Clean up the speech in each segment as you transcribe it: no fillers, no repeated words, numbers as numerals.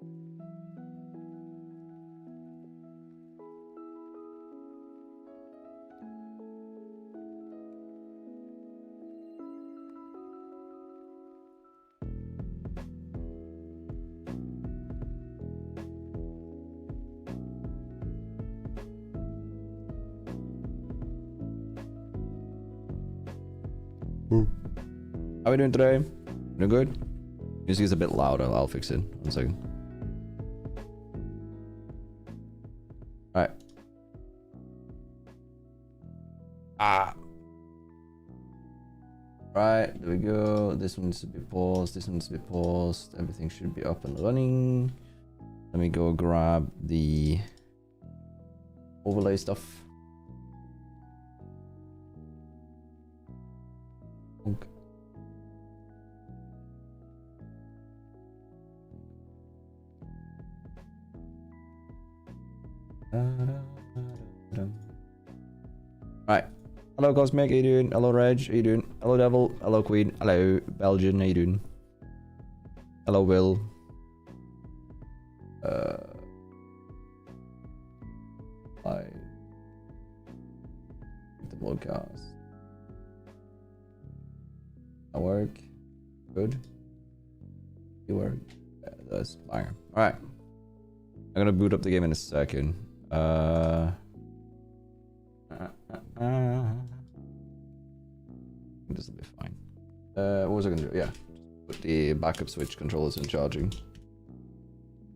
How are we doing today? Doing good? Music is a bit loud. I'll fix it. 1 second. Alright. Right, there we go. This one needs to be paused. This one needs to be paused. Everything should be up and running. Let me go grab the overlay stuff. Okay. Right. Hello Cosmic, how you doing? Hello Reg, how you doing? Hello Devil, hello Queen, hello Belgian, how you doing? Hello Will. I the podcast. I work. Good. You work. Yeah, that's fire. Alright. I'm gonna boot up the game in a second. This will be fine. What was I gonna do? Yeah. Put the backup switch controllers in charging.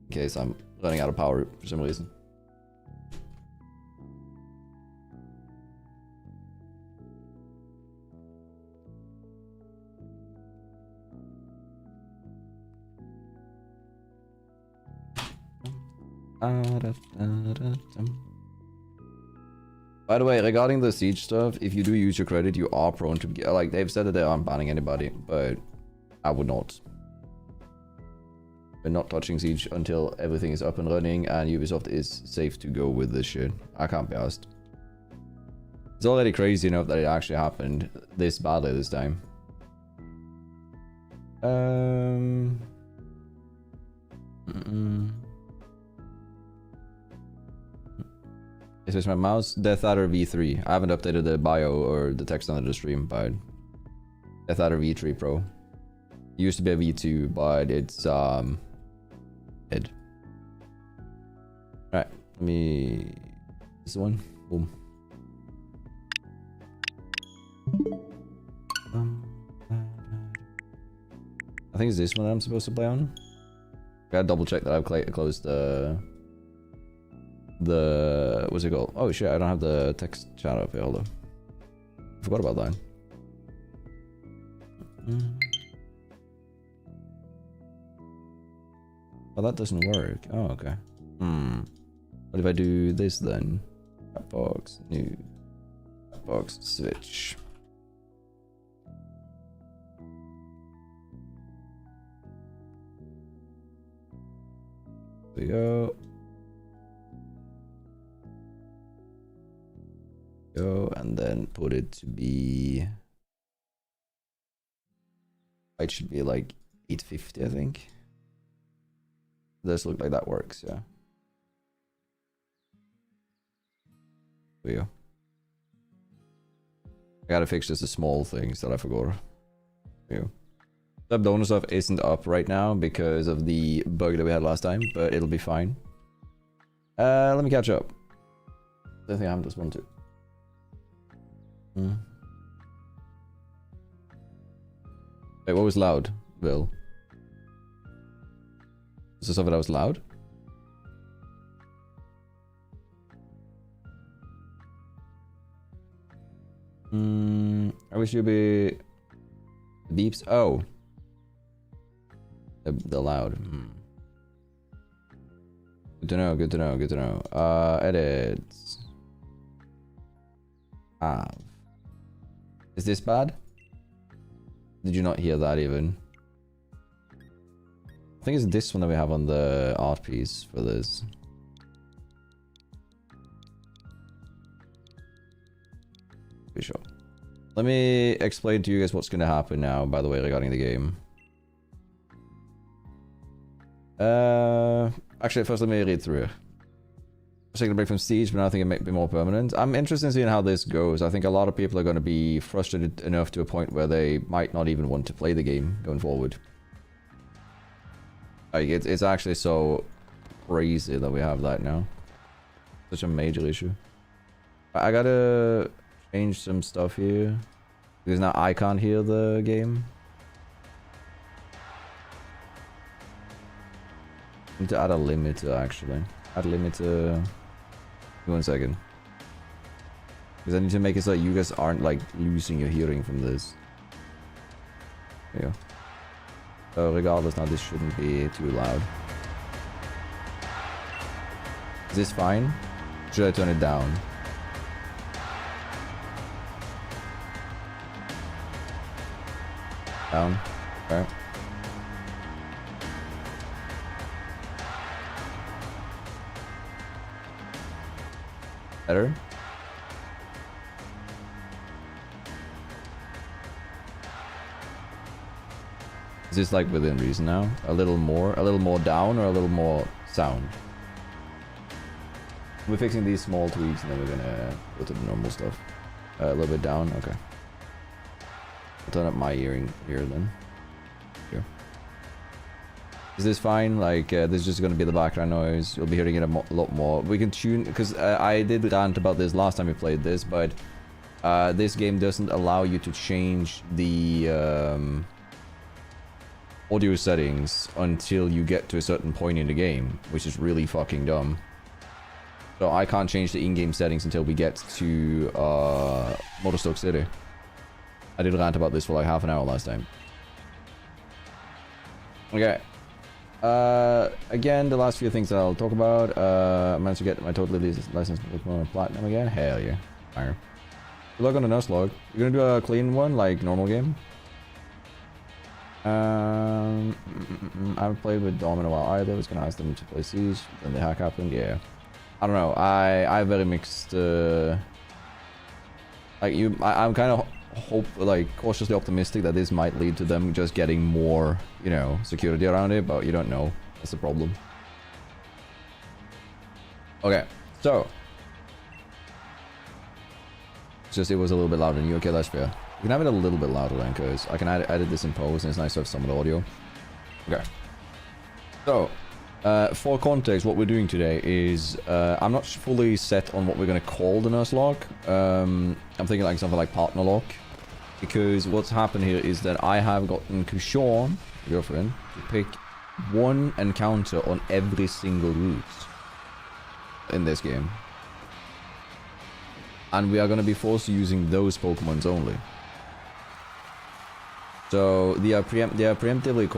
In case I'm running out of power for some reason. By the way, regarding the siege stuff, if you do use your credit, you are prone to get, like, they've said that they aren't banning anybody, but I would not. We're not touching siege until everything is up and running and Ubisoft is safe to go with this shit. I can't be asked. It's already crazy enough that it actually happened this badly this time. Is this my mouse? Death Adder V3. I haven't updated the bio or the text under the stream, but Death Adder V3 Pro. It used to be a V2, but it's dead. Alright, let me this one. Boom. I think it's this one that I'm supposed to play on. Gotta double check that I've closed the what's it called? Oh shit, I don't have the text chat up here. Hold on. I forgot about that. Oh, that doesn't work. Oh, okay. What if I do this then? Box, new box, switch. There we go. And then put it to be, it should be like 850, I think. Does look like that works, yeah. There we go. I gotta fix just the small things that I forgot. There we go. Sub donor stuff isn't up right now because of the bug that we had last time, but it'll be fine. Let me catch up. I think I haven't this one too. Wait, what was loud, Bill? Was this something that was loud? I wish you'd be beeps. Oh, the loud. Good to know. Good to know. Good to know. Edits. Is this bad? Did you not hear that even? I think it's this one that we have on the art piece for this. Pretty sure. Let me explain to you guys what's going to happen now, by the way, regarding the game. Actually, first let me read through it. Taking a break from Siege, but now I think it might be more permanent. I'm interested in seeing how this goes. I think a lot of people are going to be frustrated enough to a point where they might not even want to play the game going forward. Like, it's actually so crazy that we have that now. Such a major issue. I gotta change some stuff here. Because now I can't hear the game. I need to add a limiter, actually. Add limiter... 1 second. Because I need to make it so that you guys aren't like losing your hearing from this. There you go. So regardless, now this shouldn't be too loud. Is this fine? Should I turn it down? Down. Okay. Better? Is this like within reason now? A little more down, or a little more sound? We're fixing these small tweaks and then we're gonna go to the normal stuff. A little bit down, okay. I'll turn up my hearing here then. Here. Is this fine? Like, this is just gonna be the background noise. You'll be hearing it a lot more. We can tune, because I did rant about this last time we played this, but this game doesn't allow you to change the audio settings until you get to a certain point in the game, which is really fucking dumb. So I can't change the in-game settings until we get to Motorstoke City. I did rant about this for like half an hour last time. Okay. Again, the last few things that I'll talk about. I managed to get my total license with platinum again. Hell yeah. Fire. Good luck on the Nuzlocke. You're gonna do a clean one, like normal game? I haven't played with Dom in a while either. I was gonna ask them to play Siege, then the hack happened. Yeah. I don't know. I have very mixed. Like I'm kind of cautiously optimistic that this might lead to them just getting more, you know, security around it, but you don't know. That's the problem. Okay, so it's just it was a little bit louder than you. Okay, that's fair. You can have it a little bit louder then, because I can edit this in post, and it's nice to have some of the audio. Okay. So, for context, what we're doing today is I'm not fully set on what we're going to call the Nuzlocke. I'm thinking like something like partner lock. Because what's happened here is that I have gotten Kushan, girlfriend, to pick one encounter on every single route in this game. And we are going to be forced to using those Pokemons only. So they are preemptively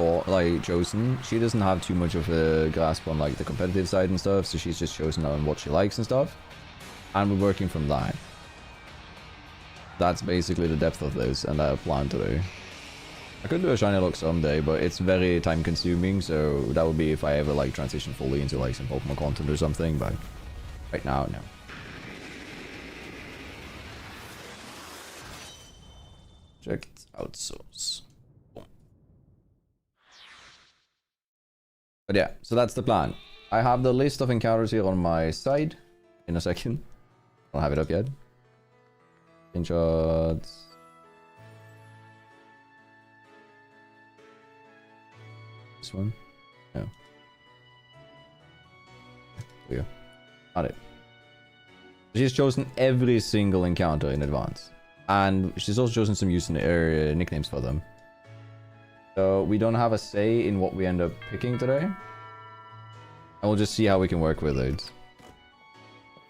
chosen. She doesn't have too much of a grasp on like the competitive side and stuff, so she's just chosen on what she likes and stuff. And we're working from that. That's basically the depth of this, and I plan to do. I could do a shiny lock someday, but it's very time consuming, so that would be if I ever like transition fully into like some Pokemon content or something, but right now, no. Check it out, source. But yeah, so that's the plan. I have the list of encounters here on my side in a second. I don't have it up yet. Screenshots. This one? No. Here we go. Got it. She's chosen every single encounter in advance. And she's also chosen some use in the area nicknames for them. So we don't have a say in what we end up picking today. And we'll just see how we can work with it.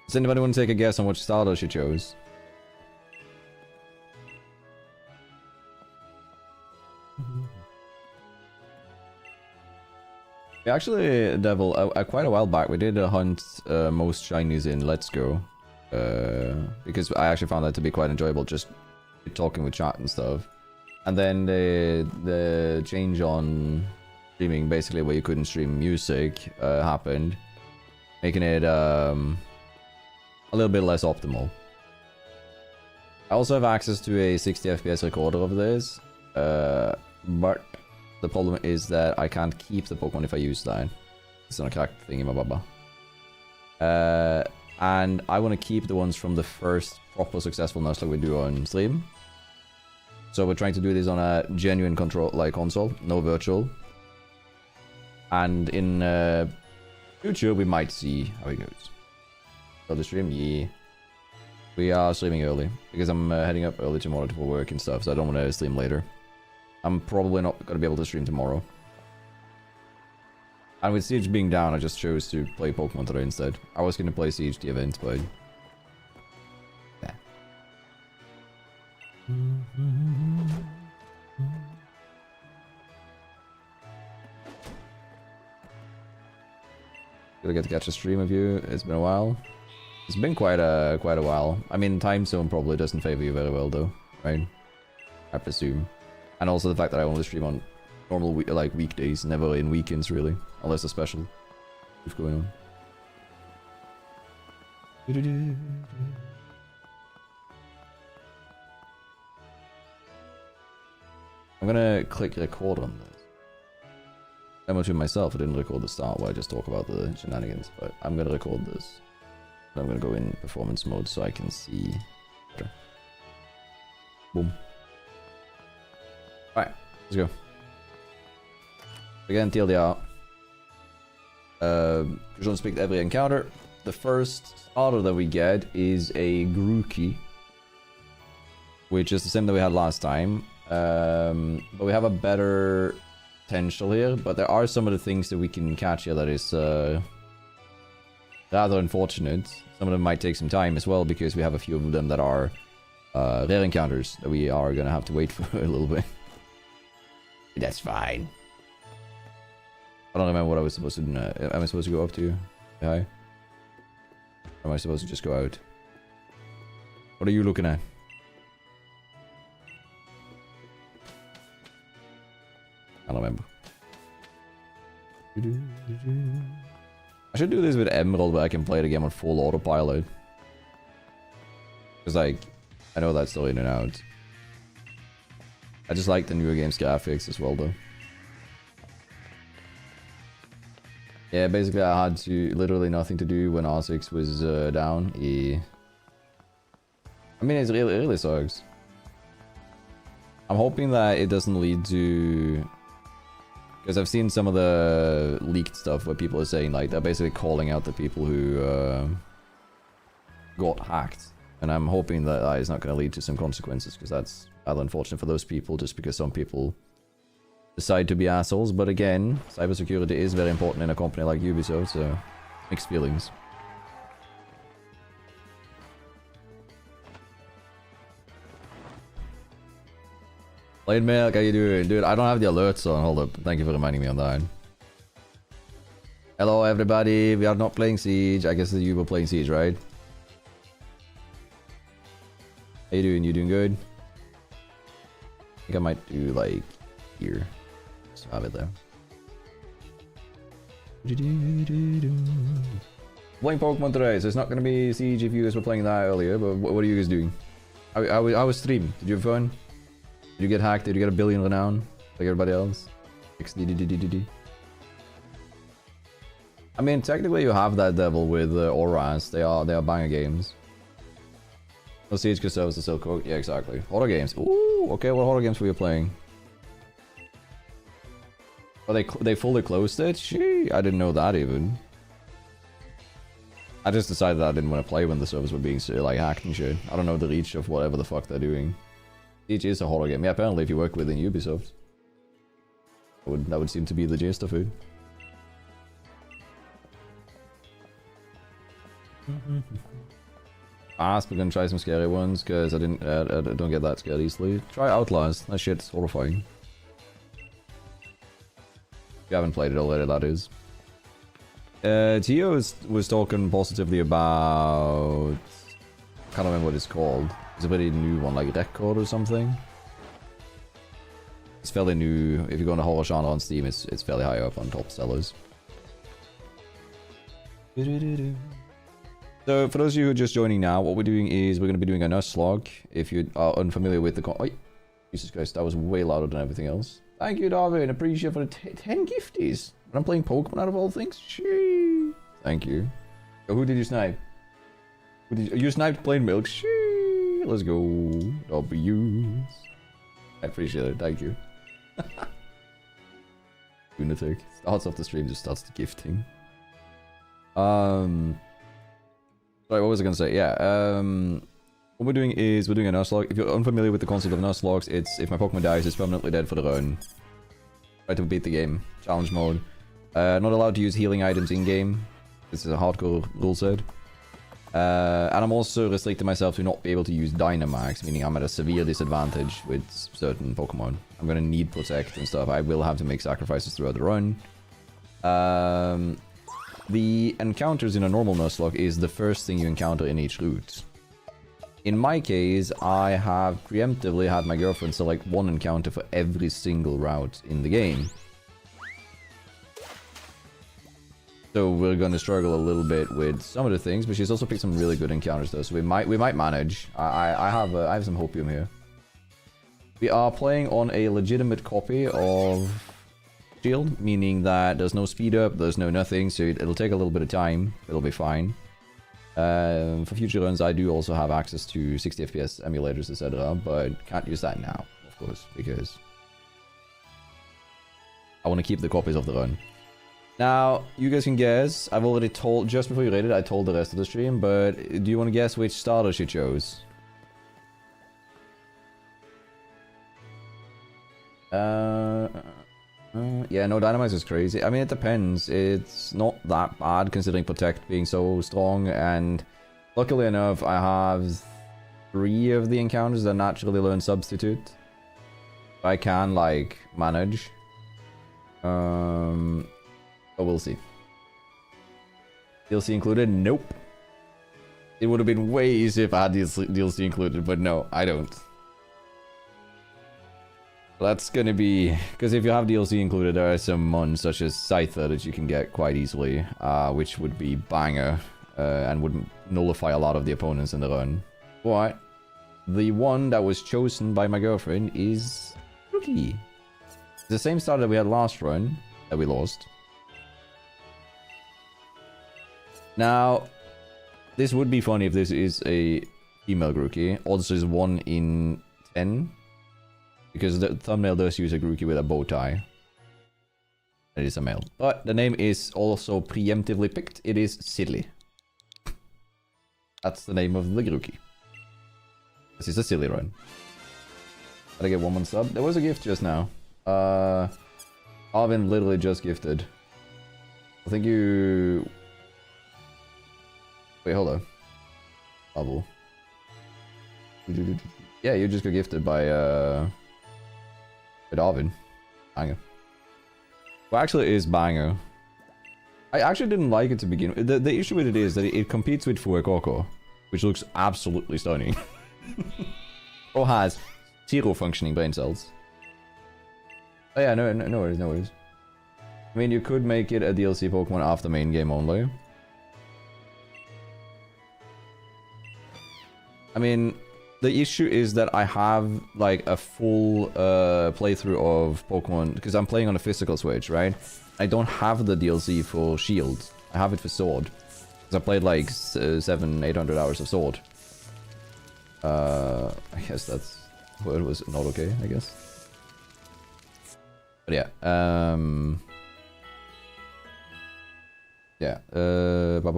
Does anybody want to take a guess on which starter she chose? We actually, Devil, quite a while back, we did a hunt most shinies in Let's Go. Because I actually found that to be quite enjoyable, just talking with chat and stuff. And then the change on streaming, basically where you couldn't stream music, happened, making it a little bit less optimal. I also have access to a 60 FPS recorder of this, but the problem is that I can't keep the Pokemon if I use that. It's not a cracked thingy, my baba. And I want to keep the ones from the first proper successful Nuzlocke we do on stream. So we're trying to do this on a genuine control, like console, no virtual. And in future, we might see how it goes. So the stream, yeah. We are streaming early because I'm heading up early tomorrow for work and stuff, so I don't want to stream later. I'm probably not going to be able to stream tomorrow. And with Siege being down, I just chose to play Pokemon today instead. I was going to play Siege the event, but... yeah. Gonna get to catch a stream of you. It's been a while. It's been quite a while. I mean, time zone probably doesn't favor you very well, though, right? I presume. And also the fact that I only stream on normal weekdays, never in weekends, really, unless a special is going on. I'm gonna click record on this. I'm to myself. I didn't record the start where I just talk about the shenanigans, but I'm gonna record this. I'm gonna go in performance mode so I can see better. Boom. Alright, let's go. Again, TLDR. You don't speak to every encounter. The first starter that we get is a Grookey, which is the same that we had last time. But we have a better potential here, but there are some of the things that we can catch here that is rather unfortunate. Some of them might take some time as well, because we have a few of them that are rare encounters that we are gonna have to wait for a little bit. That's fine. I don't remember what I was supposed to do. Am I supposed to go up to you? Hi? Or am I supposed to just go out? What are you looking at? I don't remember. I should do this with Emerald, where I can play the game on full autopilot. Because, like, I know that's still in and out. I just like the newer game's graphics as well, though. Yeah, basically I had to literally nothing to do when R6 was down. Yeah. I mean, it really sucks. I'm hoping that it doesn't lead to... because I've seen some of the leaked stuff where people are saying, like, they're basically calling out the people who got hacked. And I'm hoping that that is not going to lead to some consequences, because that's rather unfortunate for those people, just because some people decide to be assholes. But again, cybersecurity is very important in a company like Ubisoft, so mixed feelings. Blade Milk, how you doing? Dude, I don't have the alerts on. Hold up. Thank you for reminding me on that. Hello, everybody. We are not playing Siege. I guess you were playing Siege, right? How you doing? You doing good? I think I might do, like, here. Just have it there. Playing Pokemon today, so it's not going to be Siege if you guys were playing that earlier, but what are you guys doing? I was streaming. Did you have fun? Did you get hacked? Did you get a billion renown? Like everybody else? I mean, technically you have that devil with Auras. They are banger games. No Siege could serve as a Silk Road. Yeah, exactly. Horror games. Ooh, okay, what horror games were you playing? Oh, they fully closed it? Gee, I didn't know that even. I just decided I didn't want to play when the servers were being like hacked and shit. I don't know the reach of whatever the fuck they're doing. Siege is a horror game. Yeah, apparently if you work within Ubisoft. That would seem to be the gist of it. We're gonna try some scary ones, because I don't get that scared easily. Try Outlast. That shit's horrifying. If you haven't played it already, that is. Tio was talking positively about... I can't remember what it's called. It's a very new one, like Record or something. It's fairly new. If you go on the horror genre on Steam, it's fairly high up on top sellers. So for those of you who are just joining now, what we're doing is we're going to be doing a Nuzlocke. If you are unfamiliar with the oh, Jesus Christ, that was way louder than everything else. Thank you, Darwin. Appreciate for the 10 gifties. And I'm playing Pokemon out of all things? Shee. Thank you. Oh, who did you snipe? You sniped Plain Milk. Shee. Let's go. W's. I appreciate it. Thank you. Lunatic. Starts off the stream, just starts gifting. Sorry, what was I gonna say? Yeah, what we're doing is we're doing a Nuzlocke. If you're unfamiliar with the concept of Nuzlocks, it's if my Pokemon dies, it's permanently dead for the run. Try to beat the game. Challenge mode. Not allowed to use healing items in-game. This is a hardcore rule set. And I'm also restricting myself to not be able to use Dynamax, meaning I'm at a severe disadvantage with certain Pokemon. I'm gonna need Protect and stuff. I will have to make sacrifices throughout the run. The encounters in a normal Nuzlocke is the first thing you encounter in each route. In my case, I have preemptively had my girlfriend select one encounter for every single route in the game. So we're gonna struggle a little bit with some of the things, but she's also picked some really good encounters though, so we might manage. I have some hopium here. We are playing on a legitimate copy of Shield, meaning that there's no speed up, there's no nothing, so it'll take a little bit of time. It'll be fine. For future runs, I do also have access to 60 FPS emulators, etc., but can't use that now, of course, because I want to keep the copies of the run. Now, you guys can guess. I've already told, just before you rated, I told the rest of the stream, but do you want to guess which starter she chose? Yeah, no, Dynamax is crazy. I mean, it depends. It's not that bad considering Protect being so strong, and luckily enough, I have 3 of the encounters that naturally learn Substitute. I can, like, manage. But we'll see. DLC included? Nope. It would have been way easier if I had DLC included, but no, I don't. That's gonna be... because if you have DLC included, there are some mons such as Scyther that you can get quite easily, which would be banger, and would nullify a lot of the opponents in the run. But the one that was chosen by my girlfriend is Rookie. The same starter that we had last run, that we lost. Now, this would be funny if this is a female Grookey. Odds is 1 in 10. Because the thumbnail does use a Grookey with a bow tie. It is a male. But the name is also preemptively picked. It is Silly. That's the name of the Grookey. This is a silly run. Gotta get 1 more sub. There was a gift just now. Arvin literally just gifted. I think you... wait, hold on. Bubble. Yeah, you just got gifted by, with Arvin. Banger. Well, actually, it is banger. I actually didn't like it to begin with. The issue with it is that it competes with Fuecoco, which looks absolutely stunning. Or has 0 functioning brain cells. Oh yeah, no worries, no worries. I mean, you could make it a DLC Pokemon after main game only. I mean, the issue is that I have, like, a full playthrough of Pokemon, because I'm playing on a physical Switch, right? I don't have the DLC for Shield. I have it for Sword. Because I played, like, 700-800 hours of Sword. I guess that's... well, it was not okay, I guess. But yeah, yeah, Because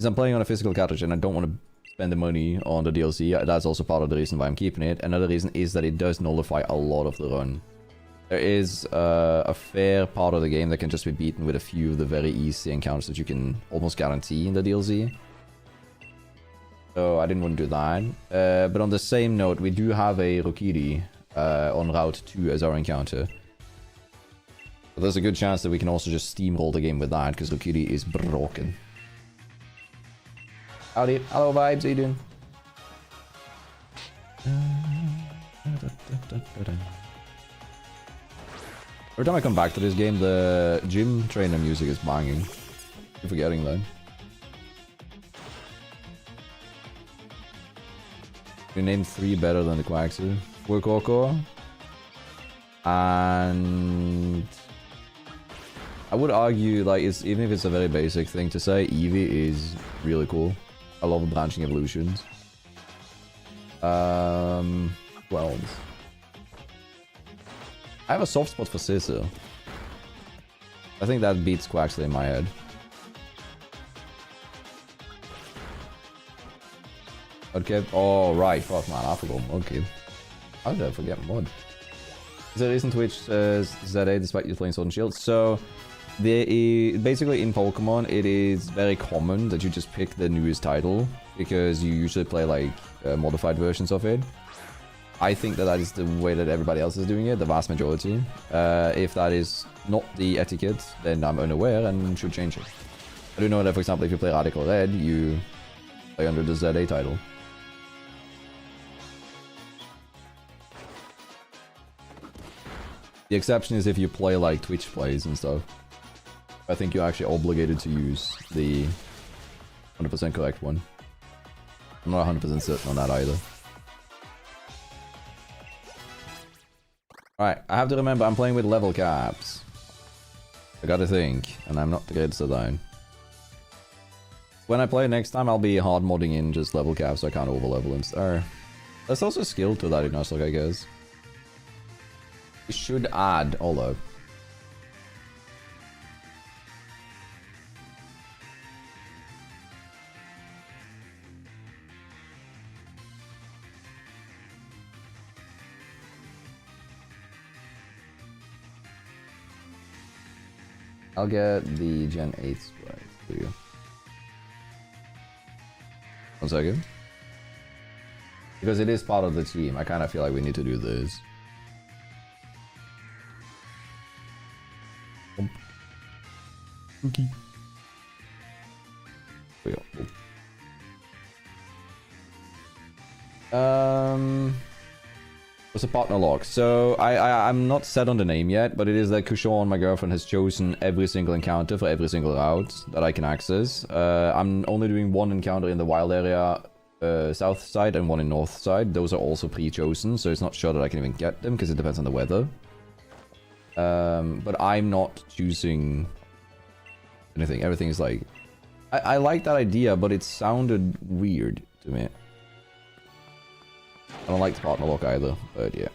I'm playing on a physical cartridge and I don't want to spend the money on the DLC. That's also part of the reason why I'm keeping it. Another reason is that it does nullify a lot of the run. There is a fair part of the game that can just be beaten with a few of the very easy encounters that you can almost guarantee in the DLC. So I didn't want to do that. But on the same note, we do have a Rokiri on Route 2 as our encounter. So there's a good chance that we can also just steamroll the game with that, because Rokiri is broken. Howdy. Hello, Vibes. How you doing? Every time I come back to this game, the gym trainer music is banging. I'm forgetting that. You name 3 better than the Quaxu. Fuecoco. And... I would argue, like, even if it's a very basic thing to say, Eevee is really cool. I love branching evolutions. Who else? I have a soft spot for Scissor. I think that beats Quaxley in my head. Okay. Oh, right. Fuck, man. I forgot Mudkip. How did I forget Mud? Is there a reason Twitch says ZA despite you playing Sword and Shield? So, basically in Pokemon, it is very common that you just pick the newest title because you usually play like modified versions of it. I think that is the way that everybody else is doing it, the vast majority. If that is not the etiquette, then I'm unaware and should change it. I do know that, for example, if you play Radical Red, you play under the ZA title. The exception is if you play like Twitch plays and stuff. I think you're actually obligated to use the 100% correct one. I'm not 100% certain on that either. Alright, I have to remember I'm playing with level caps. I gotta think, and I'm not the greatest at that. When I play next time, I'll be hard modding in just level caps so I can't over level and stuff. There's also skill to that in Nuzlocke, I guess. We should add Olo. I'll get the Gen 8 sprite for you. 1 second. Because it is part of the team, I kind of feel like we need to do this. Okay. What's a partner lock? So I'm not set on the name yet, but it is that Kushawn, my girlfriend, has chosen every single encounter for every single route that I can access. I'm only doing one encounter in the wild area, south side, and one in north side. Those are also pre-chosen, so it's not sure that I can even get them because it depends on the weather. But I'm not choosing anything. Everything is like... I like that idea, but it sounded weird to me. I don't like the partner lock either, but yeah.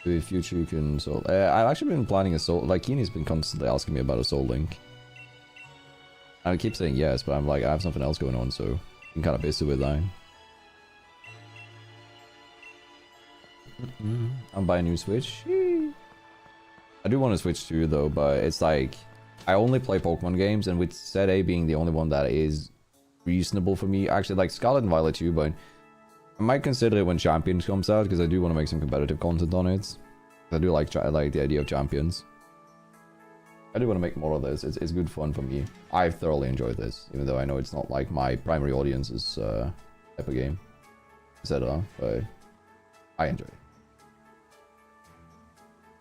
In the future you can soul... I've actually been planning a soul... Like, Keeny's been constantly asking me about a soul link. I keep saying yes, but I'm like, I have something else going on, so... I'm kind of busy with that. I'm buying a new Switch. I do want to Switch too, though, but it's like... I only play Pokemon games, and with ZA being the only one that is reasonable for me. Actually, like Scarlet and Violet too, but I might consider it when Champions comes out, because I do want to make some competitive content on it. I do like the idea of Champions. I do want to make more of this. It's good fun for me. I thoroughly enjoyed this, even though I know it's not like my primary audience's type of game, etc. But I enjoy it.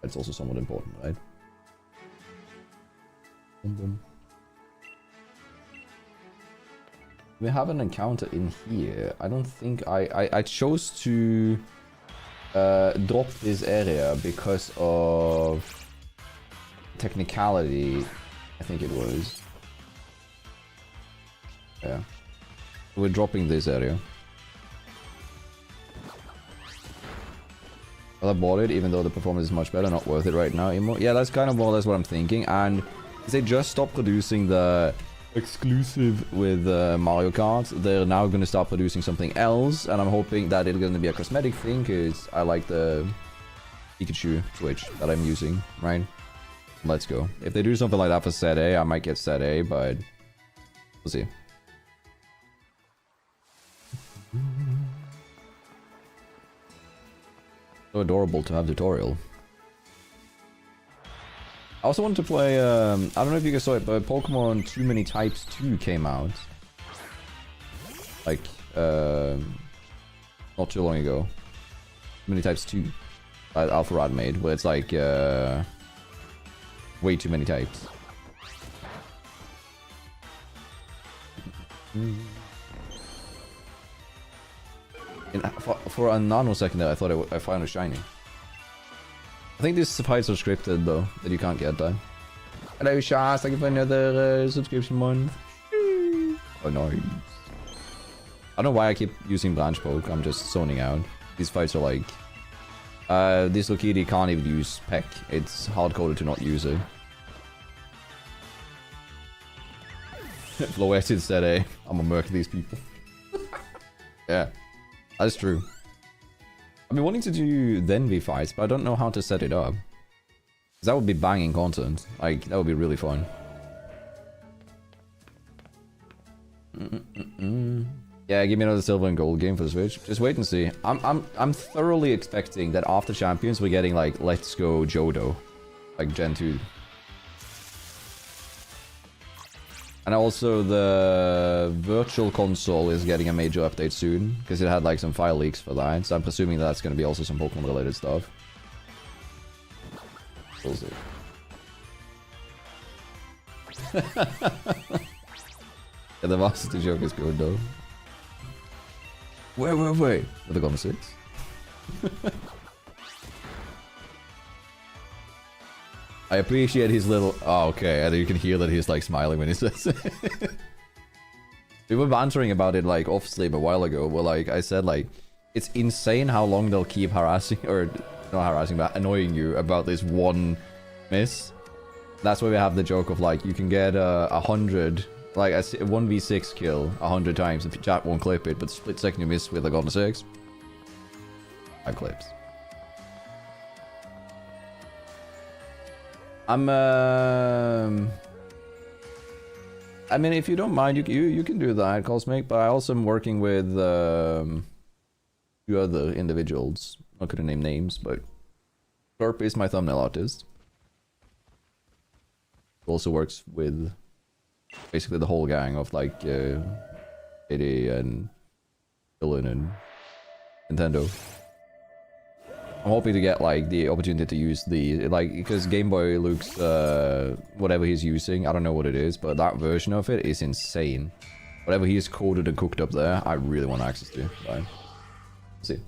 It's also somewhat important, right? Boom, boom. We have an encounter in here. I don't think I chose to drop this area because of technicality. I think it was. Yeah. We're dropping this area. Well, I bought it even though the performance is much better. Not worth it right now anymore. Yeah, that's kind of more or less what I'm thinking. And they just stopped producing the exclusive with Mario Kart. They're now going to start producing something else, and I'm hoping that it's going to be a cosmetic thing, because I like the Pikachu Switch that I'm using, right? Let's go. If they do something like that for ZA, I might get ZA, but we'll see. So adorable to have tutorial. I also want to play, I don't know if you guys saw it, but Pokemon Too Many Types 2 came out. Like, not too long ago. Too Many Types 2. That Alpha Rad made, where it's like, way too many types. For a nanosecond there, I thought I found a shiny. I think these fights are scripted though, that you can't get done. Hello Shaz, thank you for another subscription month. Oh nice. I don't know why I keep using branch poke, I'm just zoning out. These fights are like... this Lokiri can't even use Peck, it's hard-coded to not use it. Floeted said, hey, I'm gonna murk these people. Yeah, that's true. I've been wanting to do Denvi fights, but I don't know how to set it up. 'Cause that would be banging content. Like, that would be really fun. Yeah, give me another silver and gold game for the Switch. Just wait and see. I'm thoroughly expecting that after Champions we're getting like Let's Go Jodo, like Gen 2. And also the Virtual Console is getting a major update soon, because it had like some file leaks for that, so I'm presuming that's going to be also some Pokemon related stuff. We'll see. Yeah, the varsity joke is good though. Wait. Are they gone 6? I appreciate his little... Oh, okay, and you can hear that he's like smiling when he says it. We were bantering about it like off stream a while ago, where like I said like, it's insane how long they'll keep harassing, or not harassing, but annoying you about this one miss. That's why we have the joke of like, you can get 100, like a 1v6 kill 100 times if chat won't clip it, but split second you miss with a Golden 6. 5 clips. I mean, if you don't mind, you can do that, Cosmic, but I also am working with 2 other individuals. I'm not gonna name names, but Slurp is my thumbnail artist. Who also works with basically the whole gang of like Eddie and Dylan and Nintendo. I'm hoping to get like the opportunity to use the because Game Boy Luke's whatever he's using, I don't know what it is, but that version of it is insane. Whatever he's coded and cooked up there, I really want access to. Right? See,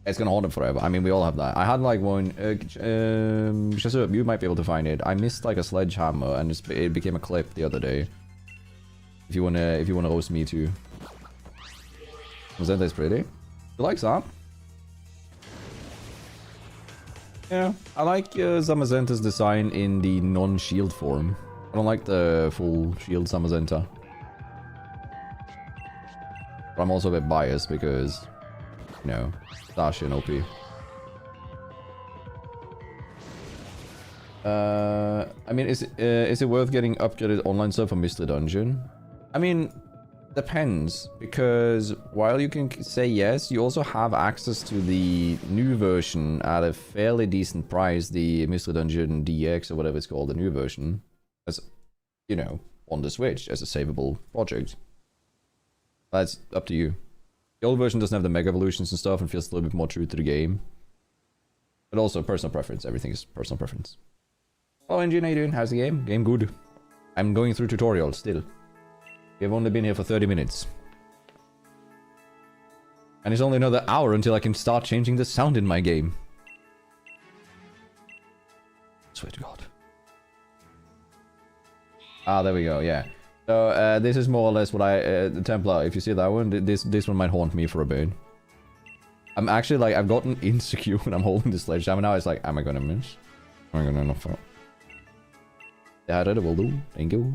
it's gonna hold him forever. I mean, we all have that. I had like one. Shazur, you might be able to find it. I missed like a sledgehammer, and it became a clip the other day. If you wanna roast me too. Mazenta is pretty. You like that? Yeah, I like Zamazenta's design in the non-shield form. I don't like the full shield Zamazenta. But I'm also a bit biased because, you know, Sasha and OP. I mean, is it worth getting upgraded online stuff for Mystery Dungeon? I mean, depends, because while you can say yes, you also have access to the new version at a fairly decent price, the Mystery Dungeon DX or whatever it's called, the new version, as, you know, on the Switch as a savable project. That's up to you. The old version doesn't have the Mega Evolutions and stuff and feels a little bit more true to the game. But also personal preference, everything is personal preference. Oh, Engine, how you doing? How's the game? Game good. I'm going through tutorials still. We've only been here for 30 minutes. And it's only another hour until I can start changing the sound in my game. Swear to God. Ah, there we go, yeah. So, this is more or less what the Templar, if you see that one, this one might haunt me for a bit. I'm actually like, I've gotten insecure when I'm holding the sledgehammer now. It's like, am I gonna miss? Am I gonna not? Yeah, that will do. Thank you.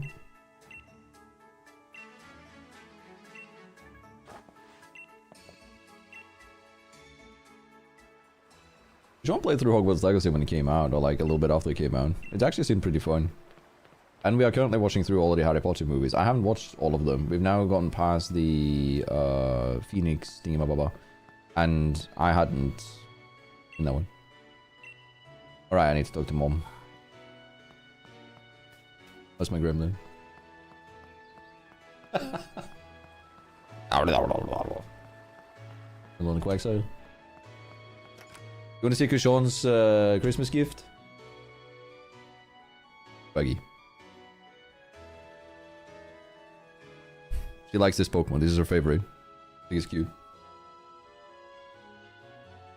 John played through Hogwarts Legacy when it came out, or like a little bit after it came out. It actually seemed pretty fun. And we are currently watching through all of the Harry Potter movies. I haven't watched all of them. We've now gotten past the Phoenix thingamababa. And I hadn't seen that one. Alright, I need to talk to Mom. That's my gremlin. Alone Quagsire. You want to see Kushan's Christmas gift? Buggy. She likes this Pokemon. This is her favorite. I think it's cute.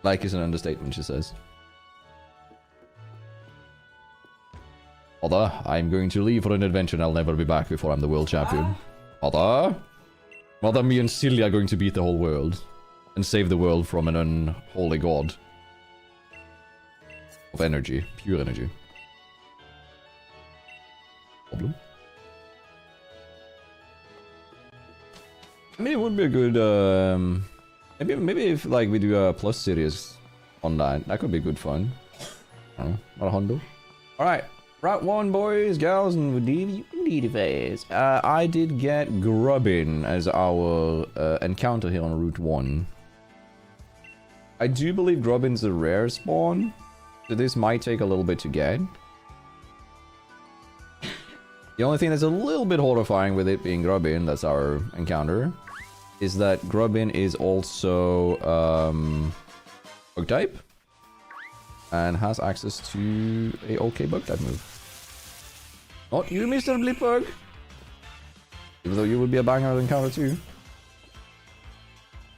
Like is an understatement, she says. Mother, I'm going to leave for an adventure and I'll never be back before I'm the world champion. Mother? Mother, me and Silly are going to beat the whole world. And save the world from an unholy god. Of energy. Pure energy. Problem? I mean, it would be a good, maybe if, like, we do a plus series on that could be good fun. I don't know, not a hundo. Alright, Route 1, boys, gals, and DDFs. I did get Grubbin as our encounter here on Route 1. I do believe Grubbin's a rare spawn, so this might take a little bit to get. The only thing that's a little bit horrifying with it being Grubbin, that's our encounter, is that Grubbin is also bug type and has access to a okay bug type move. Not you, Mr. Blipbug! Even though you would be a banger encounter too.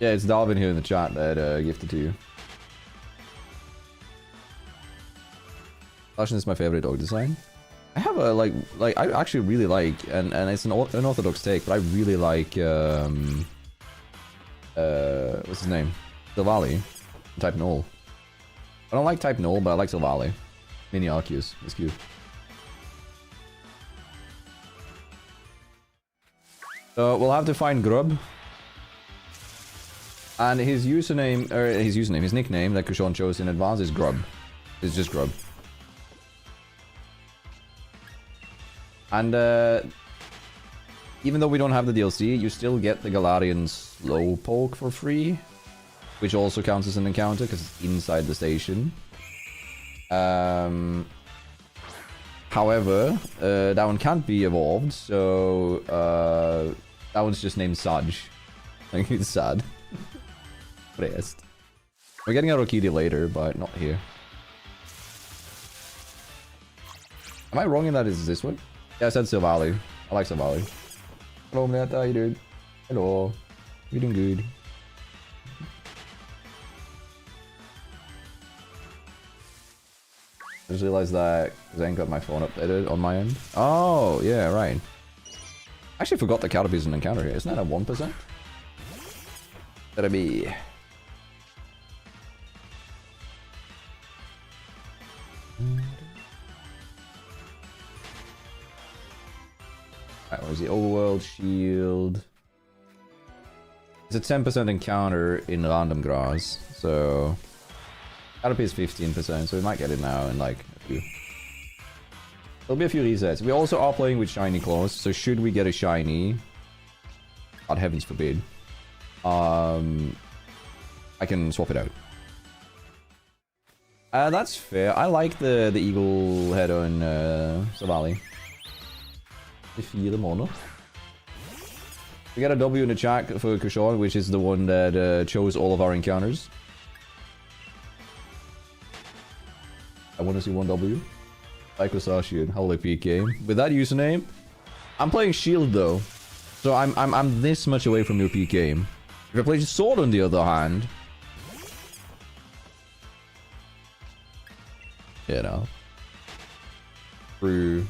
Yeah, it's Darwin here in the chat that gifted to you. Russian is my favorite dog design. I have a I actually really like, and it's an unorthodox take, but I really like what's his name? Silvally. Type Null. I don't like Type Null, but I like Silvally. Mini Arceus. It's cute. So we'll have to find Grub. And his username, his nickname that Kushon chose in advance is Grub. It's just Grub. And even though we don't have the DLC, you still get the Galarian Slowpoke for free, which also counts as an encounter because it's inside the station. However, that one can't be evolved, so that one's just named Saj. I think it's sad. Rest. We're getting a Rokidi later, but not here. Am I wrong in that it's this one? Yeah, I said Silvally. I like Silvally. Hello, Mleta, how you doing? Hello. You doing good? I just realized that because I ain't got my phone updated on my end. Oh, yeah, right. I actually forgot the Caterpie's an encounter here. Isn't that a 1%? That'd be... Alright, where's the overworld shield? It's a 10% encounter in random grass, so Caterpie is 15%, so we might get it now in like a few. There'll be a few resets. We also are playing with shiny claws, so should we get a shiny, God heavens forbid, I can swap it out. That's fair. I like the eagle head on Silvally. The 4 mono. We got a W in the chat for Kushon, which is the one that chose all of our encounters. I want to see 1 W. Psychosashian, holy peak game. With that username, I'm playing Shield though, so I'm this much away from your peak game. If I play Sword on the other hand, you know, through.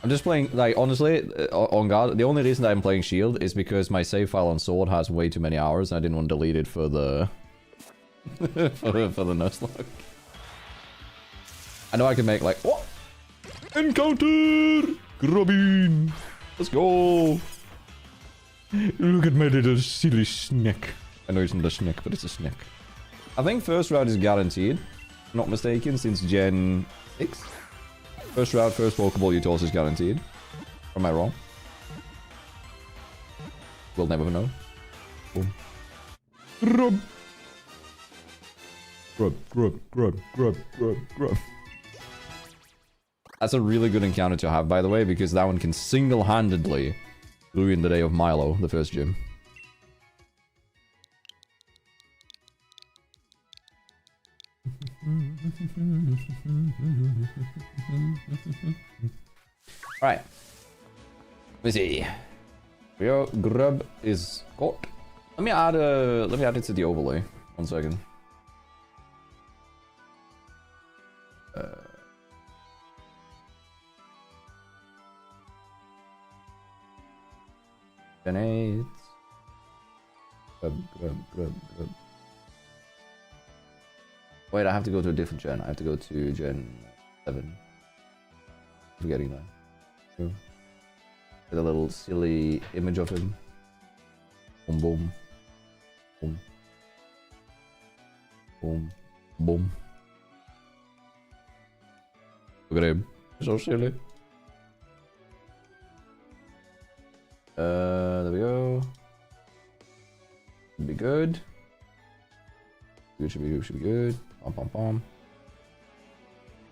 I'm just playing, like, honestly, on guard, the only reason that I'm playing Shield is because my save file on Sword has way too many hours and I didn't want to delete it for the... for the Nuzlocke. I know I can make, like, what? Encounter! Grubbin! Let's go! Look at my little silly snack. I know it's not a snack, but it's a snack. I think first round is guaranteed. Not mistaken, since Gen 6. First round, first Pokeball you toss is guaranteed. Or am I wrong? We'll never know. Boom. Grub. Grub. That's a really good encounter to have, by the way, because that one can single-handedly ruin the day of Milo, the first gym. Alright. Let me see. Your grub is caught. Let me add it to the overlay. 1 second. Gen 8. Grub. Wait, I have to go to a different gen. I have to go to Gen 7. Forgetting that. With a little silly image of him. Boom, boom. Boom. Boom. Boom. Look at him. So silly. There we go. Should be good. Should be good. Pom pom.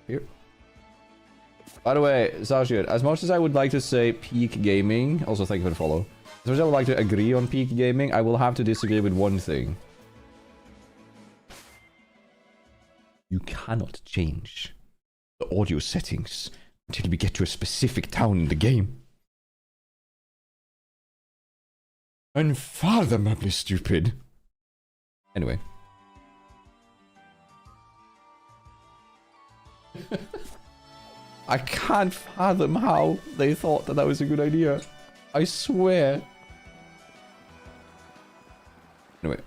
Here. By the way, Sashir, as much as I would like to say peak gaming, also thank you for the follow. As much as I would like to agree on peak gaming, I will have to disagree with one thing. You cannot change the audio settings until we get to a specific town in the game. Unfathomably stupid. Anyway. I can't fathom how they thought that was a good idea. I swear. Anyway.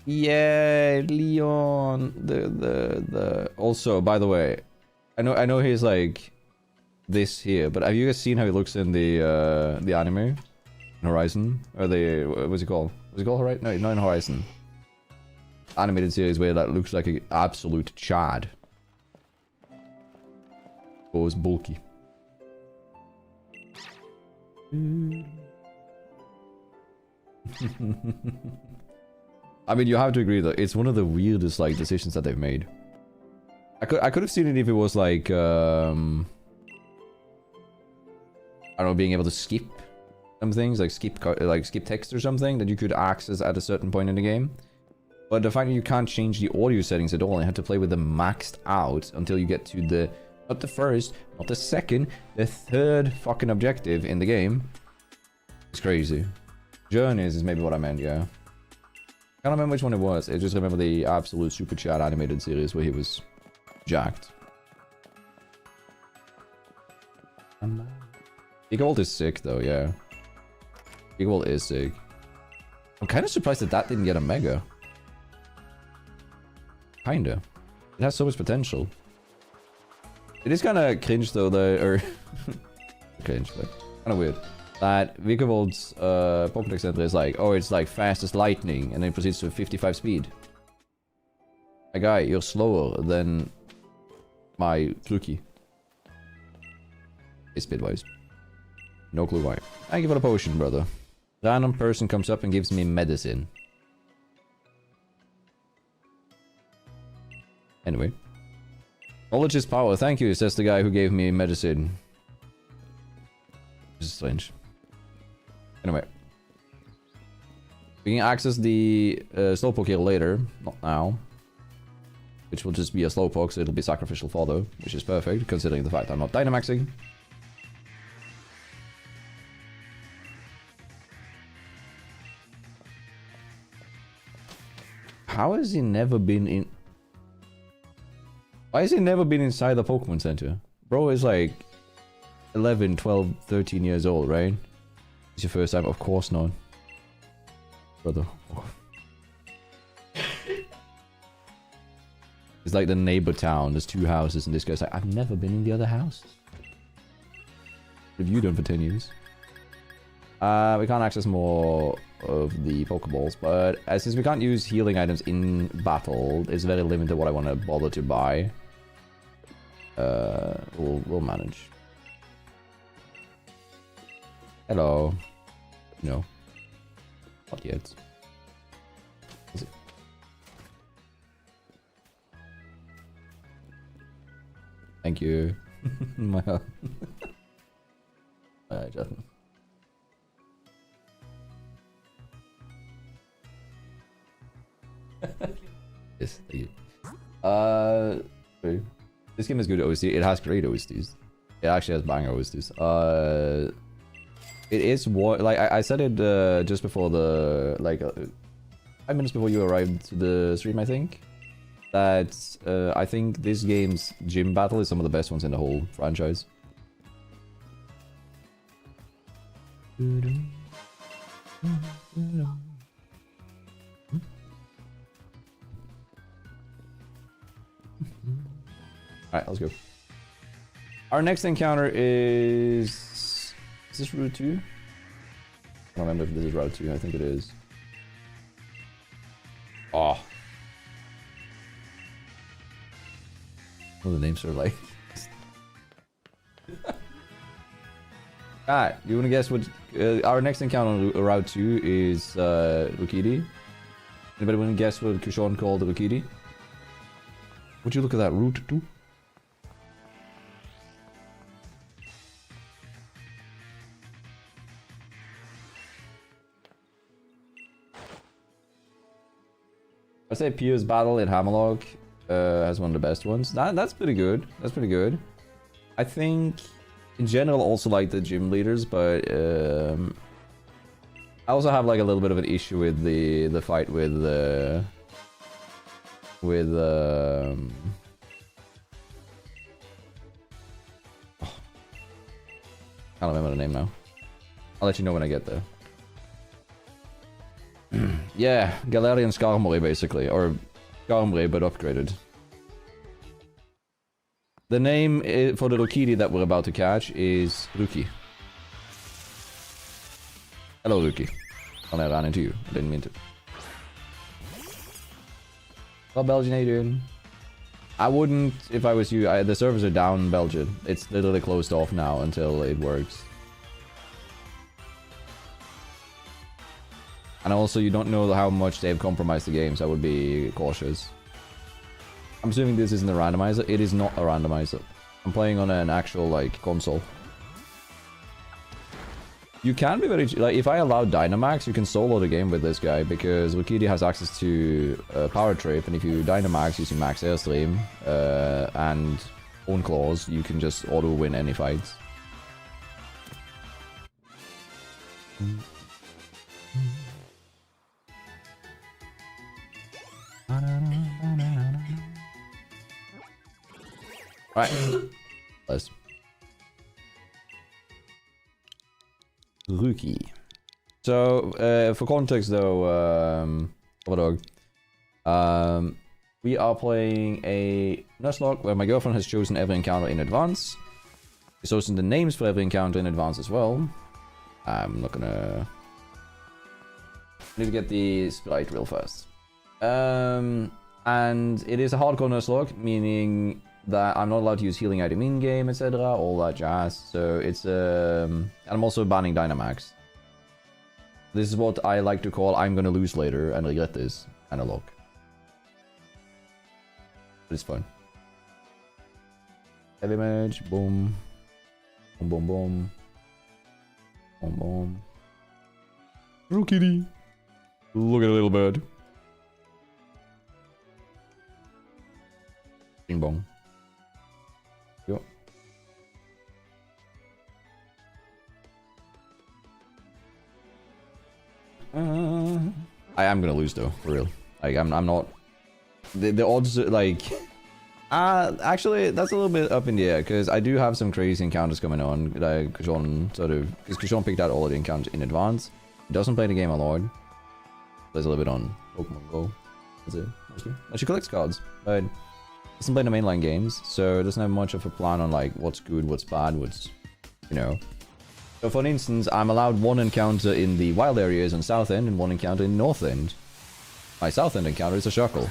Yeah, Leon. The also, by the way, I know he's like this here, but have you guys seen how he looks in the anime? Horizon? Or the what's it called? Was it called Horizon? No, not in Horizon. Animated series where that looks like an absolute chad. Oh, it's bulky. I mean, you have to agree that it's one of the weirdest like decisions that they've made. I could have seen it if it was like I don't know, being able to skip some things, like skip text or something that you could access at a certain point in the game. But the fact that you can't change the audio settings at all and you have to play with them maxed out until you get to the, not the first, not the second, the third fucking objective in the game. It's crazy. Journeys is maybe what I meant, yeah. I can't remember which one it was. I just remember the absolute super chat animated series where he was jacked. Gigabolt is sick though, yeah. Gigabolt is sick. I'm kind of surprised that didn't get a mega. Kinda. It has so much potential. It is kind of cringe though, or cringe, but kind of weird. That Gigabolt's Pokédex Center is like, oh, it's like fast as lightning, and then it proceeds to 55 speed. My guy, you're slower than my Fluky. It's speed-wise. No clue why. Thank you for the potion, brother. Random person comes up and gives me medicine. Anyway. Knowledge is power. Thank you, says the guy who gave me medicine. This is strange. Anyway. We can access the Slowpoke here later. Not now. Which will just be a Slowpoke, so it'll be sacrificial fodder. Which is perfect, considering the fact I'm not Dynamaxing. How has he never been in... Why has he never been inside the Pokemon Center? Bro is like 11, 12, 13 years old, right? It's your first time? Of course not. Brother. Oh. It's like the neighbor town. There's 2 houses and this guy's like, I've never been in the other house. What have you done for 10 years? We can't access more of the Pokeballs, but since we can't use healing items in battle, it's very limited what I want to bother to buy. We'll manage. Hello. No. Not yet. Is it? Thank you. My heart. Alright, Justin. Yes, thank you. This game is good OST. It has great OSTs. It actually has banger OSTs. It is what, like I said it just before the 5 minutes before you arrived to the stream, I think. That I think this game's gym battle is some of the best ones in the whole franchise. Alright, let's go. Our next encounter is... Is this Route 2? I don't remember if this is Route 2. I think it is. Oh. What are the names are like? Alright, you wanna guess what... our next encounter on Route 2 is Rukidi. Anybody wanna guess what Kushon called Rukidi? Would you look at that Route 2? I'd say Piers Battle in Hammerlock has one of the best ones. That's pretty good. That's pretty good. I think in general also like the gym leaders, but I also have like a little bit of an issue with the fight with I can't remember the name now. I'll let you know when I get there. Yeah, Galarian Skarmory basically, or Skarmory but upgraded. The name for the Rukidi that we're about to catch is Ruki. Hello Ruki. And I ran into you, I didn't mean to. Well, Belgian, how you doing? I wouldn't, if I was you, the servers are down in Belgium. It's literally closed off now until it works. And also, you don't know how much they've compromised the game, so I would be cautious. I'm assuming this isn't a randomizer. It is not a randomizer. I'm playing on an actual, like, console. You can be very... Like, if I allow Dynamax, you can solo the game with this guy, because Rukidi has access to Power Trip, and if you Dynamax using Max Airstream and Own Claws, you can just auto-win any fights. Right. Let's. Ruki. So, for context though, we are playing a Nuzlocke where my girlfriend has chosen every encounter in advance. She's chosen the names for every encounter in advance as well. I'm not gonna... I need to get the sprite real fast. And it is a hardcore Nuzlocke, meaning that I'm not allowed to use healing item in-game, etc. All that jazz. So it's and I'm also banning Dynamax. This is what I like to call I'm gonna lose later and regret this kind of lock. But it's fun. Heavy mage, boom. Boom boom boom. Boom boom. Rukidi. Look at the little bird. Bing bong. Yo. I am gonna lose though, for real. Like I'm not. The odds like. Actually, that's a little bit up in the air because I do have some crazy encounters coming on. Like Kushon sort of, because Kushon picked out all of the encounters in advance. He doesn't play the game a lot. Plays a little bit on Pokemon Go. That's it, mostly. She collects cards, but doesn't play the mainline games, so it doesn't have much of a plan on like what's good, what's bad, what's, you know. So for instance, I'm allowed one encounter in the wild areas on South End and one encounter in North End. My South End encounter is a Shuckle.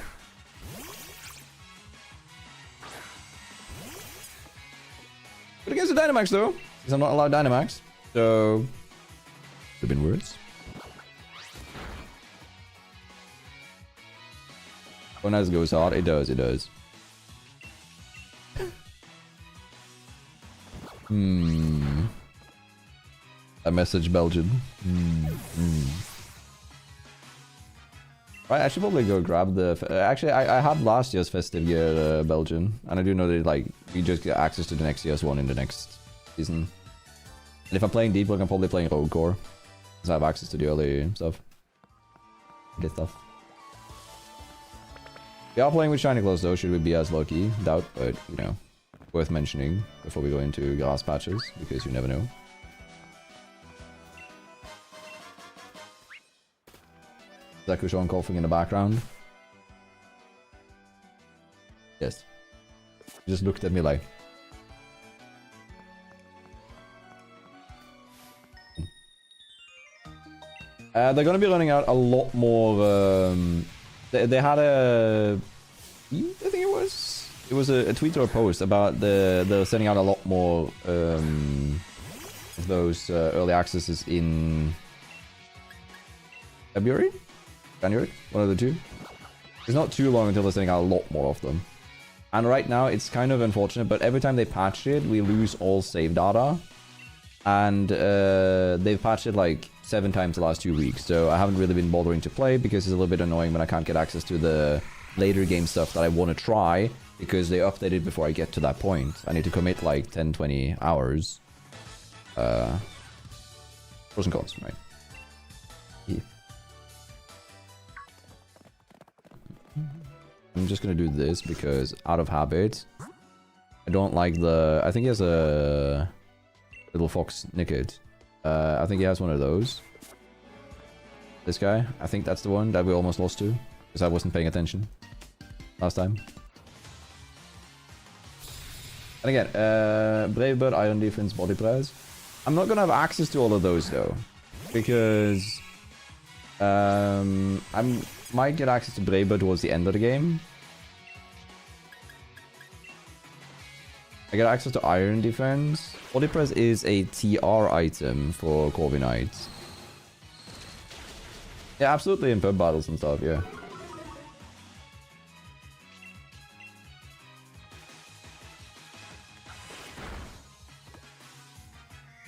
But against the Dynamax though, because I'm not allowed Dynamax, so could have been worse. When as goes hard, it does, it does. A message Belgian. Right, I should probably go grab the... actually, I had last year's festive year Belgian, and I do know that like you just get access to the next year's one in the next season. And if I'm playing Deep Rock, I'm probably playing Rogue Core, because I have access to the early stuff. Good stuff. We are playing with Shiny Claws though, should we be as lucky? Doubt, but you know, worth mentioning before we go into grass patches, because you never know. Sean coughing in the background. Yes. He just looked at me like... they're gonna be running out a lot more... They had a... I think it was a tweet or a post about they're sending out a lot more of those early accesses in February? January? One of the two. It's not too long until they're sending out a lot more of them. And right now it's kind of unfortunate, but every time they patch it, we lose all save data. And they've patched it like 7 times the last 2 weeks, so I haven't really been bothering to play because it's a little bit annoying when I can't get access to the later game stuff that I want to try because they update it before I get to that point. I need to commit like 10-20 hours. Pros and cons, right? Yeah. I'm just gonna do this because out of habit, I don't like the... I think he has a little fox Nickit. I think he has one of those. This guy. I think that's the one that we almost lost to because I wasn't paying attention last time. And again, Brave Bird, Iron Defense, Body Press. I'm not gonna have access to all of those though, because I might get access to Brave Bird towards the end of the game. I get access to Iron Defense. Body Press is a TR item for Corby Knights. Yeah, absolutely in pub battles and stuff, yeah.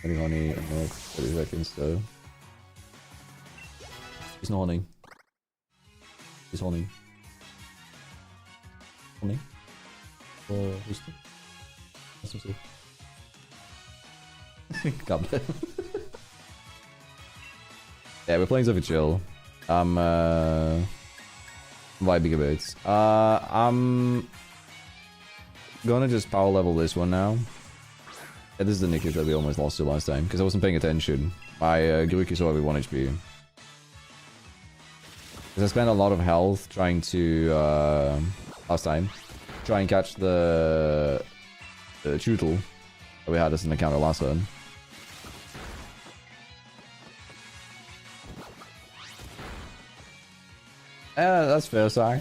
Honey, 30 seconds though. He's not honey. He's honey. Honey? Oh, who's the... Let's see. God bless. Yeah, we're playing something chill. I'm vibing a bit. I'm gonna just power level this one now. Yeah, this is the Nickit that we almost lost to last time, because I wasn't paying attention. My Garuki saw every 1 HP. Because I spent a lot of health trying to, last time, try and catch the Chutel that we had as an encounter last turn. Yeah, that's fair, Sai.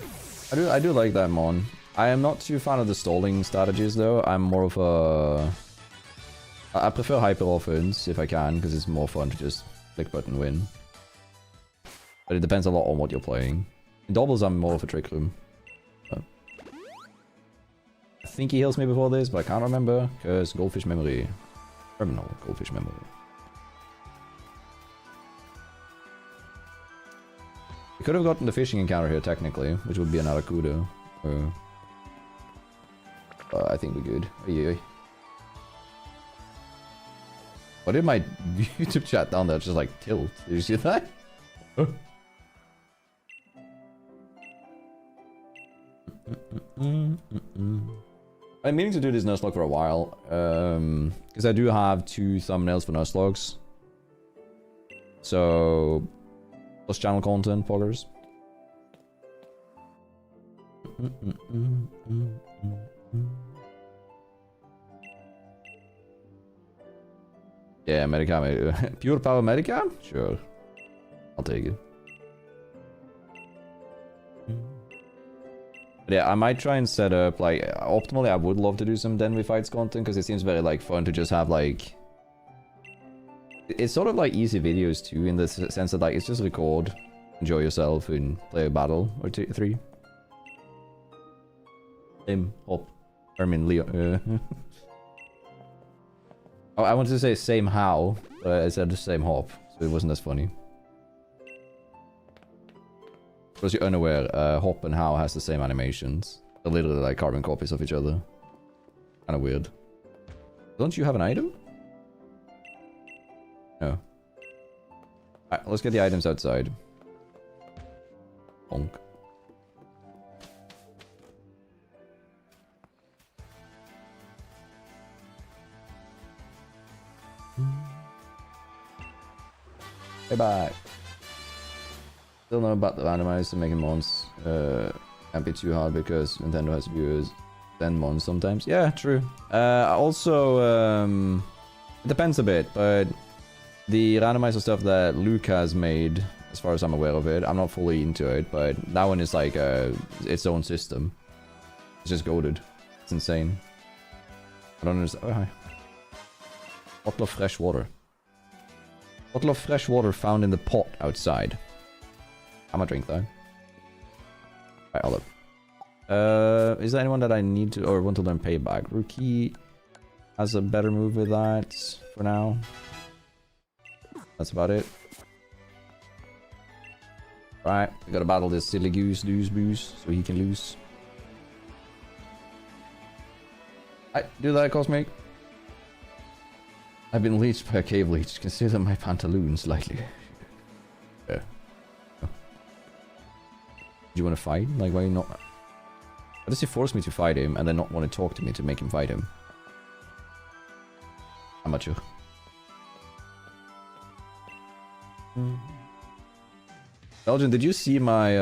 I do like that mon. I am not too fan of the stalling strategies though. I'm more of a... I prefer hyper offense if I can, because it's more fun to just click button win. But it depends a lot on what you're playing. In doubles, I'm more of a trick room. But I think he heals me before this, but I can't remember, because goldfish memory. Terminal goldfish memory. We could have gotten the fishing encounter here, technically, which would be another kudo. I think we're good. Oy. Why did my YouTube chat down there just like tilt? Did you see that? I'm meaning to do this Nuzlocke for a while, because I do have 2 thumbnails for Nuzlocks. So, plus channel content, poggers. Yeah, Medicam. Pure power Medicam? Sure. I'll take it. But yeah, I might try and set up, like, optimally I would love to do some Denvi Fights content, because it seems very, like, fun to just have, like... It's sort of like easy videos, too, in the sense that, like, it's just record, enjoy yourself, and play a battle, or 2, 3. Same hop. I mean, Leo. Oh, I wanted to say same how, but I said the same hop, so it wasn't as funny. For those you're unaware, hop and how has the same animations. They're literally like carbon copies of each other. Kinda weird. Don't you have an item? No. Alright, let's get the items outside. Bonk. Bye bye. Still know about the randomizer making mons. Can't be too hard because Nintendo has viewers send mons sometimes. Yeah, true. Also, it depends a bit, but the randomizer stuff that Luke has made, as far as I'm aware of it, I'm not fully into it, but that one is like its own system. It's just goated. It's insane. I don't understand. Oh, hi. Bottle of fresh water. Bottle of fresh water found in the pot outside. I'm gonna drink though. Right, I'll look. Is there anyone that I need to or want to learn payback? Rookie has a better move with that for now. That's about it. Right, we gotta battle this silly goose, lose booze, so he can lose. Do that, Cosmic. I've been leeched by a cave leech. Consider my pantaloons slightly. Yeah. Oh. Do you want to fight? Like, why not? Why does he force me to fight him and then not want to talk to me to make him fight him? Amateur. Belgian, did you see my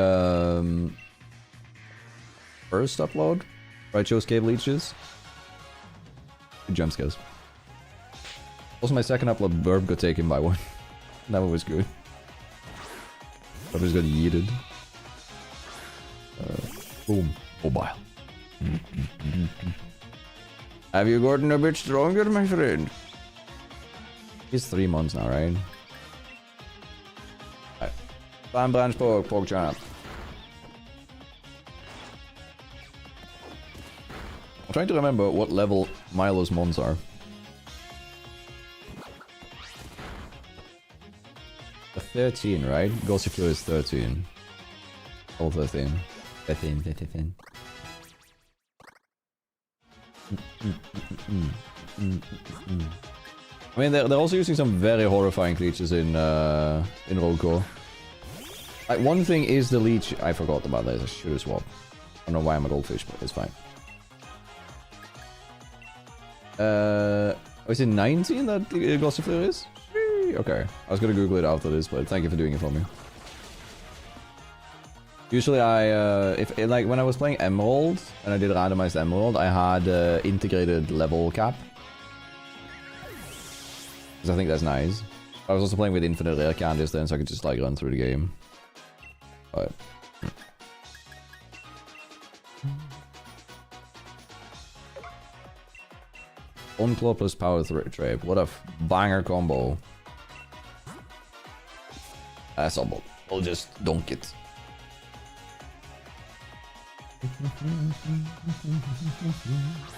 first upload where I chose cave leeches? Good jump scares. Also, my second upload, Burb got taken by one. That one was good. Burb just got yeeted. Boom. Mobile. Have you gotten a bit stronger, my friend? He's 3 months now, right? Alright. Bam branch pork chop. I'm trying to remember what level Milo's mons are. 13, right? Gossifleur is 13. All 13. 13. I mean, they're also using some very horrifying creatures in Rollcore. Like, one thing is the leech. I forgot about that. I should have swapped. I don't know why I'm a goldfish, but it's fine. Is it 19 that Gossifleur is? Okay, I was gonna Google it after this, but thank you for doing it for me. Usually like when I was playing Emerald and I did randomized Emerald, I had integrated level cap. Because I think that's nice. I was also playing with infinite rare candies then, so I could just like run through the game. But Unclaw plus power trap. What a banger combo. That's all. We'll just dunk it.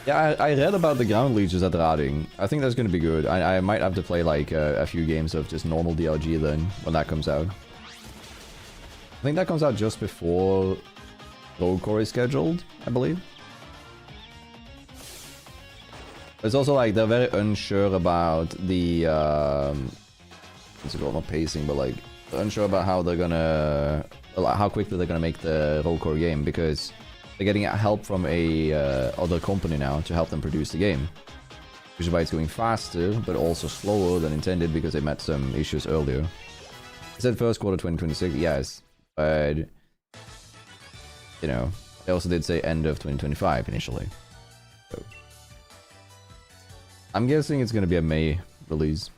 Yeah, I read about the ground leeches that they're adding. I think that's gonna be good. I might have to play like a few games of just normal DLG then, when that comes out. I think that comes out just before Rollcore is scheduled, I believe. It's also like they're very unsure about the what's it called, not pacing, but like they're unsure about how they're gonna how quickly they're gonna make the Rollcore game, because they're getting help from a other company now to help them produce the game, which is why it's going faster but also slower than intended because they met some issues earlier. It said first quarter 2026, yes, but you know they also did say end of 2025 initially. So I'm guessing it's gonna be a May release.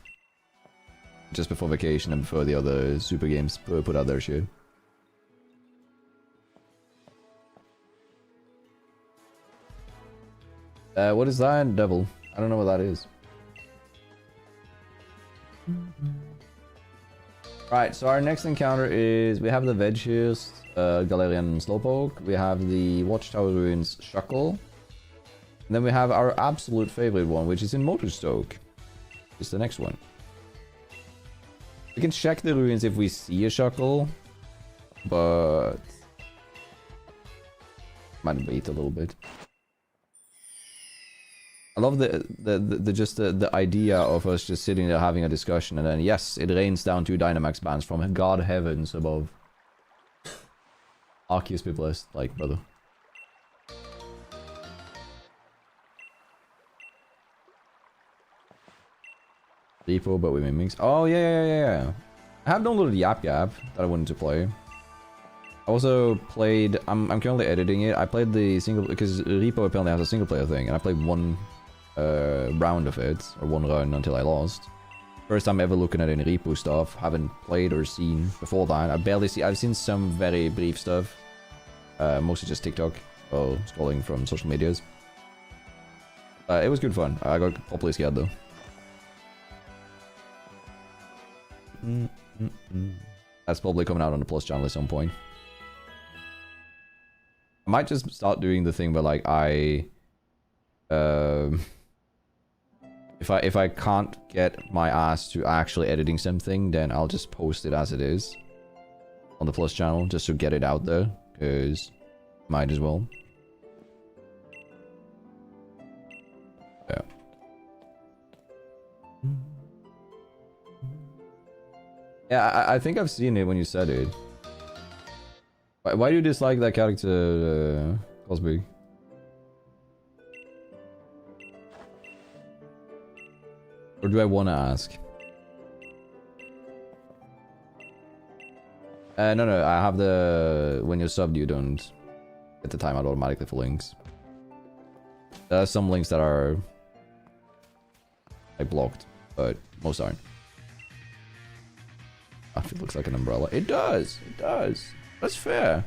Just before vacation and before the other super games put out their shit. What is that? Devil. I don't know what that is. Right, so our next encounter is... we have the Vegius, Galarian Slowpoke. We have the Watchtower Ruins Shuckle. And then we have our absolute favorite one, which is in Motorstoke. It's the next one. We can check the ruins if we see a Shuckle, but might wait a little bit. I love the idea of us just sitting there having a discussion, and then yes, it rains down 2 Dynamax bands from God heavens above. Arceus be blessed, like brother. Repo, but we mimics. Oh yeah. I have downloaded Yap Yap that I wanted to play. I also played, I'm currently editing it. I played the single, because Repo apparently has a single player thing, and I played one round of it, or one run until I lost. First time ever looking at any Repo stuff. Haven't played or seen before that. I've seen some very brief stuff. Mostly just TikTok or scrolling from social medias. It was good fun. I got properly scared though. That's probably coming out on the Plus channel at some point. I might just start doing the thing where like if I can't get my ass to actually editing something, then I'll just post it as it is on the Plus channel just to get it out there, because might as well. Yeah. Yeah, I think I've seen it when you said it. Why do you dislike that character, Cosby? Or do I want to ask? No, I have the... When you're subbed, you don't get the timeout automatically for links. There are some links that are... like, blocked, but most aren't. It looks like an umbrella. It does! It does! That's fair!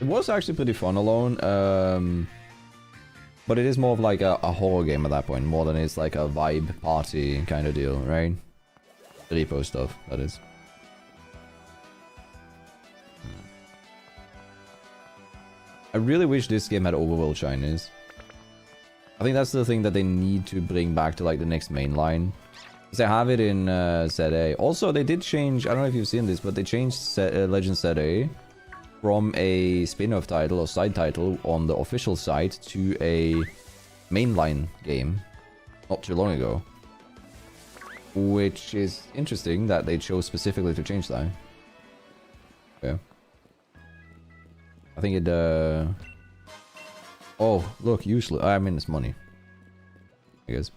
It was actually pretty fun alone, but it is more of like a horror game at that point, more than it's like a vibe party kind of deal, right? Repo stuff, that is. I really wish this game had overworld shinies. I think that's the thing that they need to bring back to like the next main line. Because they have it in ZA. Also, they did change, I don't know if you've seen this, but they changed Legend ZA from a spin-off title or side title on the official site to a mainline game not too long ago. Which is interesting that they chose specifically to change that. Yeah. I think it, oh, look, useless. I mean, it's money. I guess.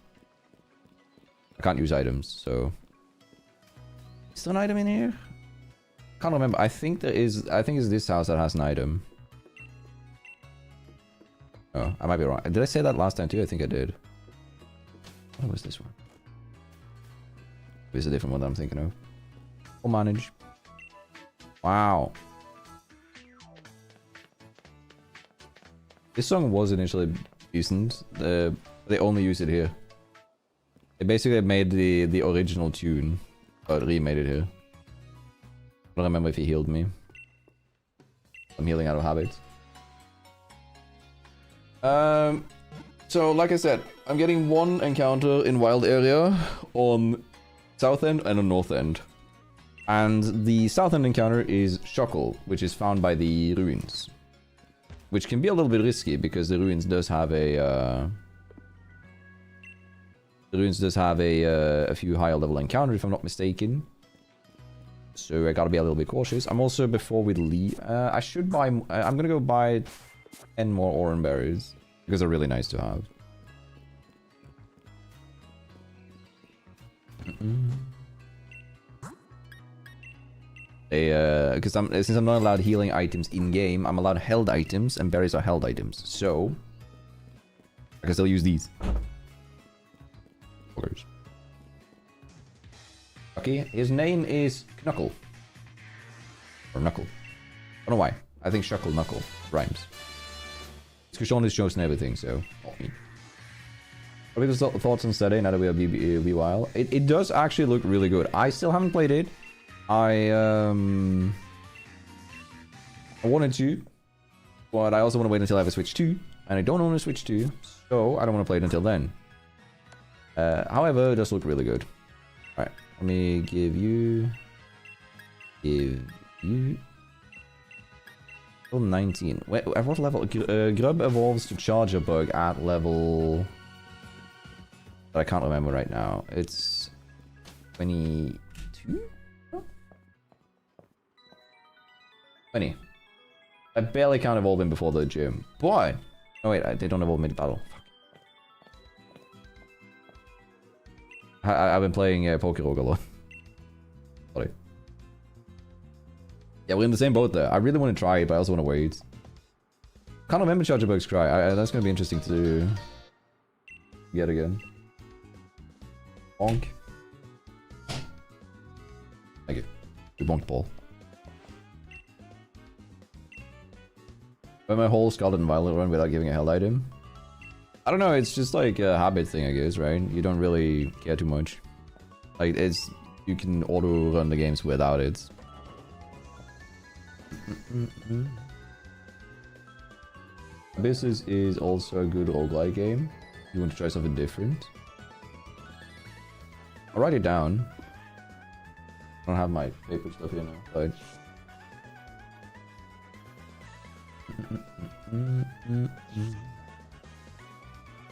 I can't use items, so... Is there an item in here? Can't remember. I think there is. I think it's this house that has an item. Oh, I might be wrong. Did I say that last time too? I think I did. What was this one? It's a different one that I'm thinking of. We'll manage. Wow. This song was initially decent. They only use it here. They basically made the original tune, but remade it here. I don't remember if he healed me. I'm healing out of habit. So like I said, I'm getting one encounter in wild area on south end and on north end. And the south end encounter is Shuckle, which is found by the ruins. Which can be a little bit risky because the ruins does have a a few higher level encounters if I'm not mistaken. So I gotta be a little bit cautious. I'm also, before we leave, I should buy, I'm gonna go buy 10 more orange berries because they're really nice to have. Because since I'm not allowed healing items in game, I'm allowed held items, and berries are held items. So I can still use these. Fuckers. Okay, his name is Knuckle. Or Knuckle. I don't know why. I think Shuckle Knuckle rhymes. It's because Sean is chosen everything, so not me. What are your thoughts on Saturday now that we are BWIL? It does actually look really good. I still haven't played it. I wanted to, but I also want to wait until I have a Switch 2, and I don't own a Switch 2, so I don't want to play it until then. However, it does look really good. Alright, let me give you... Level 19. Wait, at what level? Grub evolves to Charger Bug at level... that I can't remember right now. It's... 22? 20. I barely can't evolve him before the gym. But... Oh wait, they don't evolve mid-battle. I've been playing Pokerog a lot. Sorry. Yeah, we're in the same boat there. I really want to try it, but I also want to wait. Can't remember Chargerbug's Cry. That's going to be interesting to get again. Bonk. Thank you. We bonked ball. But my whole Scarlet and Violet run without giving a held item. I don't know, it's just like a habit thing, I guess, right? You don't really care too much. Like, it's... You can auto-run the games without it. Abysses is also a good roguelike game. You want to try something different. I'll write it down. I don't have my paper stuff here now, but...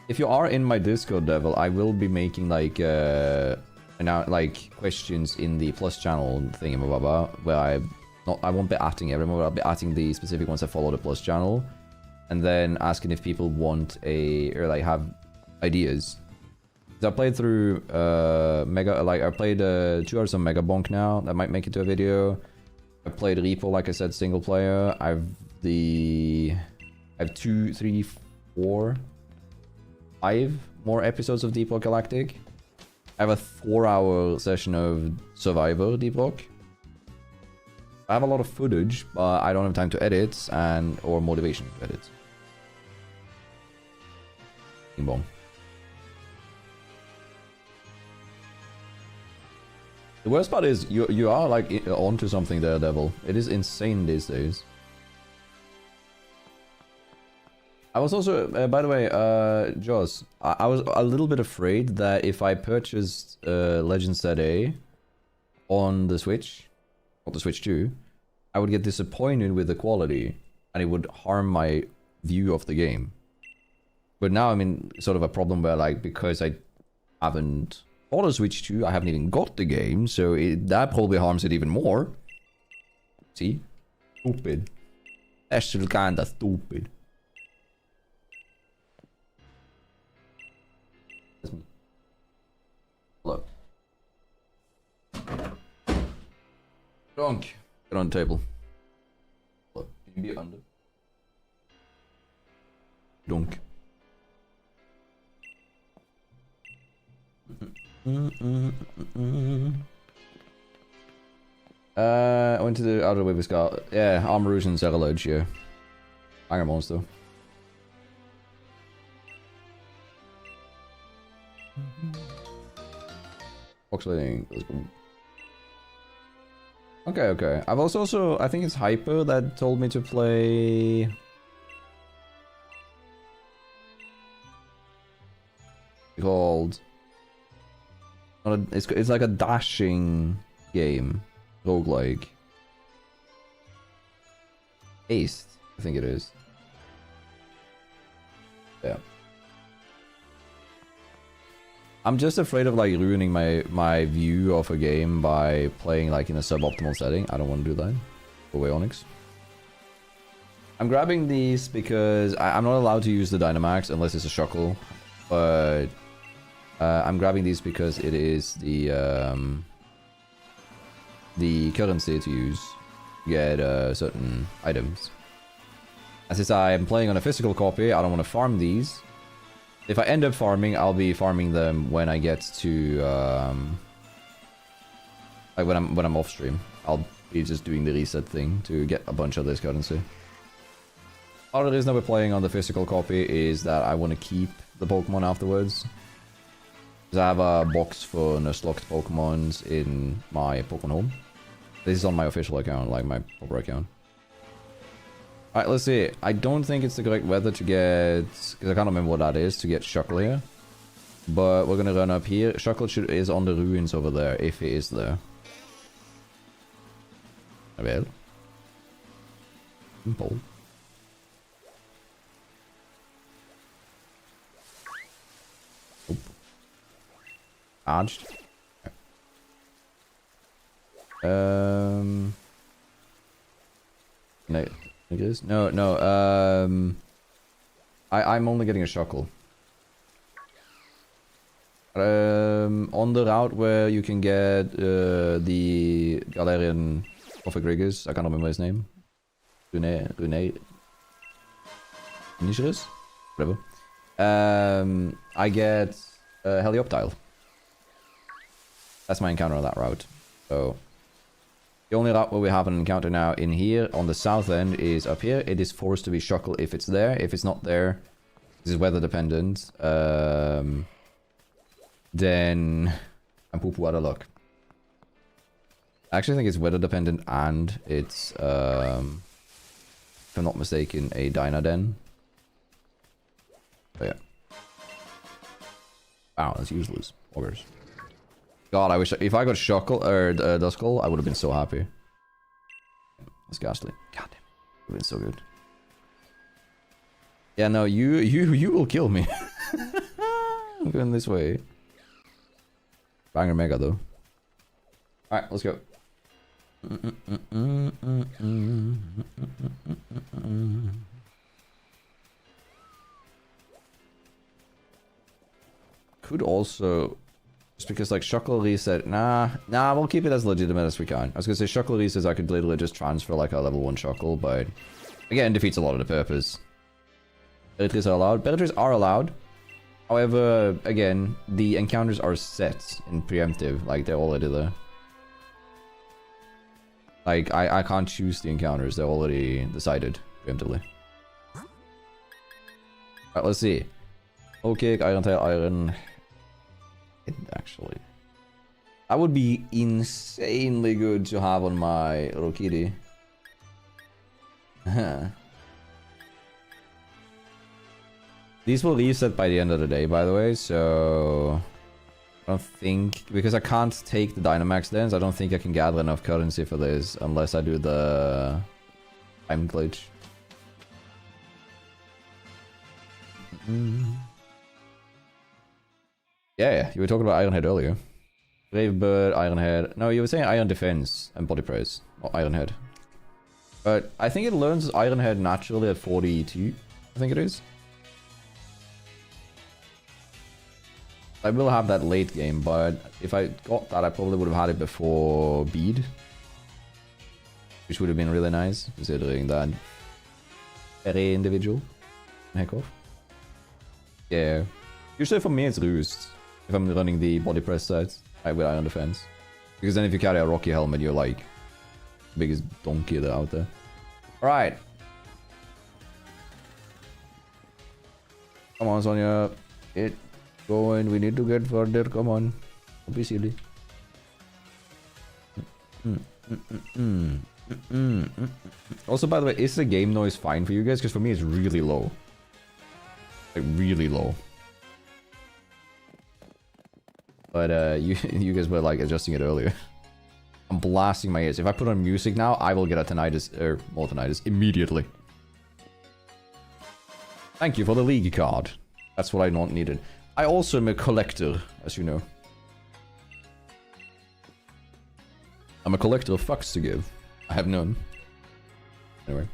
If you are in my Discord, Devil, I will be making like questions in the plus channel thingamababa, where I won't be atting everyone, but I'll be atting the specific ones that follow the plus channel, and then asking if people want have ideas. I played through I played 2 hours of Mega Bonk now. That might make it to a video. I played Repo, like I said, single player. I have 2, 3, 4, 5 more episodes of Deep Rock Galactic. I have a 4-hour session of Survivor Deep Rock. I have a lot of footage, but I don't have time to edit or motivation to edit. Bing bong. The worst part is you are like onto something there, Devil. It is insane these days. I was also, by the way, Joss, I was a little bit afraid that if I purchased Legends ZA on the Switch, or the Switch 2, I would get disappointed with the quality, and it would harm my view of the game. But now I'm in sort of a problem where, like, because I haven't bought a Switch 2, I haven't even got the game, so that probably harms it even more. See? Stupid. That's still kinda stupid. That's me. Look. Drunk. Get on the table. Look, can you be under? Dunk. I went to the outer way with Scar. Yeah, Armor Rouge and Zeraloge, yeah. Iron Monster. Oxalating. Okay. I've also, I think it's Hyper that told me to play... Called... It's like a dashing game. Roguelike. Ace, I think it is. Yeah. I'm just afraid of like ruining my view of a game by playing like in a suboptimal setting. I don't want to do that. Go away, Onyx. I'm grabbing these because I'm not allowed to use the Dynamax unless it's a Shuckle. But I'm grabbing these because it is the currency to use to get certain items. And since I am playing on a physical copy, I don't want to farm these. If I end up farming, I'll be farming them when I get to like when I'm off stream. I'll be just doing the reset thing to get a bunch of this currency. Part of the reason that we're playing on the physical copy is that I want to keep the Pokemon afterwards. Because I have a box for Nuzlocke Pokemons in my Pokemon home. This is on my official account, like my proper account. Alright, let's see. I don't think it's the correct weather to get... Because I can't remember what that is, to get Shuckle here. But we're gonna run up here. Shuckle is on the ruins over there, if it is there. Well. Simple. Oop. Arched. No. I'm only getting a Shuckle. On the route where you can get the Galarian Prophet Grigus, I can't remember his name. Rune. Nishiris? Whatever. I get Helioptile. That's my encounter on that route. So the only route where we have an encounter now in here on the south end is up here. It is forced to be Shuckle if it's there. If it's not there, this is weather dependent. Then I'm poo-poo out of luck. I actually think it's weather dependent and it's if I'm not mistaken a Dynaden. But yeah. Wow, that's useless. Augers. God, I wish if I got Shuckle or Duskull, I would have been so happy. That's ghastly. God damn, would have been so good. Yeah, no, you will kill me. I'm going this way. Banger Mega though. All right, let's go. Could also, just because like Shuckle reset, nah, we'll keep it as legitimate as we can. I was gonna say Shuckle resets, I could literally just transfer like a level 1 Shuckle, but again, defeats a lot of the purpose. Beretries are allowed. Beretries are allowed. However, again, the encounters are set in preemptive, like they're already there. Like, I can't choose the encounters, they're already decided preemptively. Alright, let's see. Okay, Iron Tail, Iron... Actually. That would be insanely good to have on my Rokiri. These will reset by the end of the day, by the way, so... I don't think... Because I can't take the Dynamax Dance, I don't think I can gather enough currency for this, unless I do the... time glitch. Yeah, you were talking about Ironhead earlier. Brave Bird, Ironhead... No, you were saying Iron Defense and Body Press, not Ironhead. But I think it learns Ironhead naturally at 42, I think it is. I will have that late game, but if I got that, I probably would have had it before Bead. Which would have been really nice, considering that very individual. Heck off. Yeah. Usually for me it's Roost, if I'm running the body press sets with Iron Defense. Because then if you carry a Rocky Helmet, you're like the biggest donkey out there. Alright. Come on, Sonya. Get going. We need to get further. Come on. Don't be silly. Also, by the way, is the game noise fine for you guys? Because for me, it's really low. Like, really low. But, you guys were, like, adjusting it earlier. I'm blasting my ears. If I put on music now, I will get a tinnitus, or more tinnitus, immediately. Thank you for the league card. That's what I not needed. I also am a collector, as you know. I'm a collector of fucks to give. I have none. Anyway.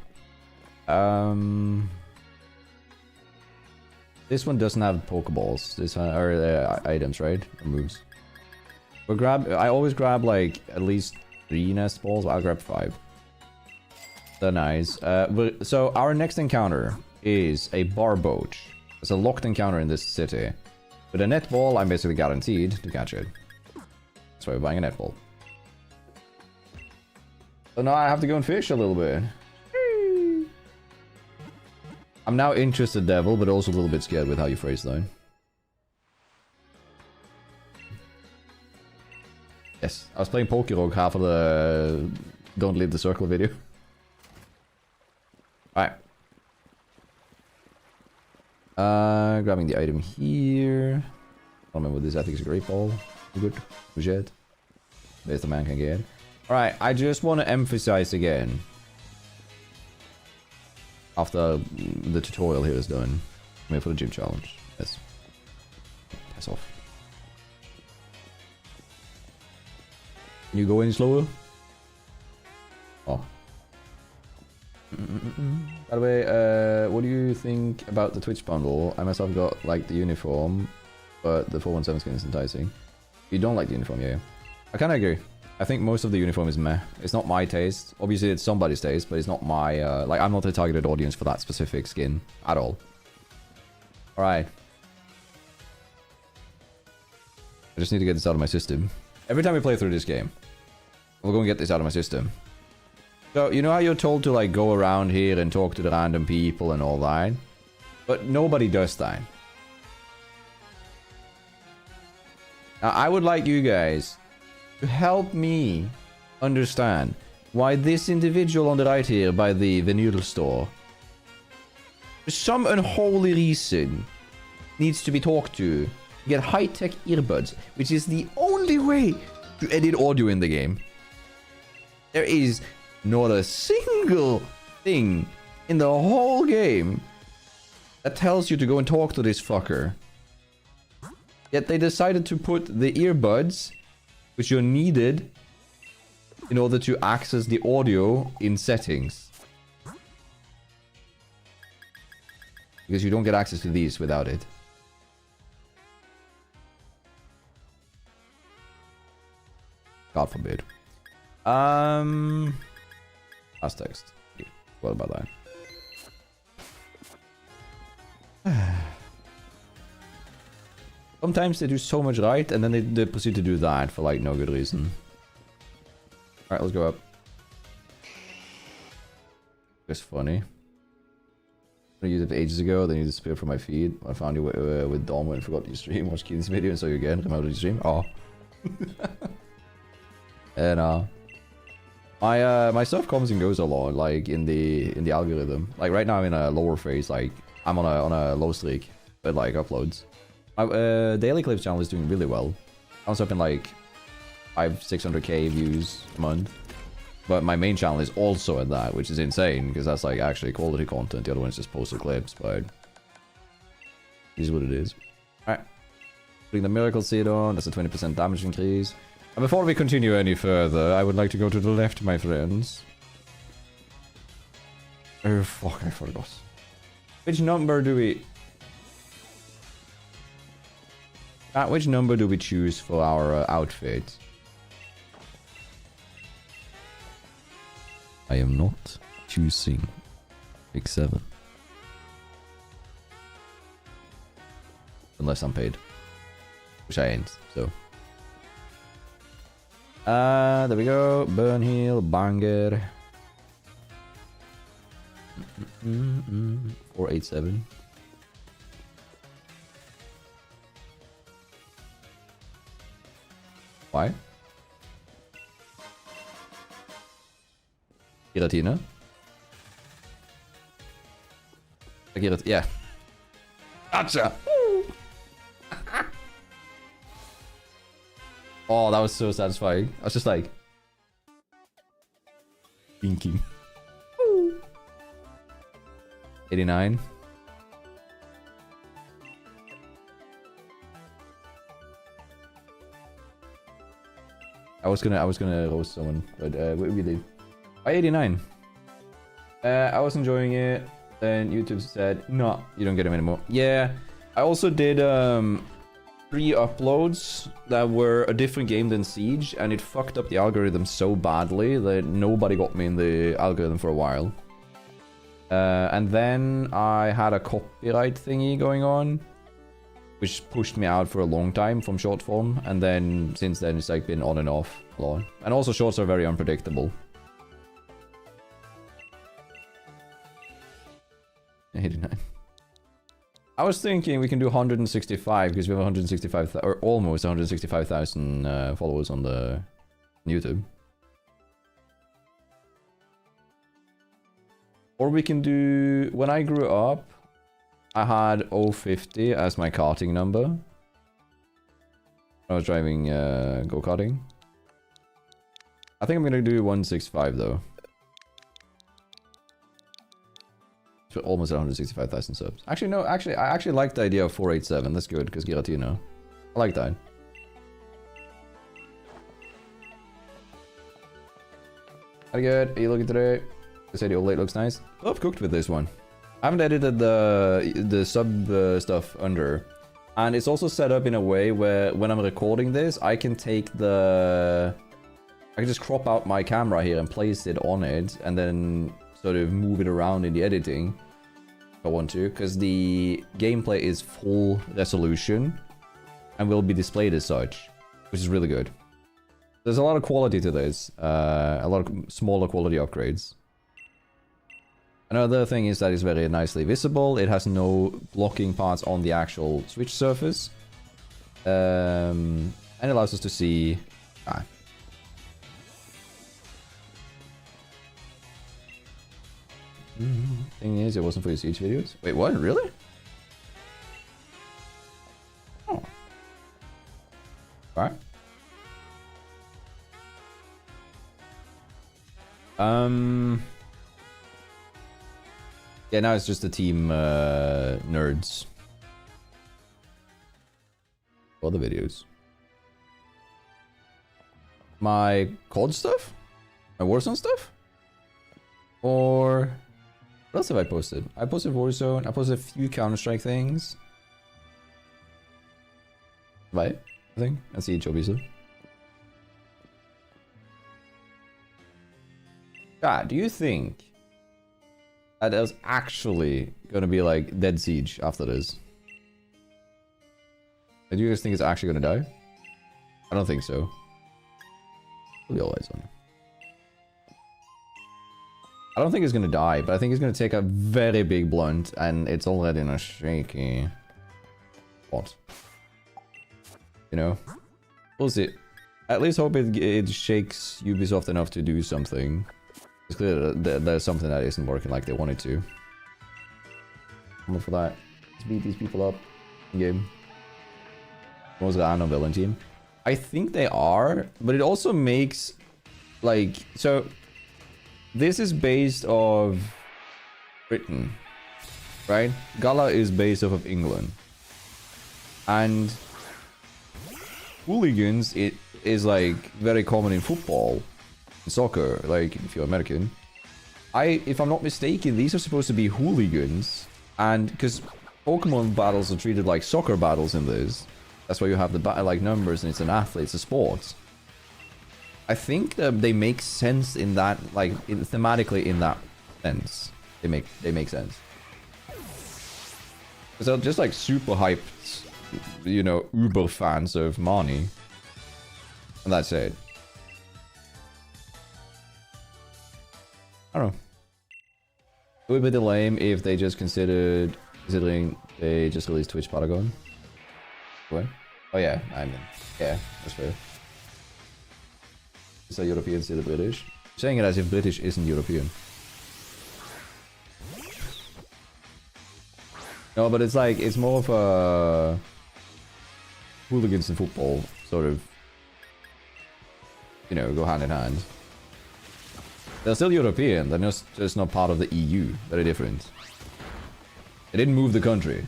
This one doesn't have Pokeballs. This are items, right? Or moves. But I always grab like at least 3 nest balls. I'll grab 5. They're nice. So our next encounter is a Barboach. It's a locked encounter in this city. With a netball, I'm basically guaranteed to catch it. That's why we're buying a netball. So now I have to go and fish a little bit. I'm now interested, Devil, but also a little bit scared with how you phrase that. Yes, I was playing Pokérog half of the Don't Leave the Circle video. Alright. Grabbing the item here. I don't remember what this, I think it's a Great Ball. Good. Jet. Best the man can get. Alright, I just want to emphasize again. After the tutorial here is done. I'm here for the gym challenge. Yes. Pass off. Can you go any slower? Oh. By the way, what do you think about the Twitch bundle? I myself got like the uniform, but the 417 skin is enticing. You don't like the uniform, yeah. I kind of agree. I think most of the uniform is meh. It's not my taste. Obviously, it's somebody's taste, but it's not my... like, I'm not the targeted audience for that specific skin at all. Alright. I just need to get this out of my system. Every time we play through this game, we're going to get this out of my system. So, you know how you're told to, like, go around here and talk to the random people and all that? But nobody does that. Now, I would like you guys to help me understand why this individual on the right here by the vinyl store, for some unholy reason, needs to be talked to. Get high-tech earbuds, which is the only way to edit audio in the game. There is not a single thing in the whole game that tells you to go and talk to this fucker. Yet they decided to put the earbuds, which are needed in order to access the audio in settings. Because you don't get access to these without it. God forbid. Last text. What about that? Sometimes they do so much right, and then they proceed to do that for, like, no good reason. Alright, let's go up. It's funny. I used it ages ago, then you disappeared from my feed. I found you with Dom and forgot you stream. Watched Keen's video and saw you again. Remember you stream? Oh. And my stuff comes and goes a lot, like in the algorithm. Like right now I'm in a lower phase, like I'm on a low streak, but like uploads. My daily clips channel is doing really well. I was up in like 500-600k views a month. But my main channel is also at that, which is insane, because that's like actually quality content. The other one is just posted clips, but it is what it is. Alright. Putting the miracle seed on, that's a 20% damage increase. And before we continue any further, I would like to go to the left, my friends. Oh fuck, I forgot. Which number do we... which number do we choose for our outfit? I am not choosing Big 7. Unless I'm paid. Which I ain't, so. There we go. Burn heal, banger. 487. Why? Girtania? Yeah. Gotcha! Oh, that was so satisfying. I was just like... Thinking. 89. I was gonna roast someone, but we did. By 89. I was enjoying it. Then YouTube said, no, you don't get them anymore. Yeah, I also did 3 uploads that were a different game than Siege, and it fucked up the algorithm so badly that nobody got me in the algorithm for a while. And then I had a copyright thingy going on, which pushed me out for a long time from short form, and then since then it's like been on and off a lot. And also shorts are very unpredictable. 89. I was thinking we can do 165 because we have 165 or almost 165,000 followers on the YouTube. Or we can do, when I grew up, I had 050 as my karting number. I was driving go-karting. I think I'm gonna do 165 though. So almost 165,000 subs. Actually, no, I actually like the idea of 487. That's good, because Girtania. I like that. Very good. Are you looking today? They said your late looks nice. I've cooked with this one. I haven't edited the sub stuff under. And it's also set up in a way where when I'm recording this, I can take I can just crop out my camera here and place it on it, and then sort of move it around in the editing if I want to, because the gameplay is full resolution and will be displayed as such, which is really good. There's a lot of quality to this, a lot of smaller quality upgrades. Another thing is that it's very nicely visible. It has no blocking parts on the actual Switch surface. And it allows us to see... Thing is, it wasn't for your Siege videos. Wait, what? Really? Oh. Alright. Yeah, now it's just the team nerds. For the videos. My COD stuff? My Warzone stuff? Or... what else have I posted? I posted Warzone. I posted a few Counter-Strike things. Right? I think. And Siege, obviously. God, do you think that there's actually gonna be like Dead Siege after this? Do you guys think it's actually gonna die? I don't think so. We'll be all eyes on you. I don't think it's gonna die, but I think it's gonna take a very big blunt, and it's already in a shaky spot. You know? We'll see. At least hope it shakes Ubisoft enough to do something. It's clear that there's something that isn't working like they wanted to. I'm up for that. Let's beat these people up in game. Was the Anno villain team? I think they are, but it also makes like so. This is based off Britain, right? Gala is based off of England, and hooligans it is like very common in football. Soccer, like if you're American. If I'm not mistaken, these are supposed to be hooligans, and because Pokemon battles are treated like soccer battles in this, that's why you have the battle-like numbers, and it's an athlete, it's a sport. I think that they make sense in that, like thematically in that sense. They make sense. Because they're just like super hyped, you know, uber fans of Marnie, and that's it. I don't know. It would be lame if they just considering they just released Twitch Paragon. What? Oh yeah, I mean, yeah, that's fair. Is that European still British? I'm saying it as if British isn't European. No, but it's like, it's more of a hooligans in football, sort of, you know, go hand in hand. They're still European, they're just not part of the EU. Very different. They didn't move the country.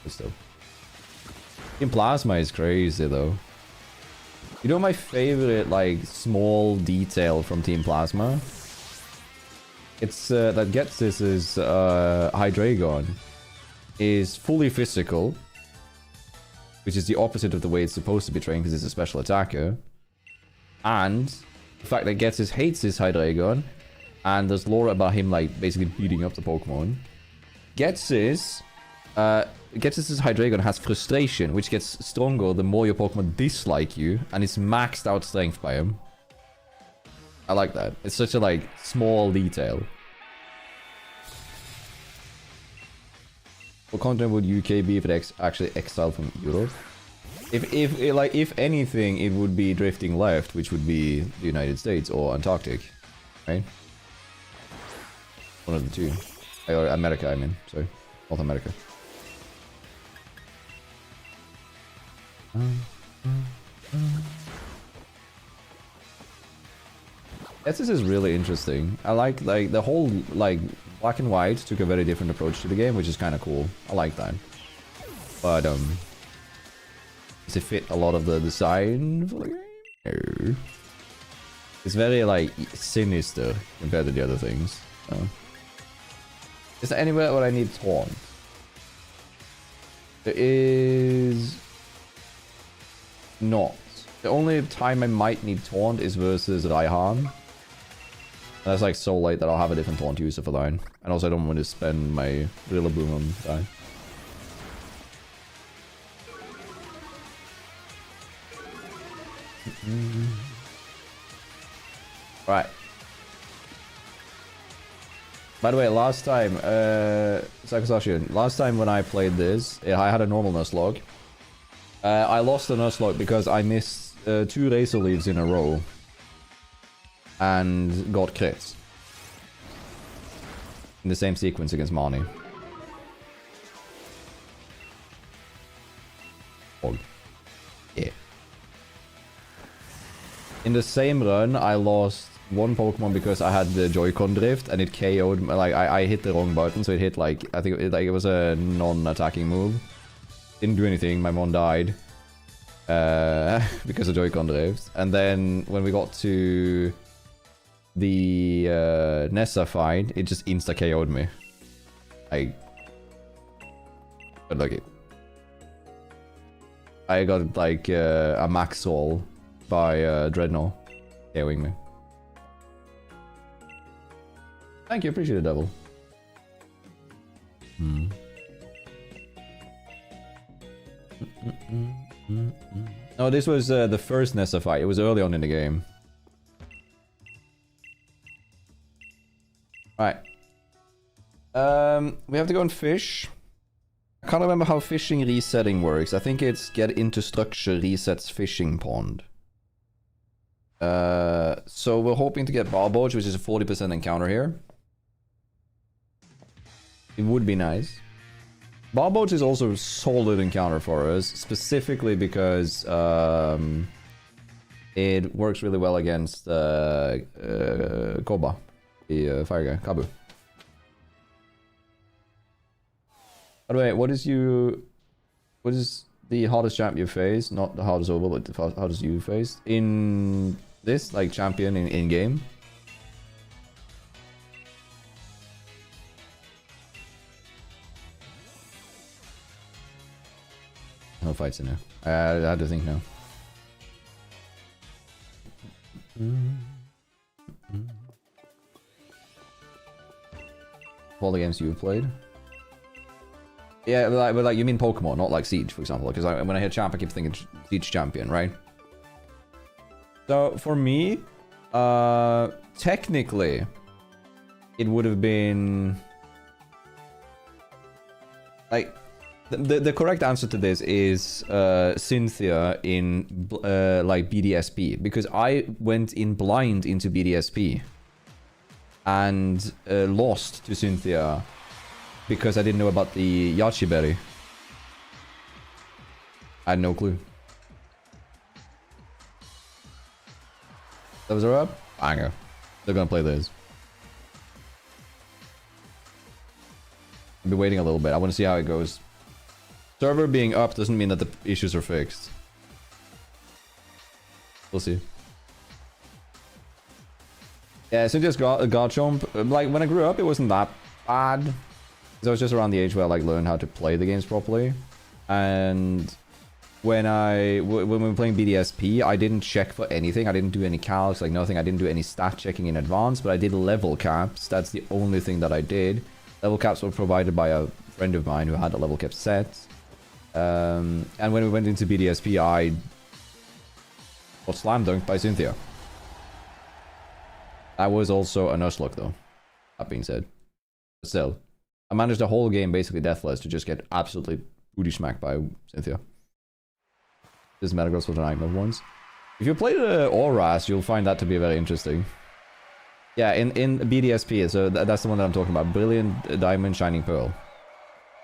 But still. Team Plasma is crazy though. You know my favorite, like, small detail from Team Plasma? It's, that gets this is, Hydreigon is fully physical, which is the opposite of the way it's supposed to be trained because it's a special attacker. And the fact that Getsis hates his Hydreigon, and there's lore about him like basically beating up the Pokemon. Getsis Hydreigon has frustration, which gets stronger the more your Pokemon dislike you, and it's maxed out strength by him. I like that. It's such a like small detail. What content would UK be if it actually exiled from Europe? If anything, it would be drifting left, which would be the United States or Antarctic, right? One of the two. Or America, I mean. Sorry, North America. This is really interesting. I like the whole like Black and White took a very different approach to the game, which is kind of cool. I like that. But does it fit a lot of the design for the game? No. It's very like sinister compared to the other things. So. Is there anywhere where I need taunt? There is not. The only time I might need taunt is versus Raihan. That's like so late that I'll have a different taunt user for that. And also I don't want to spend my Rillaboom on that. Right. By the way, last time, Sakasashian, last time when I played this, I had a normal Nuzlocke. I lost the Nuzlocke because I missed 2 Razor Leaves in a row. And got crits. In the same sequence against Marnie. Oh. Yeah. In the same run, I lost one Pokemon because I had the Joy-Con drift and it KO'd. Like I hit the wrong button, so it hit like I think it was a non-attacking move. Didn't do anything. My Mon died because of Joy-Con drift. And then when we got to the Nessa fight, it just insta KO'd me. But look it. I got like a max roll by Dreadnought KOing me. Thank you, appreciate it, Devil. No, this was the first Nessa fight. It was early on in the game. Right. We have to go and fish. I can't remember how fishing resetting works. I think it's get into structure resets fishing pond. So we're hoping to get Barboach, which is a 40% encounter here. It would be nice. Barboach is also a solid encounter for us, specifically because it works really well against Koba, the fire guy, Kabu. By the way, what is the hardest champ you faced? Not the hardest over, but the hardest you faced in this, like champion in game? No fights in there. I had to think now. All the games you've played? Yeah, but like you mean Pokemon, not like Siege, for example. Because when I hear champ, I keep thinking Siege champion, right? So for me, technically, it would have been like the correct answer to this is Cynthia in like BDSP, because I went in blind into BDSP and lost to Cynthia because I didn't know about the Yachi Berry. I had no clue. That was a rub? Banger. They're gonna play this. I'll be waiting a little bit. I want to see how it goes. Server being up doesn't mean that the issues are fixed. We'll see. Yeah, Cynthia's Garchomp, like when I grew up, it wasn't that bad. Because I was just around the age where I like learned how to play the games properly. And when we were playing BDSP, I didn't check for anything. I didn't do any calcs, like nothing. I didn't do any stat checking in advance, but I did level caps. That's the only thing that I did. Level caps were provided by a friend of mine who had a level cap set. And when we went into BDSP, I got slam dunked by Cynthia. That was also a Nuzlocke though, that being said. But still, I managed the whole game basically deathless to just get absolutely booty smacked by Cynthia. This Metagross was a nightmare once. If you played Auras, you'll find that to be very interesting. Yeah, in BDSP, so that's the one that I'm talking about. Brilliant Diamond Shining Pearl.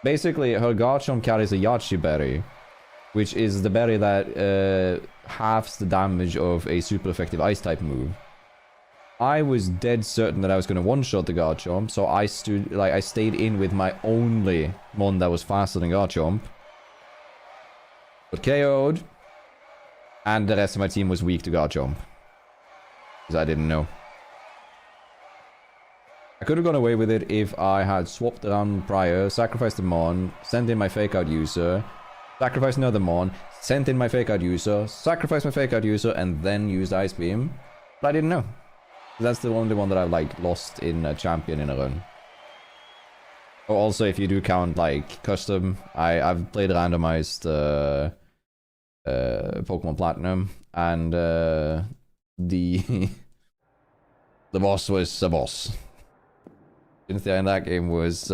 Basically, her Garchomp carries a Yachi Berry, which is the berry that halves the damage of a super effective Ice-type move. I was dead certain that I was going to one-shot the Garchomp, so I stayed in with my only Mon that was faster than Garchomp. But KO'd, and the rest of my team was weak to Garchomp. Because I didn't know. I could have gone away with it if I had swapped around prior, sacrificed the Mon, sent in my fake out user, sacrificed another Mon, sent in my fake out user, sacrificed my fake out user, and then used Ice Beam. But I didn't know. That's the only one that I've like lost in a champion in a run. Oh, also, if you do count like custom, I've played randomized Pokemon Platinum, and the the boss was a boss. Cynthia in that game was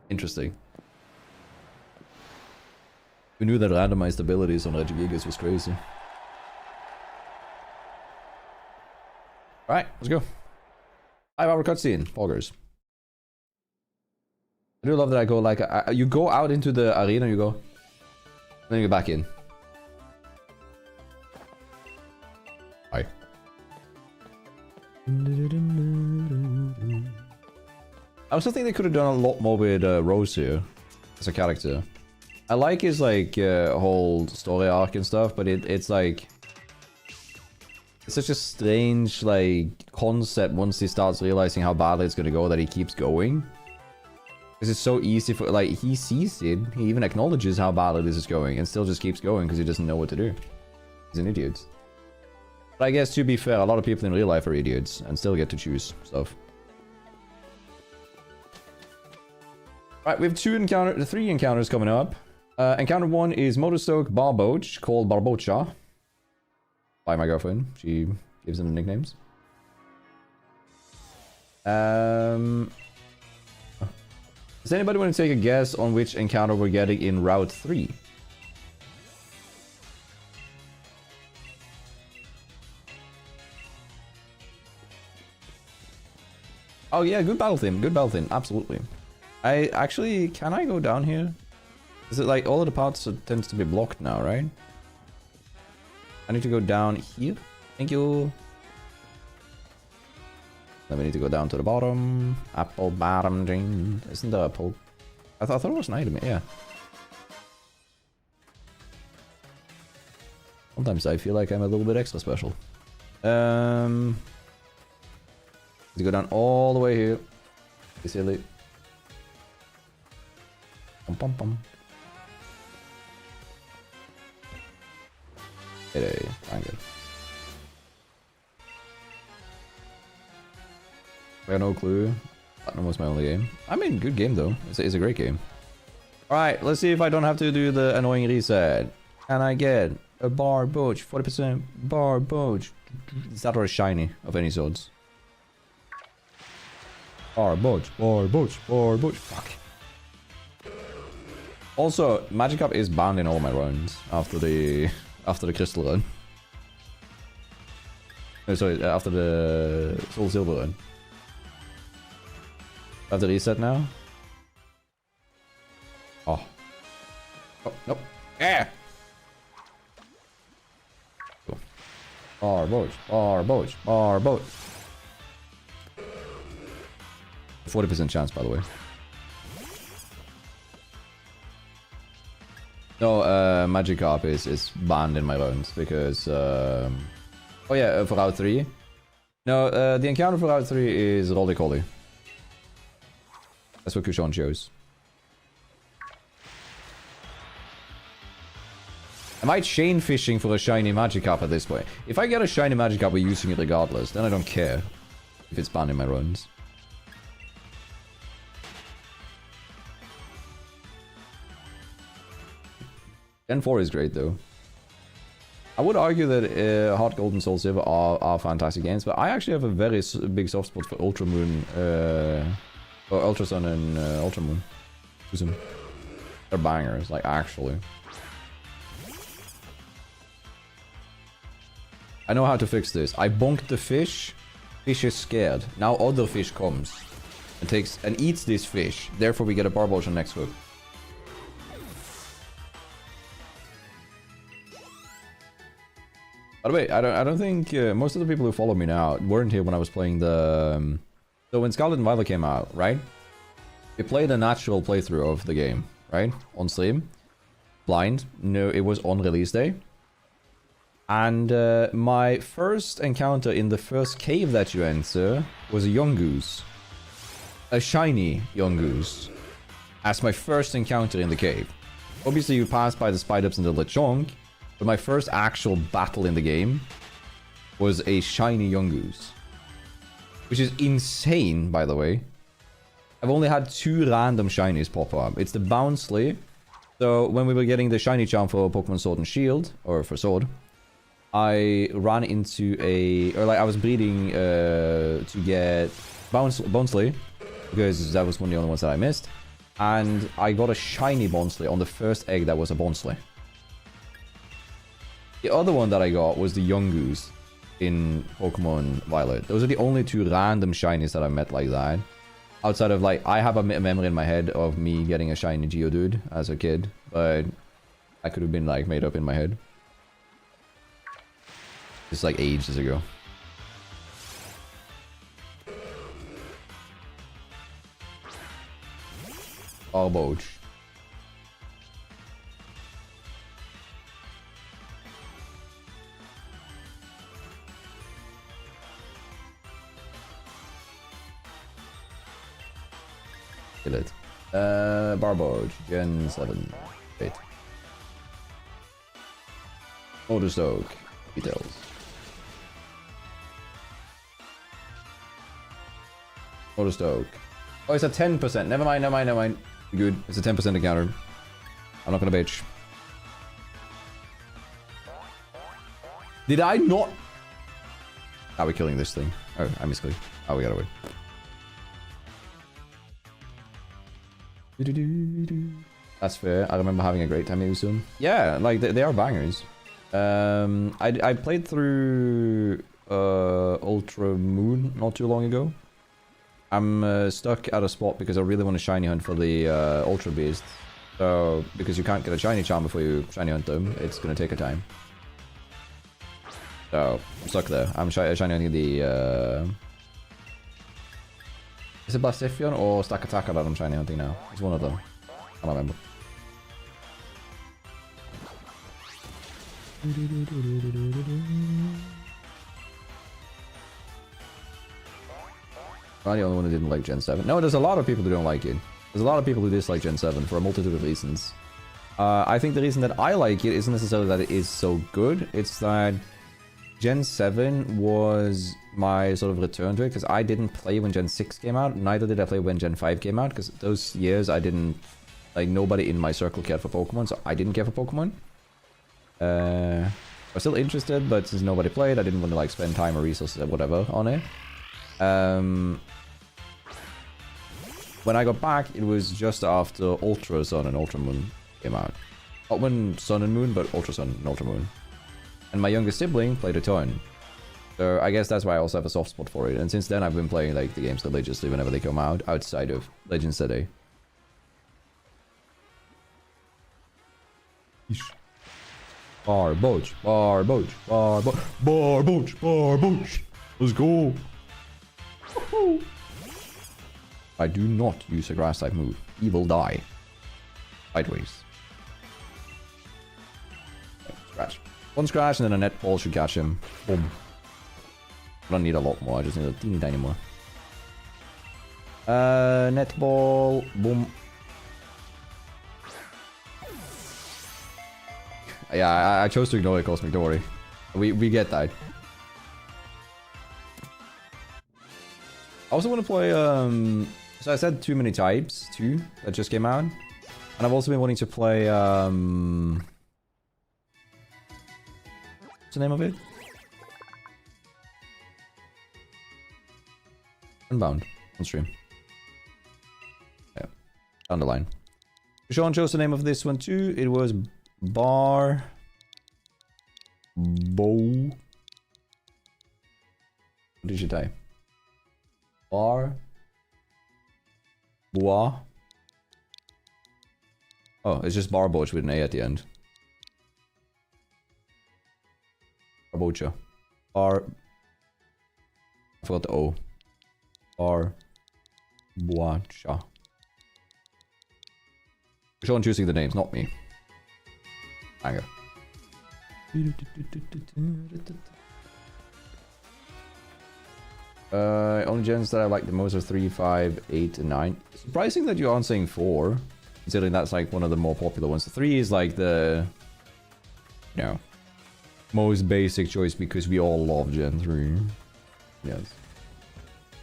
interesting. We knew that randomized abilities on Regigigas was crazy. Alright, let's go. 5-hour cutscene, poggers. I do love that I go like, you go out into the arena, you go, then you go back in. Hi. I also think they could have done a lot more with Rose here as a character. I like his like whole story arc and stuff, but it's like it's such a strange like concept once he starts realizing how badly it's gonna go that he keeps going. Because it's so easy for like he sees it, he even acknowledges how badly this is going, and still just keeps going because he doesn't know what to do. He's an idiot. But I guess to be fair, a lot of people in real life are idiots and still get to choose stuff. Right, we have 3 encounters coming up. Encounter 1 is Motorstoke Barboach, called Barbocha. By my girlfriend. She gives them the nicknames. Does anybody want to take a guess on which encounter we're getting in Route 3? Oh yeah, good battle theme, absolutely. I actually, can I go down here? Is it like all of the paths tends to be blocked now, right? I need to go down here. Thank you. Then we need to go down to the bottom. Apple bottom dream. Isn't there a poke? I thought it was an item, yeah. Sometimes I feel like I'm a little bit extra special. To go down all the way here. Be silly. Pum pum pum. Hey, I'm good. I got no clue. Platinum was my only game. I mean, good game though. It's a great game. Alright, let's see if I don't have to do the annoying reset. Can I get a Barboach? 40% Barboach. Is that or a shiny of any sorts? Barboach. Fuck. Also, Magikarp is banned in all my runs after the Crystal run. No, sorry, after the Soul Silver run. I have to reset now? Oh. Oh, nope. Yeah! Cool. Barboach. 40% chance, by the way. No, Magikarp is banned in my runs because... oh yeah, for Route 3. No, the encounter for Route 3 is Rolly Colly. That's what Kushon chose. Am I chain fishing for a shiny Magikarp at this point? If I get a shiny Magikarp, we're using it regardless. Then I don't care if it's banned in my runs. Gen 4 is great though. I would argue that Heart Gold and Soul Silver are fantastic games, but I actually have a very big soft spot for Ultra Moon, or Ultra Sun and Ultra Moon. They're bangers, like actually. I know how to fix this. I bonked the fish. Fish is scared. Now other fish comes and eats this fish. Therefore we get a Barboach on next hook. By the way, I don't think most of the people who follow me now weren't here when I was playing the... so when Scarlet and Violet came out, right? We played a natural playthrough of the game, right? On stream. Blind. No, it was on release day. And my first encounter in the first cave that you enter was a Yungoos. A shiny Yungoos. As my first encounter in the cave. Obviously you pass by the Spidups and the Lechonk, but my first actual battle in the game was a shiny Yungoos. Which is insane, by the way. I've only had 2 random shinies pop up. It's the Bouncely. So when we were getting the shiny charm for Pokemon Sword and Shield, or for Sword, I ran into I was breeding to get Bouncely, because that was one of the only ones that I missed. And I got a shiny Bouncely on the first egg that was a Bouncely. The other one that I got was the Yungoos in Pokemon Violet. Those are the only 2 random shinies that I met like that. Outside of, like, I have a memory in my head of me getting a shiny Geodude as a kid, but that could have been, like, made up in my head. Just, like, ages ago. Barboach. Kill it. Barboach, Gen 7. Wait. Nuzlocke. Details. Nuzlocke. Oh, it's a 10%. Never mind, never mind, never mind. Good. It's a 10% encounter. I'm not gonna bitch. Did I not? Are we killing this thing? Oh, I misclicked. Oh, we got away. That's fair. I remember having a great time with them. Yeah, like they are bangers. I played through Ultra Moon not too long ago. I'm stuck at a spot because I really want to shiny hunt for the Ultra Beast. So because you can't get a shiny charm before you shiny hunt them, it's gonna take a time. So I'm stuck there. I'm shiny hunting the. Is it Blastifion or Stakataka that I'm shiny hunting now? It's one of them. I don't remember. I'm the only one who didn't like Gen 7. No, there's a lot of people who don't like it. There's a lot of people who dislike Gen 7 for a multitude of reasons. I think the reason that I like it isn't necessarily that it is so good. It's that Gen 7 was my sort of return to it, because I didn't play when Gen 6 came out. Neither did I play when Gen 5 came out, because those years I didn't... Like, nobody in my circle cared for Pokemon, so I didn't care for Pokemon. I was still interested, but since nobody played, I didn't want to, like, spend time or resources or whatever on it. When I got back, it was just after Ultra Sun and Ultra Moon came out. Not when Sun and Moon, but Ultra Sun and Ultra Moon. And my younger sibling played a ton. So I guess that's why I also have a soft spot for it. And since then I've been playing like the games religiously whenever they come out, outside of Legend City. Barboach, Barboach, Barboach, Barboach, Barboach. Let's go. I do not use a grass type move. He will die. Sideways. Okay, scratch. One scratch and then a net ball should catch him. Boom. I don't need a lot more, I just need a teeny tiny more. Net ball. Boom. Yeah, I chose to ignore it, Cosmic, don't worry. We get that. I also want to play, so I said too many types, 2, that just came out. And I've also been wanting to play, what's the name of it? Unbound, on stream. Yeah, down the line. Sean chose the name of this one too, it was Bar... Bow... What did you type? Bar... Bois... Oh, it's just Barboach with an A at the end. Barbocha. Bar... I forgot the O. Barbocha. Sean choosing the names, not me. Banger. Only gens that I like the most are 3, 5, 8, and 9. Surprising that you aren't saying 4, considering that's like one of the more popular ones. 3 is like the, you know, most basic choice because we all love Gen 3. Yes.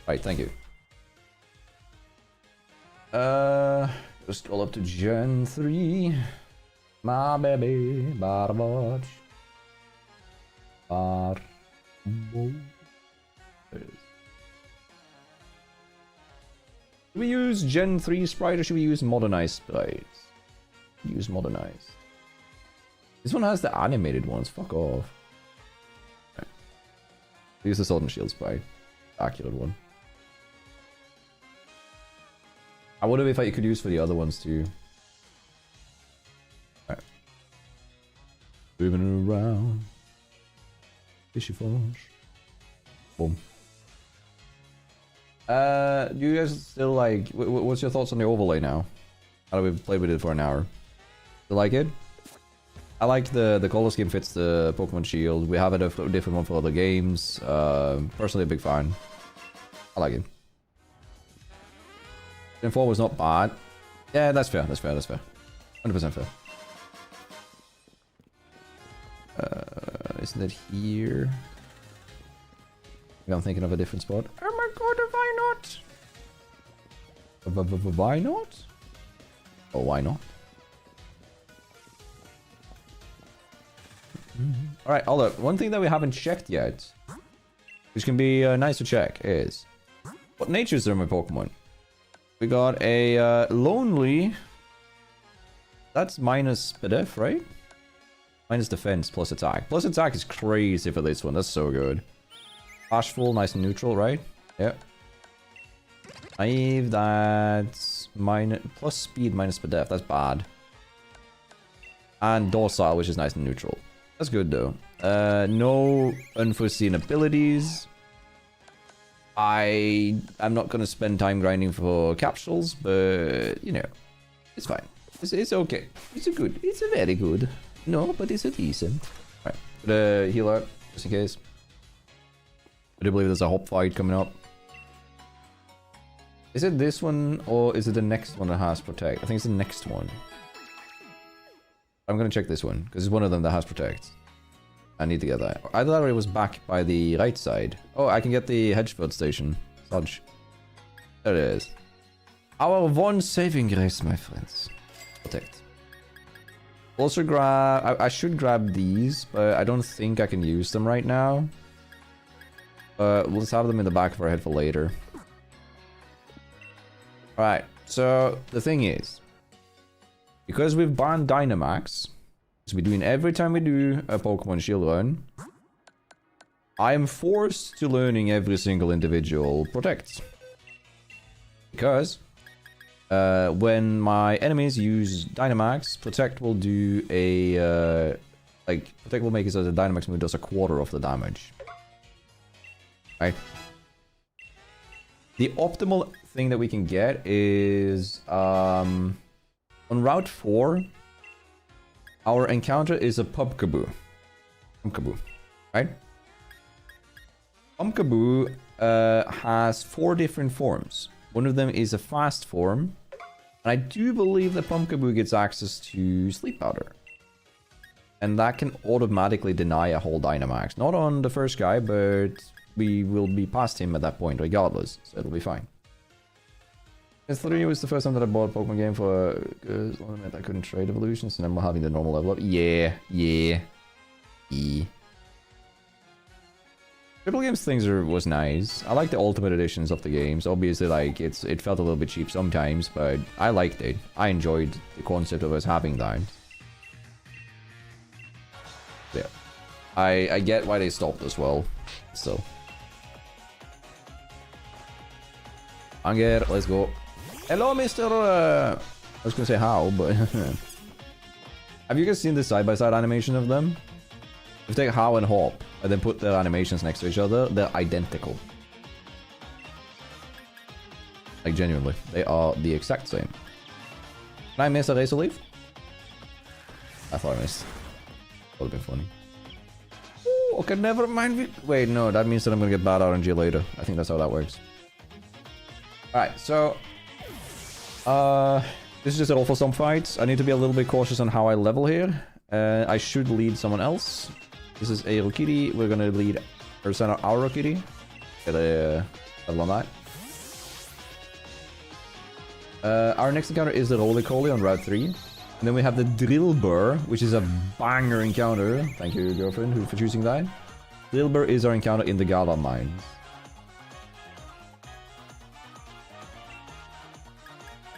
Right, thank you. Just scroll up to Gen 3. My baby, Barbage. Barbo. There it is. Should we use Gen 3 sprite or should we use modernized sprites? Use modernized. This one has the animated ones, fuck off. Okay. Use the Sword and Shield sprite. Accurate one. I wonder if I could use for the other ones too. Alright. Moving around. Fishy Forge. Boom. Do you guys still like... What's your thoughts on the overlay now? How do we play with it for an hour? You like it? I like the color scheme fits the Pokemon Shield. We have a different one for other games. Personally a big fan. I like it. Gen 4 was not bad. Yeah, that's fair, that's fair, that's fair. 100% fair. Isn't it here? Maybe I'm thinking of a different spot. Oh my god, why not? Why not? Oh, why not? Alright, hold up. One thing that we haven't checked yet, which can be nice to check, is what natures are my Pokemon? We got a lonely. That's minus def, right? Minus defense plus attack. Plus attack is crazy for this one. That's so good. Bashful, nice and neutral, right? Yep. Naive, that's minus plus speed minus def. That's bad. And docile, which is nice and neutral. That's good though. No unforeseen abilities. I'm not gonna spend time grinding for capsules, but you know, it's fine. It's okay. It's a good. It's a very good. No, but it's a decent. Right, put heal out just in case. I do believe there's a hop fight coming up. Is it this one or is it the next one that has protect? I think it's the next one. I'm gonna check this one because it's one of them that has protect. I need to get that. I thought it was back by the right side. Oh, I can get the Hedgeford station. Sludge. There it is. Our one saving grace, my friends. Protect. Also grab... I should grab these, but I don't think I can use them right now. Let's have them in the back of our head for later. Alright, so the thing is, because we've banned Dynamax, so we're doing every time we do a Pokemon Shield run, I am forced to learning every single individual protects. Because when my enemies use Dynamax, Protect will do a Protect will make it so the Dynamax move does a quarter of the damage. Right. The optimal thing that we can get is on Route 4. Our encounter is a Pumpkaboo. Pumpkaboo, right? Pumpkaboo has 4 different forms. One of them is a fast form. And I do believe that Pumpkaboo gets access to Sleep Powder. And that can automatically deny a whole Dynamax. Not on the first guy, but we will be past him at that point regardless. So it'll be fine. S3 was the first time that I bought a Pokemon game for limit. I couldn't trade evolutions and I'm having the normal level up. Yeah. Triple Games things was nice. I like the Ultimate Editions of the games. Obviously, like it felt a little bit cheap sometimes, but I liked it. I enjoyed the concept of us having that. Yeah, I get why they stopped as well. So, Anger, let's go. Hello, Mr. I was gonna say how, but have you guys seen the side-by-side animation of them? If you take How and Hop and then put their animations next to each other, they're identical. Like genuinely, they are the exact same. Can I miss a Razor Leaf? I thought I missed. That would have been funny. Okay, never mind. Wait, no, that means that I'm gonna get bad RNG later. I think that's how that works. Alright, so... this is just all for some fights. I need to be a little bit cautious on how I level here. I should lead someone else. This is a Rokiri. We're gonna lead our Rokiri. Get a level on that. Our next encounter is the Roly Coly on Route 3. And then we have the Drill Burr, which is a banger encounter. Thank you, girlfriend, for choosing that. Drill Burr is our encounter in the Gala Mines.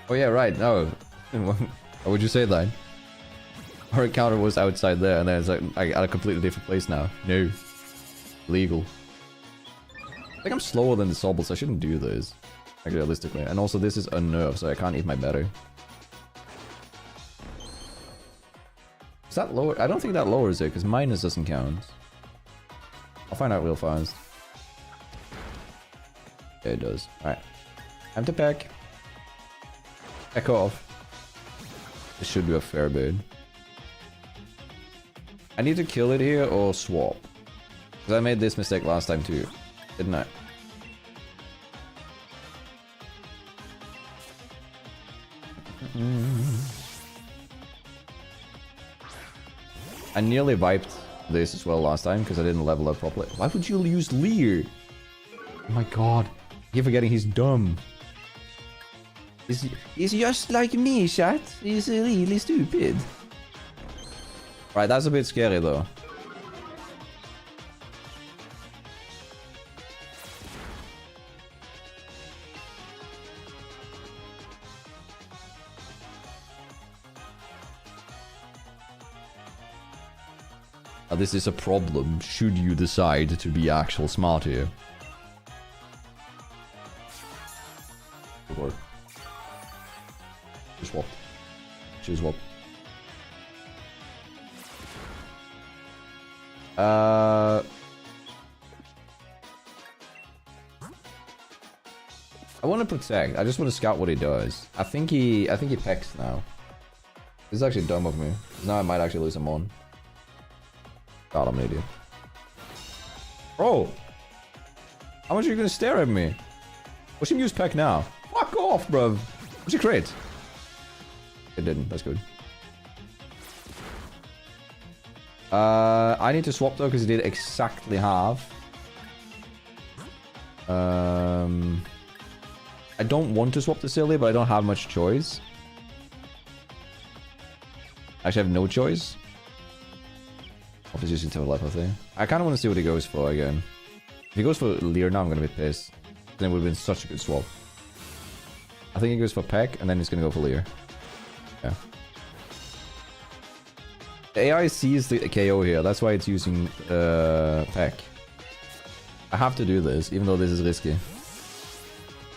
Oh yeah, right, no. Why would you say that? Our encounter was outside there, and then it's like at a completely different place now. No. Legal. I think I'm slower than the Sobble, so I shouldn't do this. Like, realistically. And also, this is unnerved, so I can't eat my better. Is that lower? I don't think that lowers it, because minus doesn't count. I'll find out real fast. Yeah, it does. Alright. Time to peck. Peck off. This should do a fair bit. I need to kill it here or swap. Because I made this mistake last time too. Didn't I? I nearly wiped this as well last time because I didn't level up properly. Why would you use Leer? Oh my god. I keep forgetting he's dumb. He's just like me, chat. He's really stupid. Right, that's a bit scary though. This is a problem should you decide to be actual smart here. Good work. Choose swap. Choose swap. I want to protect. I just want to scout what he does. I think he pecks now. This is actually dumb of me. Now I might actually lose him on. God, I'm an idiot. Bro! How much are you gonna stare at me? Watch him use peck now. Fuck off, bro. What's your crit? It didn't. That's good. I need to swap though because he did exactly half. I don't want to swap to Silly, but I don't have much choice. Actually, I have no choice. I'll just use telepathy. I kind of want to see what he goes for again. If he goes for Leer now, I'm going to be pissed. Then it would have been such a good swap. I think he goes for Peck, and then he's going to go for Leer. Yeah. The AI sees the KO here. That's why it's using Peck. I have to do this, even though this is risky.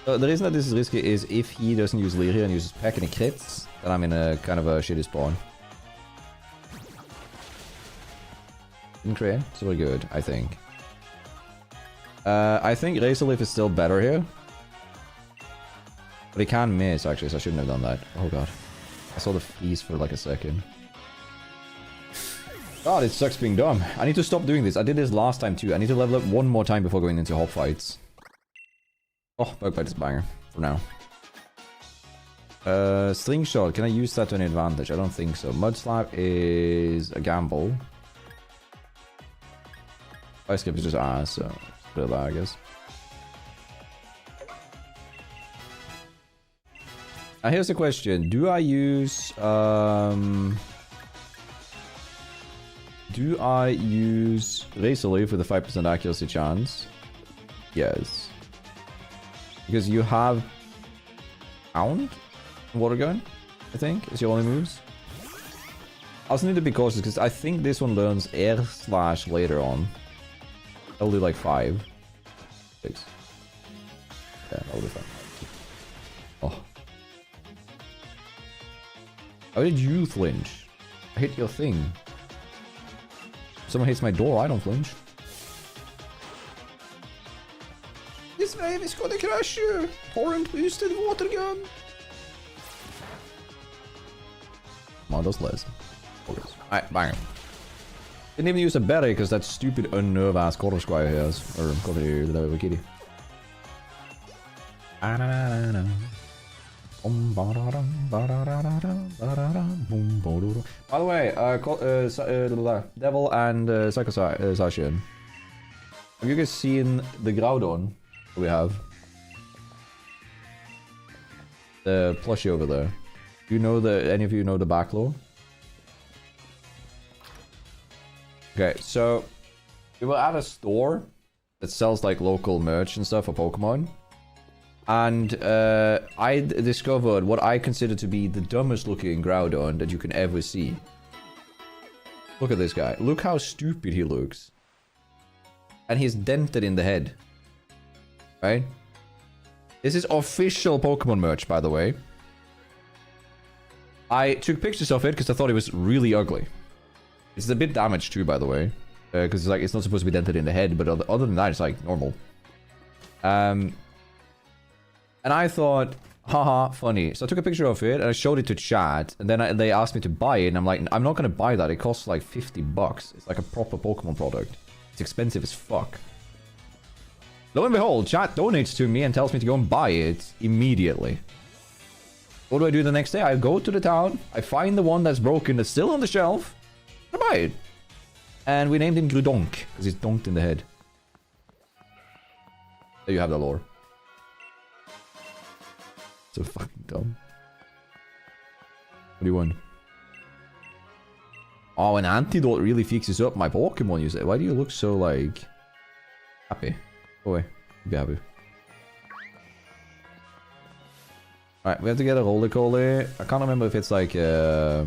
The reason that this is risky is if he doesn't use Leer here and uses Peck and he crits, then I'm in a kind of a shitty spawn. Didn't crit, so we're good, I think. I think Razor Leaf is still better here. But he can miss, actually, so I shouldn't have done that. Oh god. I saw the freeze for like a second. God, it sucks being dumb. I need to stop doing this. I did this last time too. I need to level up one more time before going into hop fights. Oh, bug bite is banger for now. String shot. Can I use that to an advantage? I don't think so. Mud slap is a gamble. Ice skip is just ass, so put it there, I guess. Now here's the question: do I use Razor Leaf with a 5% accuracy chance? Yes. Because you have Hound? Water Gun, I think, is your only moves. I also need to be cautious because I think this one learns Air Slash later on. I'll do like 5. 6. Yeah, I'll do 5. Oh. How did you flinch? I hit your thing. If someone hits my door, I don't flinch. This wave is gonna crash you! Torrent boosted water gun! Come on, those less. Alright, bang. Didn't even use a berry because that stupid unnerve ass quarter squire has. Or quarter kitty. By the way, Devil and Psycho-Sashian. Have you guys seen the Groudon we have? The plushie over there. Do you know any of you know the backlore? Okay, so we were at a store that sells like local merch and stuff for Pokemon. And I discovered what I consider to be the dumbest looking Groudon that you can ever see. Look at this guy. Look how stupid he looks. And he's dented in the head. Right? This is official Pokemon merch, by the way. I took pictures of it because I thought it was really ugly. It's a bit damaged too, by the way. Because it's not supposed to be dented in the head, but other than that, it's like normal. And I thought, haha, funny. So I took a picture of it and I showed it to chat. And then they asked me to buy it. And I'm like, I'm not going to buy that. It costs like $50. It's like a proper Pokemon product. It's expensive as fuck. Lo and behold, chat donates to me and tells me to go and buy it immediately. What do I do the next day? I go to the town. I find the one that's broken that's still on the shelf. I buy it. And we named him Grudonk because he's donked in the head. There you have the lore. So fucking dumb. What do you want? Oh, an antidote really fixes up my Pokemon, you say. Why do you look so, like, happy? Go away. Be happy. Alright, we have to get a Roly-Coly. I can't remember if it's like, I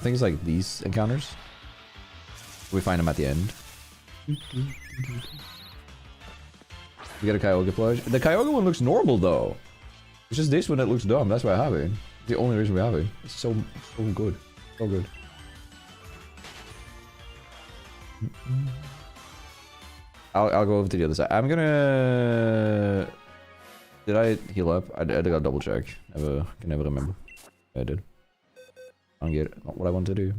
think it's like these encounters. We find them at the end. We get a Kyogre plush. The Kyogre one looks normal though. It's just this one that looks dumb. That's why I have it. It's the only reason we have it. It's so good. So good. I'll go over to the other side. I'm gonna... Did I heal up? I gotta double check. Can never remember. Yeah, I did. I don't get it. Not what I want to do.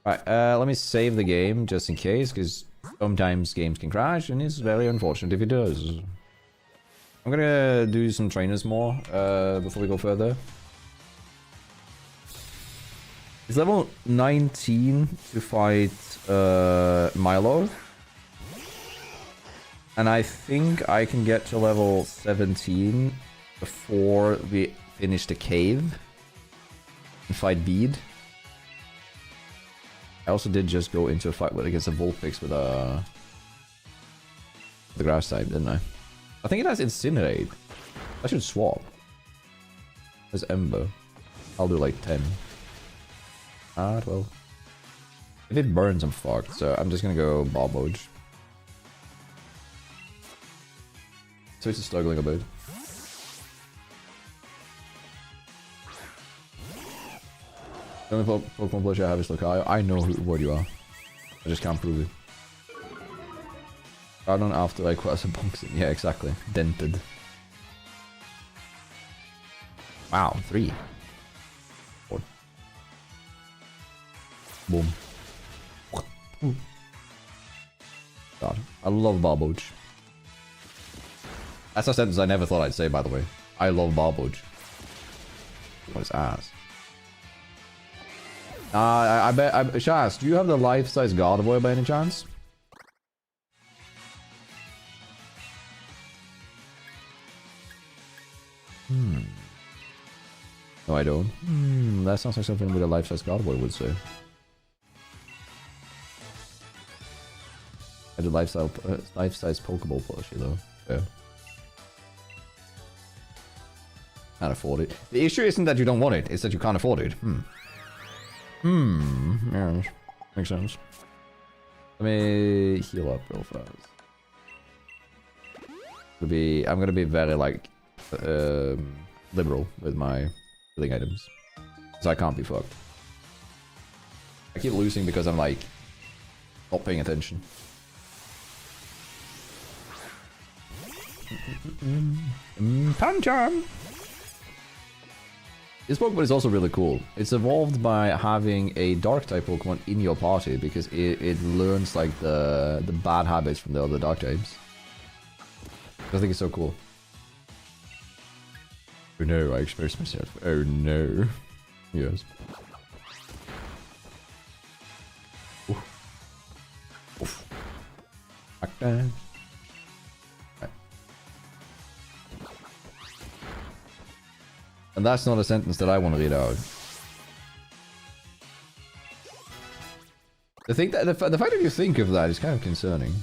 Alright, let me save the game just in case, because sometimes games can crash, and it's very unfortunate if it does. I'm gonna do some trainers more before we go further. It's level 19 to fight Milo. And I think I can get to level 17 before we finish the cave and fight Bede. I also did just go into a fight against a Vulpix with the grass type, didn't I? I think it has Incinerate. I should swap. There's Ember. I'll do like 10. Ah, 12. If it burns, I'm fucked, so I'm just gonna go Barbage. So it's struggling a bit. The only Pokemon plushie I have is Lucario. I know what you are. I just can't prove it. Groudon after I quite some bunks in. Yeah, exactly. Dented. Wow, 3. 4. Boom. God, I love Barboach. That's a sentence I never thought I'd say, by the way. I love Barboach. What is ass? I bet... Shaz, do you have the life-size Gardevoir by any chance? No, I don't. That sounds like something with a life-size Gardevoir would say. I did life-size Pokeball plushie though. Yeah. Can't afford it. The issue isn't that you don't want it, it's that you can't afford it. Yeah, makes sense. Let me heal up real fast. I'm gonna be very like liberal with my healing items. So I can't be fucked. I keep losing because I'm like not paying attention. Pancham! This Pokemon is also really cool. It's evolved by having a Dark-type Pokemon in your party because it learns like the bad habits from the other Dark types. I think it's so cool. Oh no, I exposed myself. Oh no. Yes. Oof. Oof. Back down. And that's not a sentence that I want to read out. The fact that you think of that is kind of concerning.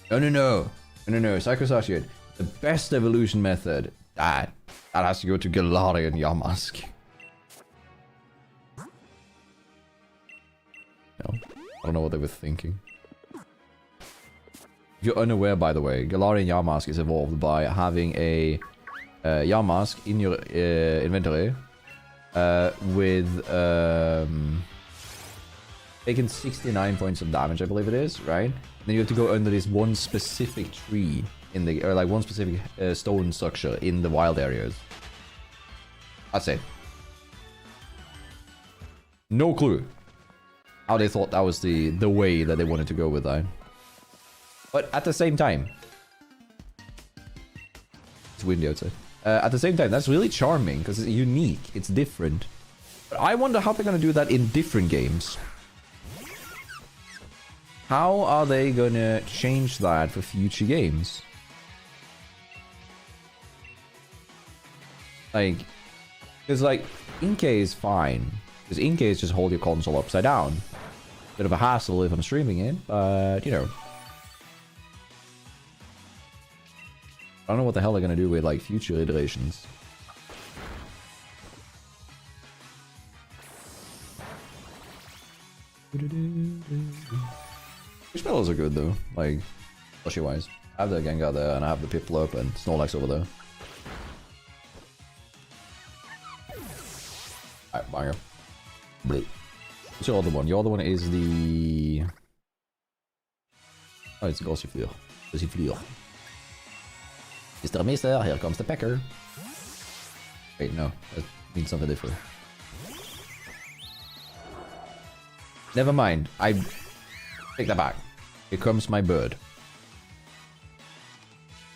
No. Psychosociate. The best evolution method. That has to go to Galarian Yamask. No, I don't know what they were thinking. If you're unaware, by the way, Galarian Yamask is evolved by having a Yamask in your inventory with taking 69 points of damage, I believe it is, right? Then you have to go under this one specific tree in the, or like one specific stone structure in the wild areas. That's it. No clue how they thought that was the way that they wanted to go with that. But at the same time, it's windy outside. At the same time, that's really charming because it's unique, it's different. But I wonder how they're gonna do that in different games. How are they gonna change that for future games? Like, because like, Inkay is fine. Because Inkay is just hold your console upside down. Bit of a hassle if I'm streaming it, but you know. I don't know what the hell they're gonna do with like future iterations. Spells are good though, like slushy wise. I have the Gengar there and I have the Piplup and Snorlax over there. Alright, banger. Bleep. What's your other one? Your other one is the... Oh, it's Gossifleur. Gossifleur. Mr. Mister, here comes the pecker. Wait, no. That means something different. Never mind. I take that back. Here comes my bird.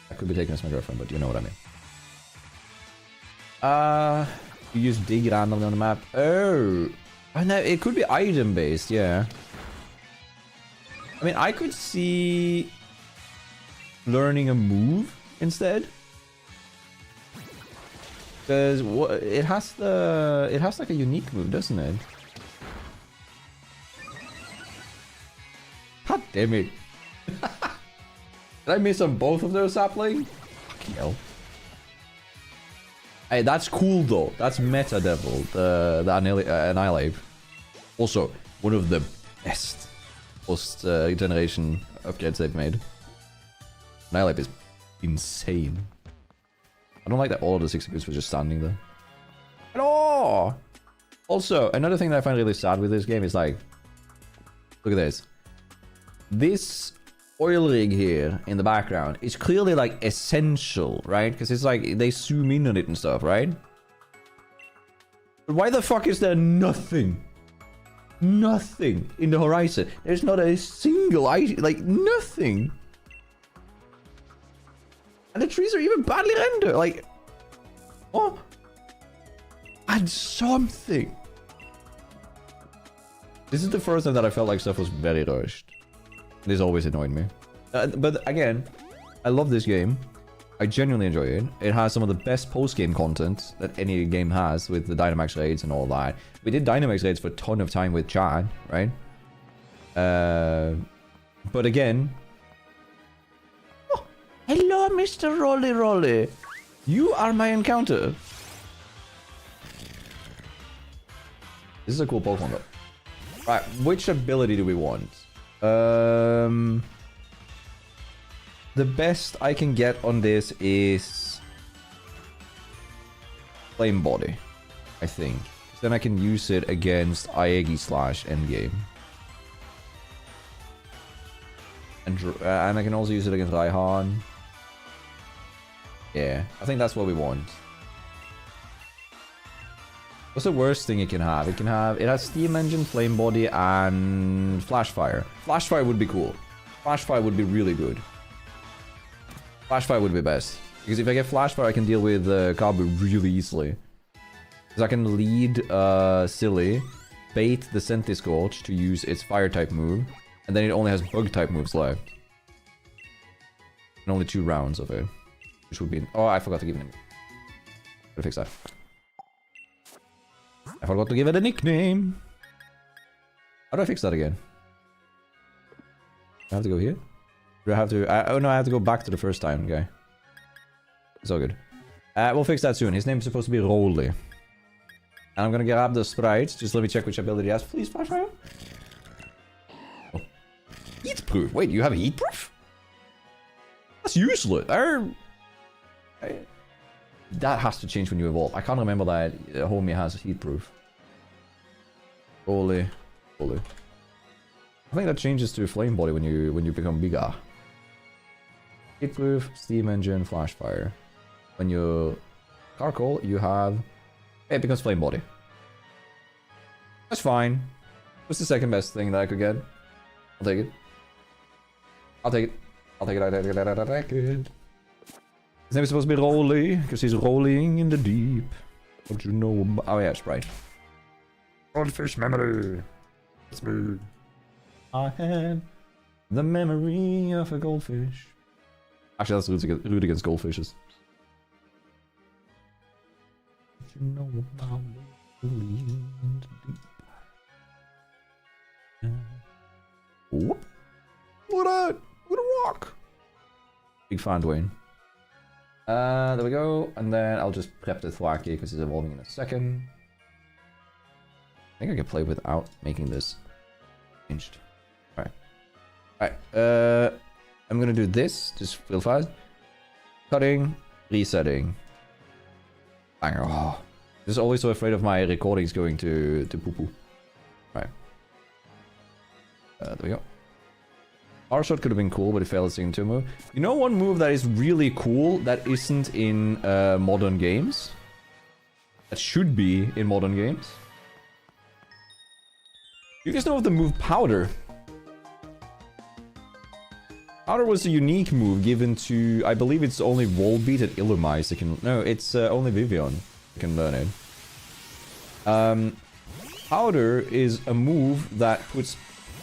I could be taken as my girlfriend, but you know what I mean. You use dig randomly on the map. Oh. Oh no, it could be item based, yeah. I mean, I could see learning a move instead. Because it has like a unique move, doesn't it? God damn it. Did I miss on both of those sapling? Fucking hell. Hey, that's cool though. That's Meta Devil, the Annihilate. Also, one of the best post-generation upgrades they've made. Annihilate is insane. I don't like that all of the 60 boots were just standing there. Hello! Also, another thing that I find really sad with this game is like, look at this. This oil rig here in the background is clearly like essential, right? Because it's like they zoom in on it and stuff, right? But why the fuck is there nothing? Nothing in the horizon. There's not a single item, like nothing. And the trees are even badly rendered. Like, oh, add something. This is the first time that I felt like stuff was very rushed. This always annoyed me. But again, I love this game. I genuinely enjoy it. It has some of the best post-game content that any game has with the Dynamax raids and all that. We did Dynamax raids for a ton of time with Chad, right? But again... Oh, hello, Mr. Rolly Rolly. You are my encounter. This is a cool Pokemon though. Right, which ability do we want? The best I can get on this is Flame Body, I think. Then I can use it against Aegi / Endgame. And I can also use it against Raihan. Yeah, I think that's what we want. What's the worst thing it can have? It has steam engine, flame body, and flash fire. Flash fire would be cool. Flash fire would be really good. Flash fire would be best. Because if I get flash fire, I can deal with Kabu really easily. Because I can lead Silly, bait the Sentiscorch to use its fire type move, and then it only has bug type moves left. And only 2 rounds of it. Which would be... Oh, I forgot to give it a name. Gotta fix that. I forgot to give it a nickname. How do I fix that again? I have to go here? Do I have to... oh no, I have to go back to the first time. Okay. It's all good. We'll fix that soon. His name's supposed to be Rolly. And I'm gonna grab the sprites. Just let me check which ability he has. Please, flash fire. Oh. Heat proof. Wait, you have a heat proof? That's useless. That has to change when you evolve. I can't remember that Homie has heat proof. Rolly. I think that changes to flame body when you become bigger. Heat proof, steam engine, flash fire. When you charcoal, you have... It becomes flame body. That's fine. What's the second best thing that I could get? I'll take it. I'll take it. His name is supposed to be Rolly, because he's rolling in the deep. Don't you know? Oh yeah, Sprite. Goldfish memory. It's me. I have the memory of a goldfish. Actually, that's rude against goldfishes. Don't you know about rolling in the deep? Whoop! Look at that! Look at a rock! Big fan, Dwayne. There we go, and then I'll just prep the Thwacky because he's evolving in a second. I think I can play without making this changed. Alright. Alright, I'm gonna do this, just real fast. Cutting, resetting. Bang, oh. I'm just always so afraid of my recordings going to poo-poo. Alright. There we go. Power shot could have been cool, but it failed at signature move. You know one move that is really cool that isn't in modern games? That should be in modern games? You guys know of the move Powder? Powder was a unique move given to... I believe it's only Volbeat and Illumise that can... No, it's only Vivian that can learn it. Powder is a move that puts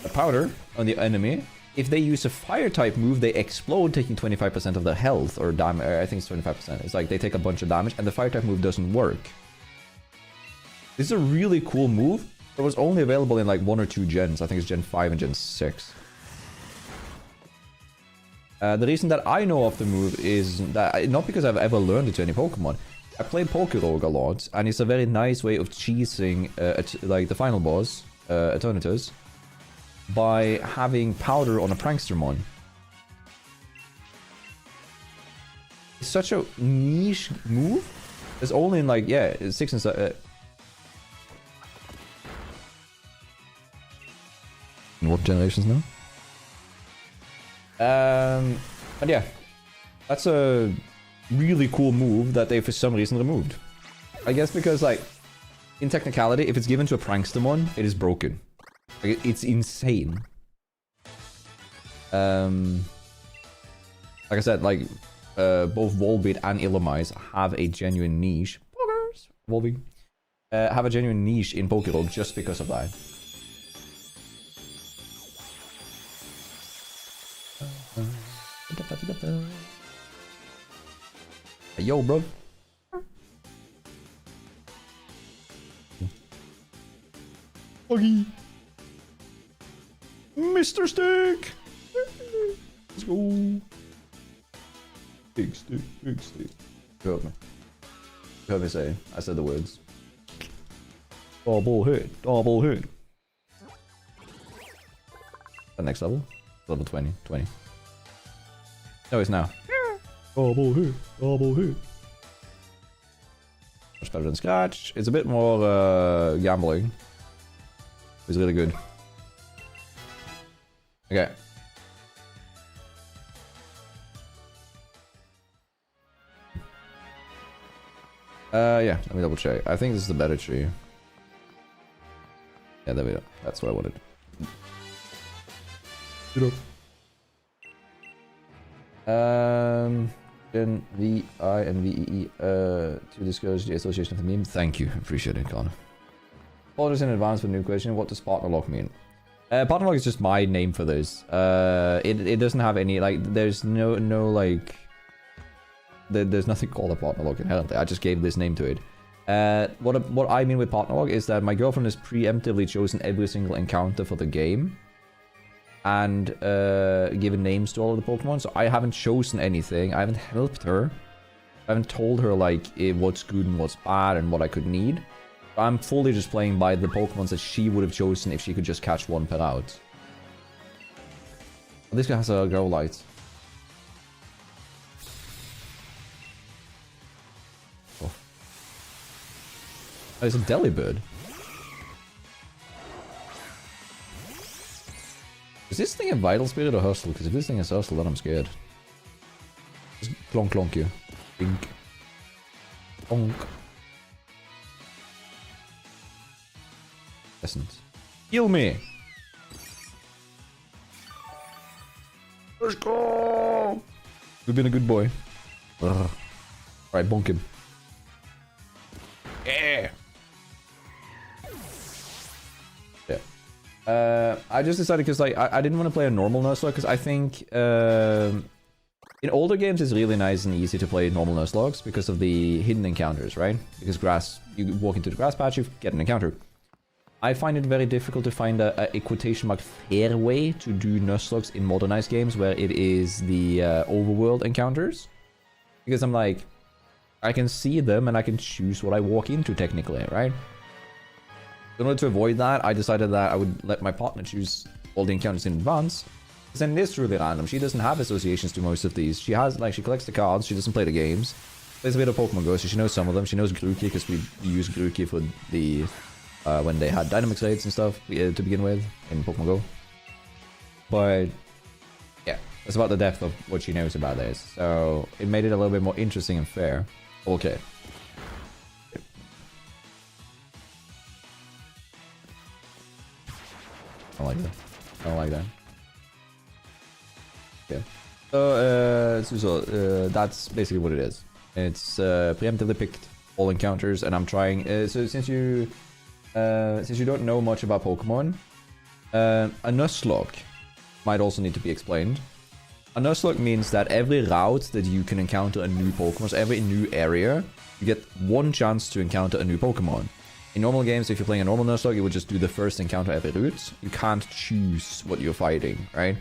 a powder on the enemy. If they use a fire type move, they explode, taking 25% of their health or damage. I think it's 25%. It's like they take a bunch of damage, and the fire type move doesn't work. This is a really cool move. It was only available in like 1 or 2 gens. I think it's Gen 5 and Gen 6. The reason that I know of the move is that not because I've ever learned it to any Pokemon. I played Pokerogue a lot, and it's a very nice way of cheesing like the final boss, Eternatus, by having Powder on a Prankstermon. It's such a niche move. It's only in like, yeah, 6 and 7. In what generations now? But yeah, that's a really cool move that they for some reason removed. I guess because like, in technicality, if it's given to a Prankstermon, it is broken. Like, it's insane. Like I said, like, both Volbeat and Illumise have a genuine niche. Poggers! Volbeat. Have a genuine niche in Pokerogue just because of that. Hey, yo, bro. Buggy. Mr. Stick. Let's go. Big stick, big stick. You heard me. You heard me say. I said the words. Double hit, double hit. The next level? Level 20, 20. No, it's now. Double hit, double hit. Much better than Scratch. It's a bit more gambling. It's really good. Okay. Yeah, let me double check. I think this is the better tree. Yeah, there we go. That's what I wanted. Then VI and VEE to discourage the association of the meme. Thank you. Appreciate it, Connor. Apologies in advance for the new question. What does partner lock mean? Partner lock is just my name for this. It doesn't have any, like, there's no like... There's nothing called a partner lock inherently. I just gave this name to it. What I mean with partner lock is that my girlfriend has preemptively chosen every single encounter for the game. And given names to all of the Pokemon. So I haven't chosen anything. I haven't helped her. I haven't told her, like, what's good and what's bad and what I could need. I'm fully just playing by the Pokemons that she would have chosen if she could just catch one pet out. Oh, this guy has a grow light. Oh, it's a Delibird. Is this thing a Vital Spirit or Hustle? Because if this thing is Hustle, then I'm scared. Just clonk you. Bink. Bonk. Essence. Heal me! Let's go! You've been a good boy. Alright, bonk him. Yeah! I just decided because, like, I didn't want to play a normal Nuzlocke because I think in older games it's really nice and easy to play normal Nuzlockes because of the hidden encounters, right? Because you walk into the grass patch, you get an encounter. I find it very difficult to find a quotation mark fair way to do Nuzlockes in modernized games where it is the overworld encounters. Because I'm like, I can see them and I can choose what I walk into technically, right? In order to avoid that, I decided that I would let my partner choose all the encounters in advance. Because then it is truly random. She doesn't have associations to most of these. She has, like, she collects the cards, she doesn't play the games. Plays a bit of Pokemon Go, so she knows some of them. She knows Grookey because we use Grookey for the... when they had Dynamax raids and stuff to begin with in Pokemon Go. But yeah, that's about the depth of what she knows about this. So it made it a little bit more interesting and fair. Okay. I like that. I don't like that. Okay. So, that's basically what it is. It's preemptively picked all encounters, and I'm trying. So since you don't know much about Pokemon, a Nuzlocke might also need to be explained. A Nuzlocke means that every route that you can encounter a new Pokemon, so every new area, you get one chance to encounter a new Pokemon. In normal games, if you're playing a normal Nuzlocke, you would just do the first encounter every route. You can't choose what you're fighting, right?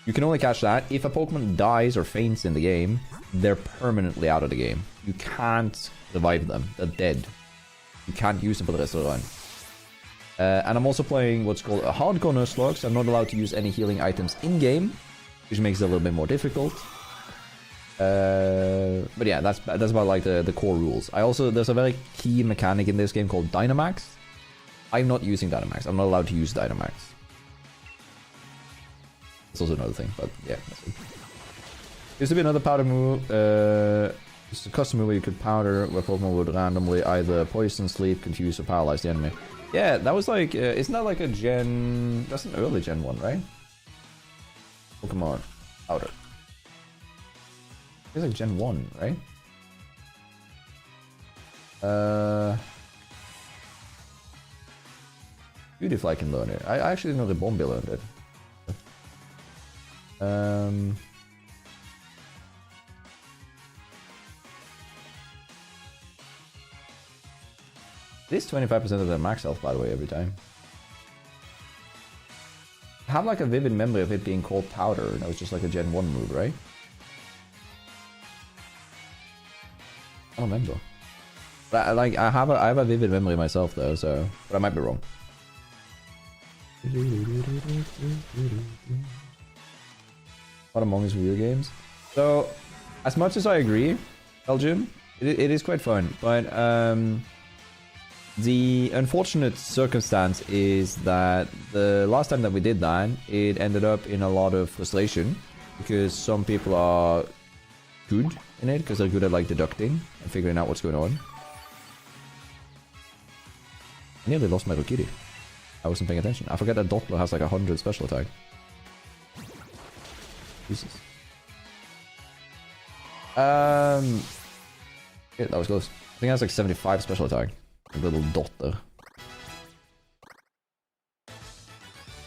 You can only catch that. If a Pokemon dies or faints in the game, they're permanently out of the game. You can't revive them. They're dead. You can't use them for the rest of the run. And I'm also playing what's called a hardcore Nuzlocke, so I'm not allowed to use any healing items in-game, which makes it a little bit more difficult. But yeah, that's about like the core rules. There's a very key mechanic in this game called Dynamax. I'm not using Dynamax. I'm not allowed to use Dynamax. That's also another thing, but yeah, that's it. Used to be another powder move. It's a custom move where you could powder where Pokemon would randomly either poison, sleep, confuse, or paralyze the enemy. Yeah, that was like, isn't that like a gen... That's an early gen 1, right? Pokemon powder. It's like gen 1, right? Beautifly can learn it. I actually know the Bombi learned it. It is 25% of their max health, by the way, every time. I have like a vivid memory of it being called powder. That was just like a gen 1 move, right? I don't remember. But I have a vivid memory myself though, so but I might be wrong. What Among Us video games? So, as much as I agree, Belgium, it is quite fun, but the unfortunate circumstance is that the last time that we did that, it ended up in a lot of frustration because some people are good in it because they're good at like deducting and figuring out what's going on. I nearly lost my Rokiri. I wasn't paying attention. I forget that Doppler has like 100 special attack. Jesus. Yeah, that was close. I think it has like 75 special attack. A little dot there.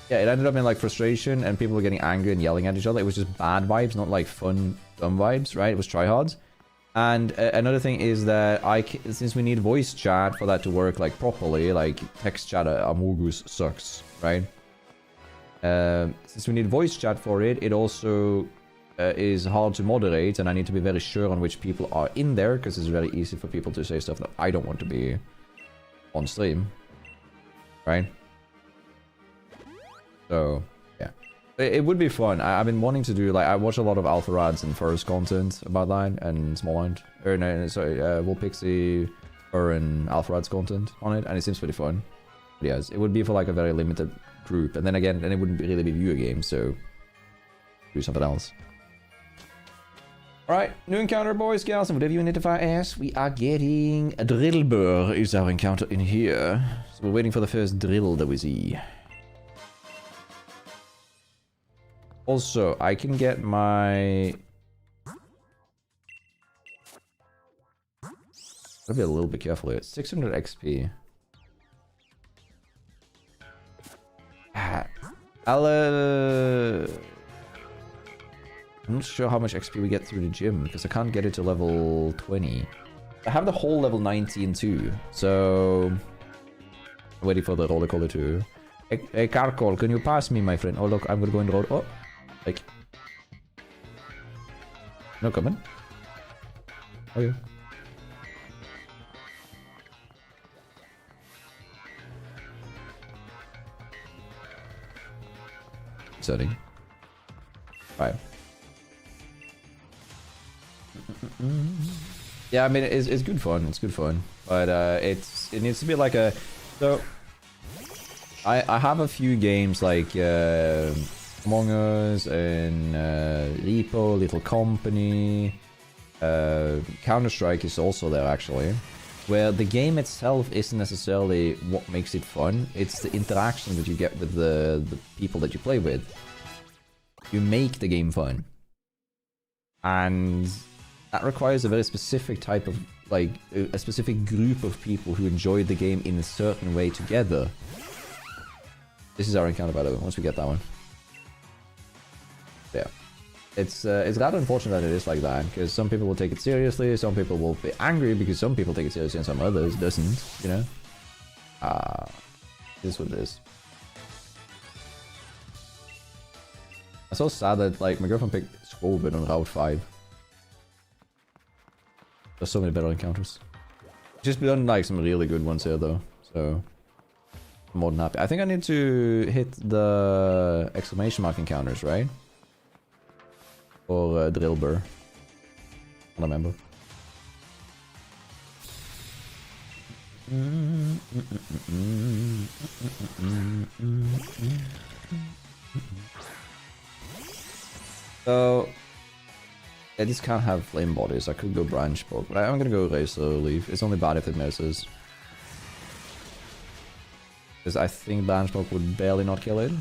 Yeah, it ended up in like frustration and people were getting angry and yelling at each other. It was just bad vibes, not like fun, dumb vibes, right? It was tryhards. And another thing is that since we need voice chat for that to work like properly, like text chat at Amogus sucks, right? Since we need voice chat for it, it also is hard to moderate, and I need to be very sure on which people are in there, because it's very easy for people to say stuff that I don't want to be on stream, right? So, yeah. It would be fun. I've been wanting to do, like, I watch a lot of Alpha Rads and Fur's content about that, and Smallhound. Or, no, sorry, Wolpixie, Fur, and Alpha Rads content on it, and it seems pretty fun. But yes, it would be for, like, a very limited group, and then again, then it wouldn't really be viewer games, so do something else. Alright, new encounter, boys, girls, and whatever you identify as, we are getting a Drillbur is our encounter in here. So we're waiting for the first drill that we see. Also, I can get my... Gotta be a little bit careful here. 600 XP. I'm not sure how much XP we get through the gym, because I can't get it to level 20. I have the whole level 19 too, so... I'm waiting for the roller coaster too. Hey, Carcol, can you pass me, my friend? Oh, look, I'm gonna go in the road. Oh, like... No coming? Okay. Setting. Right. Yeah, I mean, it's good fun. It's good fun, but it needs to be like a. So, I have a few games like Among Us and Repo, Little Company. Counter-Strike is also there actually, where the game itself isn't necessarily what makes it fun. It's the interaction that you get with the people that you play with. You make the game fun, and that requires a very specific type of, like, a specific group of people who enjoy the game in a certain way together. This is our encounter, by the way, once we get that one. Yeah. It's rather unfortunate that it is like that, because some people will take it seriously, some people will be angry because some people take it seriously and some others doesn't, you know? This is what it is. I'm so sad that, like, my girlfriend picked Scovin on Route 5. There's so many better encounters. Just done like some really good ones here though, so I'm more than happy. I think I need to hit the exclamation mark encounters, right? Or Drillbur. I don't remember. So I just can't have flame bodies. I could go branch poke, but I'm gonna go razor leaf. It's only bad if it misses, because I think branch poke would barely not kill it.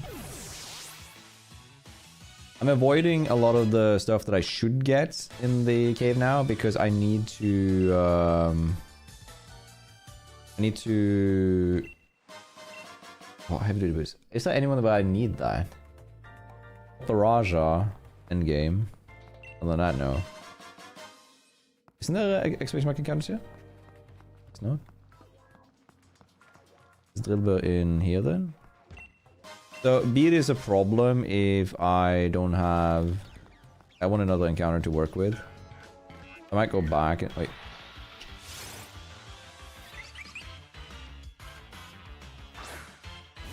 I'm avoiding a lot of the stuff that I should get in the cave now, because I need to what have to do with? Is there anyone where I need that? The Raja end game. Other than that, no. Isn't there exclamation mark encounters here? It's not. Is Drillbur in here then? So beat is a problem if I don't have... I want another encounter to work with. I might go back and... Wait.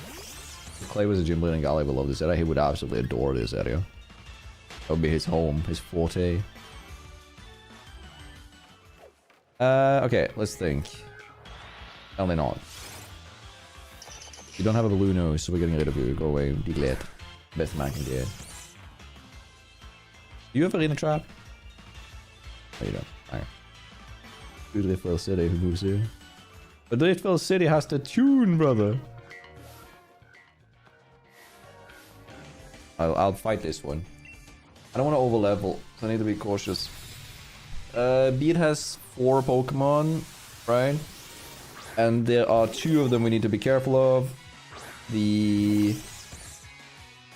If Clay was a gym leader in Gali would love this area. He would absolutely adore this area. That would be his home, his forte. Okay, let's think. Only not. You don't have a blue nose, so we're getting rid of you. Go away, Diglett. Best man can get. Do you have arena trap? No, you don't. Alright. Driftwell City, who moves here? But Driftwell City has the tune, brother. I'll fight this one. I don't want to overlevel, so I need to be cautious. Beat has 4 Pokemon, right? And there are 2 of them we need to be careful of. The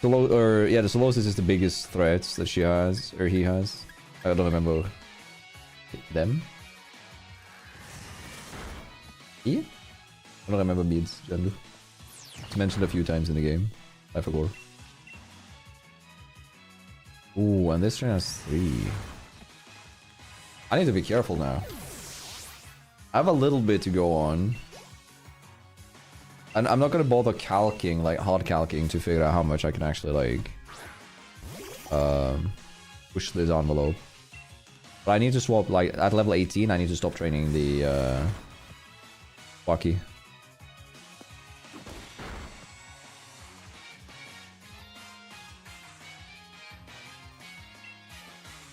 Solosis is the biggest threat that she has, or he has. I don't remember them. Yeah? I don't remember Beat's gender. It's mentioned a few times in the game. I forgot. Ooh, and this train has 3. I need to be careful now. I have a little bit to go on. And I'm not gonna bother calcing, like hard calcing, to figure out how much I can actually like push this envelope. But I need to swap, like at level 18 I need to stop training the Wacky.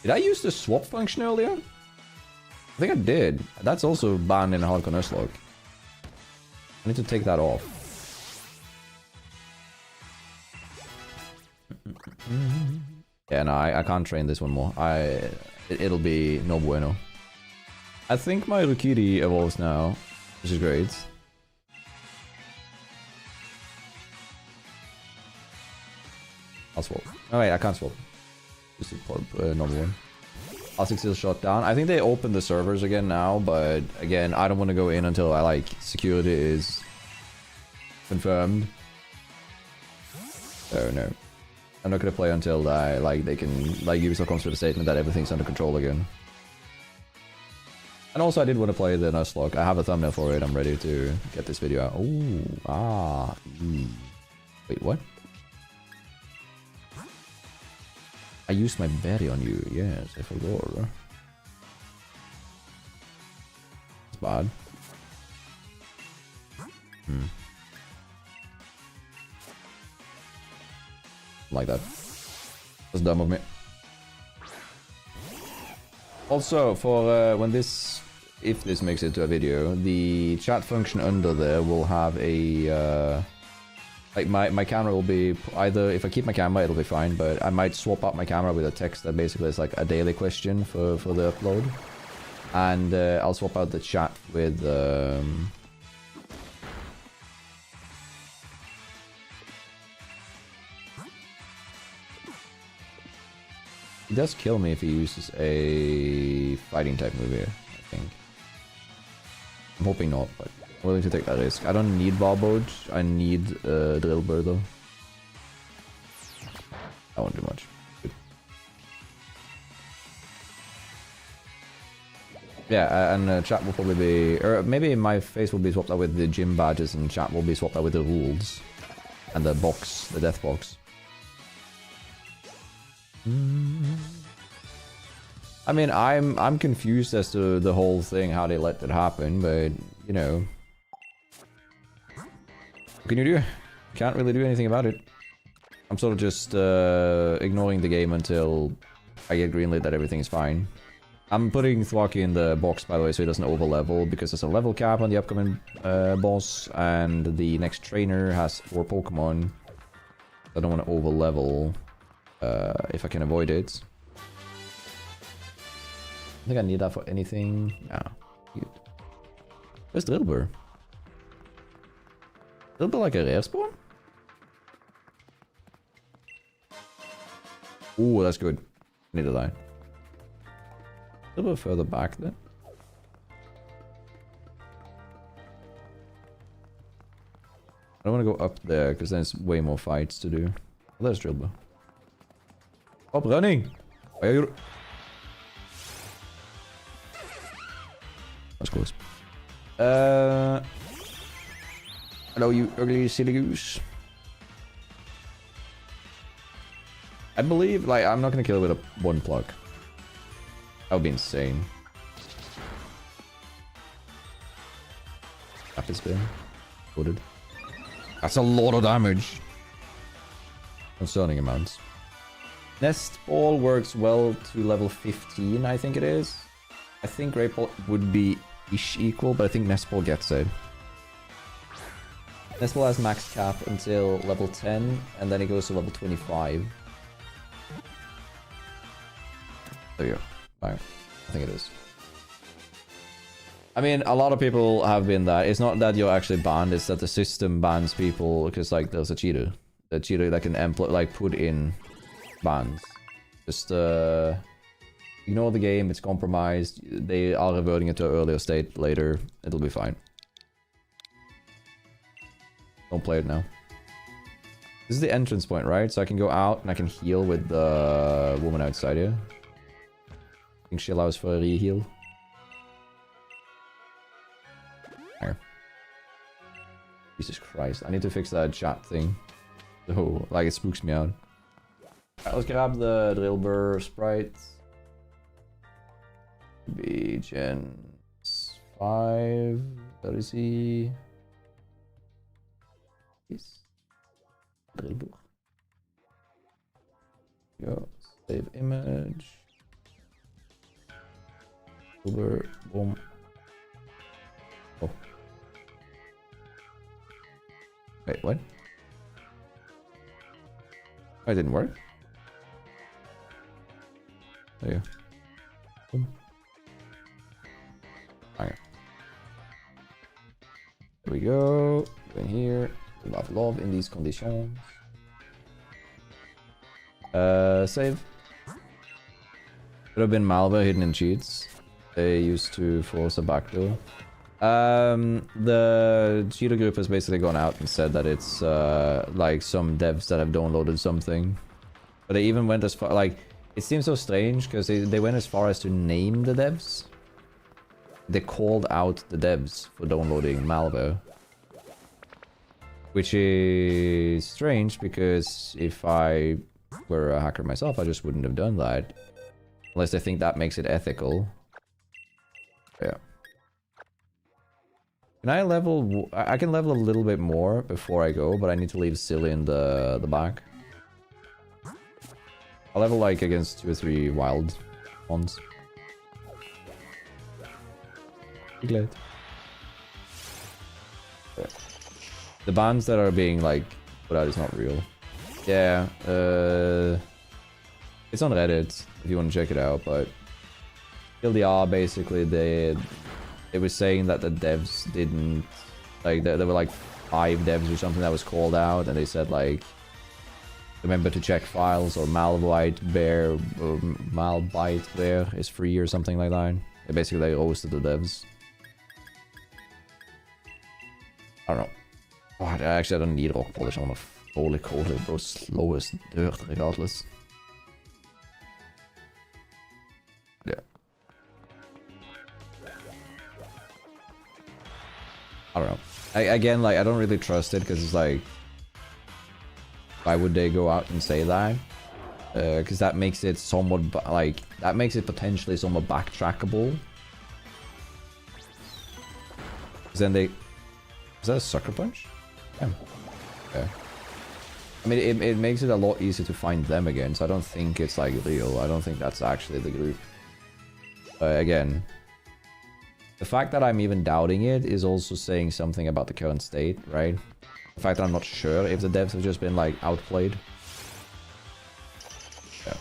Did I use the swap function earlier? I think I did. That's also banned in Hardcore Nuzlocke. I need to take that off. Yeah, no, I can't train this one more. It'll be no bueno. I think my Rukiri evolves now, which is great. I'll swap. Oh wait, I can't swap. Just a normal one. R6 is shut down. I think they opened the servers again now, but again, I don't want to go in until I like security is confirmed. So no, I'm not gonna play until they can Ubisoft comes with a statement that everything's under control again. And also, I did want to play the Nuzlocke. I have a thumbnail for it. I'm ready to get this video out. Oh, wait, what? I used my berry on you. Yes, I forgot. It's bad. Like that. That's dumb of me. Also, for when if this makes it to a video, the chat function under there will have a like my camera will be either, if I keep my camera it'll be fine, but I might swap out my camera with a text that basically is like a daily question for the upload. And I'll swap out the chat with he does kill me if he uses a fighting type move here, I think. I'm hoping not, but I'm willing to take that risk. I don't need Barbode, I need Drill Bird though. I won't do much. Good. Yeah, and chat will probably be, or maybe my face will be swapped out with the gym badges and chat will be swapped out with the rules. And the box, the death box. I mean, I'm confused as to the whole thing, how they let that happen, but you know, what can you do? Can't really do anything about it. I'm sort of just ignoring the game until I get greenlit that everything is fine. I'm putting Thwaki in the box, by the way, so he doesn't overlevel, because there's a level cap on the upcoming boss, and the next trainer has 4 Pokemon. I don't want to overlevel if I can avoid it. I think I need that for anything. Nah. Good. Where's Drillbur? Drillbur like a rare spawn? Ooh, that's good. Need to die. A little bit further back then. I don't want to go up there because there's way more fights to do. Oh, there's Drillbur. Stop running! Why are you... That's close. Hello, you ugly silly goose. I believe, like, I'm not gonna kill it with a 1 pluck. That would be insane. Rapid spin. Loaded. That's a lot of damage. Concerning amounts. Nest Ball works well to level 15, I think it is. I think Great Ball would be ish equal, but I think Nest Ball gets it. Nest Ball has max cap until level 10, and then it goes to level 25. There you go. Right. I think it is. I mean, a lot of people have been that. It's not that you're actually banned, it's that the system bans people because, like, there's a cheater. A cheater that can like put in bans. Just ignore the game, it's compromised. They are reverting it to an earlier state later. It'll be fine. Don't play it now. This is the entrance point, right? So I can go out and I can heal with the woman outside here. I think she allows for a re-heal. There. Jesus Christ, I need to fix that chat thing. So, like, it spooks me out. Alright, let's grab the drill burr sprite. Be Gen 5. Where is he? Drill burr. Go. Save image. Drill burr. Boom. Oh. Wait, what? Oh, it didn't work? There you go. Boom. Okay. There we go. Go in here. We have love in these conditions. Save. Could have been malware hidden in cheats. They used to force a backdoor. The cheater group has basically gone out and said that it's like some devs that have downloaded something. But they even went as far, like, it seems so strange because they went as far as to name the devs. They called out the devs for downloading malware. Which is strange because if I were a hacker myself, I just wouldn't have done that. Unless they think that makes it ethical. Yeah. Can I level... I can level a little bit more before I go, but I need to leave Silly in the back. I'll level, like, against 2 or 3 wild ones. Be glad. Yeah. The bans that are being, like, put out is not real. Yeah, it's on Reddit, if you want to check it out, but... TLDR, basically, they were saying that the devs didn't... Like, there were, like, 5 devs or something that was called out, and they said, like... Remember to check files, or Malbyte Bear, or Malbyte Bear is free, or something like that. They basically, like, roasted the devs. I don't know. Oh, actually, I don't need rock polish. I want to fully coat it, bro. Slow as dirt, regardless. Yeah. I don't know. Again, like, I don't really trust it because it's like, why would they go out and say that? Because that makes it somewhat like that makes it potentially somewhat backtrackable. Then they, is that a sucker punch? Yeah. Okay. I mean, it makes it a lot easier to find them again, so I don't think it's like real. I don't think that's actually the group. But again, the fact that I'm even doubting it is also saying something about the current state, right? The fact that I'm not sure if the devs have just been like outplayed. Yeah.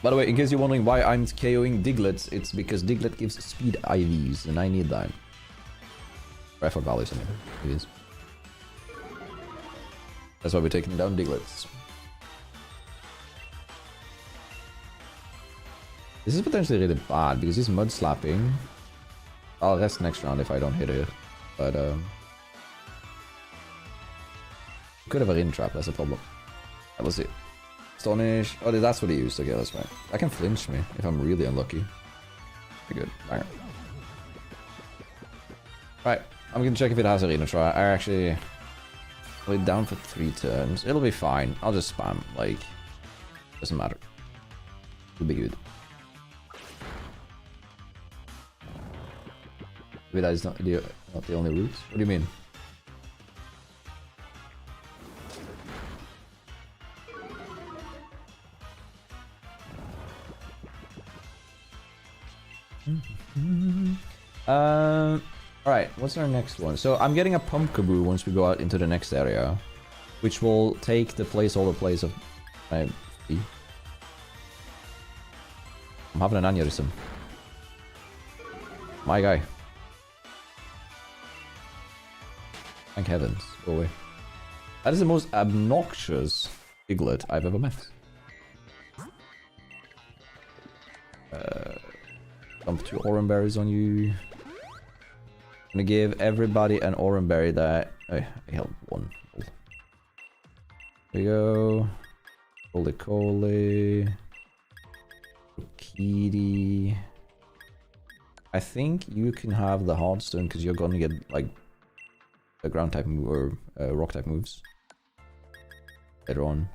By the way, in case you're wondering why I'm KOing Diglets, it's because Diglett gives speed IVs, and I need that. I forgot this anyway. It is. That's why we're taking down Diglets. This is potentially really bad because he's mud slapping. I'll rest next round if I don't hit it. But could have a ring trap, that's a problem. Right, let's see. Astonish. Oh, that's what he used. Okay, that's right. That can flinch me if I'm really unlucky. Pretty good. Alright. Right. I'm gonna check if it has arena try. I actually put it down for 3 turns. It'll be fine. I'll just spam. Like, doesn't matter. It'll be good. Maybe that is not the only route. What do you mean? Alright, what's our next one? So I'm getting a Pumpkaboo once we go out into the next area, which will take the placeholder place of my B. I'm having an aneurysm. My guy. Thank heavens. Go away. That is the most obnoxious piglet I've ever met. Dump 2 orange berries on you. I'm gonna give everybody an orange berry that... I held 1. There we go. Roly-coly. Kitty. I think you can have the hardstone because you're gonna get like a ground type move or rock type moves later on.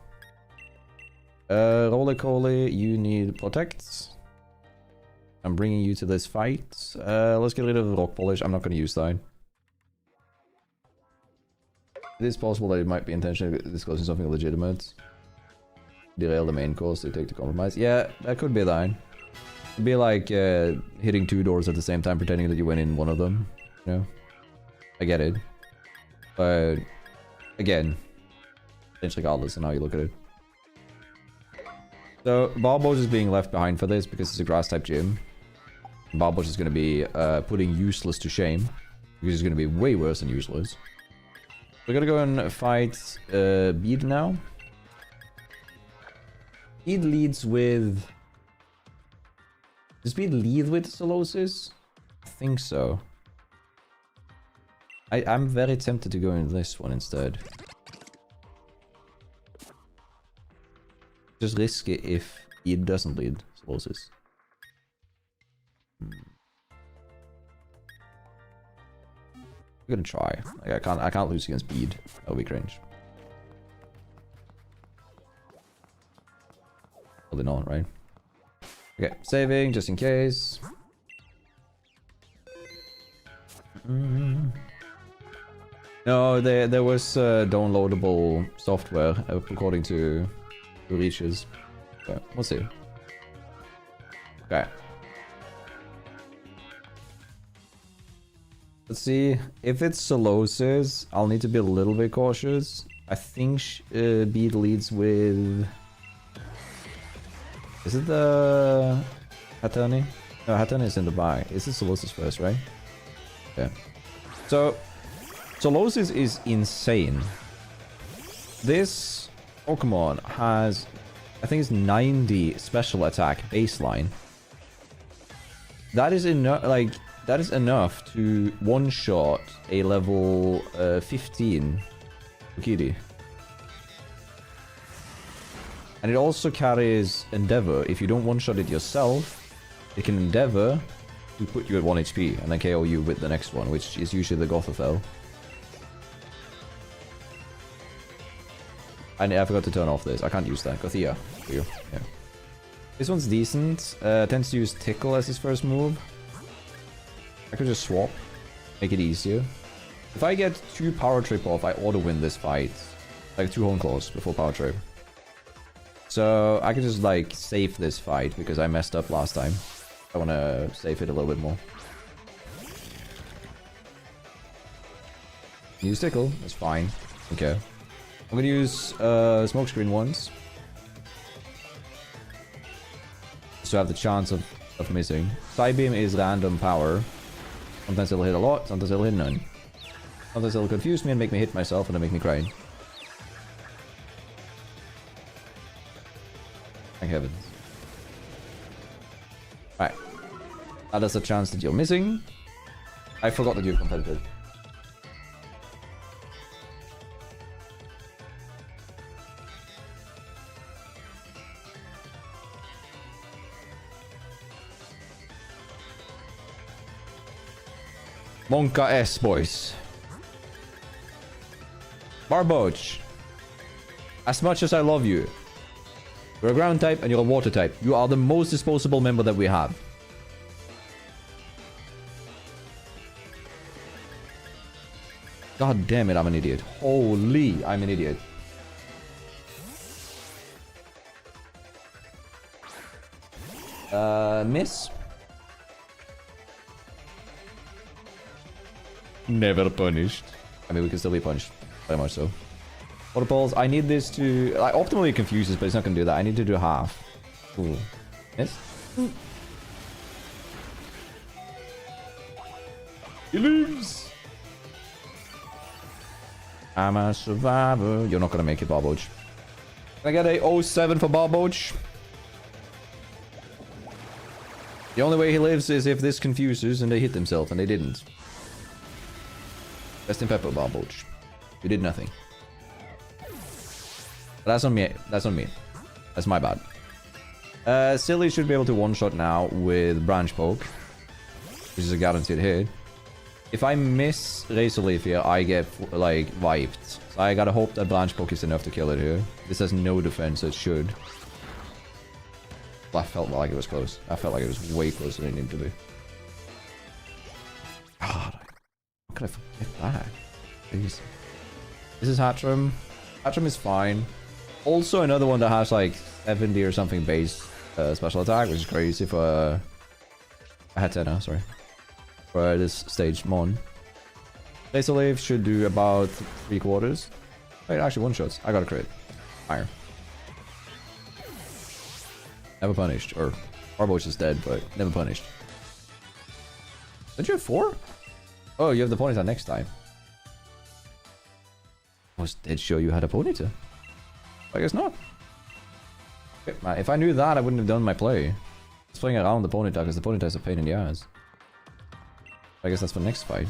Roly-coly, you need protect. I'm bringing you to this fight. Let's get rid of rock polish. I'm not gonna use that. It is possible that it might be intentionally disclosing something legitimate. Derail the main course to take the compromise. Yeah, that could be that. It'd be like hitting 2 doors at the same time, pretending that you went in one of them. You know? I get it. But, again, it's regardless on how you look at it. So, Barbo's is being left behind for this because it's a grass type gym. Barbo's is going to be putting useless to shame. Because it's going to be way worse than useless. We're going to go and fight Bead now. Bead leads with... Does Bead lead with Solosis? I think so. I'm very tempted to go in this one instead. Just risk it if Bead doesn't lead Solosis. I'm gonna try. Like, I can't lose against Bead. That'll be cringe. Probably not, right? Okay, saving just in case. No, there was downloadable software according to reaches. Okay, we'll see. Okay. Let's see. If it's Solosis, I'll need to be a little bit cautious. I think Bead leads with... Is it the Hatani? No, Hatani is in the back. Is it Solosis first, right? Okay. So, Solosis is insane. This Pokemon has, I think it's 90 special attack baseline. That is enough, like, that is enough to one-shot a level 15 Kokiri. And it also carries Endeavor. If you don't one-shot it yourself, it can Endeavor to put you at 1 HP and then KO you with the next one, which is usually the Gothitelle. And I forgot to turn off this. I can't use that. Gothia. For you. Yeah. This one's decent. Tends to use Tickle as his first move. I could just swap. Make it easier. If I get 2 Power Trip off, I auto-win this fight. Like 2 Hone Claws before Power Trip. So I could just like save this fight because I messed up last time. I want to save it a little bit more. Use Tickle, that's fine. Okay. I'm gonna use Smokescreen once. So I have the chance of missing. Psybeam is random power. Sometimes it'll hit a lot, sometimes it'll hit none. Sometimes it'll confuse me and make me hit myself and then make me cry. Thank heavens. Alright. Now there's a chance that you're missing. I forgot that you're competitive. Monka S, boys. Barboach. As much as I love you, you're a ground type and you're a water type. You are the most disposable member that we have. God damn it, I'm an idiot. Holy, I'm an idiot. Miss. Never punished. I mean, we can still be punished. Very much so. Waterballs, I need this to... Like, optimally it confuses, but it's not going to do that. I need to do half. Ooh. Yes? He lives! I'm a survivor. You're not going to make it, Barboach. Can I get a 07 for Barboach? The only way he lives is if this confuses and they hit themselves, and they didn't. Rest in pepper, Barboach. You did nothing. But that's on me. That's on me. That's my bad. Silly should be able to one-shot now with Branch Poke, which is a guaranteed hit. If I miss Razor Leaf here, I get, like, wiped. So I gotta hope that Branch Poke is enough to kill it here. This has no defense, so it should. I felt like it was close. I felt like it was way closer than it needed to be. God, how could I forget that? Jeez. This is Hatchram. Hatchram is fine. Also another one that has like 70 or something base special attack, which is crazy for... I had 10 now, sorry. For this stage Mon. Laser Leaf should do about 3/4. Wait, actually one shots. I got a crit. Fire. Never punished. Or Barboach is dead, but never punished. Did you have 4? Oh, you have the Ponyta next time. Was dead sure you had a Ponyta? I guess not. Okay, man, if I knew that, I wouldn't have done my play. I was playing around the Ponyta because the Ponyta is a pain in the ass. I guess that's for next fight.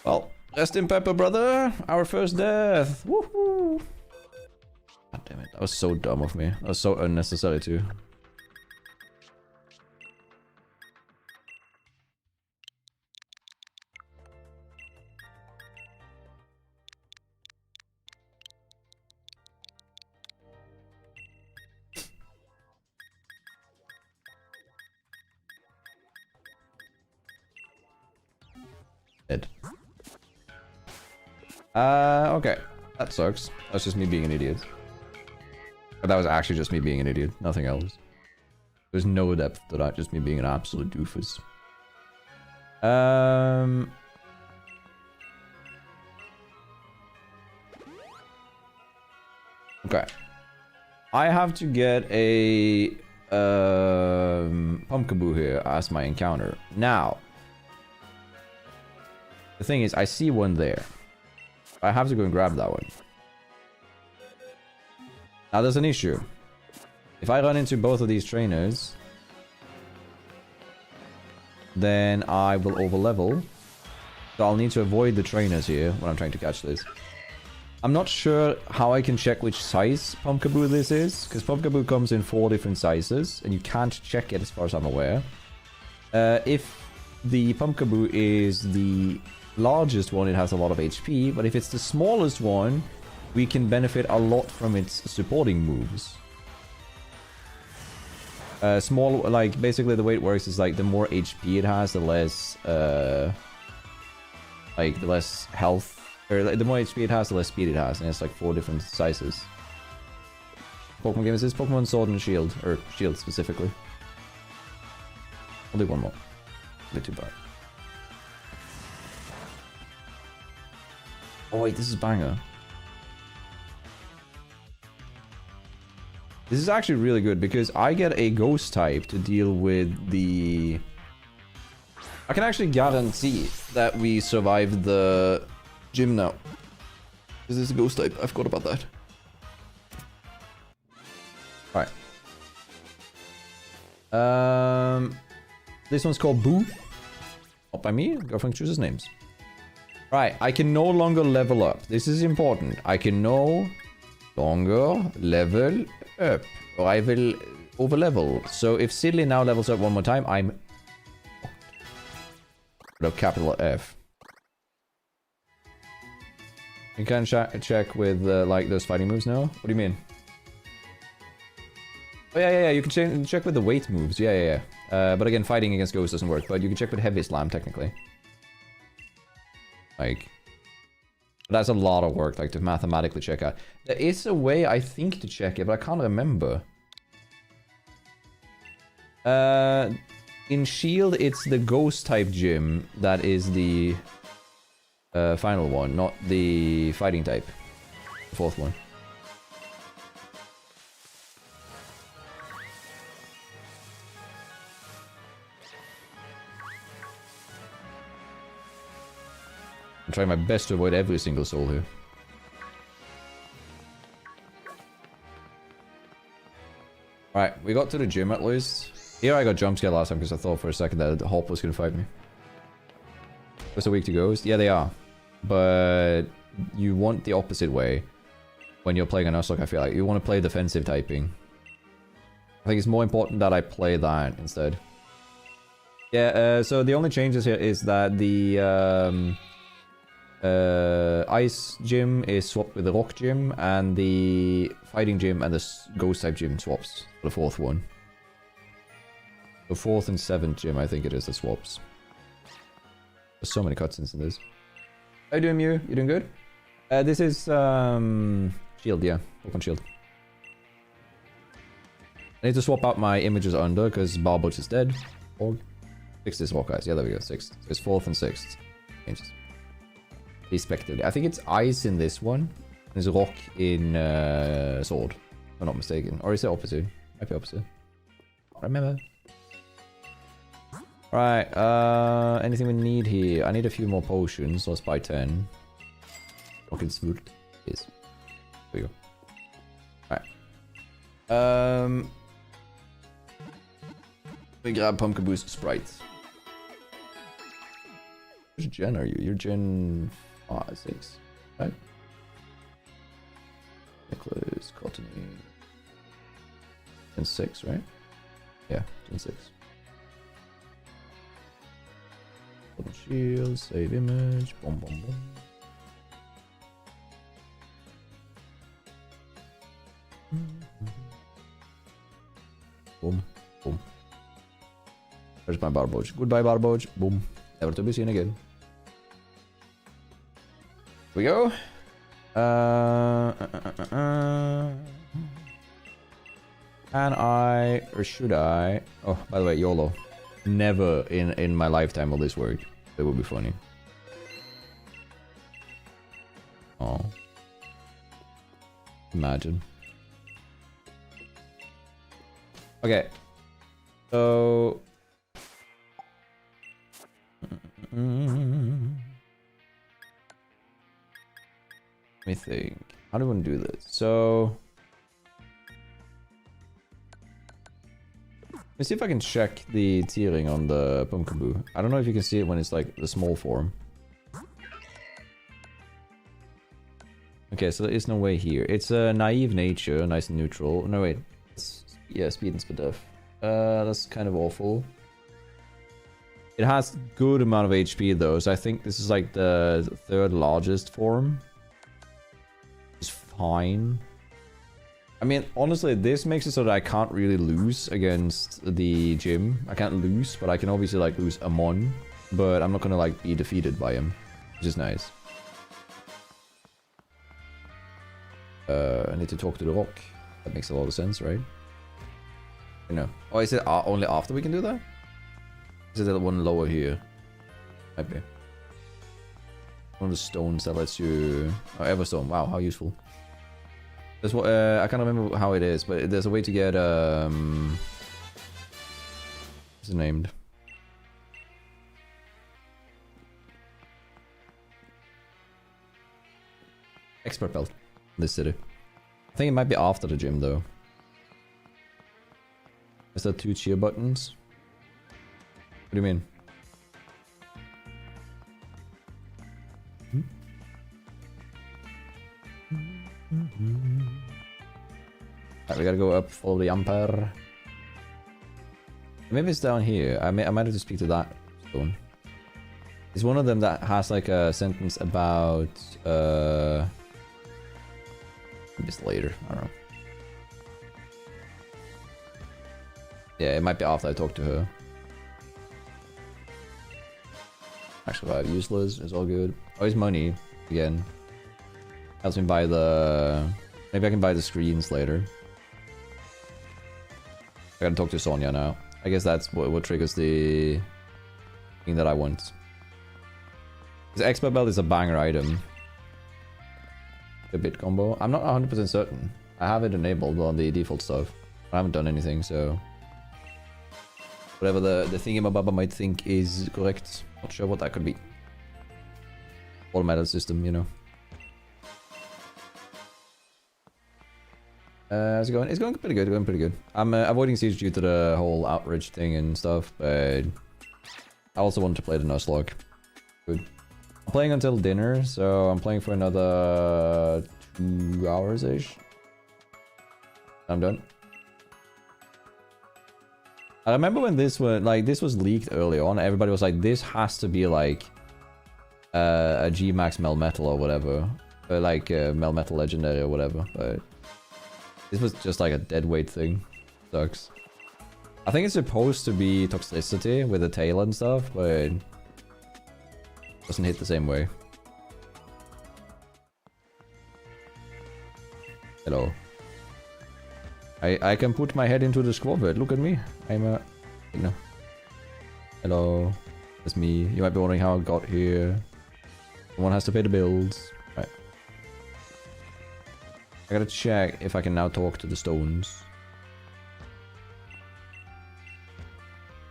Well, rest in pepper, brother. Our first death. Woohoo! God damn it. That was so dumb of me. That was so unnecessary too. Dead. Okay. That sucks. That's just me being an idiot. But that was actually just me being an idiot. Nothing else. There's no depth to that. Just me being an absolute doofus. Okay. I have to get a Pumpkaboo here as my encounter. Now, the thing is, I see one there. I have to go and grab that one. Now, there's an issue. If I run into both of these trainers, then I will overlevel. So I'll need to avoid the trainers here when I'm trying to catch this. I'm not sure how I can check which size Pumpkaboo this is, because Pumpkaboo comes in 4 different sizes, and you can't check it as far as I'm aware. If the Pumpkaboo is the largest one, it has a lot of HP, but if it's the smallest one, we can benefit a lot from its supporting moves. Small, like, basically the way it works is like the more HP it has, the less, like, the less health, or like, the more HP it has, the less speed it has, and it's like 4 different sizes. Pokemon game is this? Pokemon Sword and Shield, or Shield specifically. I'll do one more. A bit too bad. Oh wait, this is banger. This is actually really good because I get a ghost type to deal with the... I can actually guarantee that we survive the gym now. This is a ghost type. I forgot about that. Alright. This one's called Boo. Not by me. Girlfriend chooses names. Right, I can no longer level up. This is important. I can no longer level up. Or I will overlevel. So if Sidley now levels up one more time, I'm... Put up capital F. You can check with, like, those fighting moves now? What do you mean? Oh, yeah, you can check with the weight moves. Yeah. But again, fighting against ghosts doesn't work. But you can check with heavy slam, technically. Like, that's a lot of work, like, to mathematically check out. There is a way, I think, to check it, but I can't remember. In Shield, it's the ghost type gym that is the final one, not the fighting type. The fourth one. I'm trying my best to avoid every single soul here. Alright, we got to the gym at least. Here I got jump scare last time because I thought for a second that Hop was gonna fight me. Just a week to go. Yeah, they are. But you want the opposite way when you're playing a Nuzlocke, I feel like. You want to play defensive typing. I think it's more important that I play that instead. Yeah, so the only changes here is that the Ice Gym is swapped with the Rock Gym, and the Fighting Gym and the Ghost type Gym swaps for the fourth one. The 4th and 7th gym, I think it is, that swaps. There's so many cutscenes in this. How you doing, Mew? You doing good? This is, Shield, yeah. Open Shield. I need to swap out my images under, because Barboach is dead. Org. Fix this rock, guys. Yeah, there we go. 6th. So it's 4th and 6th. Changes. Respectively. I think it's Ice in this one. And there's Rock in, Sword. If I'm not mistaken. Or is it opposite? Might be opposite. I don't remember. Right, anything we need here? I need a few more potions, so let's buy 10. Fucking smooth. Yes. There we go. Alright. We grab Pumpkin Boost Sprite. Which gen are you? You're gen 6, right? Nicholas, Cottony. Gen 6, right? Yeah, gen 6. Shield, save image, boom, boom, boom. Boom, boom. There's my Barboach. Goodbye, Barboach. Boom. Never to be seen again. Here we go. Can I, or should I? Oh, by the way, YOLO. Never in my lifetime will this work. That would be funny. Oh. Imagine. Okay. So... Let me think. How do we want to do this? So... Let me see if I can check the tiering on the Pumpkin. I don't know if you can see it when it's like the small form. Okay, so there is no way here. It's a naive nature, nice and neutral. No, wait. Yeah, speed and speed def. That's kind of awful. It has good amount of HP though, so I think this is like the 3rd largest form. It's fine. I mean, honestly, this makes it so that I can't really lose against the gym. I can't lose, but I can obviously like lose Amon. But I'm not gonna like be defeated by him, which is nice. I need to talk to the rock. That makes a lot of sense, right? You know. Oh, is it only after we can do that? Is it the one lower here? Might be. One of the stones that lets you... Oh, Everstone. Wow, how useful. There's what I can't remember how it is, but there's a way to get what's it named? Expert belt in this city. I think it might be after the gym though. Is there 2 cheer buttons? What do you mean? Right, we gotta go up, follow the Ampere. Maybe it's down here. I might have to speak to that stone. It's one of them that has like a sentence about maybe it's later, I don't know. Yeah, it might be after I talk to her. Actually, I have useless, it's all good. Oh, it's money, again. Helps me buy the... Maybe I can buy the screens later. I gotta talk to Sonia now. I guess that's what triggers the thing that I want. This expert belt is a banger item. A bit combo. I'm not 100% certain. I have it enabled on the default stuff. I haven't done anything, so whatever the thingamababa might think is correct. Not sure what that could be. All metal system, you know. How's it going? It's going pretty good. Going pretty good. I'm avoiding siege due to the whole outrage thing and stuff, but I also want to play the Nuzlocke. Good. I'm playing until dinner, so I'm playing for another 2 hours ish. I'm done. I remember when this was leaked early on. Everybody was like, "This has to be like a G-Max Melmetal or whatever, or like Melmetal Legendary or whatever." But this was just like a deadweight thing. Sucks. I think it's supposed to be toxicity with the tail and stuff, but it doesn't hit the same way. Hello. I can put my head into the squad. Look at me. I'm a... No. Hello. It's me. You might be wondering how I got here. Someone has to pay the bills. Right. I gotta check if I can now talk to the stones.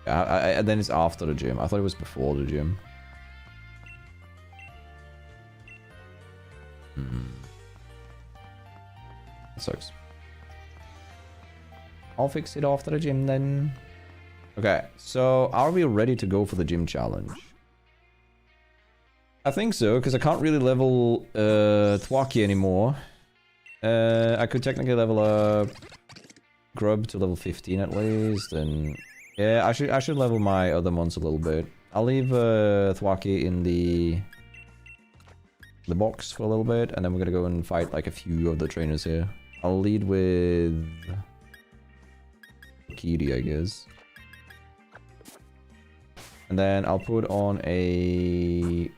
Yeah, then it's after the gym. I thought it was before the gym. That sucks. I'll fix it after the gym then. Okay, so are we ready to go for the gym challenge? I think so, because I can't really level Thwaki anymore. I could technically level up Grub to level 15 at least, and yeah, I should level my other mons a little bit. I'll leave Thwaki in the box for a little bit, and then we're gonna go and fight like a few of the trainers here. I'll lead with Kitty, I guess. And then I'll put on a...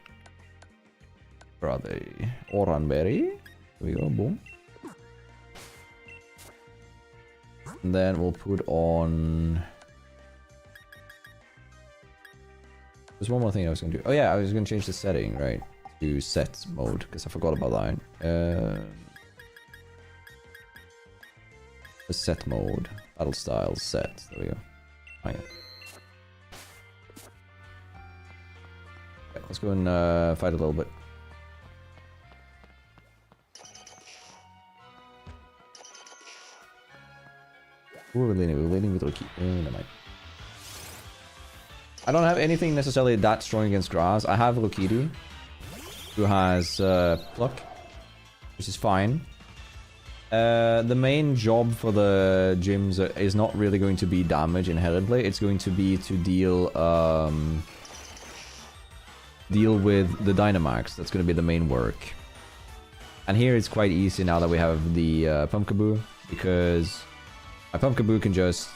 Where are they? Oranberry. Here we go, boom. And then we'll put on... There's one more thing I was going to do. Oh yeah, I was going to change the setting, right? To set mode, because I forgot about that. The set mode. Battle style set. There we go. Hang on. Okay, let's go and fight a little bit. Ooh, we're leading with Roki. Never mind. I don't have anything necessarily that strong against grass. I have Lokiri, who has pluck, which is fine. The main job for the gyms is not really going to be damage inherently. It's going to be to deal with the Dynamax. That's going to be the main work. And here it's quite easy now that we have the Pumpkaboo, because my Pumpkaboo can just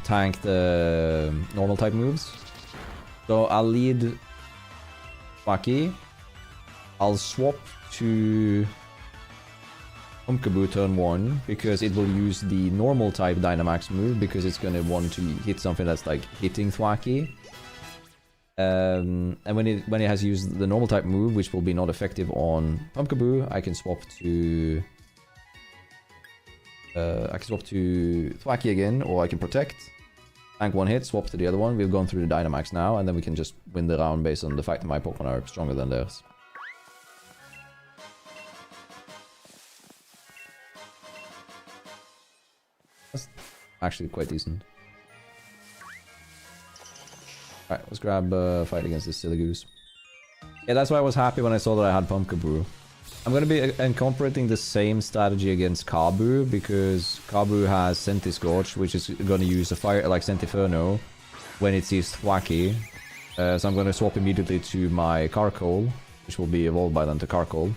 tank the normal type moves. So I'll lead Waki. I'll swap to Pumpkaboo turn 1 because it will use the normal type Dynamax move because it's going to want to hit something that's like hitting Thwaki. And when it has used the normal type move, which will be not effective on Pumpkaboo, I can swap to Thwaki again, or I can protect, tank one hit, swap to the other one. We've gone through the Dynamax now, and then we can just win the round based on the fact that my Pokemon are stronger than theirs. That's actually quite decent. Alright, let's grab a fight against this silly goose. Yeah, that's why I was happy when I saw that I had Pumpkaboo. I'm going to be incorporating the same strategy against Kabu, because Kabu has Sentiscorch, which is going to use a fire like Sentinferno when it sees Thwaki. So I'm going to swap immediately to my Carkol, which will be evolved by then to Carkol,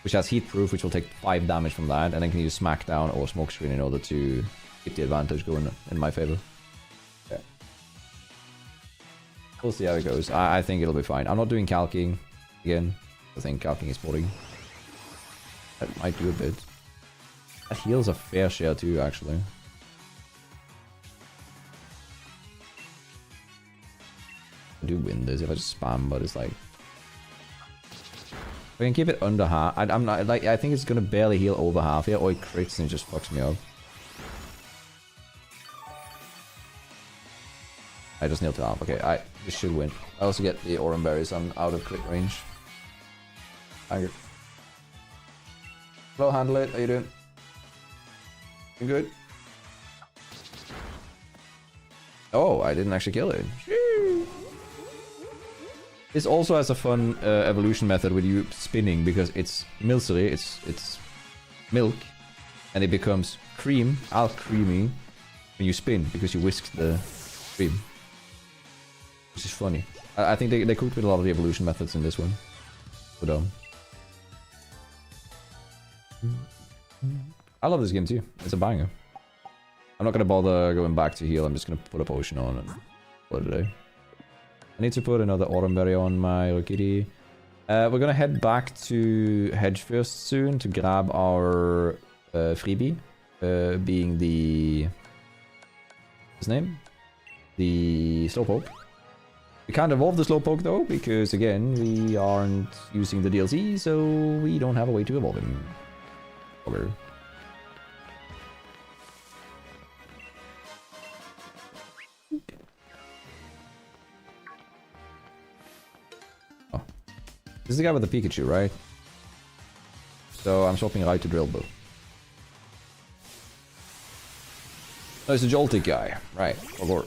which has Heat Proof, which will take 5 damage from that, and then can use Smackdown or Smokescreen in order to keep the advantage going in my favor. Yeah. We'll see how it goes. I think it'll be fine. I'm not doing Calking again. I think Calking is boring. That might do a bit. That heals a fair share too, actually. do win this if I just spam, but it's like... I can keep it under half. I'm not, like, I think it's gonna barely heal over half here, or it crits and it just fucks me up. I just nailed to half. Okay, this should win. I also get the Aurum Berries. I'm out of crit range. Angry. Hello, handle it. How you doing? You good? Oh, I didn't actually kill it. This also has a fun evolution method with you spinning, because it's milcery, it's milk, and it becomes cream, all creamy, when you spin, because you whisk the cream. Which is funny. I think they cooked with a lot of the evolution methods in this one. But I love this game too. It's a banger. I'm not gonna bother going back to heal, I'm just gonna put a potion on and call it a day. I need to put another Aurum Berry on my kitty. We're gonna head back to Hedge first soon to grab our freebie, being the... What's his name? The Slowpoke. We can't evolve the Slowpoke though, because again, we aren't using the DLC, so we don't have a way to evolve him. Okay. This is the guy with the Pikachu, right? So I'm swapping right to Drillbur. Oh, it's a Joltik guy. Right, of course.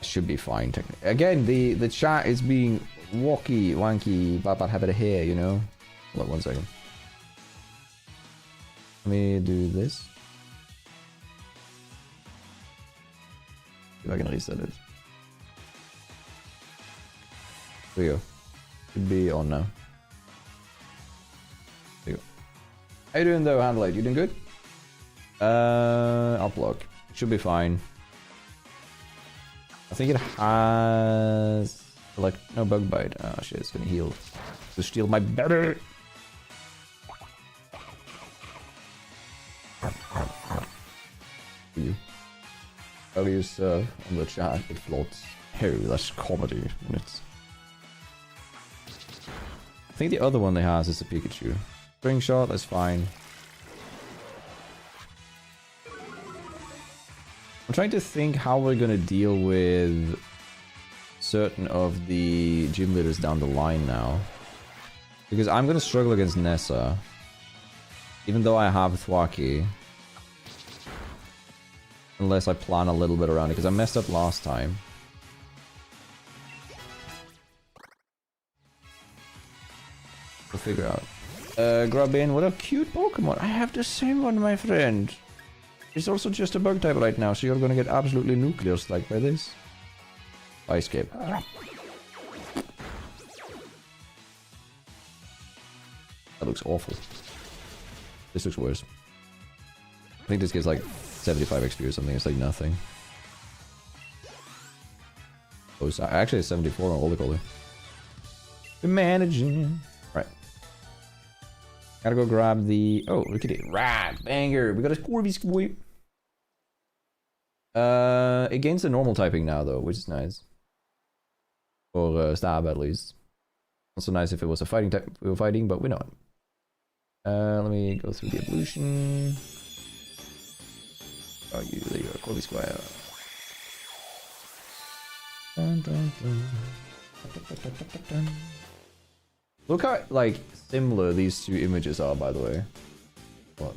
Should be fine, technically. Again, the chat is being wacky, wanky, bad habit of hair, you know? Hold on 1 second. Let me do this. If I can reset it. There you go. Should be on now. There you go. How you doing though, Handlight? You doing good? I'll block. Should be fine. I think it has... like, no bug bite. Oh shit, it's gonna heal. To steal my better. How do you serve on the chat? It floats. Oh, that's comedy. It's... I think the other one they has is a Pikachu. Spring shot, that's fine. I'm trying to think how we're gonna deal with certain of the gym leaders down the line now. Because I'm gonna struggle against Nessa. Even though I have Thwaki. Unless I plan a little bit around it, because I messed up last time. We'll figure out. Grubbin, what a cute Pokemon. I have the same one, my friend. It's also just a bug type right now, so you're gonna get absolutely nuclear strike by this. Ice Cape. That looks awful. This looks worse. I think this gives like 75 XP or something, it's like nothing. Oh, it's actually 74 on Holy Color. We're managing. Right. Gotta go grab the... Oh, look at it. Right, banger. We got a Corby Squeak. It gains the normal typing now, though, which is nice. For Stab, at least. Also nice if it was a fighting type we were fighting, but we're not. Let me go through the evolution. Oh, you, there you are, Corby Squire. Dun, dun, dun. Look how, like, similar these two images are, by the way. What?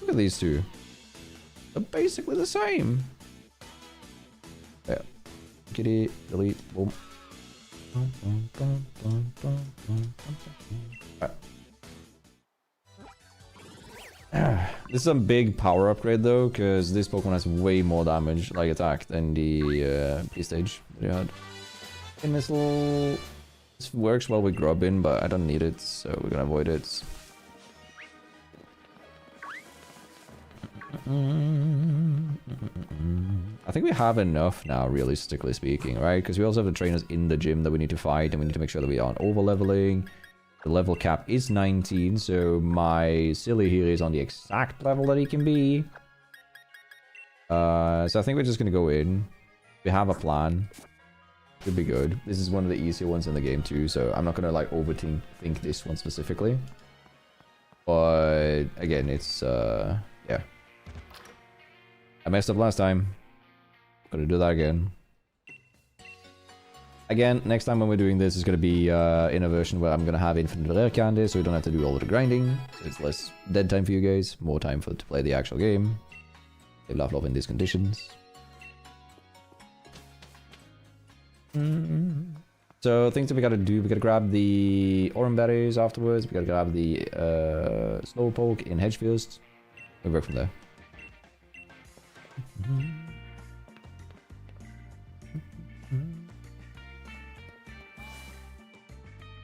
Look at these two. They're basically the same. Yeah. Kitty, delete, boom. Right. This is a big power upgrade though, because this Pokemon has way more damage, like attack, than the P-Stage that you had. Okay, Missile... This works well with Grubbin, but I don't need it, so we're gonna avoid it. I think we have enough now, realistically speaking, right? Because we also have the trainers in the gym that we need to fight, and we need to make sure that we aren't over-leveling. The level cap is 19, so my silly here is on the exact level that he can be. So I think we're just gonna go in. We have a plan. Should be good. This is one of the easier ones in the game too, so I'm not gonna like overthink this one specifically. But again, it's yeah. I messed up last time. Gonna do that again. Again, next time when we're doing this is going to be in a version where I'm going to have infinite rare candy, so we don't have to do all of the grinding. So it's less dead time for you guys, more time to play the actual game. Save love in these conditions. So things that we got to do, we got to grab the orange berries afterwards, we got to grab the slowpoke in Hedgefields. We work from there.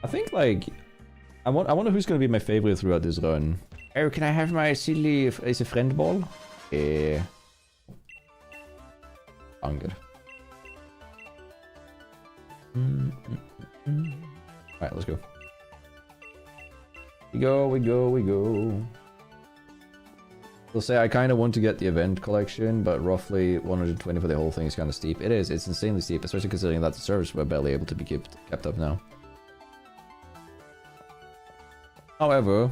I think, like, I wonder who's gonna be my favorite throughout this run. Oh, can I have my silly is a friend ball? Anger. Alright, let's go. We go. I'll say I kind of want to get the event collection, but roughly 120 for the whole thing is kind of steep. It is, it's insanely steep, especially considering that the servers were barely able to be kept up now. However,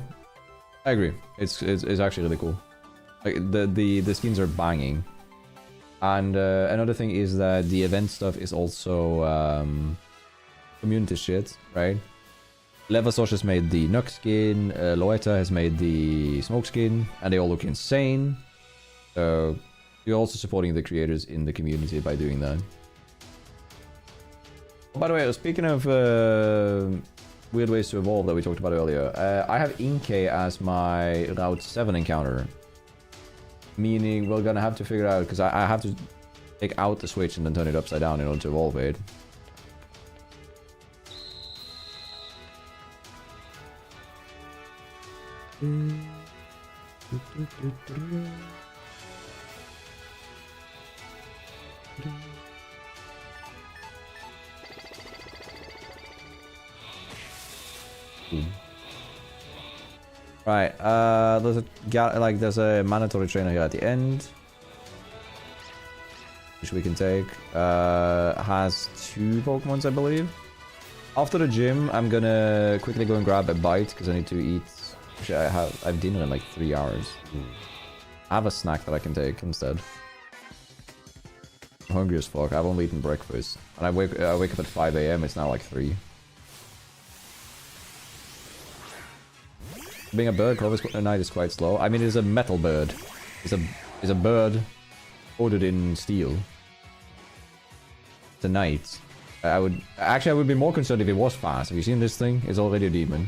I agree. It's actually really cool. Like the skins are banging, and another thing is that the event stuff is also community shit, right? Levasosh has made the Nook skin, Loeta has made the Smoke skin, and they all look insane. So you're also supporting the creators in the community by doing that. By the way, speaking of weird ways to evolve that we talked about earlier. I have Inkay as my Route 7 encounter. Meaning we're gonna have to figure out, because I have to take out the switch and then turn it upside down in order to evolve it. Right, there's a mandatory trainer here at the end, which we can take. Has 2 Pokemons, I believe. After the gym, I'm gonna quickly go and grab a bite because I need to eat. Actually, I have dinner in like 3 hours. I have a snack that I can take instead. I'm hungry as fuck. I've only eaten breakfast, and I wake up at 5 AM. It's now like 3. Being a bird, Clovis Night is quite slow. I mean, it's a metal bird. It's a bird coated in steel. It's a knight. I would be more concerned if it was fast. Have you seen this thing? It's already a demon.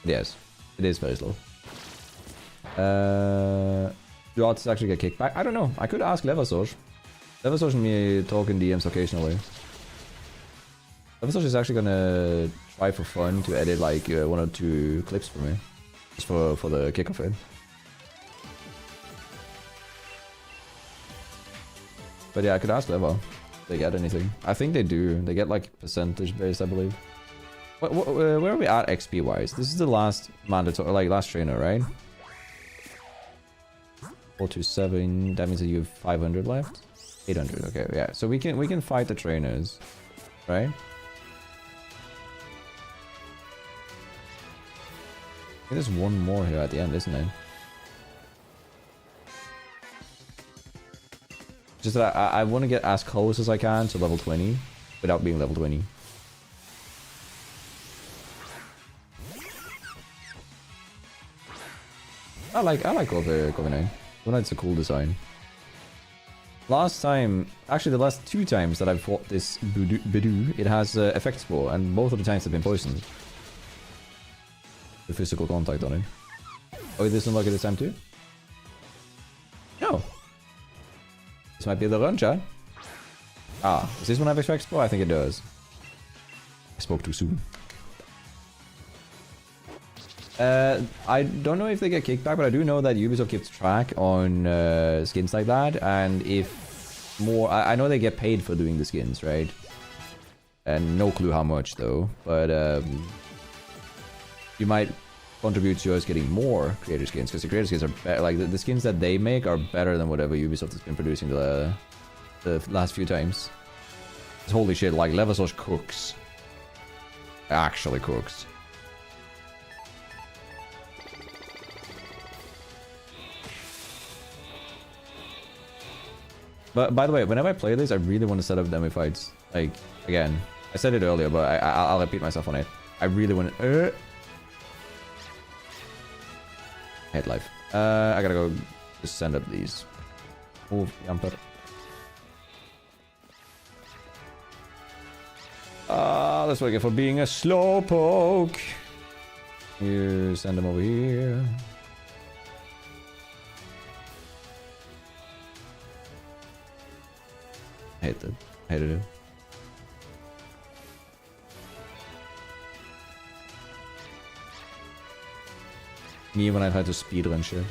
Yes, it is very slow. Do odds actually get kicked back? I don't know. I could ask Levasosh. Levasosh and me talk in DMs occasionally. Levasosh is actually gonna try for fun to edit like 1 or 2 clips for me. Just for the kick of it. But yeah, I could ask Leva if they get anything. I think they do. They get like percentage based, I believe. Where are we at XP wise? This is the last mandatory, like last trainer, right? 427. That means that you have 500 left. 800. Okay, yeah. So we can fight the trainers, right? I think there's one more here at the end, isn't it? Just that I want to get as close as I can to level 20 without being level 20. I like Corviknight. Corviknight's a cool design. Last time, actually the last 2 times that I've fought this Bidoo, it has effect spore, and both of the times have been poisoned. The physical contact on it. Oh, is this unlucky this time too? No. This might be the run, chat. Ah, does this one have effect spore? I think it does. I spoke too soon. I don't know if they get kicked back, but I do know that Ubisoft keeps track on skins like that, and if more, I know they get paid for doing the skins, right? And no clue how much though, but you might contribute to us getting more creator skins, because the creator skins are better. Like the skins that they make are better than whatever Ubisoft has been producing the last few times. Holy shit, like Levasos cooks. Actually cooks. But by the way, whenever I play this, I really want to set up demi fights. Like, again, I said it earlier, but I'll repeat myself on it. I really want to... Head life. I gotta go just send up these. Move, jumper. That's what I get for being a slowpoke. You send them over here. Hated it. Me when I try to speedrun shit.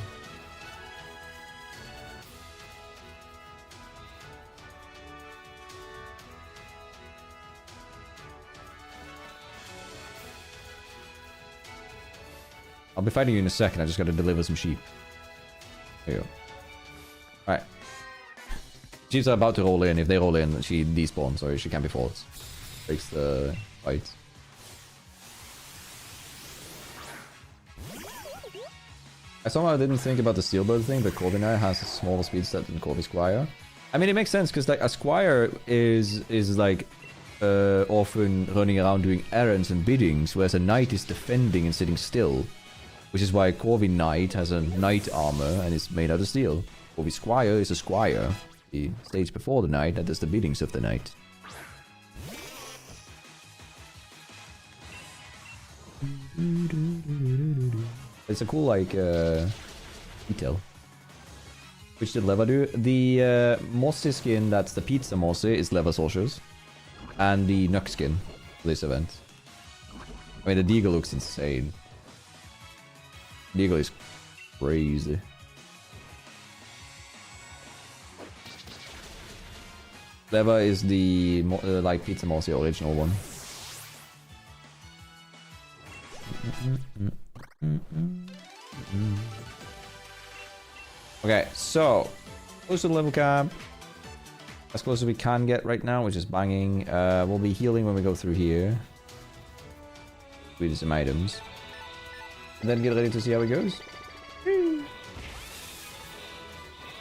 I'll be fighting you in a second, I just gotta deliver some sheep. There you go. Alright. She's about to roll in. If they roll in, she despawns, or she can't be forced. Breaks the fight. I somehow didn't think about the Steelbird thing, but Corviknight has a smaller speed set than Corvi Squire. I mean, it makes sense, because like a Squire is like often running around doing errands and biddings, whereas a Knight is defending and sitting still. Which is why Corvi Knight has a Knight armor and is made out of steel. Corvi Squire is a Squire. The stage before the Knight that does the biddings of the Knight. It's a cool, like, detail. Which did Leva do? The Mossy skin, that's the Pizza Mossy, is Leva Socials. And the Nuck skin for this event. I mean, the Deagle looks insane. Deagle is crazy. Leva is the like Pizza Mossy original one. Okay, so close to the level cap. As close as we can get right now, which is banging. We'll be healing when we go through here. We do some items. And then get ready to see how it goes.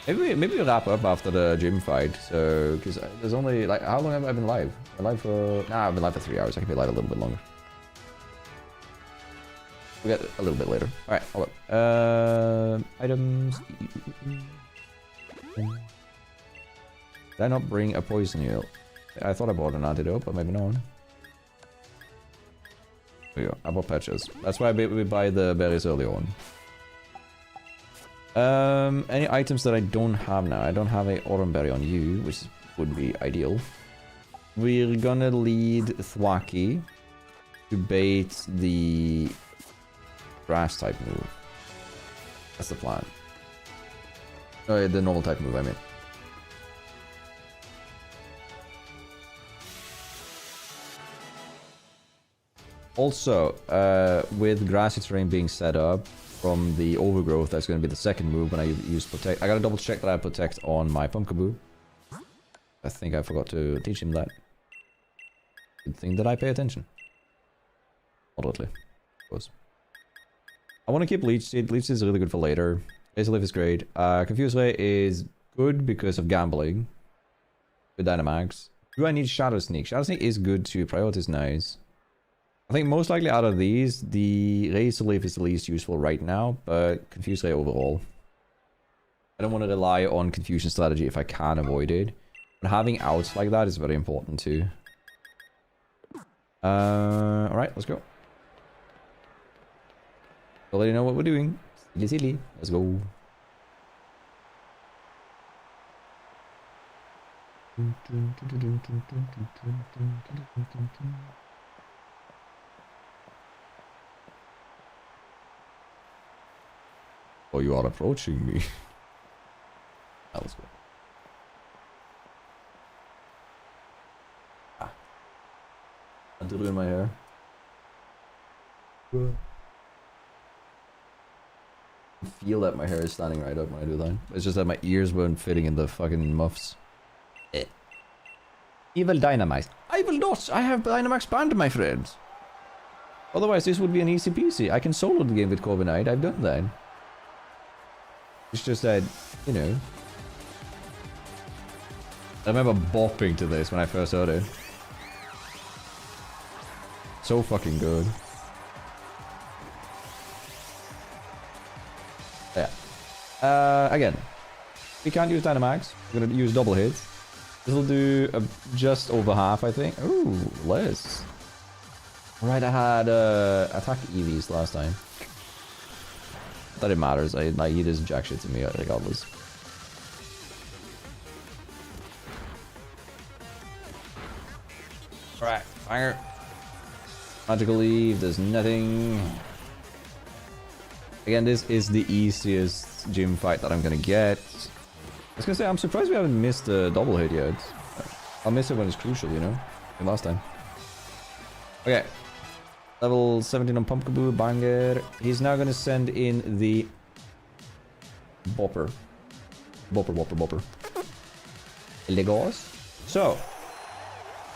Maybe we wrap up after the gym fight. So, because there's only like, how long have I been live? I've been live for I've been live for 3 hours. I can be live a little bit longer. We'll get a little bit later. All right, hold up. Items. Did I not bring a poison heal? I thought I bought an antidote, but maybe not. There we go. I bought patches. That's why we buy the berries early on. Any items that I don't have now? I don't have a autumn berry on you, which would be ideal. We're gonna lead Thwacky to bait the grass type move. That's the plan. Oh, the normal type move, I mean. Also, with grassy terrain being set up from the overgrowth, that's going to be the second move when I use protect. I gotta double check that I protect on my Pumpkaboo. I think I forgot to teach him that. Good thing that I pay attention. Moderately, of course. I want to keep Leech Seed. Leech Seed is really good for later. Basic Leaf is great. Confuse Ray is good because of gambling. Good Dynamax. Do I need Shadow Sneak? Shadow Sneak is good too. Priority is nice. I think most likely out of these, the Razor Leaf is the least useful right now, but Confuse Ray overall. I don't want to rely on Confusion strategy if I can avoid it. But having outs like that is very important too. Alright, let's go. Already know what we're doing. Silly. Let's go. Oh, you are approaching me. Let's go. Ah. I did ruin my hair. I feel that my hair is standing right up when I do that. It's just that my ears weren't fitting in the fucking muffs. Evil Dynamax. I will not! I have Dynamax banned, my friends! Otherwise, this would be an easy peasy. I can solo the game with Corviknight. I've done that. It's just that, you know. I remember bopping to this when I first heard it. So fucking good. Yeah. Again, we can't use Dynamax. We're gonna use double hits. This will do just over half, I think. Ooh, less. Right, I had attack EVs last time. That it matters. Like he does jack shit to me regardless. Alright, fire. Magical Leaf, there's nothing. Again, this is the easiest gym fight that I'm gonna get. I was gonna say, I'm surprised we haven't missed a double hit yet. I'll miss it when it's crucial, you know? Like last time. Okay. Level 17 on Pumpkaboo, banger. He's now gonna send in the... Bopper. Bopper. Legos. So.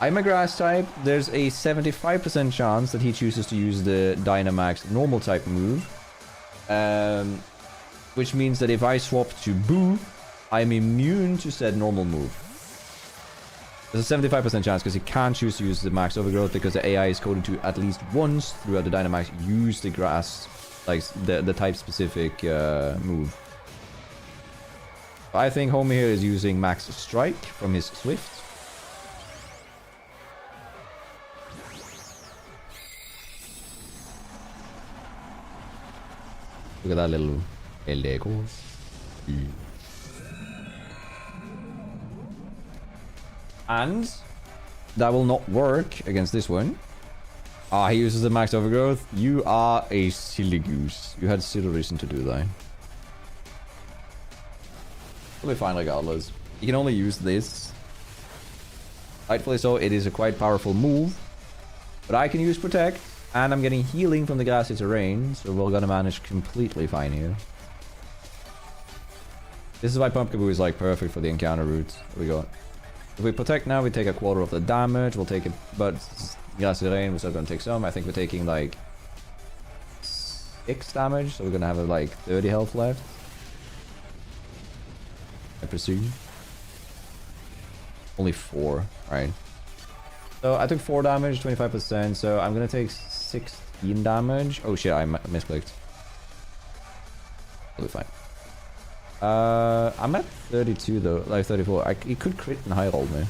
I'm a grass type. There's a 75% chance that he chooses to use the Dynamax normal type move. Which means that if I swap to Boo, I'm immune to said normal move. There's a 75% chance because he can't choose to use the max overgrowth because the AI is coded to at least once throughout the Dynamax use the grass, like the type specific move. I think Homie here is using max strike from his Swift. Look at that little Lego. And that will not work against this one. Ah, he uses the max overgrowth. You are a silly goose. You had zero reason to do that. We'll be fine regardless. You can only use this. Rightfully so, it is a quite powerful move. But I can use Protect. And I'm getting healing from the grassy terrain, so we're gonna manage completely fine here. This is why Pumpkaboo is like perfect for the encounter route. There we go. If we protect now, we take a quarter of the damage. We'll take it, but grassy terrain, we're still gonna take some. I think we're taking like 6 damage, so we're gonna have like 30 health left. I presume. Only 4, right? So I took 4 damage, 25%, so I'm gonna take 16 damage. Oh shit, I misclicked. We'll be fine. I'm at 32 though, like 34. He could crit and high roll me.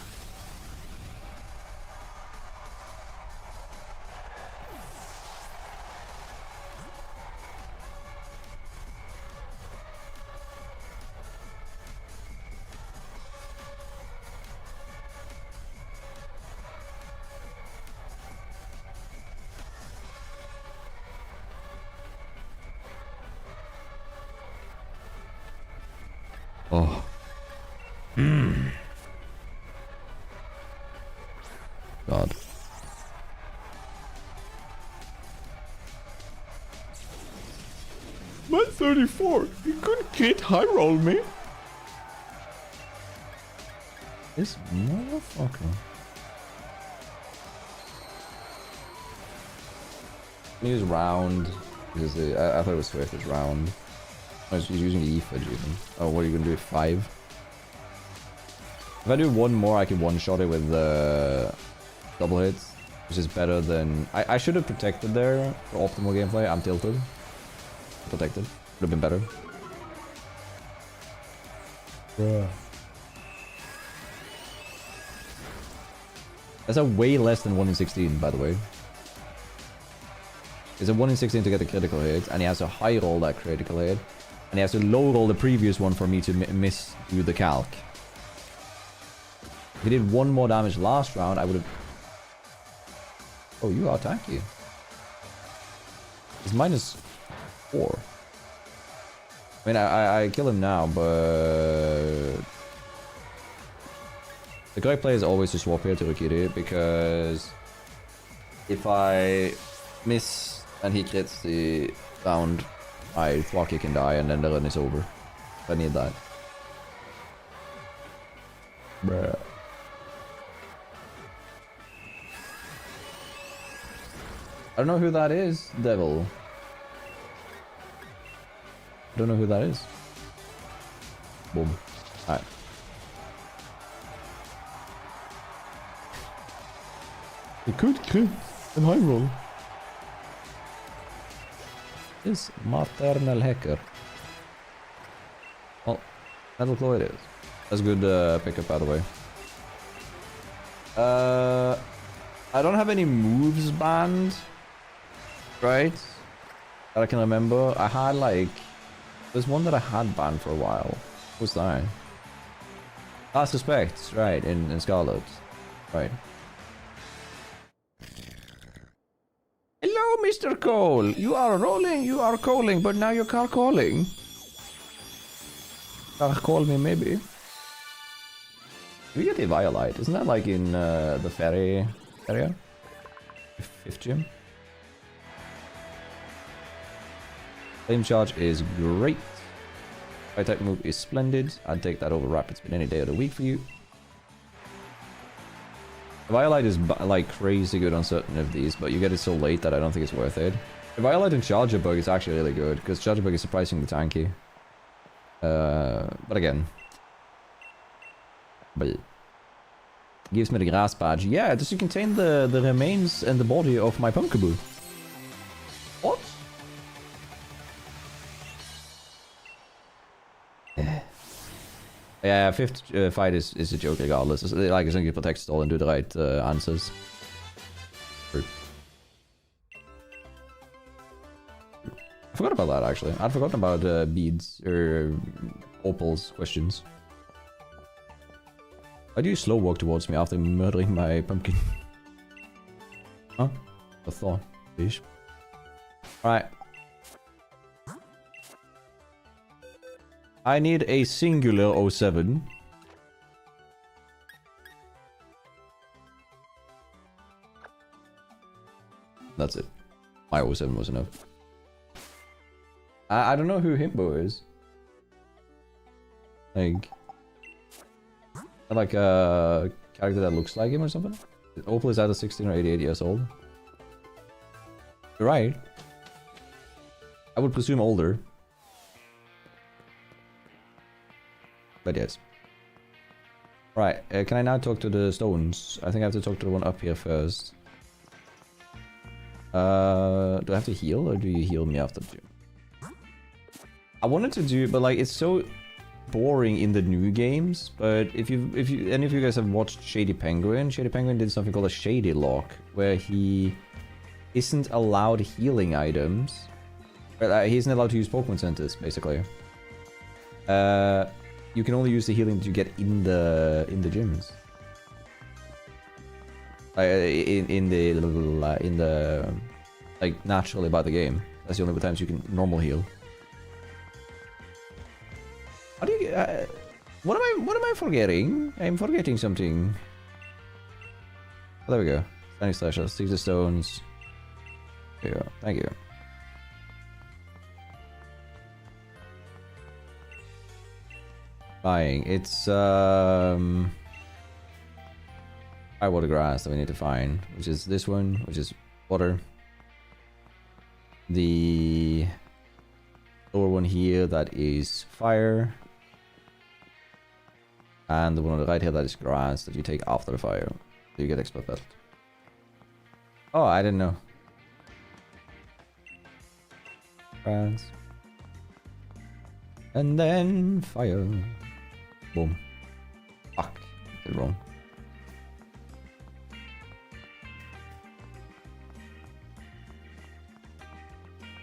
Oh. God. I'm at 34. You couldn't crit high roll me. This motherfucker. I'm gonna use round because I thought it was Swift. It's round. Oh, he's using Leaf Edge even. Oh, what are you gonna do? 5? If I do one more, I can one-shot it with double hits, which is better than... I should have protected there for optimal gameplay. I'm tilted. Protected. Would have been better. Bruh. That's a way less than 1 in 16, by the way. It's a 1 in 16 to get the critical hit, and he has to high roll that critical hit. And he has to low roll the previous one for me to miss do the calc. If he did 1 more damage last round, I would have... Oh, you are tanky. It's -4. I mean, I kill him now, but... The correct play is always to swap here to Rikiri, because... if I miss and he crits the round, my Flocky can die and then the run is over. I need that. Bruh. I don't know who that is, Devil. I don't know who that is. Boom. Alright. It could crit and high roll. This maternal hacker. Well, Metal Claw it is. That's a good pickup, by the way. I don't have any moves banned, right? That I can remember. I had like... There's one that I had banned for a while. What's that? Ah, Suspects, right, in Scarlet. Right. Hello, Mr. Cole. You are rolling, you are calling, but now you car calling. Car call me, maybe. We get the Violite. Isn't that like in the ferry area? Fifth gym? Flame Charge is great. Fire type move is splendid. I'd take that over Rapid Spin any day of the week for you. The Violite is like crazy good on certain of these, but you get it so late that I don't think it's worth it. The Violite and Charger Bug is actually really good, because Charger Bug is surprisingly tanky. But again... But gives me the grass badge. Yeah, does it contain the remains and the body of my Pumpkaboo? What? Yeah, fifth fight is a joke regardless. It's like as long as you protect stall and do the right answers. True. I forgot about that actually. I'd forgotten about beads or opals questions. Why do you slow walk towards me after murdering my pumpkin? Huh? A thought, fish. Alright. I need a singular 07. That's it. My 07 was enough. I don't know who Himbo is. Like a character that looks like him or something? Opal is either 16 or 88 years old. You're right. I would presume older. But yes. Right, can I now talk to the stones? I think I have to talk to the one up here first. Do I have to heal or do you heal me after the gym? I wanted to do, but like it's so boring in the new games. But if any of you guys have watched Shady Penguin did something called a Shady Lock, where he isn't allowed healing items. He isn't allowed to use Pokemon Centers, basically. You can only use the healing that you get in the gyms. In the like naturally by the game. That's the only times you can normal heal. How do you what am I forgetting? I'm forgetting something. Oh, there we go. Thanks, Slasher. Stick the stones. There you go. Thank you. Buying. It's high water grass that we need to find, which is this one, which is water. The lower one here, that is fire. And the one on the right here, that is grass that you take after the fire. So you get expert belt. Oh, I didn't know. Grass. And then fire. Boom. Fuck. Did wrong.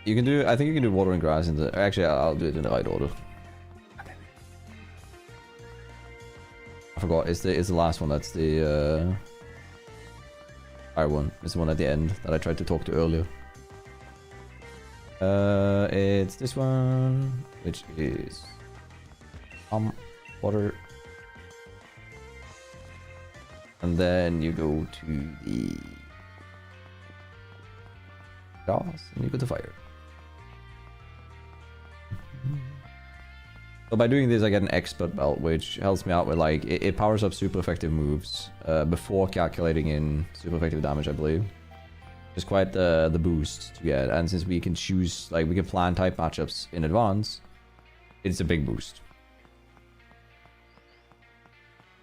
You can do, I think you can do water and grass in the, actually I'll do it in the right order. I forgot, it's the last one, that's the fire one. It's the one at the end that I tried to talk to earlier. It's this one, which is water. And then you go to the Yes, and you go to fire. So by doing this, I get an expert belt, which helps me out with like it powers up super effective moves before calculating in super effective damage, I believe. It's quite the boost to get, and since we can choose, like we can plan type matchups in advance, it's a big boost.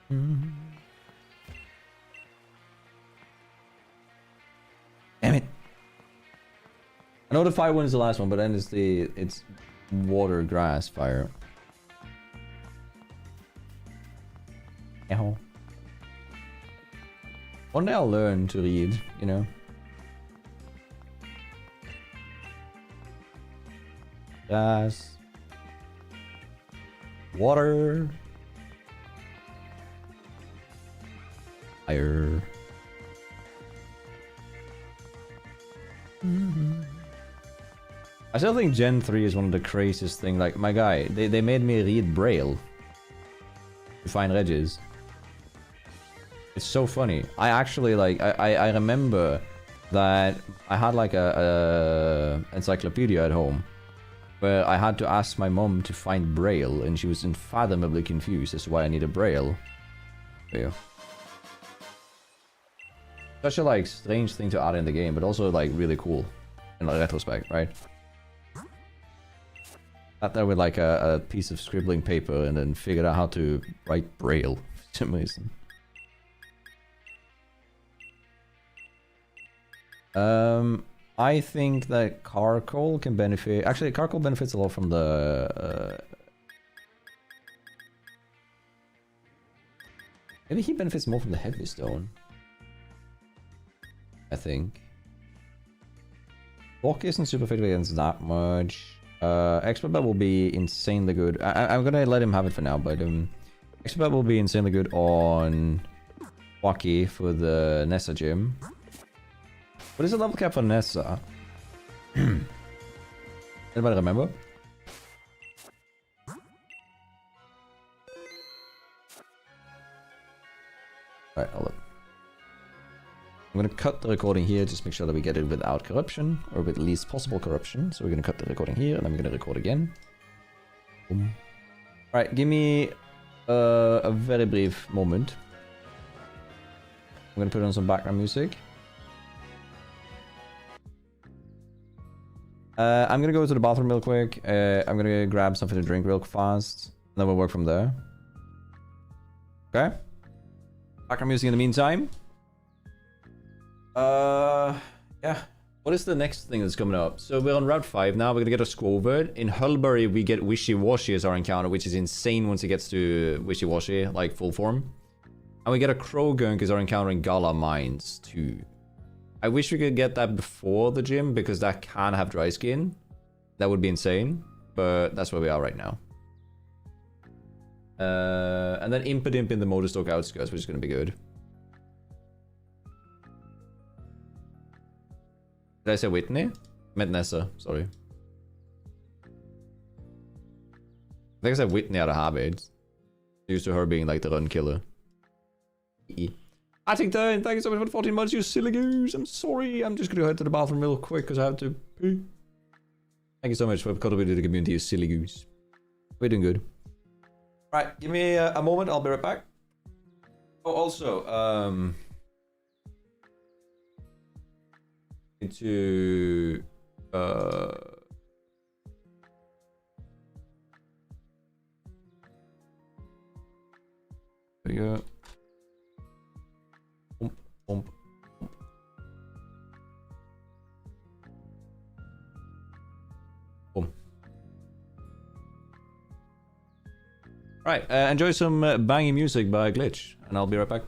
Damn it! I know the fire one is the last one, but then it's water, grass, fire. Ow. One day I'll learn to read, you know. Grass. Water. Fire. I still think Gen 3 is one of the craziest things. Like, my guy, they made me read Braille to find Regis. It's so funny. I actually, like, I remember that I had, like, a encyclopedia at home where I had to ask my mom to find Braille, and she was unfathomably confused as to why I needed Braille. There you go. Such a, like, strange thing to add in the game, but also, like, really cool in retrospect, right? Sat there with, like, a piece of scribbling paper and then figured out how to write Braille for some reason. I think that charcoal can benefit. Actually, charcoal benefits a lot from the. Maybe he benefits more from the heavy stone. I think. Locke isn't super effective against that much. Expert bet will be insanely good. I'm gonna let him have it for now, but expert bet will be insanely good on Waki for the Nessa gym. What is the level cap for Nessa? Anybody remember? Alright, hold up. I'm gonna cut the recording here, just make sure that we get it without corruption, or with least possible corruption. So we're gonna cut the recording here, and then we're gonna record again. Boom. Alright, give me a very brief moment. I'm gonna put on some background music. I'm gonna go to the bathroom real quick. I'm gonna grab something to drink real fast, and then we'll work from there. Okay? Background music in the meantime. Yeah. What is the next thing that's coming up? So we're on Route 5 now. We're gonna get a Squovert. In Hullbury, we get Wishy-Washy as our encounter, which is insane once it gets to Wishy-Washy, like full form. And we get a Krogunk as our encounter in Gala Mines too. I wish we could get that before the gym, because that can have dry skin. That would be insane, but that's where we are right now. And then Impidimp in the Motorstock outskirts, which is going to be good. Did I say Whitney? I meant Nessa, sorry. I think I said Whitney out of habit. Used to her being like the run killer. Attington, thank you so much for the 14 months, you silly goose. I'm sorry, I'm just gonna head to the bathroom real quick because I have to pee. Thank you so much for contributing to the community, you silly goose. We're doing good. Right, give me a moment, I'll be right back. Oh, also, into there we go. Boom. Boom. Right, enjoy some banging music by Glitch, and I'll be right back.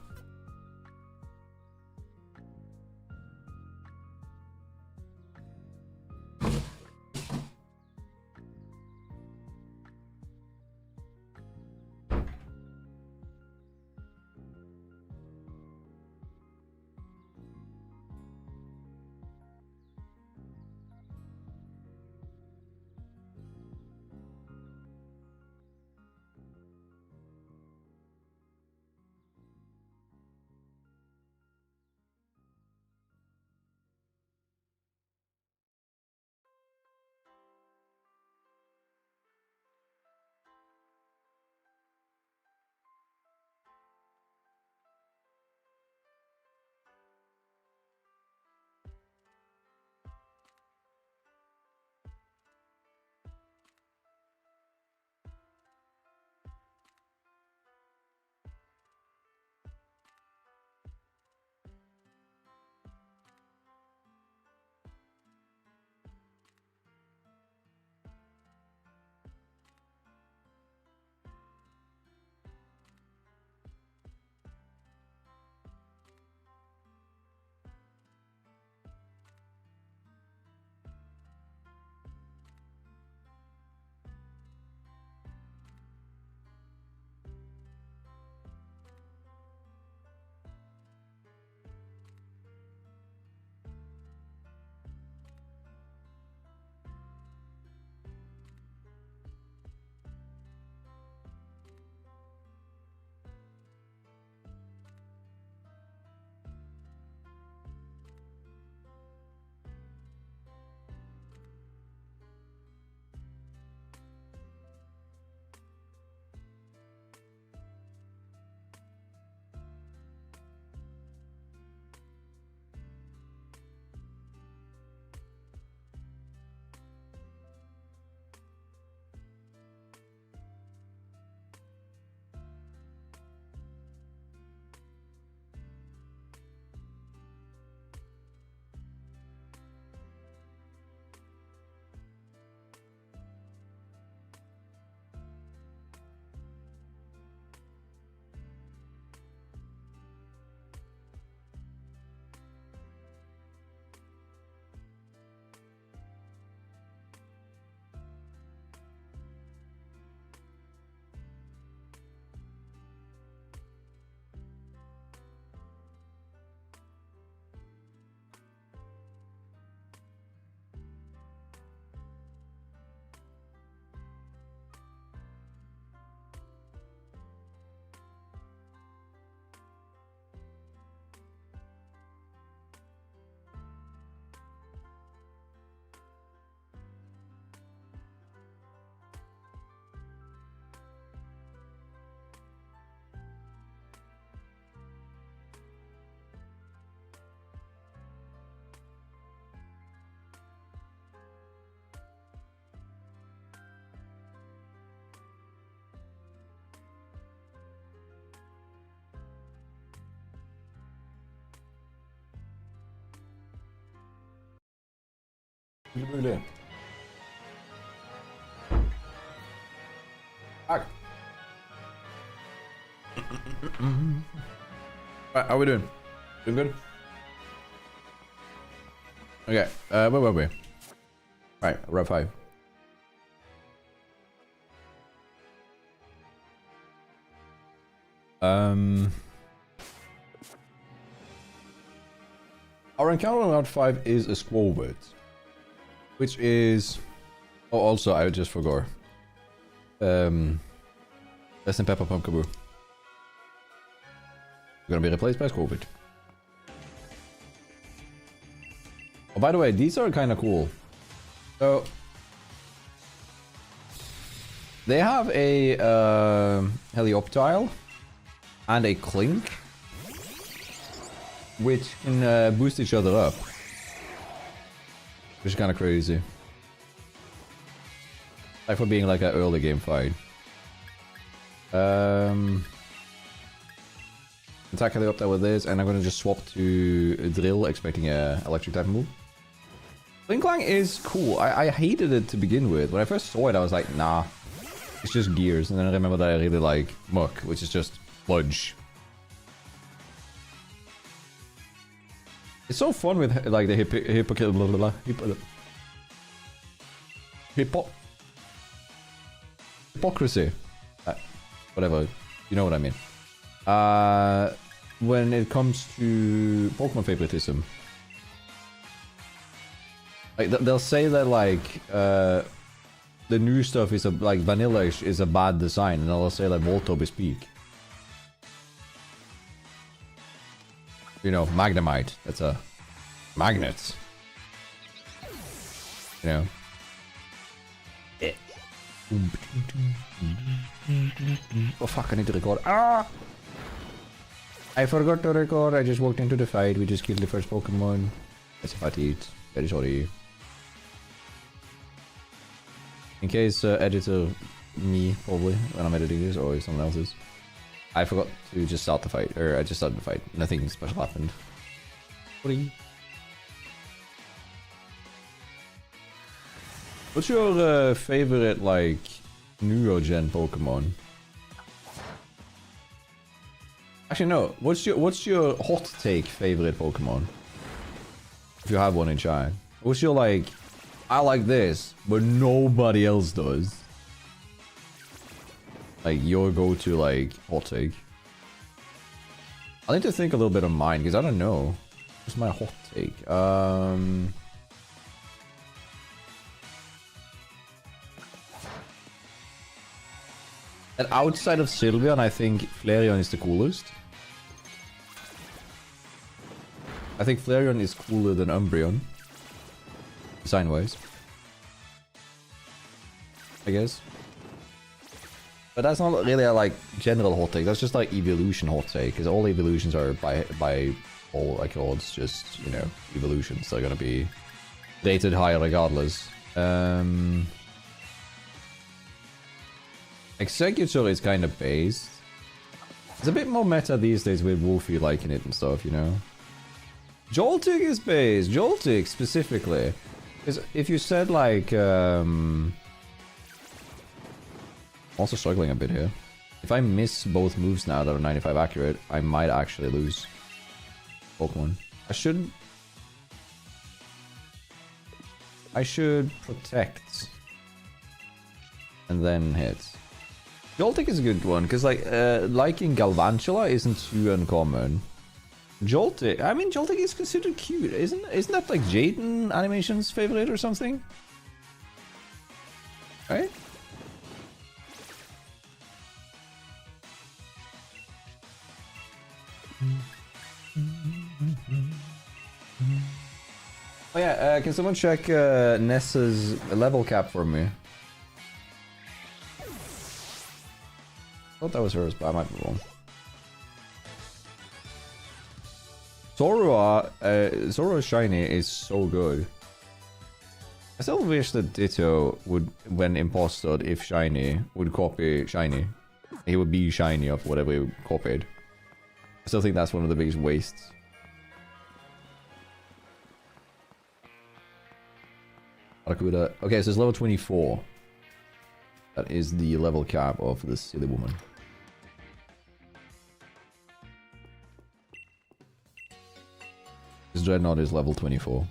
Mulig. Right, how we doing? Doing good? Okay, where were we? Right, round 5. Our encounter on round 5 is a squall word, which is... Oh, also, I just forgot. Less than Pepper Pumpkaboo. Gonna be replaced by squall word. Oh, by the way, these are kind of cool. So... They have a Helioptile and a Clink, which can boost each other up, which is kind of crazy. Like for being like an early game fight. Attack Helioptile with this, and I'm gonna just swap to a Drill, expecting a electric type move. Clang is cool. I hated it to begin with. When I first saw it, I was like, nah. It's just gears, and then I remember that I really like Muck, which is just sludge. It's so fun with like the hypocrisy. Whatever, you know what I mean. When it comes to Pokemon favoritism, like they'll say that like the new stuff is like vanilla-ish is a bad design, and I'll say like Voltorb is peak. You know, Magnemite, that's a magnet. You know. Oh fuck, I need to record. Ah! I forgot to record, I just walked into the fight, we just killed the first Pokemon. That's a fat eat. Very sorry. In case editor me, probably, when I'm editing this, or someone else's. I forgot to just start the fight, or I just started the fight. Nothing special happened. What's your favorite, like, Neurogen Pokemon? Actually, no. What's your hot take favorite Pokemon? If you have one in chat. What's your, like, I like this, but nobody else does? Like, your go-to, like, hot take. I need to think a little bit of mine, because I don't know. What's my hot take? And outside of Sylveon, I think Flareon is the coolest. I think Flareon is cooler than Umbreon. Design-wise. I guess. But that's not really a, like, general hot take. That's just, like, evolution hot take. Because all evolutions are, by all, like, odds, just, you know, evolutions. They're gonna be rated higher regardless. Executor is kind of based. It's a bit more meta these days with Wolfie liking it and stuff, you know. Joltik is based. Joltik, specifically. Because if you said, like, also struggling a bit here. If I miss both moves now that are 95 accurate, I might actually lose Pokemon. I should protect and then hit. Joltik is a good one, because like liking Galvantula isn't too uncommon. Joltik, I mean Joltik is considered cute, isn't that like Jaden Animation's favorite or something? Right? Oh yeah, can someone check Nessa's level cap for me? I thought that was hers, but I might be wrong. Zoroark's shiny is so good. I still wish that Ditto would, when impostered, if shiny, would copy shiny. He would be shiny of whatever he copied. I still think that's one of the biggest wastes. Barracuda. Okay, so it's level 24. That is the level cap of this silly woman. This Dreadnought is level 24.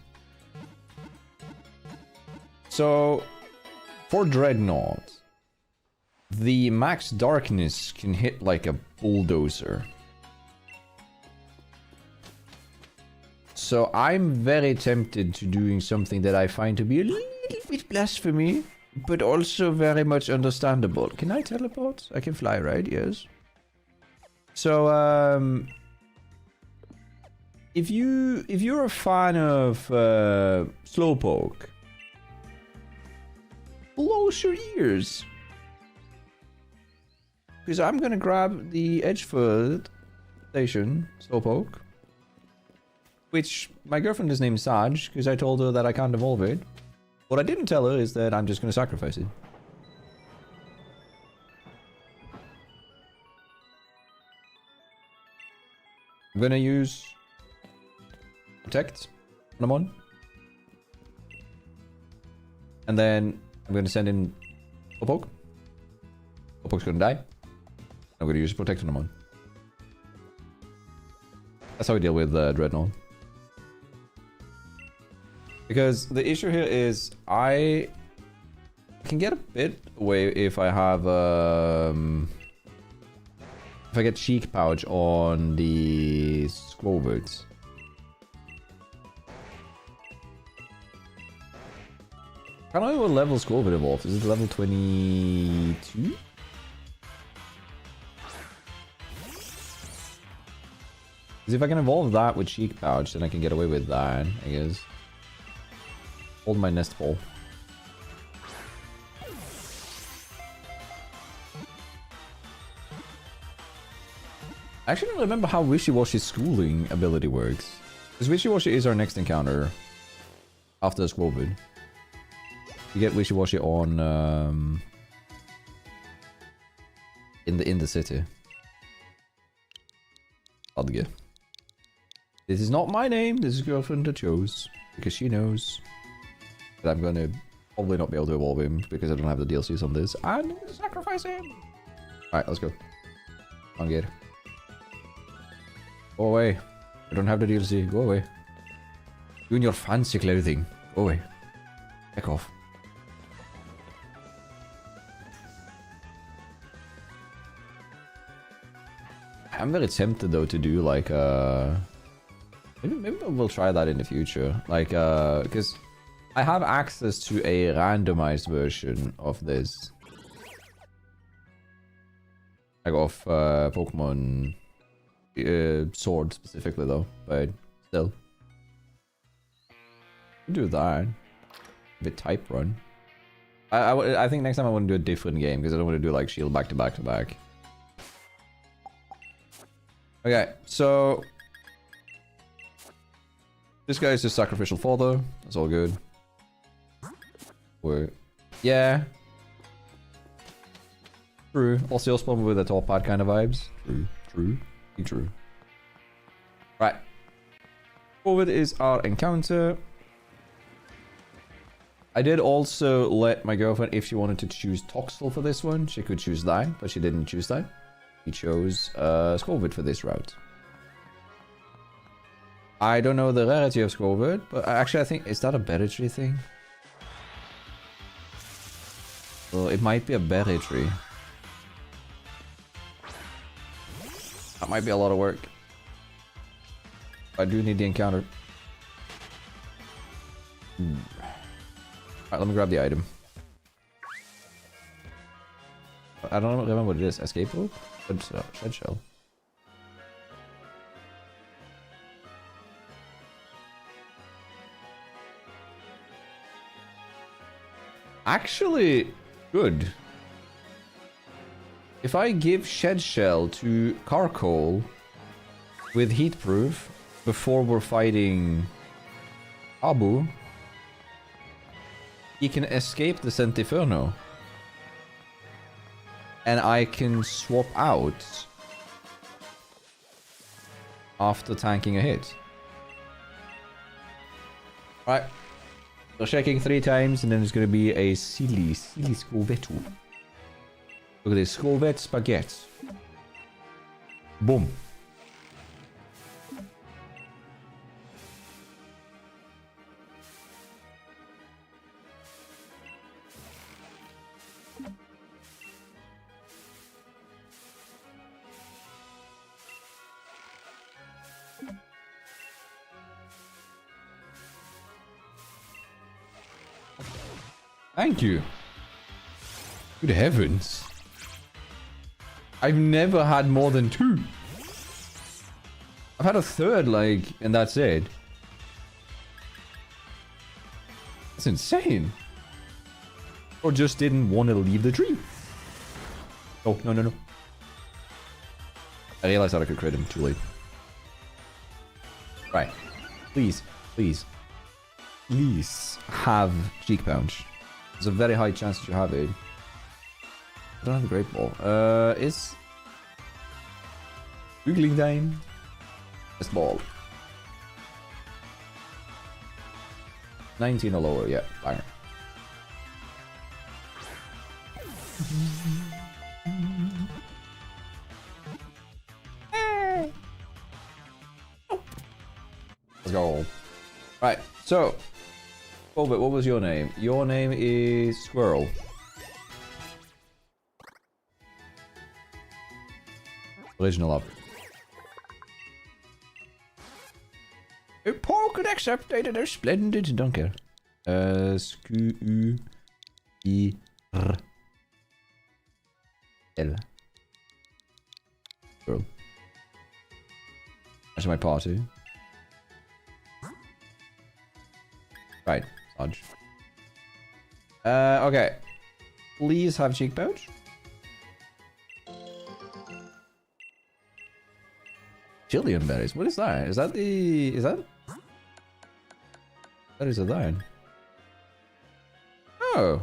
So, for Dreadnought, the max darkness can hit like a bulldozer. So I'm very tempted to doing something that I find to be a little bit blasphemy, but also very much understandable. Can I teleport? I can fly, right? Yes. So, if you're a fan of Slowpoke, close your ears, because I'm gonna grab the Edgefoot Station Slowpoke, which my girlfriend is named Saj, because I told her that I can't evolve it. What I didn't tell her is that I'm just gonna sacrifice it. I'm gonna use Protect on Amon. And then I'm gonna send in Slowpoke. Slowpoke's gonna die. I'm gonna use Protect on Amon. That's how we deal with Dreadnought. Because the issue here is I can get a bit away if I have if I get Cheek Pouch on the Squoverts. I don't know what level Squovert evolves. Is it level 22? Because if I can evolve that with Cheek Pouch, then I can get away with that, I guess. Hold my nest ball. I actually don't remember how Wishy-Washy's schooling ability works. Because Wishy-Washy is our next encounter after Squovid. You get Wishy-Washy on in the city. Adge. This is not my name. This is girlfriend that chose because she knows that I'm gonna probably not be able to evolve him because I don't have the DLCs on this, and I'm gonna sacrifice him. All right, let's go. On Gator. Go away. I don't have the DLC. Go away. You and your fancy clothing. Go away. Heck off. I'm very tempted though to do like maybe we'll try that in the future. Like because I have access to a randomized version of this. Like of Pokemon Sword specifically though, but still. Do that. The type run. I think next time I want to do a different game because I don't want to do like Shield back to back to back. Okay, so this guy is just sacrificial fodder. That's all good. Yeah. True. Also, spawn with a top pad kind of vibes. True. Right. Forward is our encounter. I did also let my girlfriend, if she wanted to choose Toxel for this one, she could choose that, but she didn't choose that. She chose Squovid for this route. I don't know the rarity of Squovid, but actually I think, is that a berry tree thing? Well, it might be a berry tree. That might be a lot of work. I do need the encounter. Alright, let me grab the item. I don't remember what it is. Escape rope? Shed shell. Actually, good. If I give shed shell to Carcoal with heat proof before we're fighting Abu, he can escape the Sentiferno. And I can swap out after tanking a hit. Right. So checking 3 times, and then it's going to be a silly scovetto. Look at this, scovette spaghetti. Boom. Thank you. Good heavens. I've never had more than 2. I've had a third, like, and that's it. That's insane. Or just didn't want to leave the tree. Oh, no, no, no. I realized that I could crit him too late. Right. Please, please. Please have Cheek Punch. There's a very high chance that you have it. I don't have a Great Ball. Is Googling time? Best ball. 19 or lower, yeah, fire. Let's go. Right, so Colbert, what was your name? Your name is Squirrel. Original up. A pocket accepted a splendid dunker. Squirrel. Squirrel. That's my party. Right, Dodge. Okay. Please have Cheek Pouch. Chilean berries. What is that? Is that the... Is that... That is a lion. Oh.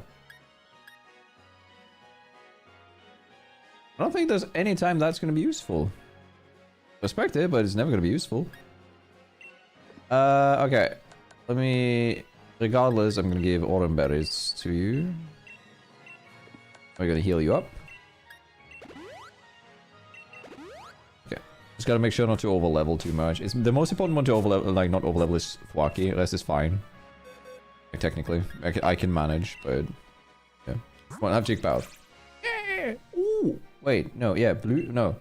I don't think there's any time that's going to be useful. Respect it, but it's never going to be useful. Okay. Let me... Regardless, I'm going to give autumn berries to you. We're going to heal you up. Okay. Just got to make sure not to over-level too much. It's the most important one to over-level, like, not over-level is Fwaki. The rest is fine. Like, technically. I can manage, but... Yeah. Come on, have Cheek Pouch. Yeah! Ooh! Wait, no, yeah, blue... No.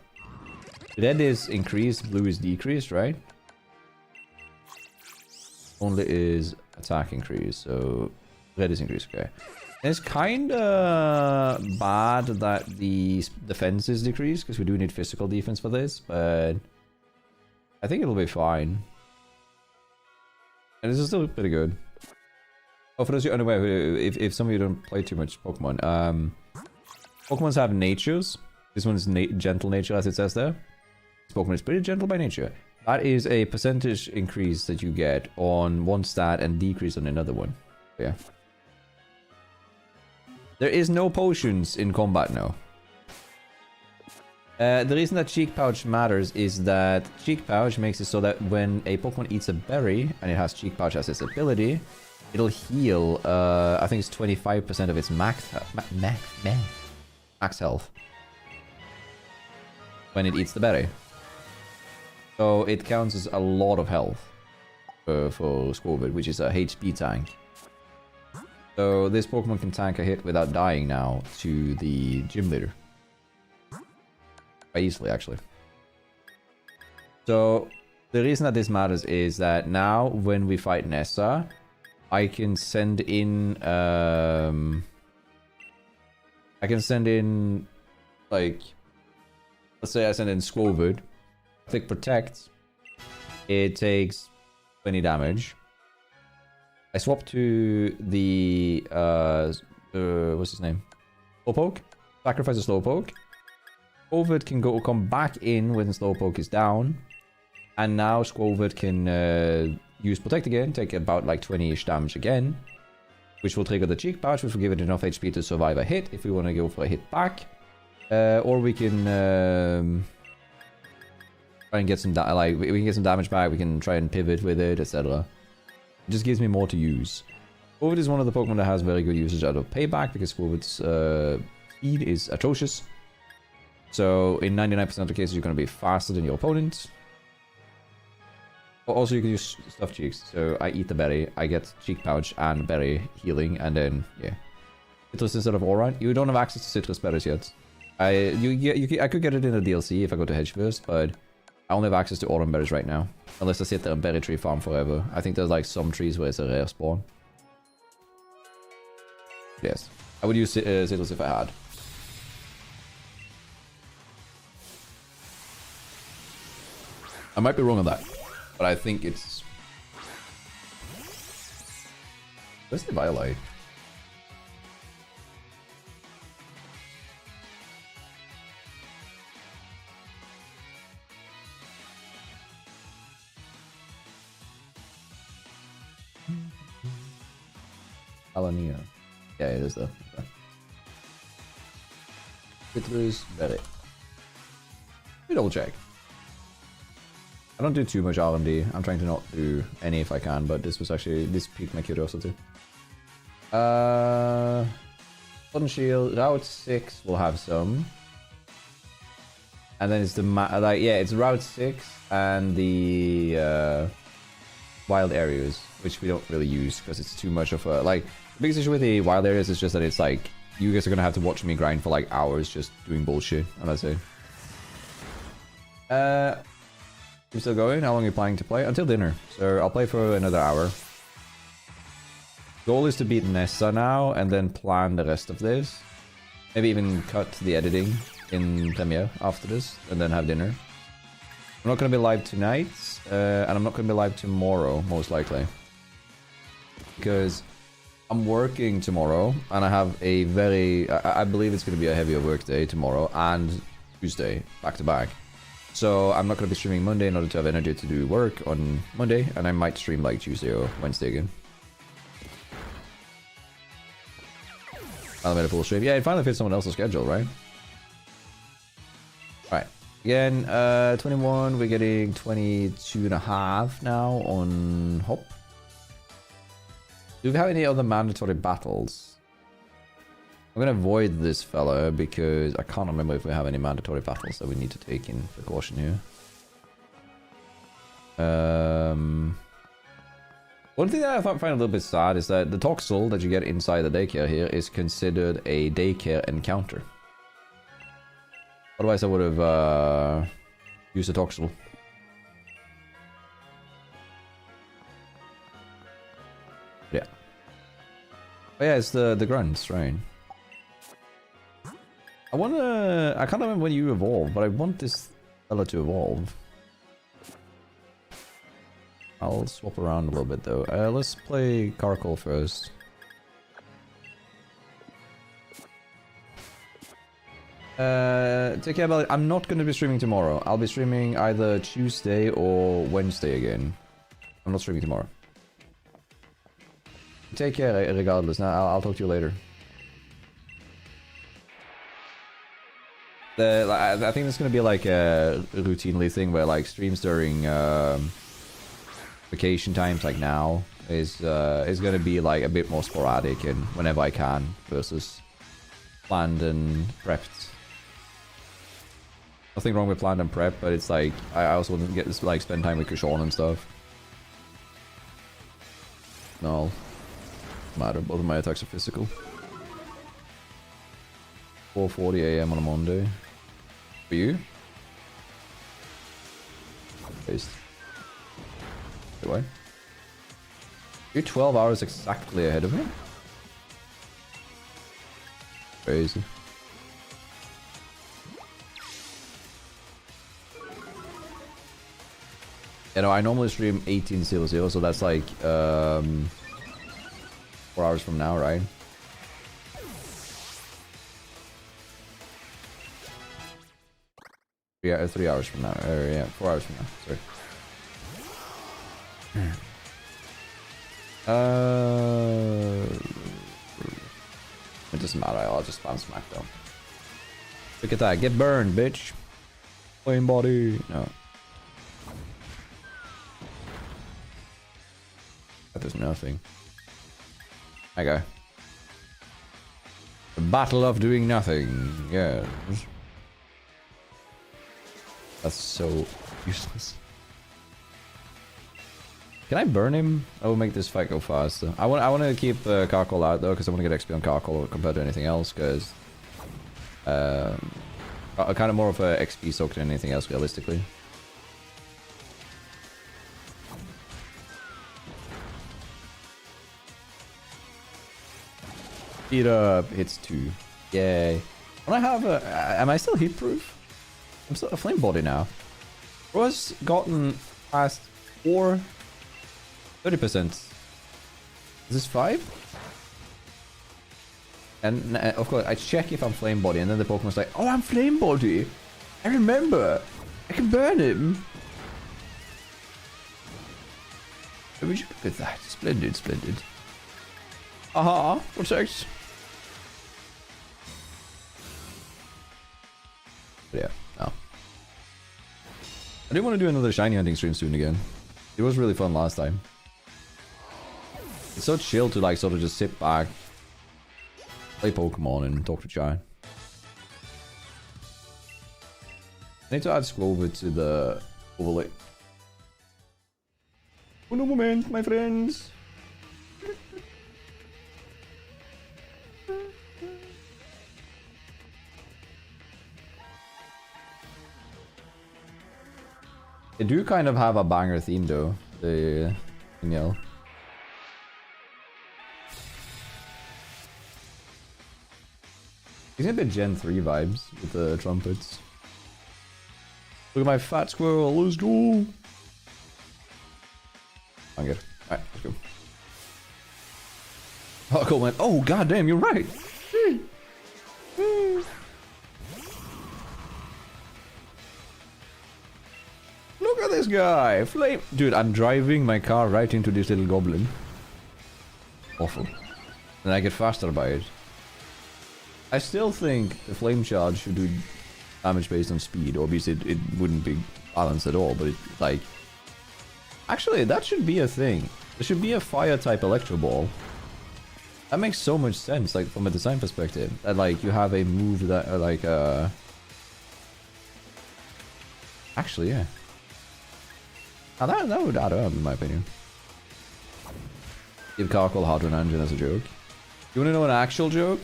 Red is increased, blue is decreased, right? Only is attack increase, so red is increased, okay. It's kinda bad that the defense is decreased, because we do need physical defense for this, but I think it'll be fine. And this is still pretty good. Oh, for those of you unaware, if some of you don't play too much Pokemon, Pokemons have natures. This one's gentle nature, as it says there. This Pokemon is pretty gentle by nature. That is a percentage increase that you get on one stat and decrease on another one. Yeah. There is no potions in combat now. The reason that Cheek Pouch matters is that Cheek Pouch makes it so that when a Pokemon eats a berry, and it has Cheek Pouch as its ability, it'll heal, I think it's 25% of its max health. When it eats the berry. So it counts as a lot of health for Squirtle, which is a HP tank. So this Pokemon can tank a hit without dying now to the gym leader. Quite easily, actually. So the reason that this matters is that now when we fight Nessa, I can send in like, let's say I send in Squirtle. Click Protect. It takes 20 damage. I swap to the what's his name? Slowpoke. Sacrifice a Slowpoke. Squirtle can come back in when Slowpoke is down. And now Squirtle can use Protect again, take about like 20-ish damage again. Which will trigger the Cheek Pouch, which will give it enough HP to survive a hit if we want to go for a hit back. Or we can try and get some we can get some damage back, we can try and pivot with it, etc. It just gives me more to use. Quovid is one of the Pokemon that has very good usage out of Payback because Quovid's speed is atrocious. So in 99% of the cases, you're going to be faster than your opponent. Also, you can use Stuffed Cheeks. So I eat the berry, I get Cheek Pouch and Berry healing, and then, yeah. Citrus instead of Aurine. You don't have access to Citrus berries yet. I could get it in the DLC if I go to Hedge first, but I only have access to Autumn berries right now. Unless I sit there and berry tree farm forever. I think there's like some trees where it's a rare spawn. Yes. I would use Citrus if I had. I might be wrong on that, but I think it's... Where's the Violet? Alania. Yeah, it is though. Citrus berry. Let me double check. I don't do too much R&D. I'm trying to not do any if I can, but this piqued my curiosity. Sun Shield, Route 6 will have some. And then it's the, it's Route 6 and the wild areas, which we don't really use because it's too much of a, like, the biggest issue with the wild areas is just that it's like, you guys are gonna have to watch me grind for like hours just doing bullshit, and that's it. You still going? How long are you planning to play? Until dinner. So I'll play for another hour. Goal is to beat Nessa now and then plan the rest of this. Maybe even cut the editing in Premiere after this and then have dinner. I'm not going to be live tonight and I'm not going to be live tomorrow, most likely. Because I'm working tomorrow and I have a very... I believe it's going to be a heavier work day tomorrow and Tuesday, back to back. So I'm not going to be streaming Monday in order to have energy to do work on Monday, and I might stream like Tuesday or Wednesday again. I made a full stream. Yeah, it finally fits someone else's schedule, right? Alright. Again, 21, we're getting 22.5 now on Hop. Do we have any other mandatory battles? I'm gonna avoid this fella because I can't remember if we have any mandatory battles that we need to take in precaution here. One thing that I find a little bit sad is that the Toxel that you get inside the daycare here is considered a daycare encounter. Otherwise I would have used the Toxel. Yeah. Oh yeah, it's the grunts, right? I can't remember when you evolve, but I want this fella to evolve. I'll swap around a little bit though. Let's play Carkol first. Take care about it. I'm not going to be streaming tomorrow. I'll be streaming either Tuesday or Wednesday again. I'm not streaming tomorrow. Take care regardless. Now I'll talk to you later. I think it's gonna be like a routinely thing where like streams during vacation times like now is gonna be like a bit more sporadic and whenever I can versus planned and prepped. Nothing wrong with planned and prep, but it's like I also want to get this like spend time with Kushan and stuff. No, matter. Both of my attacks are physical. 4:40 AM on a Monday. For you? Paste. Wait, why? You're 12 hours exactly ahead of me? Crazy. You know, I normally stream 18:00, so that's like 4 hours from now, right? Yeah, 3 hours from now. Yeah, 4 hours from now. Sorry. It doesn't matter. I'll just spam Smackdown. Look at that. Get burned, bitch. Flame body. No. That does nothing. Okay. The battle of doing nothing. Yeah. That's so useless. Can I burn him? I will make this fight go faster. I want to keep Carcoal out though, because I want to get XP on Carcoal compared to anything else, because kind of more of a XP soak than anything else, realistically. Speed up, hits 2. Yay. When I have a... am I still heat proof? I'm still a flame body now. Bro has gotten past 4... 30%. Is this 5? And of course, I check if I'm flame body, and then the Pokemon's like, oh, I'm flame body. I remember. I can burn him. Would you look at that? Splendid, splendid. Aha, protect. But yeah, no. I do want to do another shiny hunting stream soon again. It was really fun last time. It's so chill to like sort of just sit back, play Pokemon, and talk to Chai. I need to add Squover to the overlay. Uno moment, my friends. They do kind of have a banger theme though, the yell. He's a bit Gen 3 vibes with the trumpets. Look at my fat squirrel, let's go! I'm good. Alright, let's go. Oh, cool, man. Oh, goddamn, you're right! Look at this guy! Flame! Dude, I'm driving my car right into this little goblin. Awful. And I get faster by it. I still think the flame charge should do damage based on speed. Obviously, it wouldn't be balanced at all, but it, like... Actually, that should be a thing. There should be a fire type Electro Ball. That makes so much sense, like, from a design perspective. That, like, you have a move that, like, Actually, yeah. Now that would add up, in my opinion. Give Carcoal Hardware Engine as a joke. You wanna know an actual joke?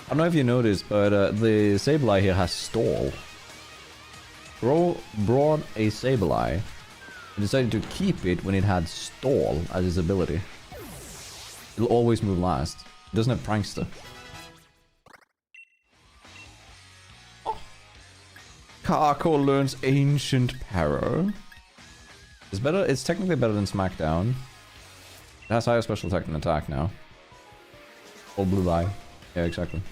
I don't know if you noticed, but the Sableye here has Stall. Bro brought a Sableye and decided to keep it when it had Stall as his ability. It'll always move last. It doesn't have Prankster. Oh. Carcoal learns Ancient Para. It's better. It's technically better than Smackdown. It has higher special attack than attack now. Or Blue Eye. Yeah, exactly.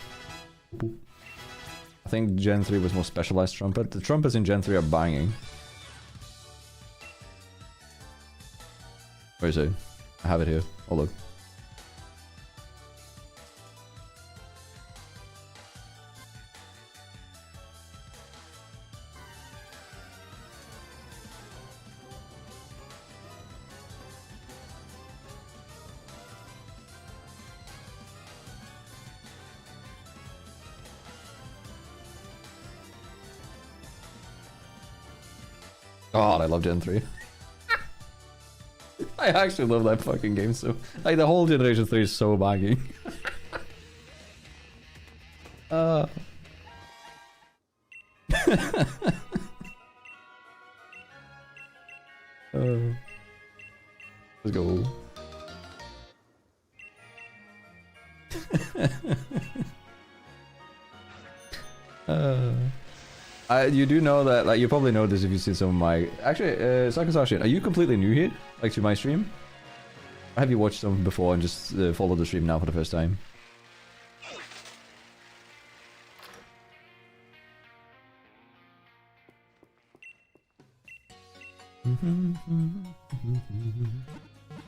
I think Gen 3 was more specialized trumpet. The trumpets in Gen 3 are banging. Where is it? I have it here. Oh, look. God, I love Gen 3. I actually love that fucking game so. Like, the whole Generation 3 is so baggy. Let's go. You do know that, like, you probably know this if you've seen some of my... Actually, Sakasashi, are you completely new here? Like, to my stream? Or have you watched some before and just followed the stream now for the first time?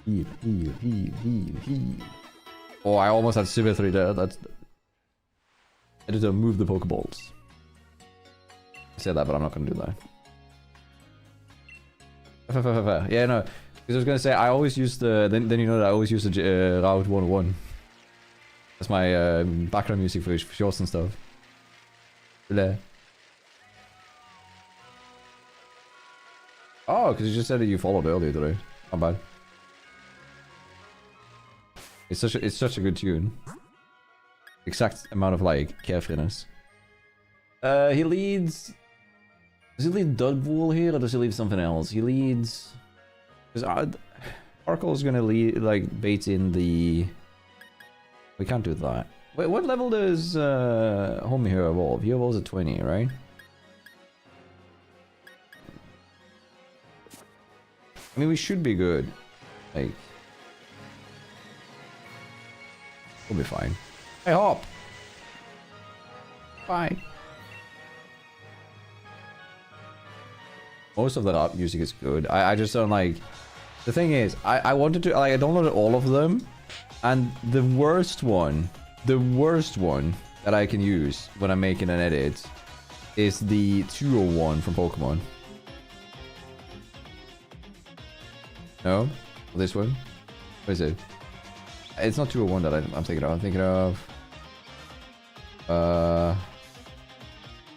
Heal, heal, heal, heal, heal. Oh, I almost had Super 3 there. That's... Editor, move the Pokeballs. I said that, but I'm not gonna do that. Yeah, no. Because I was gonna say I always use the then you know that I always use the Route 101. That's my background music for shorts and stuff. Bleh. Oh, because you just said that you followed earlier today. Not bad. It's such a good tune. Exact amount of like carefreeness. He leads. Does he lead Dudwool here or does he lead something else? He leads. Because Arkle's gonna lead like bait in the. We can't do that. Wait, what level does Homie here evolve? He evolves at 20, right? I mean, we should be good. Like, we'll be fine. Hey, Hop! Bye! Most of the rap music is good. I just don't like... The thing is, I wanted to... Like, I downloaded all of them. And the worst one that I can use when I'm making an edit is the 201 from Pokemon. No? This one? What is it? It's not 201 that I'm thinking of. I'm thinking of...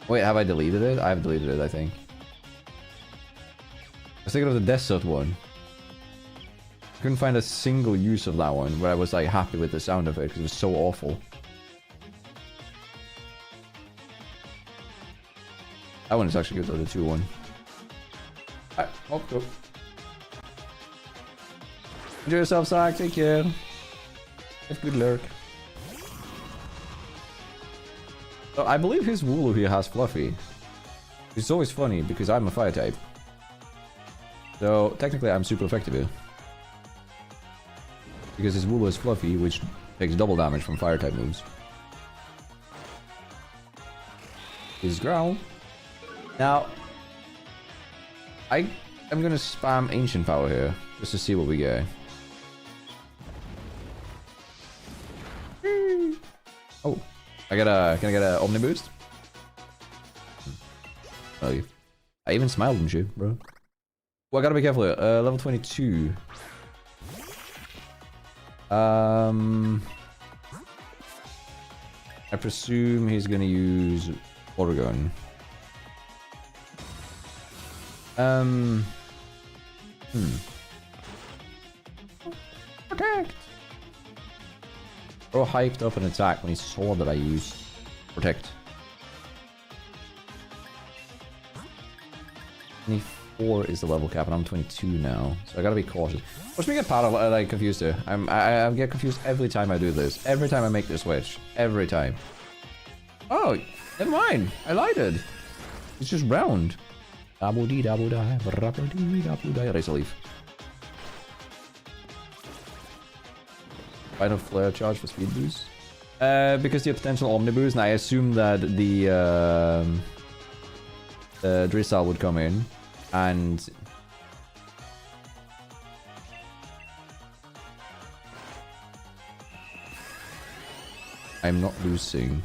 Wait, have I deleted it? I have deleted it, I think. I was thinking of the Desert one. I couldn't find a single use of that one where I was like happy with the sound of it because it was so awful. That one is actually good though, the 2-1. Alright, oh, go. Enjoy yourself, Zach. Take care. Have good luck. So I believe his Wooloo here has Fluffy. It's always funny because I'm a fire type. So technically I'm super effective here. Because his Wooloo is Fluffy, which takes double damage from fire type moves. His Growl. Now, I'm gonna spam Ancient Power here, just to see what we get. Oh, can I get a Omni Boost? Oh, I even smiled and shit, bro. Well, I gotta be careful here. Level 22. I presume he's gonna use Oregon. Protect! Bro hyped up an attack when he saw that I used Protect. 24 is the level cap and I'm 22 now, so I gotta be cautious. Watch me get like confused here. I get confused every time I do this. Every time I make this switch. Every time. Oh, never mind. I lied it. It's just round. Double D, double die, double die. Razor Leaf. Final flare charge for speed boost. Because you have potential omnibus, and I assume that the Drizzle would come in, and I'm not losing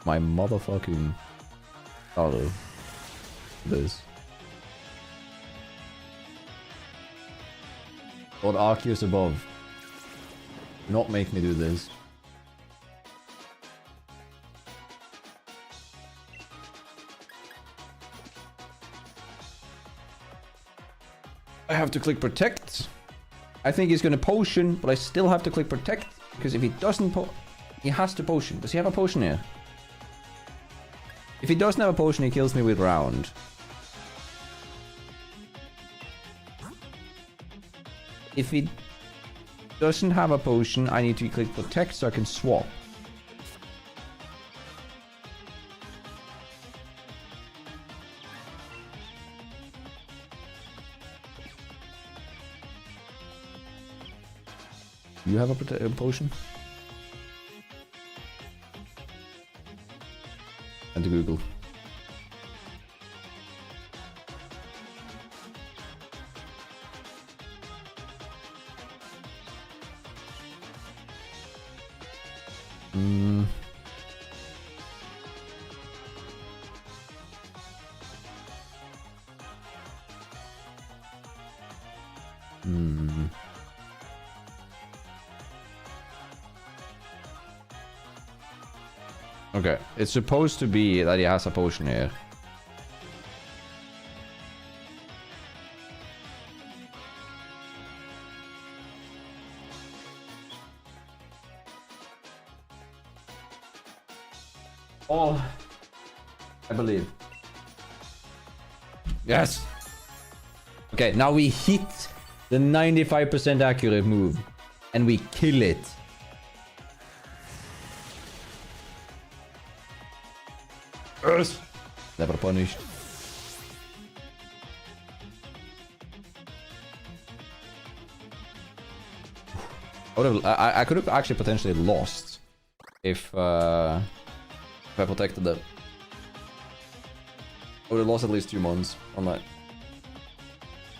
my motherfucking auto. This. Lord Arceus above. Do not make me do this. I have to click protect. I think he's gonna potion, but I still have to click protect because if he doesn't he has to potion. Does he have a potion here? If he doesn't have a potion, he kills me with round. If he doesn't have a potion, I need to click protect so I can swap. Do you have a potion? And to Google. Okay, it's supposed to be that he has a potion here. Oh, I believe. Yes. Okay, now we hit the 95% accurate move, and we kill it. Yes. Never punished. I could have actually potentially lost if I protected that. I would have lost at least 2 months on that.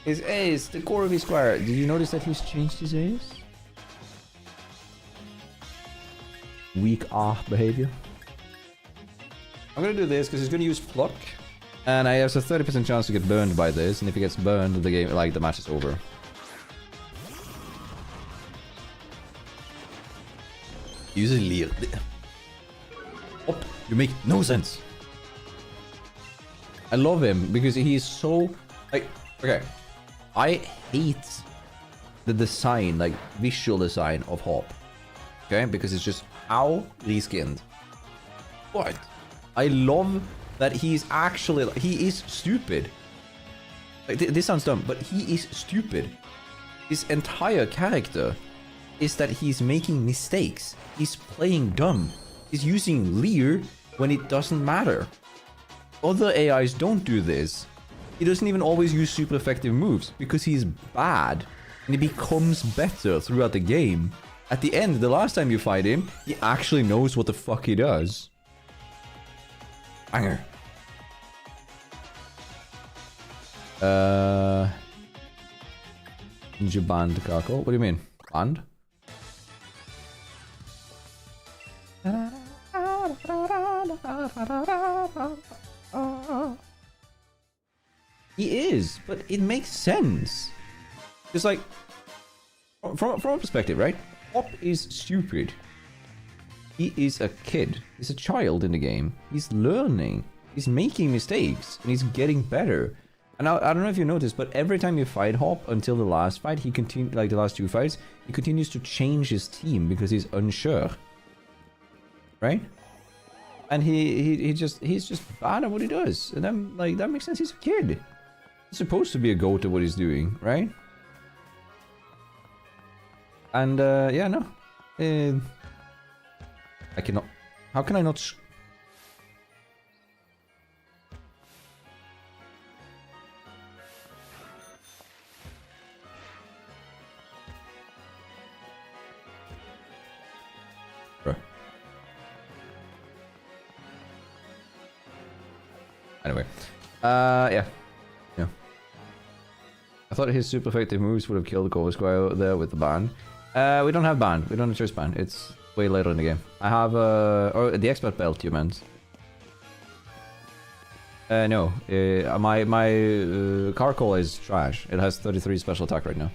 His ace, the core of his square. Did you notice that he's changed his ace? Weak behavior. I'm gonna do this because he's gonna use pluck, and I have a 30% chance to get burned by this. And if he gets burned, the game, like the match is over. Use a leer. Oh, you make no sense. I love him because he is so like okay. I hate the design, like visual design of Hop. Okay, because it's just how reskinned. But I love that he's actually he is stupid. Like, this sounds dumb, but he is stupid. His entire character is that he's making mistakes. He's playing dumb. He's using Leer when it doesn't matter. Other AIs don't do this. He doesn't even always use super effective moves because he's bad and he becomes better throughout the game. At the end, the last time you fight him, he actually knows what the fuck he does. Banger. Ninja band Kako. What do you mean? Band? He is, but it makes sense. It's like, from a perspective, right? Hop is stupid. He is a kid. He's a child in the game. He's learning. He's making mistakes, and he's getting better. And I don't know if you noticed, but every time you fight Hop until the last fight, he continues, like the last 2 fights, he continues to change his team because he's unsure. Right? And he's just bad at what he does. And then like that makes sense. He's a kid. He's supposed to be a goat at what he's doing, right? And yeah, no. I cannot. How can I not? Bro. Anyway, yeah. I thought his super effective moves would have killed the Cover Square there with the ban. We don't have ban. We don't have choice ban. It's way later in the game. I have or the expert belt you meant. No. My car call is trash. It has 33 special attack right now.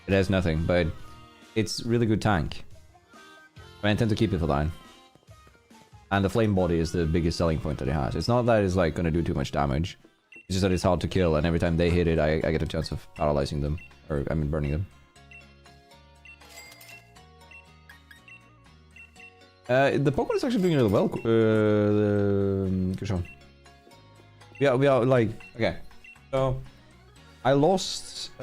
It has nothing, but it's really good tank. I intend to keep it for that. And the flame body is the biggest selling point that it has. It's not that it's like gonna do too much damage. It's just that it's hard to kill, and every time they hit it, I get a chance of paralyzing them. Or, I mean, burning them. The Pokemon is actually doing really well. Kushon. We are like... Okay. So... I lost the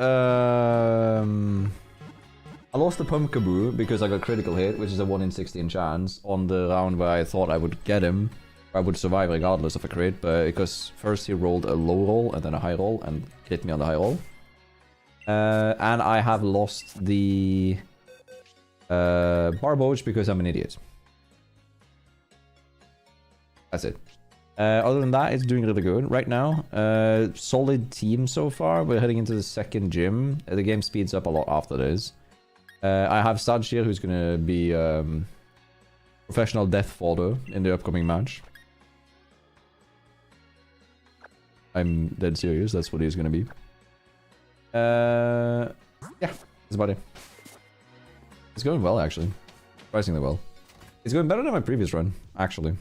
Pumpkaboo because I got critical hit, which is a 1 in 16 chance, on the round where I thought I would get him. I would survive regardless of a crit, but because first he rolled a low roll and then a high roll and hit me on the high roll. And I have lost the Barboach because I'm an idiot. That's it. Other than that, it's doing really good right now. Solid team so far. We're heading into the second gym. The game speeds up a lot after this. I have Saj here, who's going to be professional death fodder in the upcoming match. I'm dead serious, that's what he's gonna be. Yeah, that's about it. It's going well, actually. Surprisingly well. It's going better than my previous run, actually.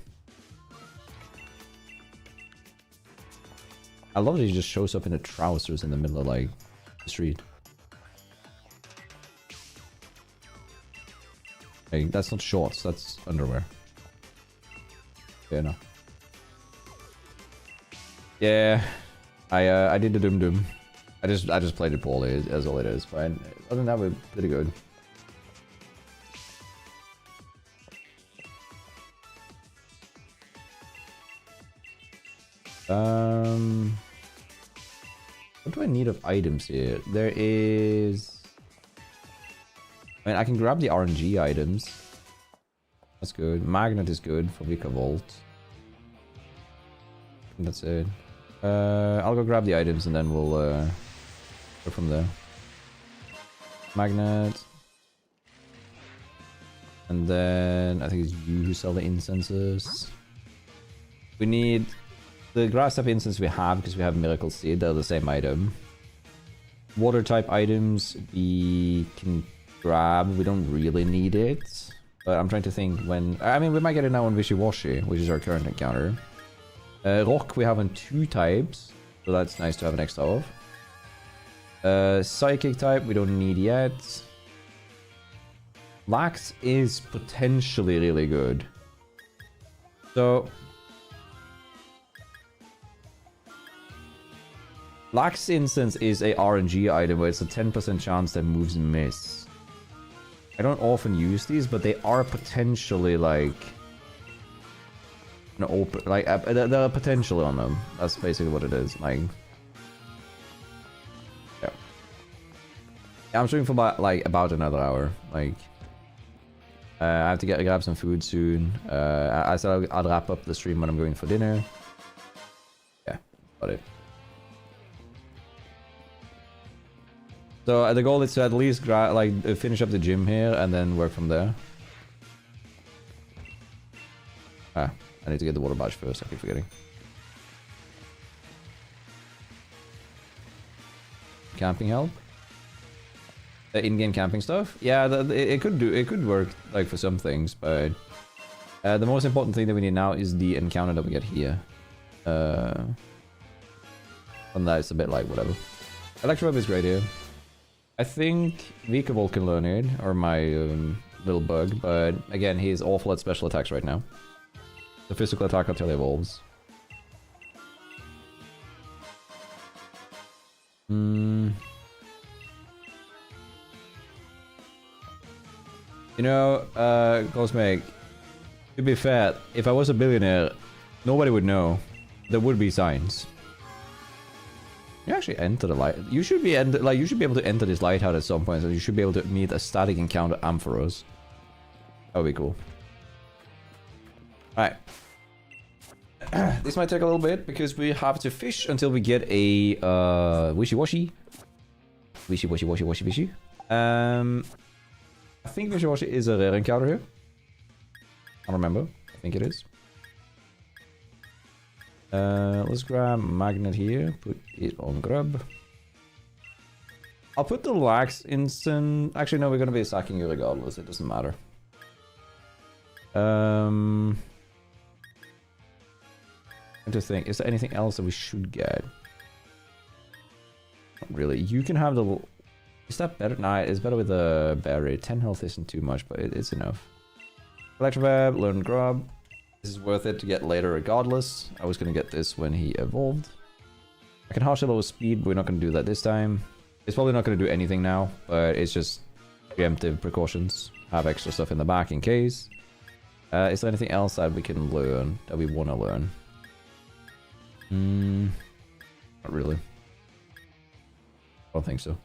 I love that he just shows up in the trousers in the middle of like the street. Hey, that's not shorts, that's underwear. Yeah, no. Yeah, I did the Doom Doom. I just played it poorly, as all it is. But other than that, we're pretty good. What do I need of items here? There is... I mean, I can grab the RNG items. That's good. Magnet is good for Vika Vault. I think that's it. I'll go grab the items and then we'll go from there. Magnet. And then I think it's you who sell the incenses. We need the grass type incense we have because we have Miracle Seed. They're the same item. Water type items we can grab. We don't really need it. But I'm trying to think when... I mean, we might get it now on Wishy Washy, which is our current encounter. Rock we have on 2 types. So that's nice to have an extra of. Psychic type we don't need yet. Lax is potentially really good. So... Lax Incense is a RNG item where it's a 10% chance that moves miss. I don't often use these, but they are potentially like... an open... like, there are potential on them. That's basically what it is. Like... yeah. I'm shooting for about another hour. Like... I have to grab some food soon. I said I'll wrap up the stream when I'm going for dinner. Yeah, got it. So the goal is to at least finish up the gym here and then work from there. Ah, I need to get the water badge first. I keep forgetting. Camping help. In-game camping stuff. Yeah, it could work like for some things, but the most important thing that we need now is the encounter that we get here. And that's a bit like whatever. Electro Web is great here. I think Vikavolt can learn it, or my little bug, but again, he's awful at special attacks right now. The physical attack until he evolves. You know, Cosmic, to be fair, if I was a billionaire, nobody would know. There would be signs. You actually enter the light. You should be you should be able to enter this lighthouse at some point, and you should be able to meet a static encounter Ampharos. That would be cool. Alright. This might take a little bit because we have to fish until we get a wishy-washy. Wishy-washy. I think wishy-washy is a rare encounter here. I don't remember. I think it is. Let's grab magnet here, put it on grub. I'll put the lax instant. Actually, no, we're gonna be sacking you regardless. It doesn't matter. I'm to think, is there anything else that we should get? Not really. You can have the. Is that better? Nah, it's better with the berry. 10 health isn't too much, but it's enough. Electrovab, learn grub. This is worth it to get later regardless. I was going to get this when he evolved. I can harsh lower speed, but we're not going to do that this time. It's probably not going to do anything now, but it's just preemptive precautions. Have extra stuff in the back in case. Is there anything else that we can learn, that we want to learn? Not really. I don't think so.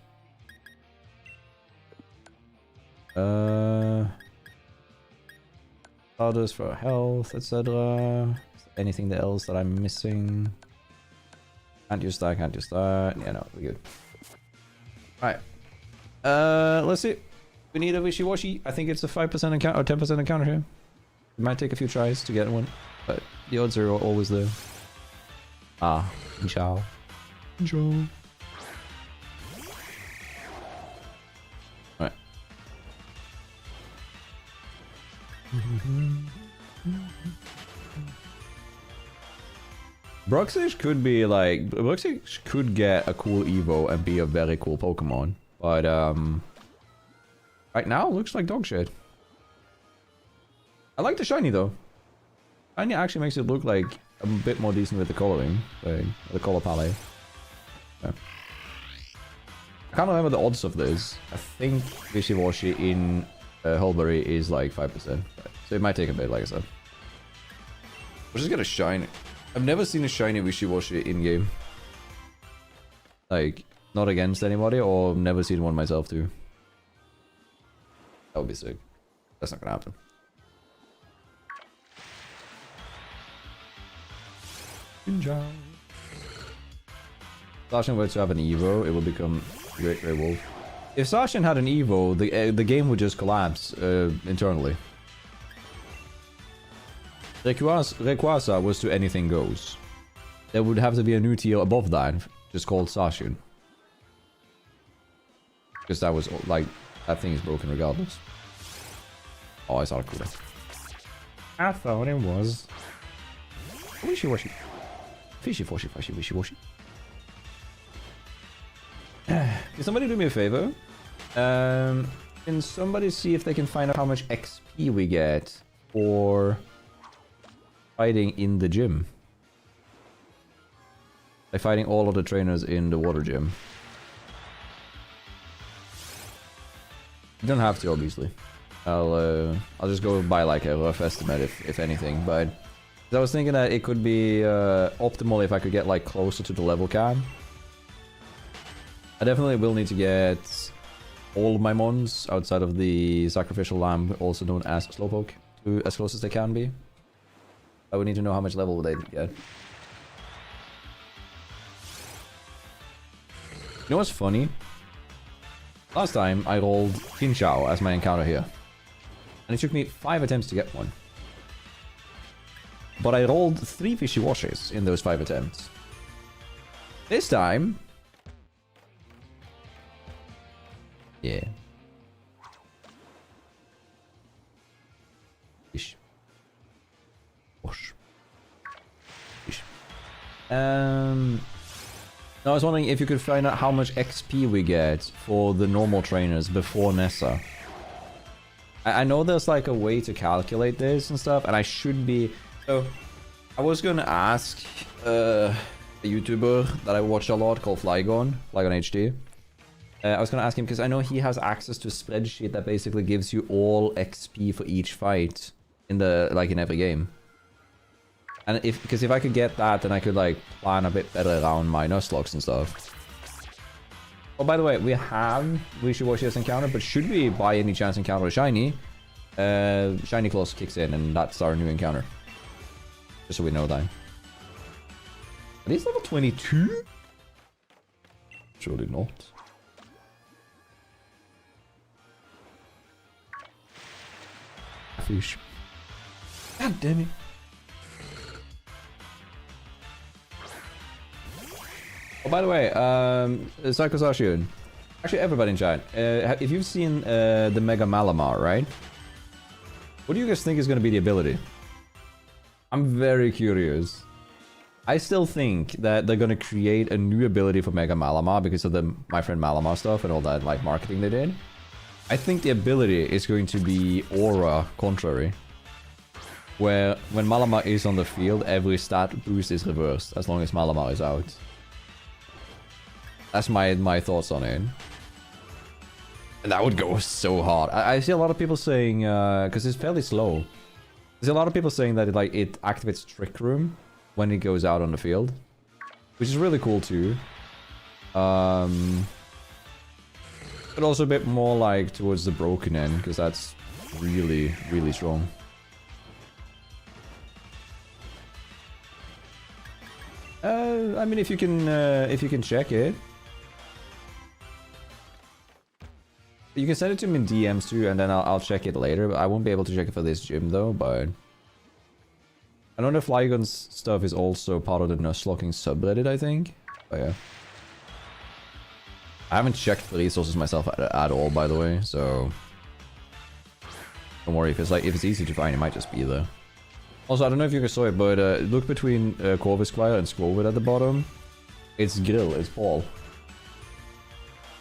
Others for health, etc. Anything else that I'm missing? Can't use that, can't use that. Yeah, no, we're good. Alright. Let's see. We need a wishy-washy. I think it's a 5% encounter or 10% encounter here. It might take a few tries to get one, but the odds are always there. Ah, inshallah. Inshallah. Alright. Bruxish could be like... Bruxish could get a cool Evo and be a very cool Pokemon. But, right now, it looks like dog shit. I like the shiny, though. Shiny actually makes it look like a bit more decent with the coloring. Like, the color palette. Yeah. I can't remember the odds of this. I think Wishy-Washy in Hulbury is like 5%. So it might take a bit, like I said. We'll just get a shiny. I've never seen a shiny Wishy-Washy in-game. Like, not against anybody, or never seen one myself too. That would be sick. That's not gonna happen. Sashin were to have an Evo, it will become Great Grey Wolf. If Sashin had an Evo, the game would just collapse internally. Rayquaza was to anything goes. There would have to be a new tier above that, just called Sashin. Because that was, like, that thing is broken regardless. Oh, I saw it cooler. I thought it was. Wishy-washy. Fishy-washy, wishy-washy. Can somebody do me a favor? Can somebody see if they can find out how much XP we get for fighting in the gym? Like fighting all of the trainers in the water gym. You don't have to, obviously. I'll just go by like a rough estimate if anything, but I was thinking that it could be optimal if I could get like closer to the level cap. I definitely will need to get all of my mons outside of the sacrificial lamb, also known as Slowpoke, to as close as they can be. I would need to know how much level they get. You know what's funny? Last time I rolled Kinchao as my encounter here. And it took me 5 attempts to get one. But I rolled 3 Fishy-Washes in those 5 attempts. This time... yeah. Fish. Wash. Fish. I was wondering if you could find out how much XP we get for the normal trainers before Nessa. I know there's like a way to calculate this and stuff, and I should be... So, I was gonna ask a YouTuber that I watch a lot called Flygon HD. I was gonna ask him because I know he has access to a spreadsheet that basically gives you all XP for each fight in the in every game. And because if I could get that, then I could like plan a bit better around my Nuzlocks and stuff. Oh, by the way, we have Wishy-Washy as encounter, but should we by any chance encounter a shiny, Shiny Claws kicks in, and that's our new encounter. Just so we know that. Are these level 22? Surely not. Fish. God damn it. Oh, by the way, Psycho Sashion. Actually, everybody in chat. If you've seen the Mega Malamar, right? What do you guys think is going to be the ability? I'm very curious. I still think that they're going to create a new ability for Mega Malamar because of the My Friend Malamar stuff and all that like marketing they did. I think the ability is going to be Aura Contrary. Where when Malamar is on the field, every stat boost is reversed as long as Malamar is out. That's my thoughts on it. And that would go so hard. I see a lot of people saying, because it's fairly slow. There's a lot of people saying that it activates Trick Room when it goes out on the field. Which is really cool too. But also a bit more like towards the broken end, because that's really, really strong. I mean, if you can check it. You can send it to me in DMs too, and then I'll check it later. But I won't be able to check it for this gym though, but... I know the Flygon's stuff is also part of the Nuzlocking subreddit, I think. But yeah. I haven't checked the resources myself at all, by the way, so... Don't worry, if it's easy to find, it might just be there. Also, I don't know if you guys saw it, but look between Corvisquire and Squovid at the bottom. It's Grill, it's Paul.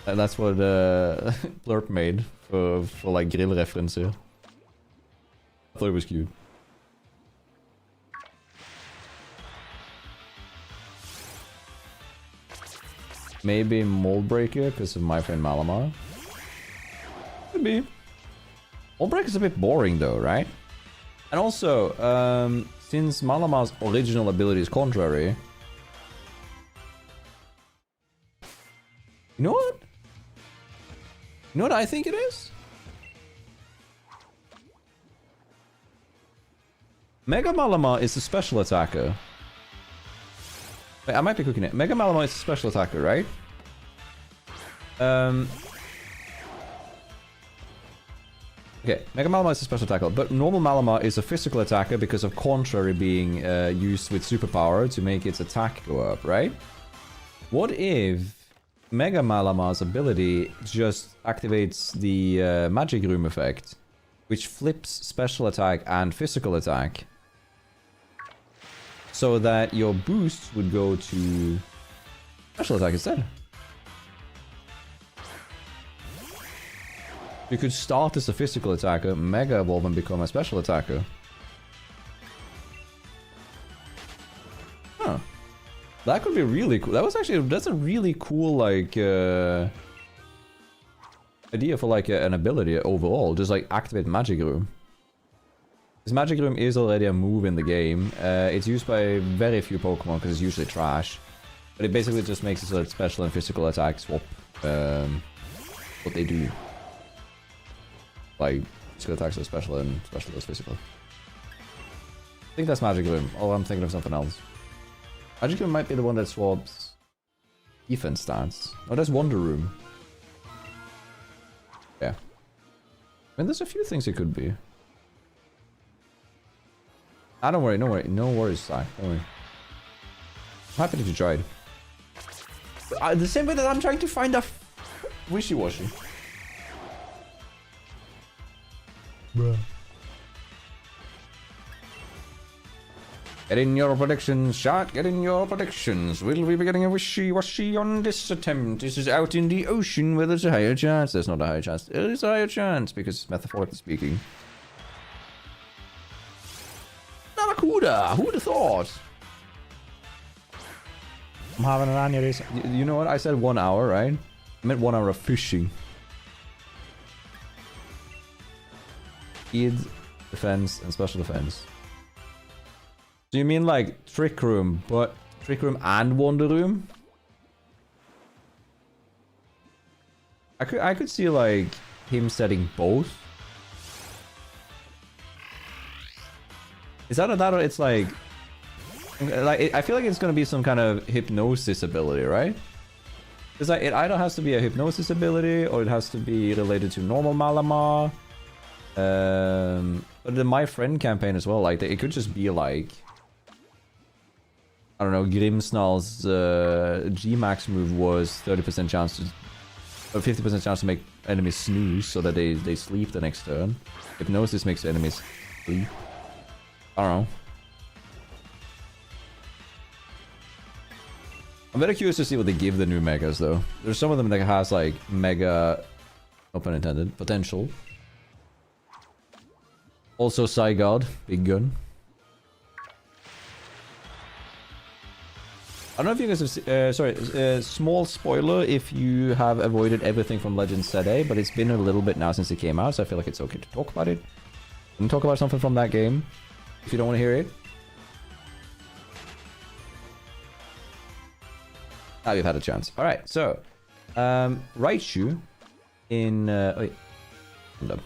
And that's what Blurp made for like Grill reference here. I thought it was cute. Maybe Moldbreaker because of my friend Malamar. Could be. Moldbreaker is a bit boring though, right? And also, since Malamar's original ability is contrary. You know what? You know what I think it is? Mega Malamar is the special attacker. Wait, I might be cooking it. Mega Malamar is a special attacker, right? Okay, Mega Malamar is a special attacker, but normal Malamar is a physical attacker because of contrary being used with superpower to make its attack go up, right? What if Mega Malamar's ability just activates the Magic Room effect, which flips special attack and physical attack? So that your boosts would go to special attack instead. You could start as a physical attacker, Mega Evolve and become a special attacker. Huh. That could be really cool. That's a really cool like idea for like an ability overall. Just like activate Magic Room. This Magic Room is already a move in the game. It's used by very few Pokemon because it's usually trash. But it basically just makes it so that special and physical attack swap what they do. Like, physical attacks are special and special is physical. I think that's Magic Room. Oh, I'm thinking of something else. Magic Room might be the one that swaps defense stats. Oh, that's Wonder Room. Yeah. I mean, there's a few things it could be. Ah, don't worry, no worries, Sai. Don't worry. I'm happy that you tried. The same way that I'm trying to find a wishy-washy. Bruh. Get in your predictions, chat. Get in your predictions. Will we be getting a wishy-washy on this attempt? This is out in the ocean where there's a higher chance. There's not a higher chance. There is a higher chance because it's metaphorically speaking. Narakuda! Who would have thought? I'm having an aneurysm. You know what? I said 1 hour, right? I meant 1 hour of fishing. Speed, defense, and special defense. So you mean like Trick Room, but Trick Room and Wonder Room? I could see like him setting both. Is that or it's like I feel like it's gonna be some kind of hypnosis ability, right? Because like, it either has to be a hypnosis ability or it has to be related to normal Malamar. But the My Friend campaign as well, like it could just be like, I don't know, Grimmsnarl's G-Max move was 30% chance to, or 50% chance to make enemies snooze so that they sleep the next turn. Hypnosis makes enemies sleep. I don't know. I'm very curious to see what they give the new megas though. There's some of them that has like mega, no pun intended, potential. Also Psygod, big gun. I don't know if you guys have small spoiler if you have avoided everything from Legends ZA, but it's been a little bit now since it came out, so I feel like it's okay to talk about it. We can talk about something from that game, if you don't want to hear it. Now you've had a chance. Alright, so, Raichu in, wait, I'm done.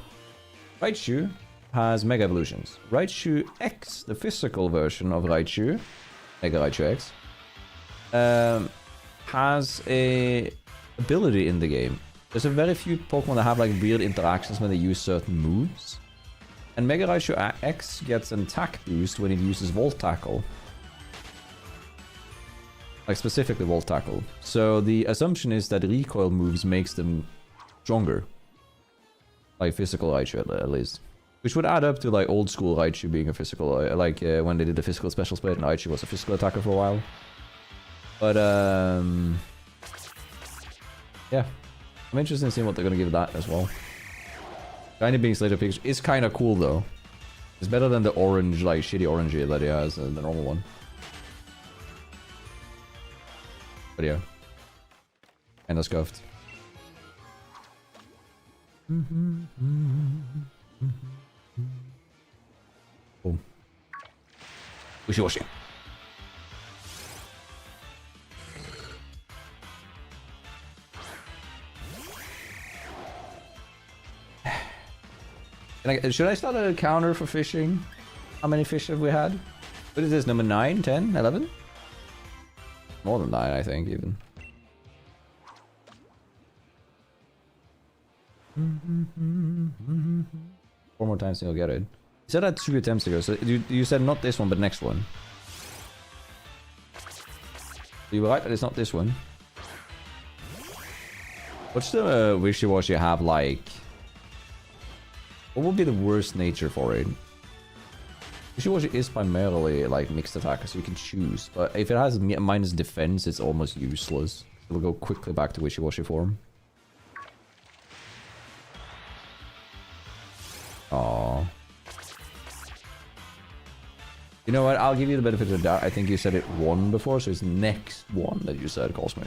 Raichu has Mega Evolutions. Raichu X, the physical version of Raichu, Mega Raichu X, has a ability in the game. There's a very few Pokemon that have like weird interactions when they use certain moves. And Mega Raichu X gets an attack boost when it uses Volt Tackle. Like specifically Volt Tackle. So the assumption is that recoil moves makes them stronger. Like physical Raichu at least. Which would add up to like old school Raichu being a physical, like when they did the physical special split and Raichu was a physical attacker for a while. But yeah, I'm interested in seeing what they're gonna give that as well. Shiny being Slater Pikachu is kind of cool though. It's better than the orange, like shitty orange that he has, the normal one. But yeah, kinda scuffed. Boom. Wishy-washy. Should I start a counter for fishing? How many fish have we had? What is this, number 9, 10, 11? More than 9, I think, even. Four more times and you'll get it. You said that 2 attempts ago, so you said not this one, but next one. So you were right that it's not this one. What's the wishy-washy have like? What would be the worst nature for it? Wishy-washy is primarily like mixed attacker, so you can choose. But if it has minus defense, it's almost useless. It'll go quickly back to wishy-washy form. Aww. You know what? I'll give you the benefit of the doubt. I think you said it 1 before, so it's next one that you said calls me.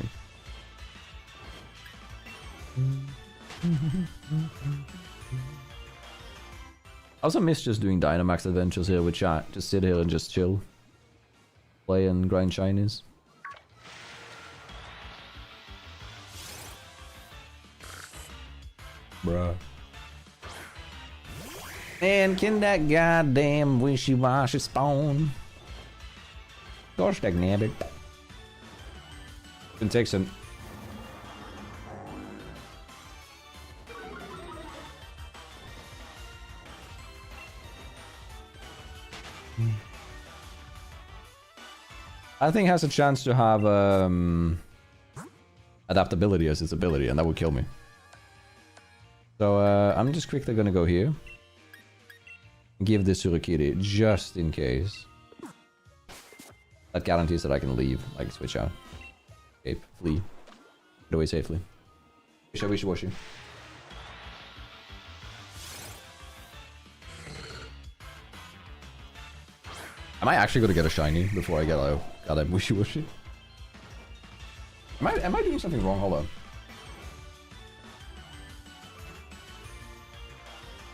I also miss just doing Dynamax adventures here with chat. Just sit here and just chill. Play and grind shinies. Bruh. Man, can that goddamn wishy-washy spawn? Gosh dang nabbit. Can take some. I think it has a chance to have adaptability as its ability, and that would kill me. So I'm just quickly gonna go here. Give this to Rikiri, just in case. That guarantees that I can leave, like switch out. Escape, flee. Get away safely. Wishy-washy. Am I actually gonna get a shiny before I get a goddamn wishy-washy? Am I doing something wrong? Hold on.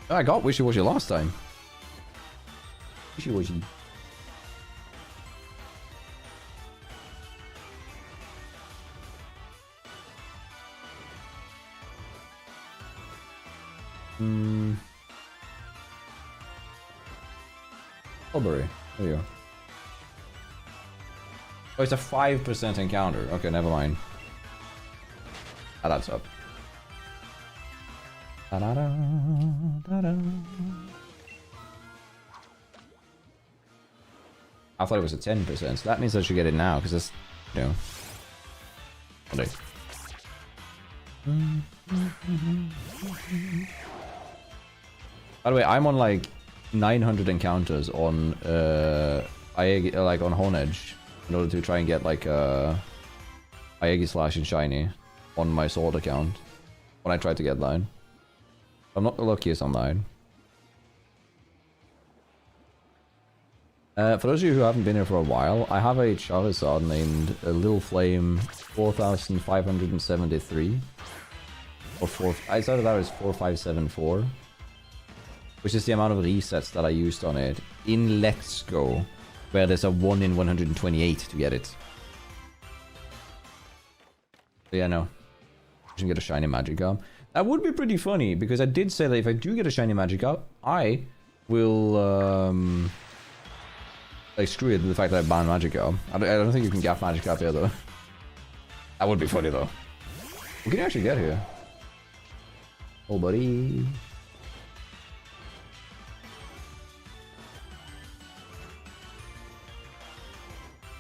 Oh, I got wishy-washy last time. Wishy-washy. Strawberry. There you go. Oh, it's a 5% encounter. Okay, never mind. Ah, that's up. Da-da-da, da-da. I thought it was a 10%, so that means I should get it now, because it's, you know... One day. By the way, I'm on like 900 encounters on like on Honedge in order to try and get like Aegi Slash and Shiny on my sword account when I try to get line. I'm not the luckiest on line. For those of you who haven't been here for a while, I have a Charizard named Little Flame 4573. Or 4, I started that as 4574. Which is the amount of resets that I used on it in Let's Go, where there's a 1 in 128 to get it. So yeah, no. I should get a shiny Magikarp. That would be pretty funny, because I did say that if I do get a shiny Magikarp, I will, like, screw it with the fact that I banned Magikarp. I don't think you can gaff Magikarp here, though. That would be funny, though. What can you actually get here? Oh, buddy.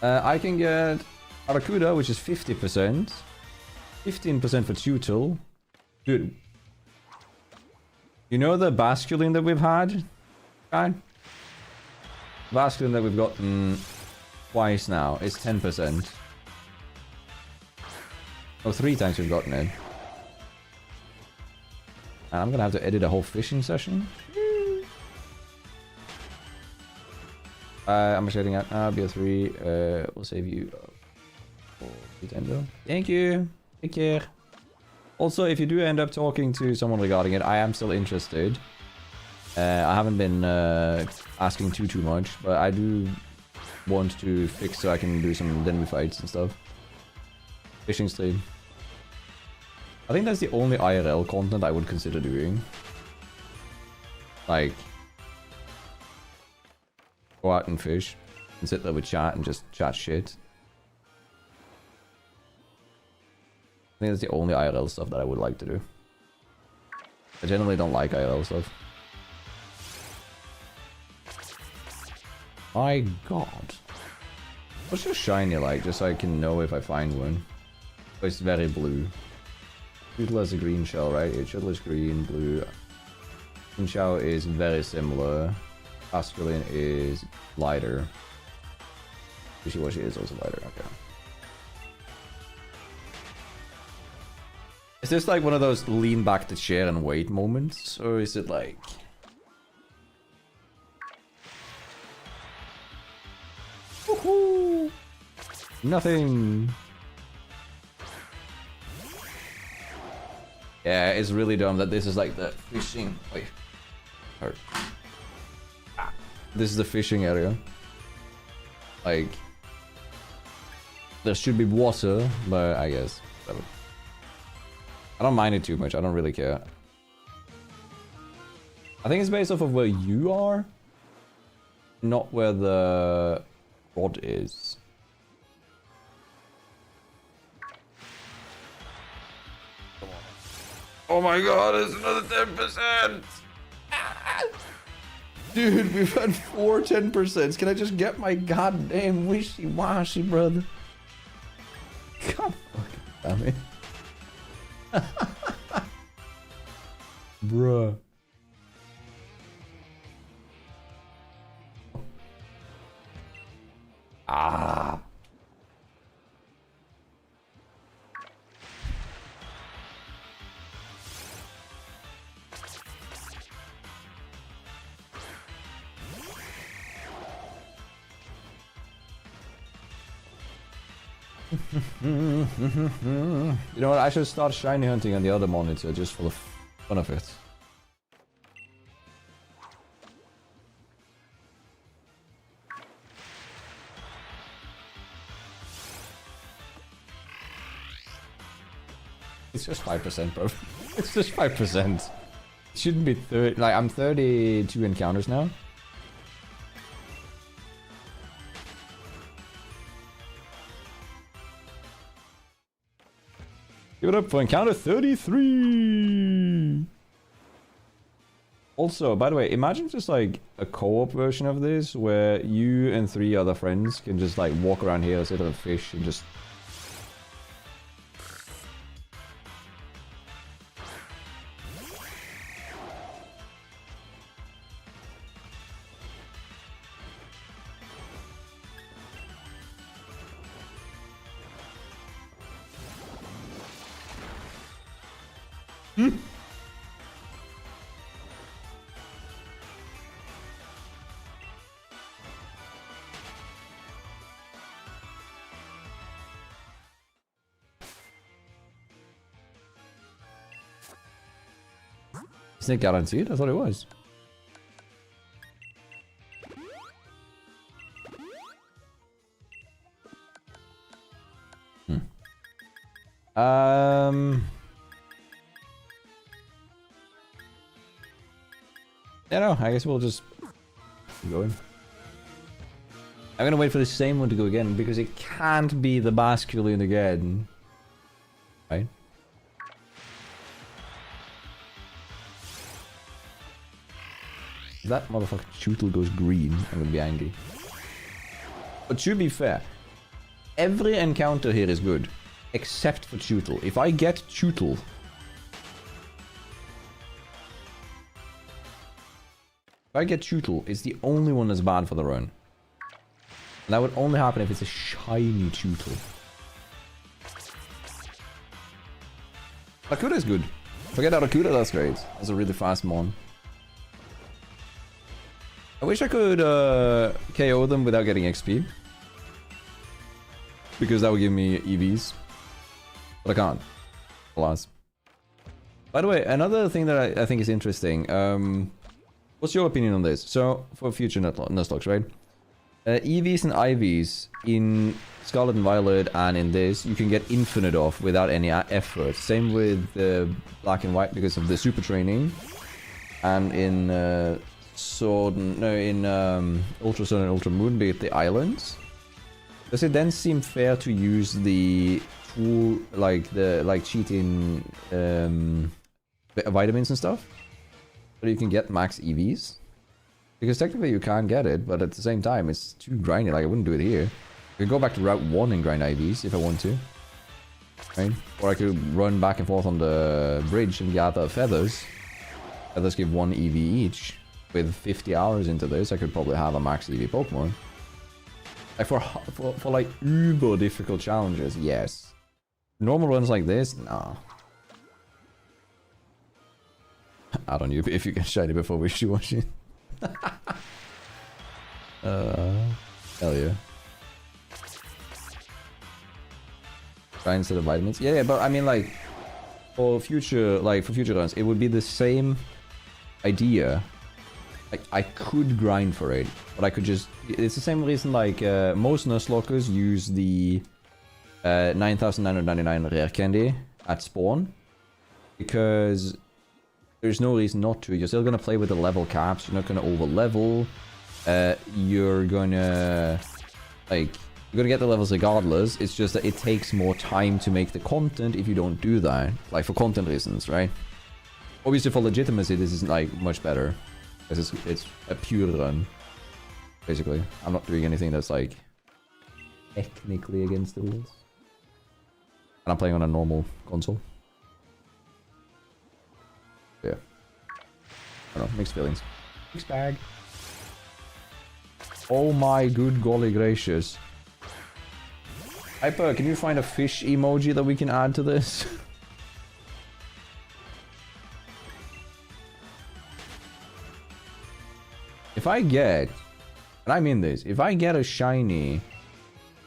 I can get Aracuda, which is 50%. 15% for Tutel. Dude. You know the Basculin that we've had? Fine. Vascular that we've gotten twice now is 10%. Oh, 3 times we've gotten it. And I'm gonna have to edit a whole fishing session. I'm just getting out now. BO3. We'll save you. Thank you. Take care. Also, if you do end up talking to someone regarding it, I am still interested. I haven't been asking too much, but I do want to fix so I can do some Denver fights and stuff. Fishing stream. I think that's the only IRL content I would consider doing. Like, go out and fish and sit there with chat and just chat shit. I think that's the only IRL stuff that I would like to do. I generally don't like IRL stuff. My god. What's your shiny like, just so I can know if I find one? Oh, it's very blue. Shuttle has a green shell, right? Yeah, Shuttle is green, blue. Green shell is very similar. Asculin is lighter. Wishy-washy is also lighter, okay. Is this like one of those lean back the chair and wait moments? Or is it like... Woohoo! Nothing! Yeah, it's really dumb that this is like the fishing... Wait. Hurt. This is the fishing area. Like... There should be water, but I guess... Whatever. I don't mind it too much, I don't really care. I think it's based off of where you are, not where the rod is. Come on. Oh my god, it's another 10%! Dude, we've had 4 10%. Can I just get my goddamn wishy-washy, brother? God fucking damn it. Bruh. Ah. You know what, I should start shiny hunting on the other monitor just for the fun of it. It's just 5%, bro. It's just 5%. It shouldn't be 30. Like, I'm 32 encounters now. Give it up for encounter 33! Also, by the way, imagine just like a co-op version of this where you and 3 other friends can just like walk around here, sit on a fish and just... Isn't it guaranteed? I thought it was. Yeah, no, I guess we'll just go in. I'm gonna wait for the same one to go again because it can't be the masculine again. Right? If that motherfucking Chootle goes green, I'm gonna be angry. But to be fair, every encounter here is good. Except for Chootle. If I get Chootle... If I get Tootle, it's the only one that's bad for the run. And that would only happen if it's a shiny Tootle. Rakuda is good. Forget Rakuda, that's great. That's a really fast mon. I wish I could KO them without getting XP. Because that would give me EVs. But I can't. Alas. By the way, another thing that I think is interesting. What's your opinion on this? So, for future Nuzlocks, right? EVs and IVs in Scarlet and Violet and in this, you can get infinite off without any effort. Same with Black and White because of the super training. And in Ultra Sun and Ultra Moon, be it the islands. Does it then seem fair to use the tool, like cheating vitamins and stuff? So you can get max EVs? Because technically you can't get it, but at the same time it's too grindy, like I wouldn't do it here. I could go back to Route 1 and grind IVs if I want to. Right? Or I could run back and forth on the bridge and gather feathers. Feathers give 1 EV each. With 50 hours into this, I could probably have a max EV Pokemon. Like for like uber difficult challenges, yes. Normal runs like this, nah. I don't know if you get shiny before wishy-washy. Hell yeah. Try instead of vitamins. Yeah, but I mean like for future runs, it would be the same idea. Like I could grind for it, but I could just. It's the same reason like most Nuzlockers use the 9,999 rare candy at spawn, because there's no reason not to. You're still gonna play with the level caps. You're not gonna over level. You're gonna get the levels regardless. It's just that it takes more time to make the content if you don't do that. Like for content reasons, right? Obviously for legitimacy, this isn't like much better. Because it's a pure run, basically. I'm not doing anything that's like technically against the rules. And I'm playing on a normal console. Yeah. I don't know, mixed feelings. Mixed bag. Oh my good golly gracious. Hyper, can you find a fish emoji that we can add to this? If I get, and I mean this, if I get a shiny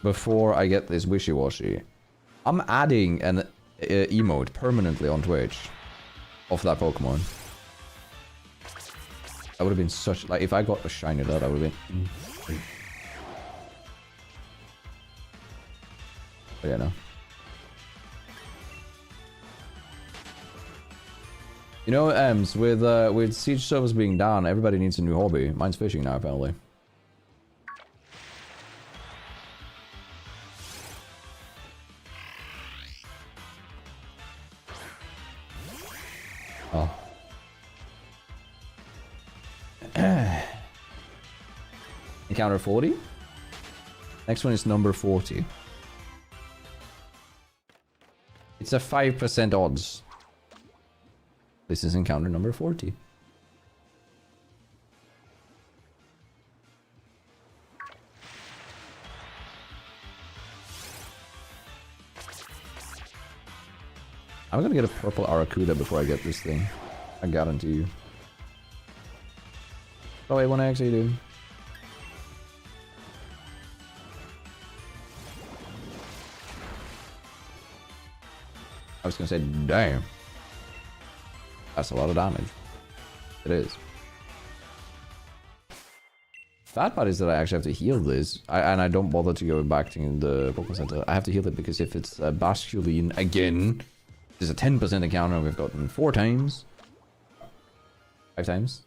before I get this wishy-washy, I'm adding an emote permanently on Twitch of that Pokemon. That would have been such, like, if I got a shiny that would have been... But yeah, no. You know, Ems, with Siege servers being down, everybody needs a new hobby. Mine's fishing now, apparently. Oh. Encounter 40? Next one is number 40. It's a 5% odds. This is encounter number 40. I'm gonna get a purple Aracuda before I get this thing. I guarantee you. Oh wait, what I actually do? I was gonna say, damn. That's a lot of damage. It is. Bad part is that I actually have to heal this. And I don't bother to go back to the Pokemon Center. I have to heal it because if it's a Basculine again, there's a 10% encounter we've gotten 4 times. 5 times.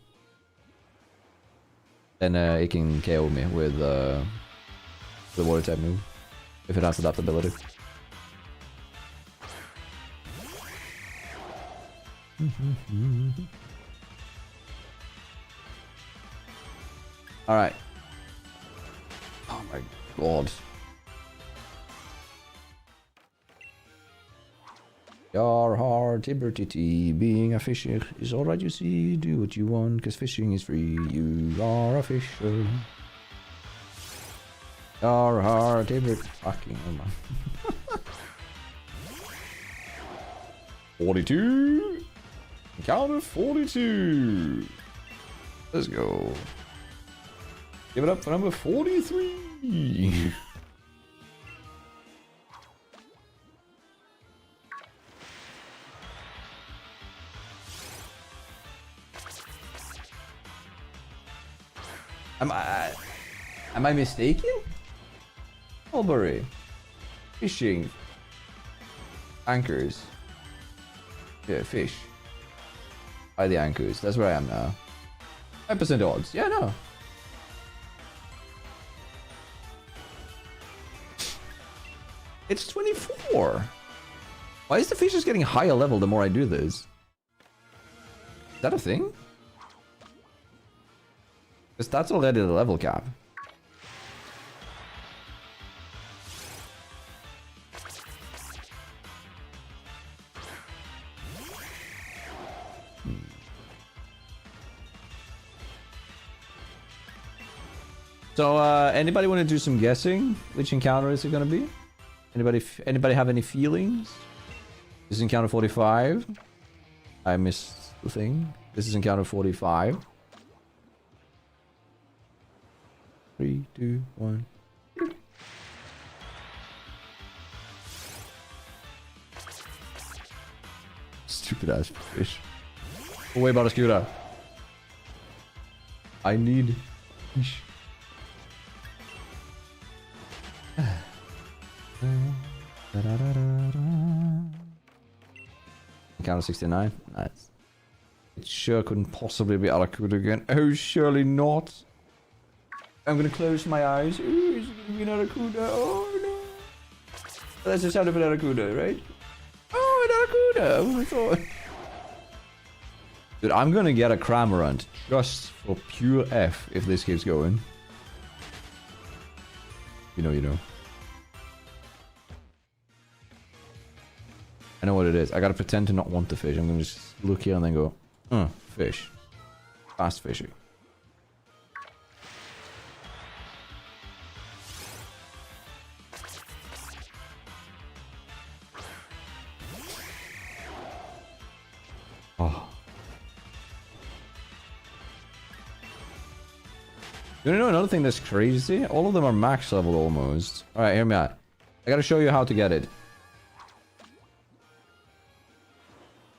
Then it can KO me with the water type move. If it has adaptability. Alright. Oh my god. Yar har tibbertiti, being a fisher is alright, you see. Do what you want, cause fishing is free. You are a fisher. Yar har tibbert. Fucking hell, man. 42. Count of 42. Let's go. Give it up for number 43. Am I mistaken? Mulberry. Fishing. Anchors. Yeah, fish. By the anchors. That's where I am now. 5% odds. Yeah, no. It's 24. Why is the fish just getting higher level the more I do this? Is that a thing? Because that's already the level cap. So, anybody want to do some guessing? Which encounter is it going to be? Anybody have any feelings? This is encounter 45. I missed the thing. This is encounter 45. 3, 2, 1. Stupid ass fish. Away about a scooter. I need fish. Encounter 69. Nice. It sure couldn't possibly be Alakuda again. Oh, surely not. I'm gonna close my eyes. Ooh, is it gonna be an Alakuda? Oh no. That's the sound of an Alakuda, right? Oh, an Alakuda. Who would have thought? Dude, I'm gonna get a Cramorant just for pure F if this keeps going. You know. I know what it is. I gotta pretend to not want the fish. I'm gonna just look here and then go, fish. Fast fishing. Oh. You know another thing that's crazy? All of them are max level almost. Alright, hear me out. I gotta show you how to get it.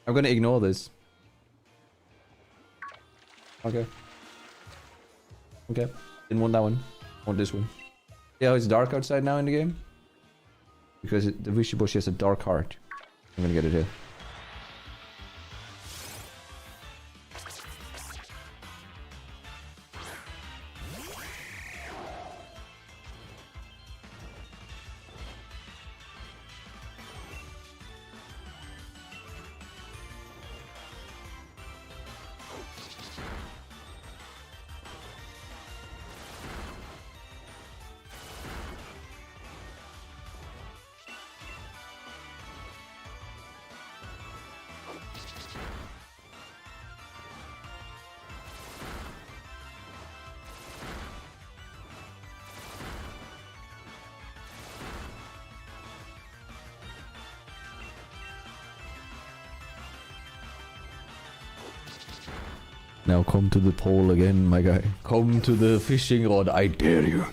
I'm gonna ignore this. Okay. Okay. Didn't want that one. Want this one. See how it's dark outside now in the game? Because the Wishiboshi has a dark heart. I'm gonna get it here. Now come to the pole again, my guy. Come to the fishing rod, I dare you.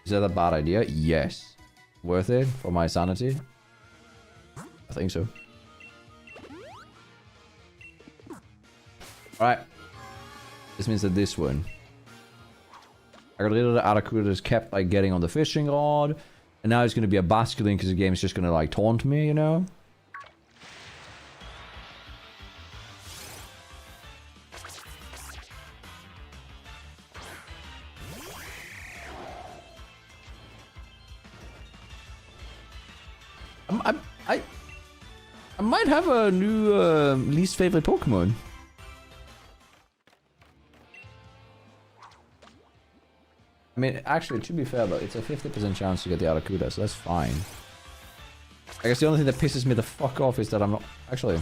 Is that a bad idea? Yes. Worth it for my sanity? I think so. Alright. This means that this one. I got rid of the Aracuda that's kept like getting on the fishing rod. And now it's going to be a basculing because the game is just going to like taunt me, you know? I might have a new least favorite Pokemon. I mean, actually, to be fair though, it's a 50% chance to get the Aracuda, so that's fine. I guess the only thing that pisses me the fuck off is that I'm not... Actually...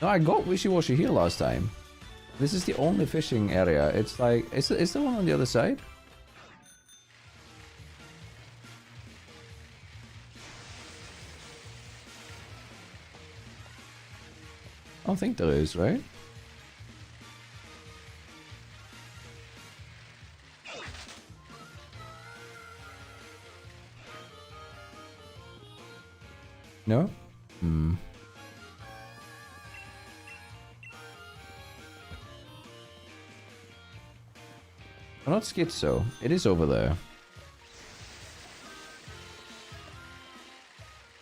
No, I got Wishy-Washy here last time. This is the only fishing area. It's like... Is there one on the other side? I don't think there is, right? No? Hmm. I'm not schizo. It is over there.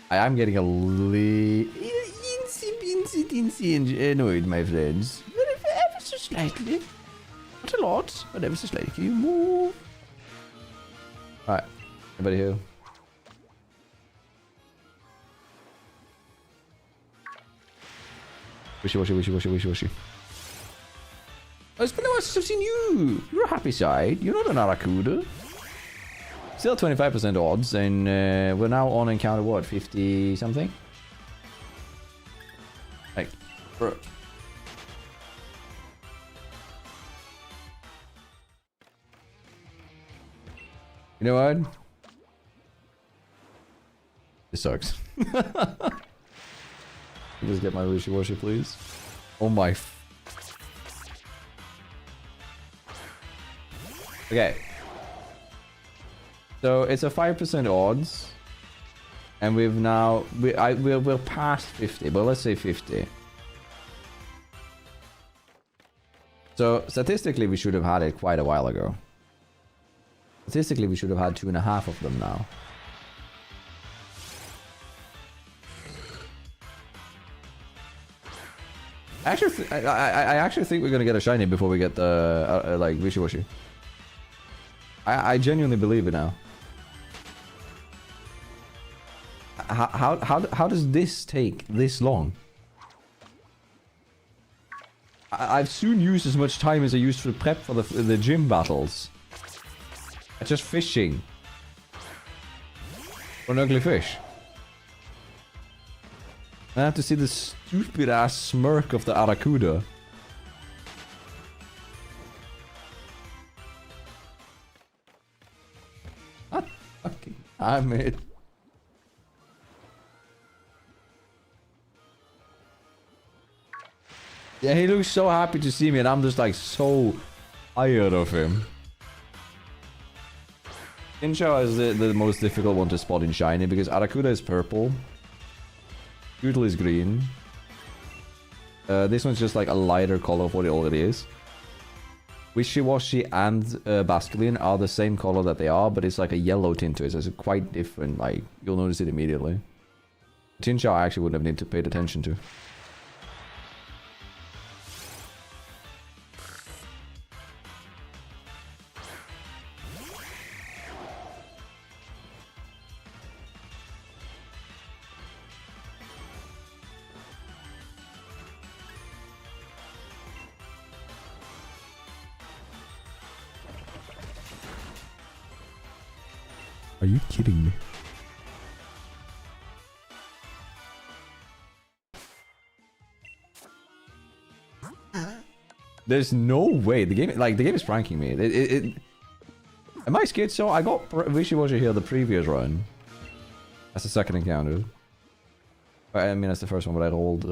I am getting a little annoyed, my friends. Ever so slightly. Not a lot, but ever so slightly. Can you move? Alright. Anybody here? Wishy-washy, wishy-washy, wishy-washy. Oh, it's been a while since I've seen you. You're a happy side. You're not an Aracuda. Still 25% odds, and we're now on encounter what? 50 something? Like, bro. You know what? This sucks. Just get my wishy-washy, please. Oh my. Okay. So it's a 5% odds, and we've now we're past 50, but let's say 50. So statistically, we should have had it quite a while ago. Statistically, we should have had 2.5 of them now. Actually, I actually think we're gonna get a shiny before we get the like wishy-washy. I genuinely believe it now. How does this take this long? I've soon used as much time as I used for prep for the gym battles. Just fishing. For an ugly fish. I have to see the stupid ass smirk of the Aracuda. God fucking damn it. Yeah, he looks so happy to see me, and I'm just like so tired of him. Inchao is the most difficult one to spot in shiny because Aracuda is purple. Doodle is green. This one's just like a lighter color of what it already is. Wishy-Washy and Basculin are the same color that they are, but it's like a yellow tint to it, so it's quite different. Like, you'll notice it immediately. Tinchao I actually wouldn't have needed to pay attention to. Are you kidding me? There's no way the game is pranking me. Am I scared? So I got Wishy-Washy here the previous run. That's the second encounter. I mean that's the first one, but I rolled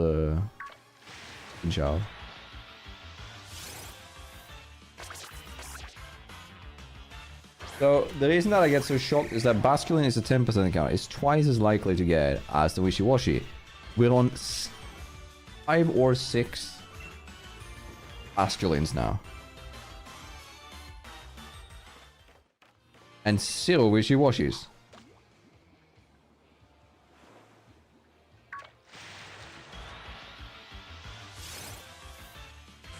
Inchao. So, the reason that I get so shocked is that Basculin is a 10% encounter. It's twice as likely to get as the Wishy-Washy. We're on 5 or 6 Basculins now. And 0 Wishy-Washys.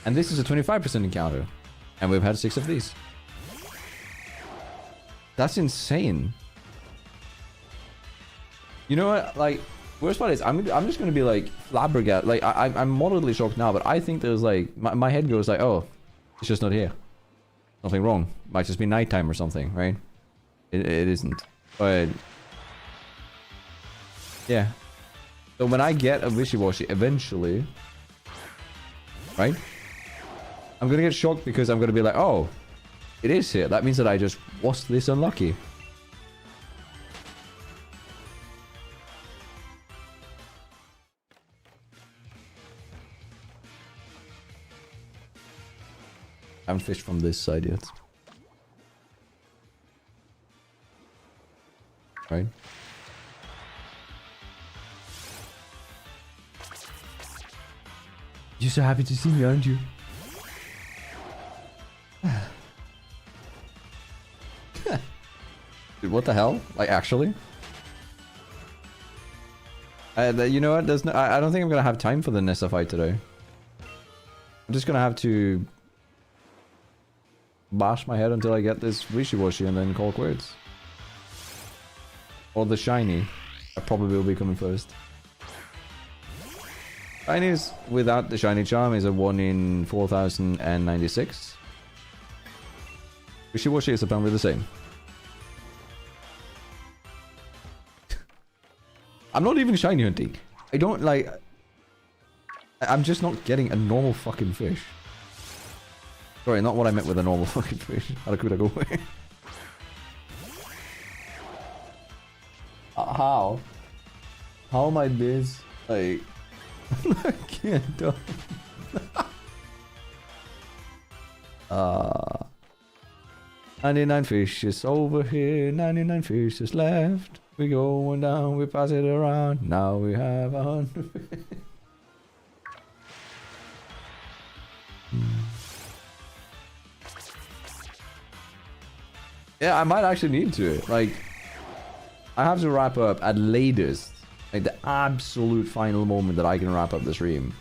And this is a 25% encounter. And we've had 6 of these. That's insane. You know what? Like, Worst part is, I'm just gonna be like flabbergasted. Like I'm moderately shocked now, but I think there's like my head goes like, oh, it's just not here. Nothing wrong. Might just be nighttime or something, right? It isn't. But yeah. So when I get a wishy-washy eventually, right? I'm gonna get shocked because I'm gonna be like, oh, it is here. That means that I just was this unlucky. I haven't fished from this side yet. Right? You're so happy to see me, aren't you? Dude, what the hell? Like, actually? You know what? There's no, I don't think I'm gonna have time for the Nessa fight today. I'm just gonna have to bash my head until I get this wishy-washy and then call quits. Or the shiny. I probably will be coming first. Shinies without the shiny charm is a 1 in 4096. Wishy-washy is apparently the same. I'm not even shiny hunting. I don't like... I'm just not getting a normal fucking fish. Sorry, not what I meant with a normal fucking fish. How could I go away? How? How am I this? Like... I can't do 99 fishes over here, 99 fishes left. We going down, we pass it around. Now we have 100. Yeah, I might actually need to. Like, I have to wrap up at latest. Like, the absolute final moment that I can wrap up the stream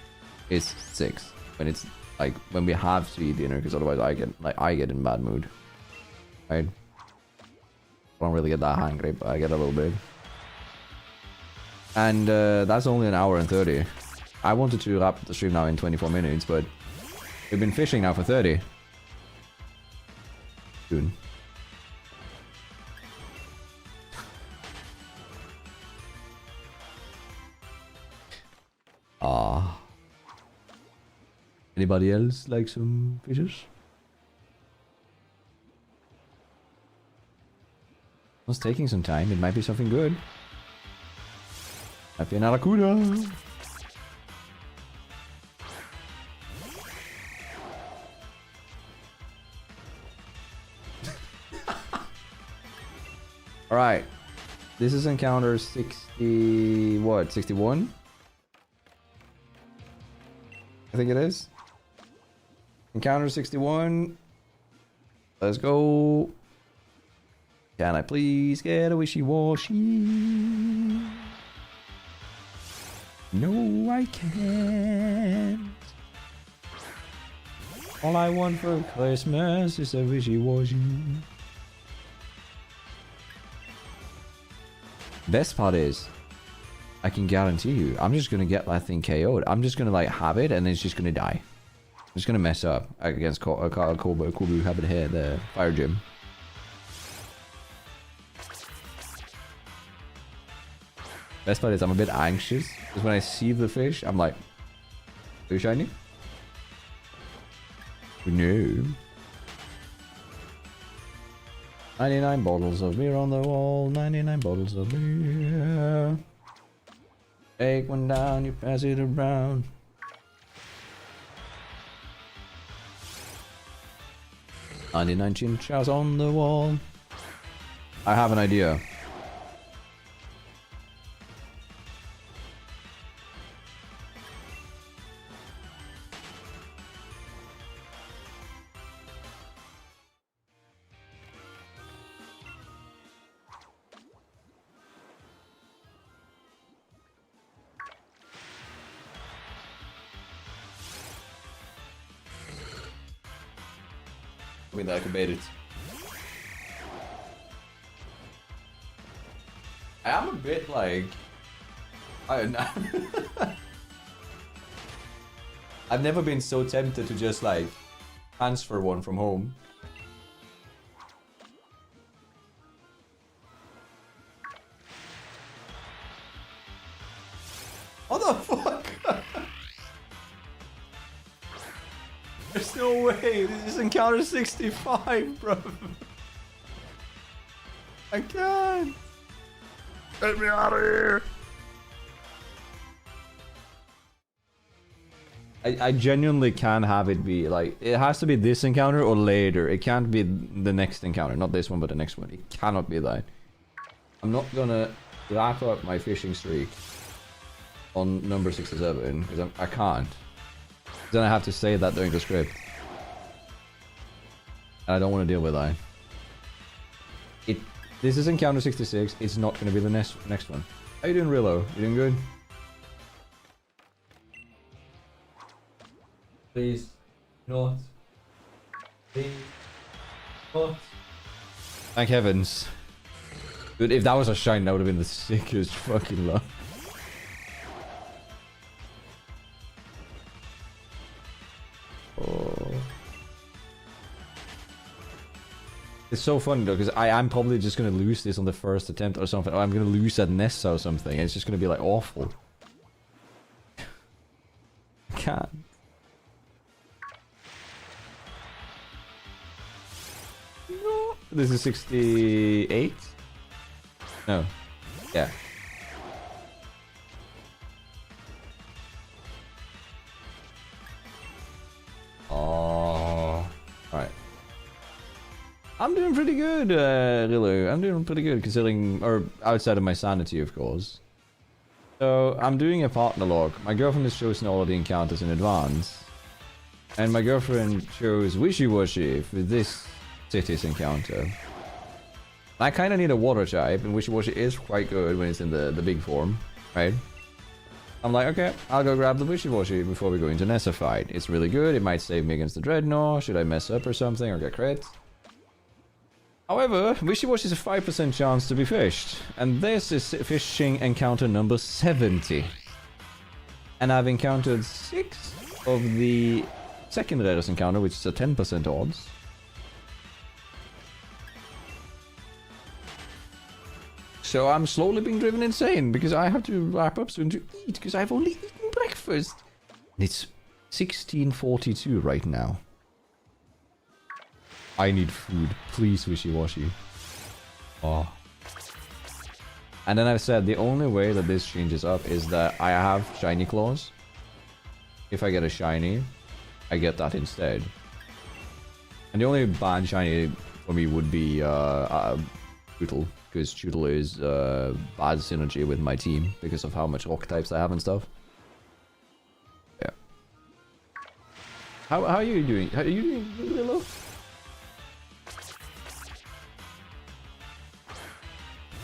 is 6. When it's, like, when we have to eat dinner, because otherwise I get in bad mood. Right? I don't really get that hungry, but I get a little bit. And that's only an hour and 30. I wanted to wrap the stream now in 24 minutes, but we've been fishing now for 30. Soon. Anybody else like some fishes? It's taking some time. It might be something good. Might be an aracuda. All right. This is encounter 60. What? 61? I think it is. Encounter 61. Let's go. Can I please get a wishy-washy? No, I can't. All I want for Christmas is a wishy-washy. Best part is, I can guarantee you, I'm just gonna get that thing KO'd. I'm just gonna like have it and it's just gonna die. I'm just gonna mess up against Kobu Habit here, the fire gym. Best part is I'm a bit anxious because when I see the fish, I'm like, are you shiny? No. 99 bottles of beer on the wall, 99 bottles of beer. Take one down, you pass it around. "99 chinchas on the wall." I have an idea. I mean, I could bait it. I am a bit like... I've never been so tempted to just like transfer one from home. What the fuck? There's no way. This is encounter 65, bro. I can't. Get me out of here. I genuinely can't have it be like, it has to be this encounter or later. It can't be the next encounter, not this one but the next one. It cannot be that. I'm not gonna wrap up my fishing streak on number 67 because I can't. Then I have to say that during the script. And I don't want to deal with that. This is encounter 66. It's not going to be the next one. How you doing, Rillo? You doing good? Please. Not. Please. Not. Thank heavens. Dude, if that was a shine, that would have been the sickest fucking luck. Oh. It's so funny though, because I'm probably just gonna lose this on the first attempt or something. Or I'm gonna lose at Nessa or something. And it's just gonna be like awful. I can't. No. This is 68? No. Yeah. Oh. Alright. I'm doing pretty good, Rilu. I'm doing pretty good considering, or outside of my sanity, of course. So, I'm doing a partner log. My girlfriend has chosen all of the encounters in advance. And my girlfriend chose Wishy-Washy for this city's encounter. I kind of need a water type, and Wishy-Washy is quite good when it's in the big form, right? I'm like, okay, I'll go grab the Wishy-Washy before we go into Nessa fight. It's really good, it might save me against the Dreadnought, should I mess up or something, or get crit? However, Wishy-Washy is a 5% chance to be fished, and this is fishing encounter number 70. And I've encountered 6 of the second rarest encounter, which is a 10% odds. So I'm slowly being driven insane, because I have to wrap up soon to eat, because I've only eaten breakfast. And it's 16:42 right now. I need food. Please, Wishy-Washy. Oh. And then I've said the only way that this changes up is that I have shiny claws. If I get a shiny, I get that instead. And the only bad shiny for me would be Tootle. Because Tootle is bad synergy with my team because of how much rock types I have and stuff. Yeah. How are you doing? How are you doing, Lilo?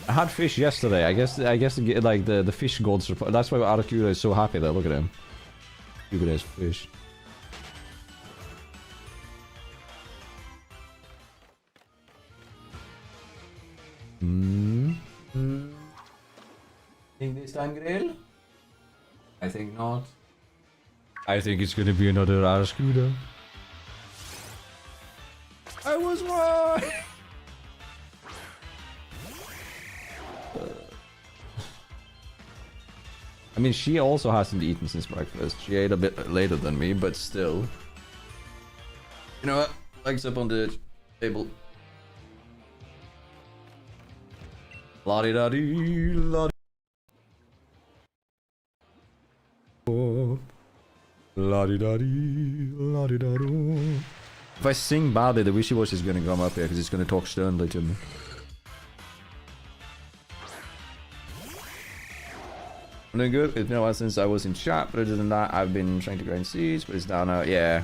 I had fish yesterday. I guess like the fish gods. That's why Arakura is so happy. That look at him. Stupid ass fish. Think this time, Grill? I think not. I think it's gonna be another Arakura. I was right. I mean, she also hasn't eaten since breakfast. She ate a bit later than me, but still. You know what? Legs up on the table. La-di-da-dee, la-di. La-di-da-dee, la-di-da-doo. If I sing badly, the Wishy-Washy is gonna come up here because it's gonna talk sternly to me. I'm doing good. It's been a while since I was in chat, but other than that, I've been trying to grind seeds, but it's down now. Yeah.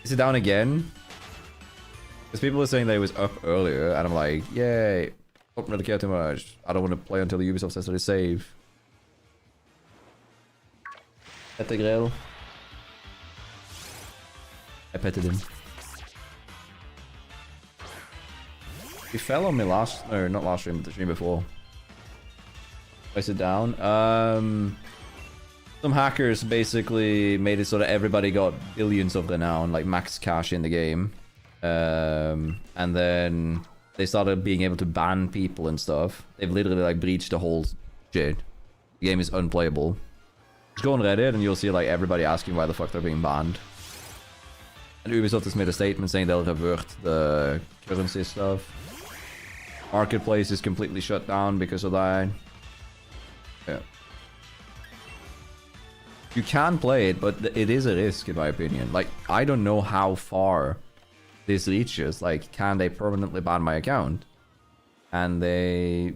Is it down again? Because people were saying that it was up earlier, and I'm like, yay. Don't really care too much. I don't want to play until the Ubisoft says that it's safe. Pet the Grail. I petted him. He fell on me last, no, not last stream, but the stream before. I sit down. Some hackers basically made it so that everybody got billions of renown, like max cash in the game. And then they started being able to ban people and stuff. They've literally like breached the whole shit. The game is unplayable. Just go on Reddit and you'll see like everybody asking why the fuck they're being banned. And Ubisoft has made a statement saying they'll revert the currency stuff. Marketplace is completely shut down because of that. Yeah. You can play it, but it is a risk in my opinion. Like, I don't know how far this reaches. Like, can they permanently ban my account? And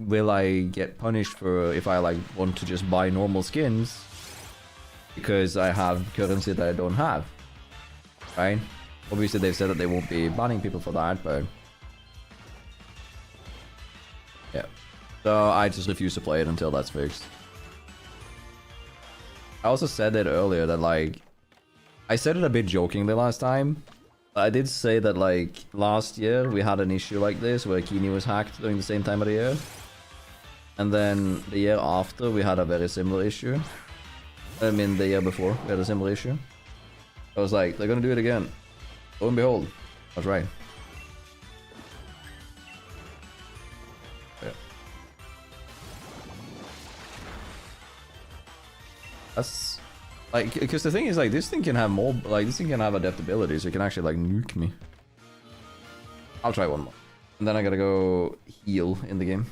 will I get punished for if I like want to just buy normal skins because I have currency that I don't have, right? Obviously they've said that they won't be banning people for that, but yeah. So I just refuse to play it until that's fixed. I also said it earlier that like, I said it a bit jokingly last time. I did say that like last year we had an issue like this where Kini was hacked during the same time of the year. And then the year after we had a very similar issue. I mean the year before we had a similar issue. I was like, they're gonna do it again. Lo and behold, I was right. Yeah. That's like, because the thing is like this thing can have more, like this thing can have adaptability, so it can actually like nuke me. I'll try one more. And then I gotta go heal in the game.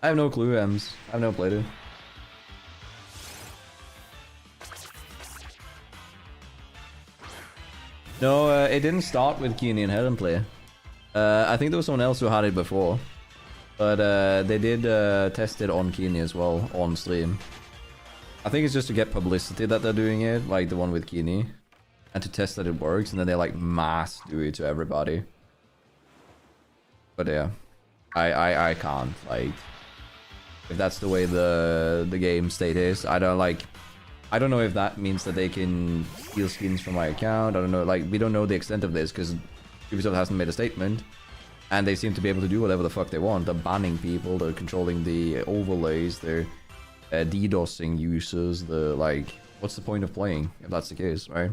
I have no clue, Ems. I've never played it. No, it didn't start with Kini and Heron play. I think there was someone else who had it before. But they did test it on Kini as well, on stream. I think it's just to get publicity that they're doing it, like the one with Kini. And to test that it works, and then they like mass do it to everybody. But yeah, I can't, like... If that's the way the game state is, I don't know if that means that they can steal skins from my account. I don't know, like, we don't know the extent of this, because Ubisoft hasn't made a statement. And they seem to be able to do whatever the fuck they want. They're banning people, they're controlling the overlays, they're DDoSing users, they're like... What's the point of playing, if that's the case, right?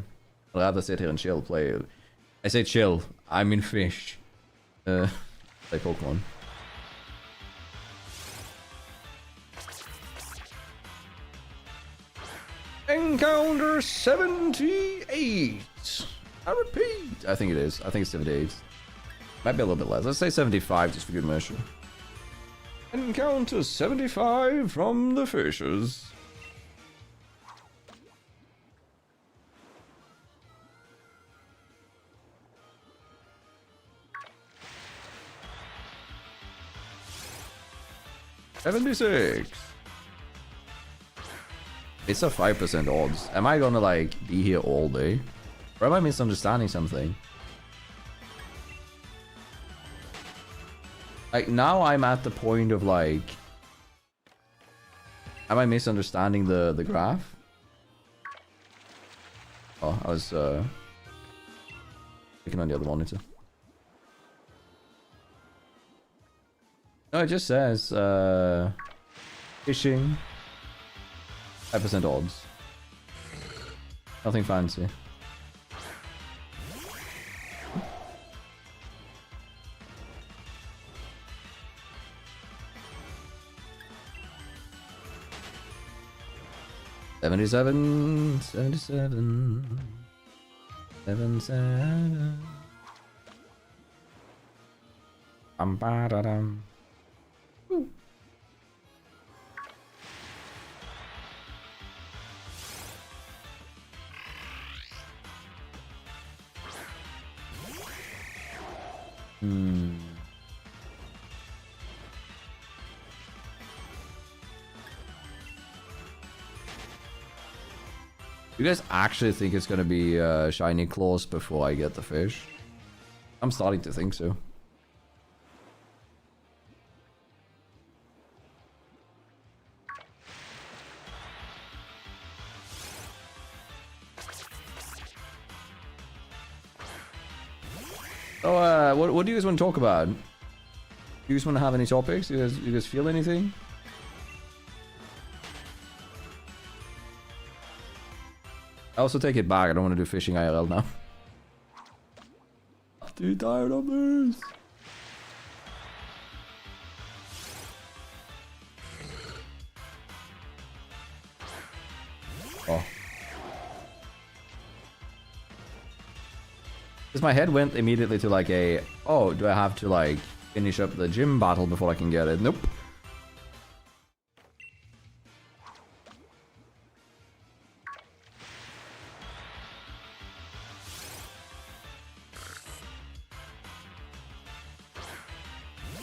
I'd rather sit here and chill, play... I say chill, I mean fish. Play Pokemon. Encounter 78! I repeat! I think it is. I think it's 78. Might be a little bit less. Let's say 75 just for good measure. Encounter 75 from the fishers. $76. It's a 5% odds. Am I gonna like be here all day? Or am I misunderstanding something? Like now I'm at the point of like... Am I misunderstanding the graph? Oh, I was clicking on the other monitor. No, it just says fishing 5% odds. Nothing fancy. $77, $77, $77. Ba-da-dum. You guys actually think it's gonna be shiny claws before I get the fish? I'm starting to think so. So, what do you guys want to talk about? you guys want to have any topics? You guys feel anything? I also take it back. I don't want to do fishing IRL now. I'm too tired of this. Oh. Because my head went immediately to like a, oh, do I have to like finish up the gym battle before I can get it? Nope.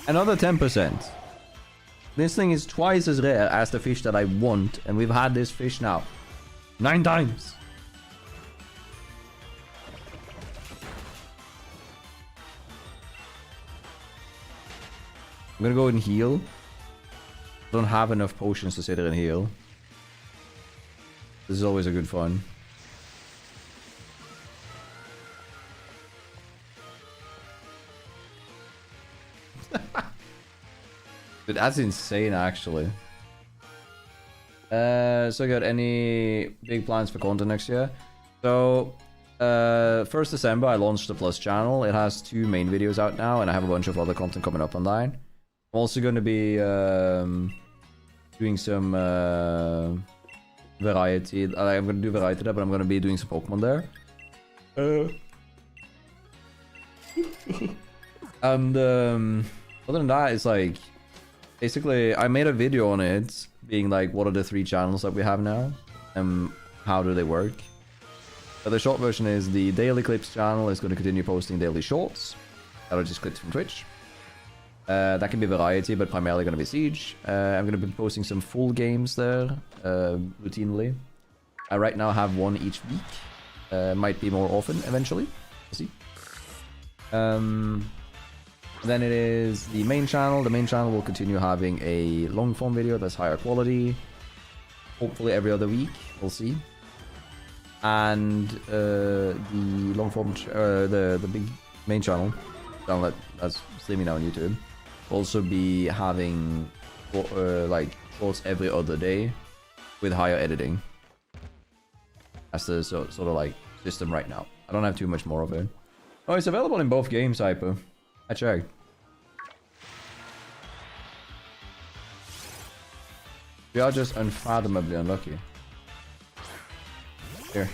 Another 10%. This thing is twice as rare as the fish that I want, and we've had this fish now 9 times. I'm gonna go and heal. I don't have enough potions to sit there and heal. This is always a good fun. But that's insane, actually. So I got any big plans for content next year? So, 1st December I launched the Plus channel. It has 2 main videos out now, and I have a bunch of other content coming up online. I'm also going to be doing some variety. I'm going to do variety there, but I'm going to be doing some Pokemon there. And other than that, it's like, basically, I made a video on it, being like, what are the 3 channels that we have now, and how do they work. But the short version is the Daily Clips channel is going to continue posting daily shorts that are just clips from Twitch. That can be variety, but primarily going to be Siege. I'm going to be posting some full games there, routinely. I right now have 1 each week. Might be more often, eventually. We'll see. Then it is the main channel. The main channel will continue having a long form video that's higher quality. Hopefully every other week. We'll see. And the long form, the big main channel that's streaming now on YouTube, will also be having like shorts every other day with higher editing. That's the sort of like system right now. I don't have too much more of it. Oh, it's available in both games, Hyper. I checked. We are just unfathomably unlucky. Here.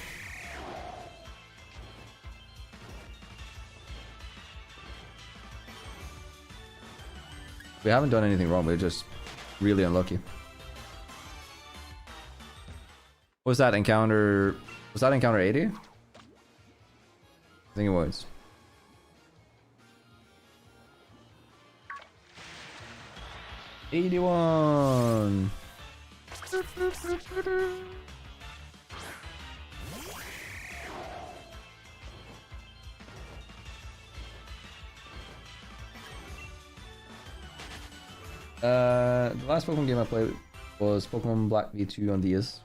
We haven't done anything wrong, we're just really unlucky. Was that encounter 80? I think it was. $81. The last Pokemon game I played was Pokemon Black V2 on DS.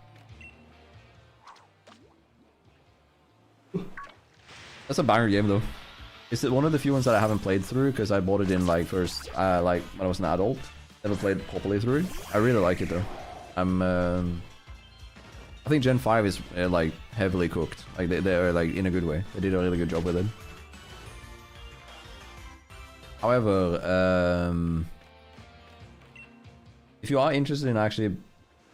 That's a banger game though. It's one of the few ones that I haven't played through because I bought it in like first, like when I was an adult. Never played it properly through. I really like it though. I think Gen 5 is like heavily cooked. Like they're like in a good way. They did a really good job with it. However, if you are interested in actually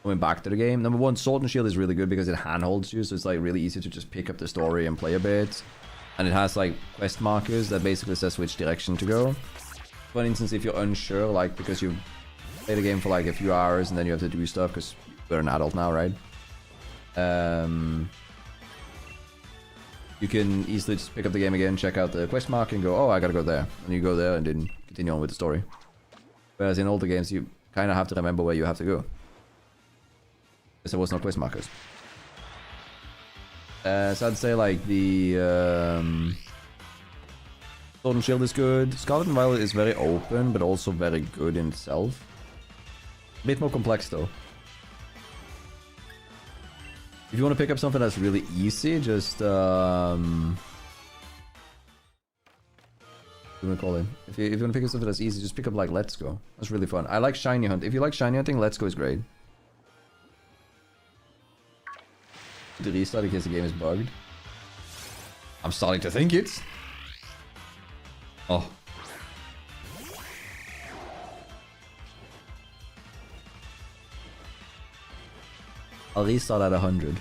going back to the game, number 1, Sword and Shield is really good because it handholds you, so it's like really easy to just pick up the story and play a bit. And it has like quest markers that basically says which direction to go. For instance, if you're unsure, like because you've played the game for like a few hours and then you have to do stuff because you're an adult now, right? You can easily just pick up the game again, check out the quest marker and go, oh, I gotta go there. And you go there and then continue on with the story. Whereas in older games, you kind of have to remember where you have to go. Because there was no quest markers. So I'd say like the Sword and Shield is good. Scarlet and Violet is very open, but also very good in itself. A bit more complex though. If you want to pick up something that's really easy, just I'm gonna call in. If you want to pick up something that's easy, just pick up like Let's Go. That's really fun. I like shiny hunt. If you like shiny hunting, Let's Go is great. The restart in case the game is bugged. I'm starting to think it. Oh. I'll restart at 100.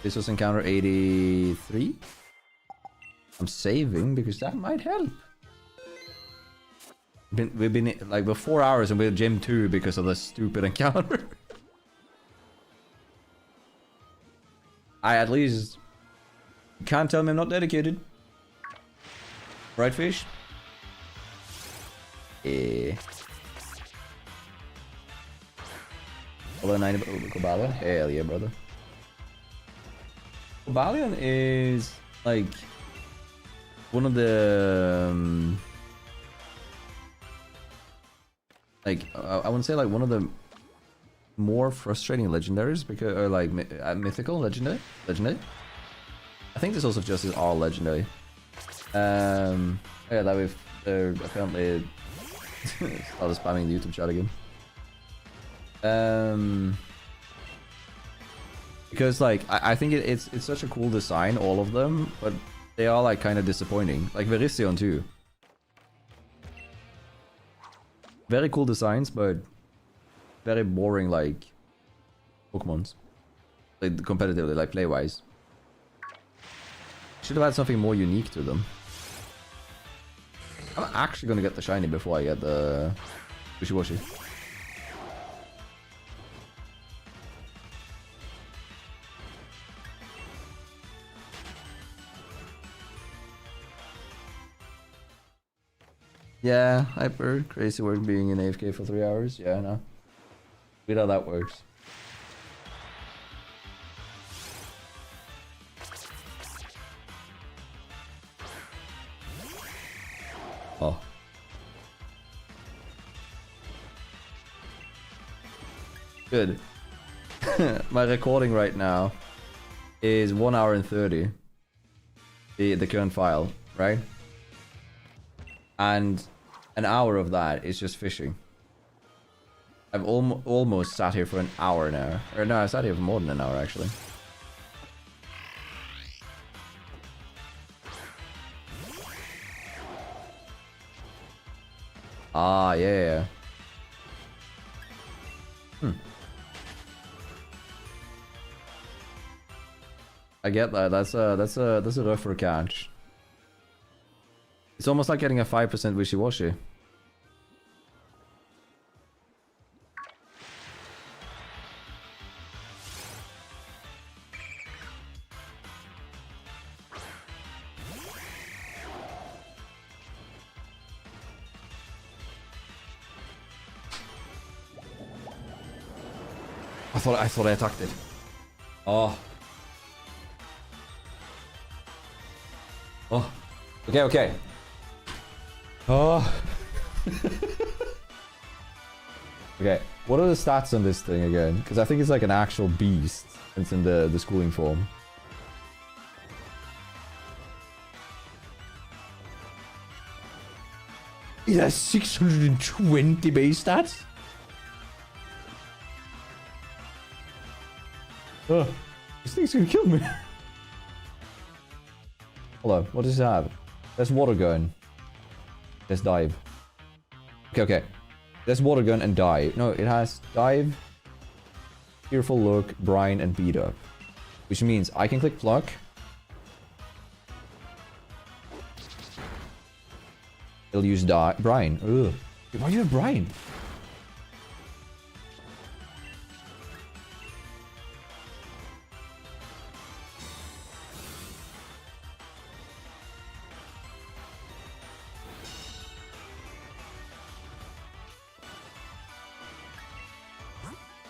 This was encounter 83. I'm saving because that might help. We've been like for 4 hours and we're gym 2 because of the stupid encounter. I at least can't tell me I'm not dedicated. Right, fish? Eh. Although 90 Cobalion? Hell yeah, brother. Cobalion is like one of the like I wouldn't say like one of the more frustrating legendaries because or like mythical legendary. I think this also just is all legendary. Yeah, that we've apparently started spamming the YouTube chat again. Because like I think it's such a cool design, all of them, but they are like kind of disappointing. Like Verision too. Very cool designs, but very boring like Pokemons. Like competitively, like play wise. Should have had something more unique to them. I'm actually gonna get the shiny before I get the Wishy-Washy. Yeah, hyper crazy work being in AFK for 3 hours. Yeah, I know. We know that works. Oh. Good. My recording right now is 1 hour and 30. The current file, right? And an hour of that is just fishing. I've almost sat here for an hour now. Or no, I sat here for more than an hour actually. Ah, yeah. I get that. That's a rougher catch. It's almost like getting a 5% Wishy-Washy. I thought I attacked it. Oh. Oh. Okay. Oh. Okay, what are the stats on this thing again? Because I think it's like an actual beast. It's in the schooling form. It has 620 base stats? Oh, this thing's gonna kill me. Hold on, what does it have? There's water gun. There's dive. Okay. There's water gun and dive. No, it has dive, fearful look, brine, and beat up. Which means I can click pluck. It'll use brine. Ugh. Why do you have brine?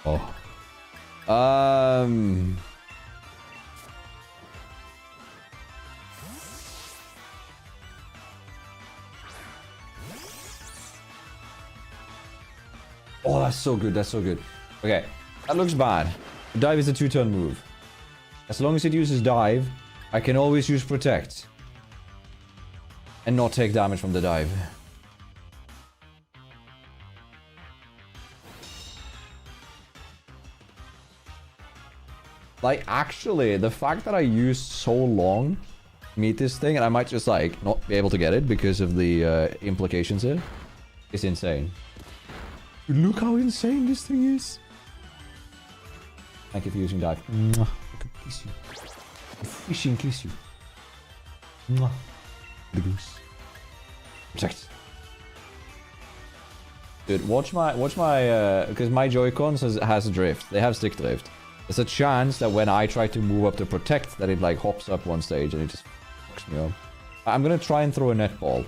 Oh. Oh, that's so good. That's so good. Okay, that looks bad. Dive is a 2-turn move. As long as it uses dive, I can always use protect. and not take damage from the dive. Like, actually, the fact that I used so long to meet this thing, and I might just, like, not be able to get it because of the implications here, is insane. Look how insane this thing is. Thank you for using dive. Mwah. I could kiss you. A fishing kiss you. Mwah. The goose. Protect. Dude, watch my, because my Joy-Cons has drift. They have stick drift. There's a chance that when I try to move up to protect, that it like hops up one stage and it just fucks me up. I'm gonna try and throw a netball.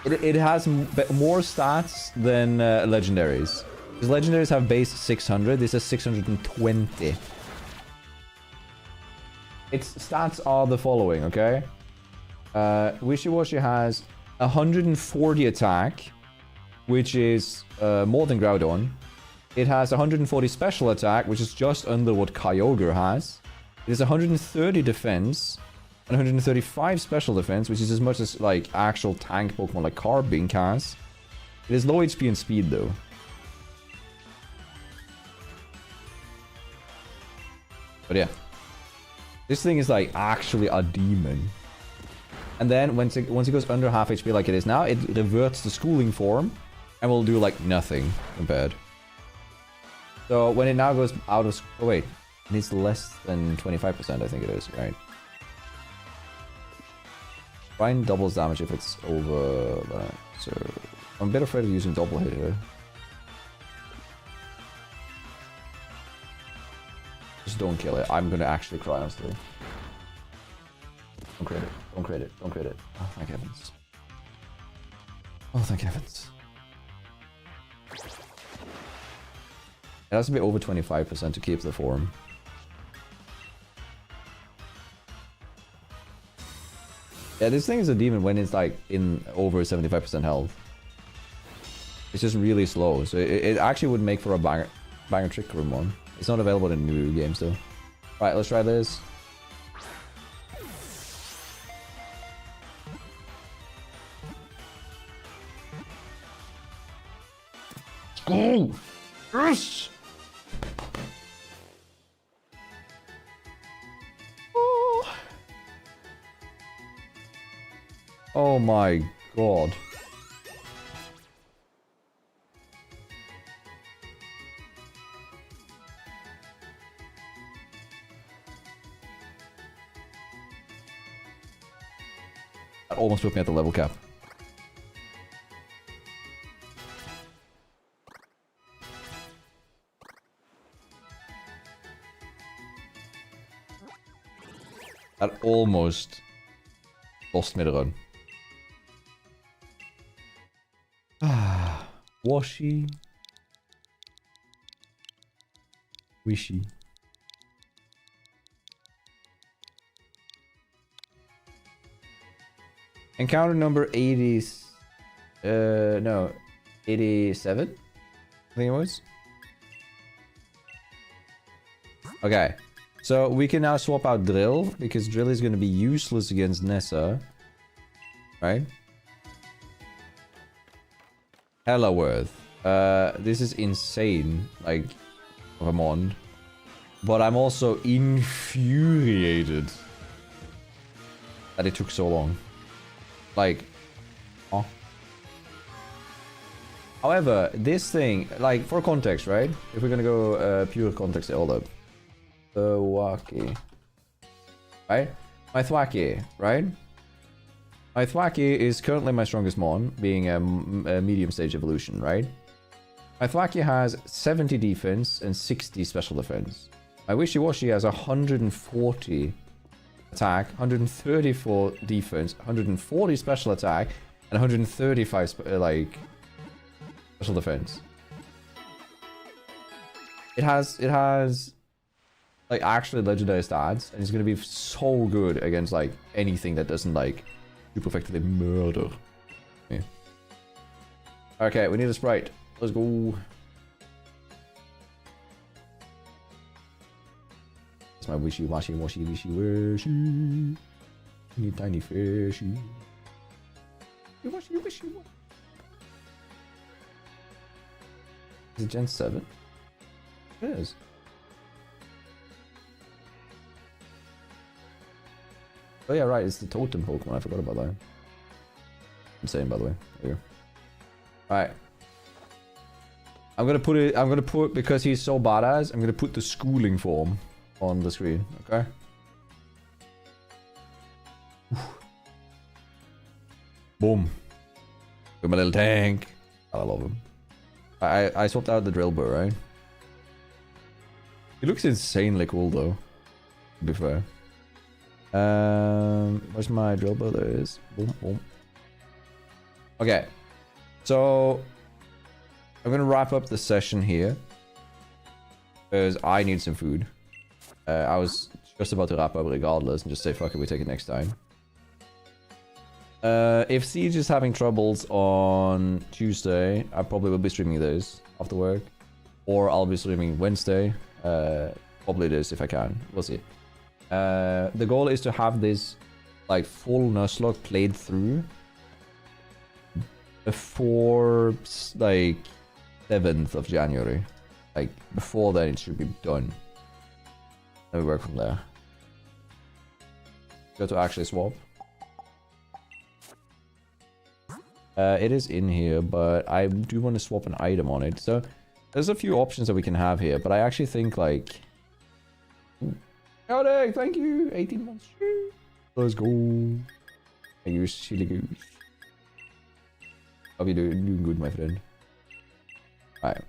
It has more stats than legendaries. Because legendaries have base 600, this is 620. Its stats are the following, okay? Wishy-Washy has 140 attack, which is more than Groudon. It has 140 special attack, which is just under what Kyogre has. It has 130 defense, and 135 special defense, which is as much as like actual tank Pokemon like Carbink has. It is low HP and speed though. But yeah. This thing is like actually a demon. And then once it goes under half HP like it is now, it reverts to schooling form and will do like nothing compared. So when it now goes out of... Oh wait, it needs less than 25%, I think it is, right? Fine doubles damage if it's over that. So I'm a bit afraid of using double hit here. Just don't kill it. I'm gonna actually cry on still. Don't crit it. Don't crit it. Don't crit it. Oh, thank heavens. Oh, thank heavens. It has to be over 25% to keep the form. Yeah, this thing is a demon when it's like in over 75% health. It's just really slow, so it actually would make for a banger Trick Room one. It's not available in new games though. Alright, let's try this. Oh! Yes! Oh my god. That almost put me at the level cap. That almost lost me the run. Washy. Wishy. Encounter number 80... no. 87? I think it was. Okay. So we can now swap out Drill, because Drill is going to be useless against Nessa. Right? Hella worth. This is insane, like, of a mon. But I'm also infuriated that it took so long. Like, oh. However, this thing, like, for context, right? If we're gonna go pure context, hold up. Thwacky. Right? My Thwacky, right? My Thwacky is currently my strongest mon, being a medium stage evolution, right? My Thwacky has 70 defense and 60 special defense. My Wishy-Washy has 140 attack, 134 defense, 140 special attack, and 135 special defense. It has like actually legendary stats, and it's gonna be so good against like anything that doesn't like super effectively murder. Yeah. Okay, we need a sprite. Let's go. It's my wishy-washy, washy-wishy-washy. You tiny fishy. You wish you were. Is it Gen 7? It is. Oh yeah, right, it's the totem Pokemon. I forgot about that. Insane, by the way. There you go. Alright. I'm gonna put, because he's so badass, I'm gonna put the schooling form on the screen, okay? Boom. With my little tank. I love him. I swapped out the drill bow, right? He looks insanely cool though, to be fair. Where's my drill bow? There it is. Boom, boom. Okay. So I'm gonna wrap up the session here. Because I need some food. I was just about to wrap up regardless and just say fuck it, we take it next time. If Siege is having troubles on Tuesday, I probably will be streaming those after work. Or I'll be streaming Wednesday. Probably this if I can. We'll see. The goal is to have this like full Nuzlocke played through before like 7th of January. Like before then it should be done. Let me work from there. Go to actually swap. It is in here, but I do want to swap an item on it. So there's a few options that we can have here, but I actually think like... Kodak, thank you! 18 months. Let's go. Thank you, silly goose. Hope you're doing good, my friend. Alright.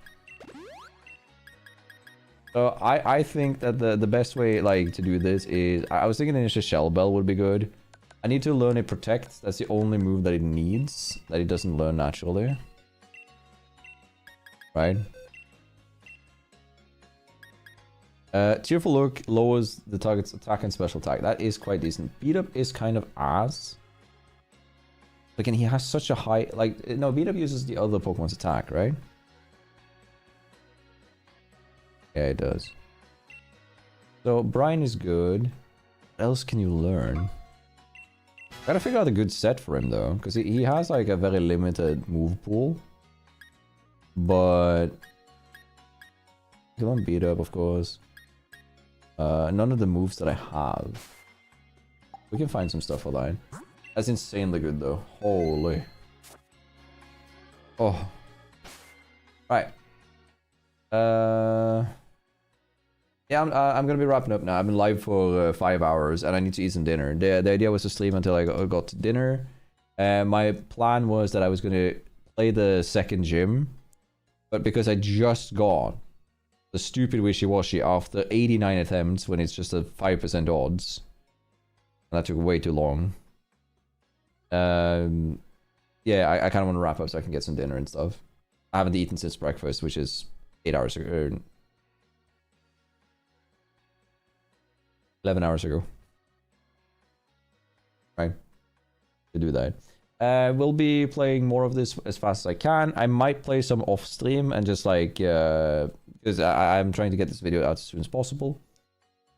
So I think that the best way like to do this is... I was thinking initial Shell Bell would be good. I need to learn it Protect. That's the only move that it needs. That it doesn't learn naturally. Right? Cheerful Look lowers the target's attack and special attack. That is quite decent. Beat Up is kind of ass. Again, he has such a high... Like, no, Beat Up uses the other Pokemon's attack, right? Yeah, it does. So, Brian is good. What else can you learn? Gotta figure out a good set for him though, because he has like a very limited move pool. But he don't beat up, of course. None of the moves that I have. We can find some stuff for that. That's insanely good though. Holy. Oh. Right. Yeah, I'm gonna be wrapping up now. I've been live for 5 hours and I need to eat some dinner. The idea was to sleep until I got to dinner. My plan was that I was gonna play the second gym, but because I just got the stupid wishy-washy after 89 attempts when it's just a 5% odds, and that took way too long. Yeah, I kind of want to wrap up so I can get some dinner and stuff. I haven't eaten since breakfast, which is 8 hours ago. 11 hours ago. Right. To do that. We'll be playing more of this as fast as I can. I might play some off stream and just like, because I'm trying to get this video out as soon as possible.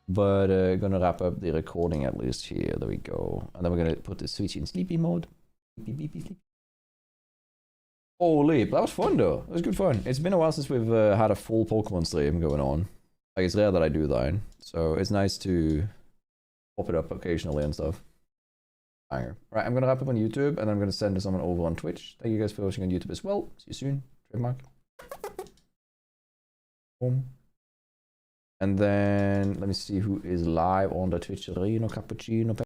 But gonna wrap up the recording at least here. There we go. And then we're gonna put the switch in sleepy mode. Beep, beep, beep, sleep. Holy, that was fun though. It was good fun. It's been a while since we've had a full Pokemon stream going on. Like, it's rare that I do that, so it's nice to pop it up occasionally and stuff. Banger. Right, I'm gonna wrap up on YouTube, and I'm gonna send someone over on Twitch. Thank you guys for watching on YouTube as well. See you soon. Trademark. Boom. And then, let me see who is live on the Twitch. Reno Cappuccino.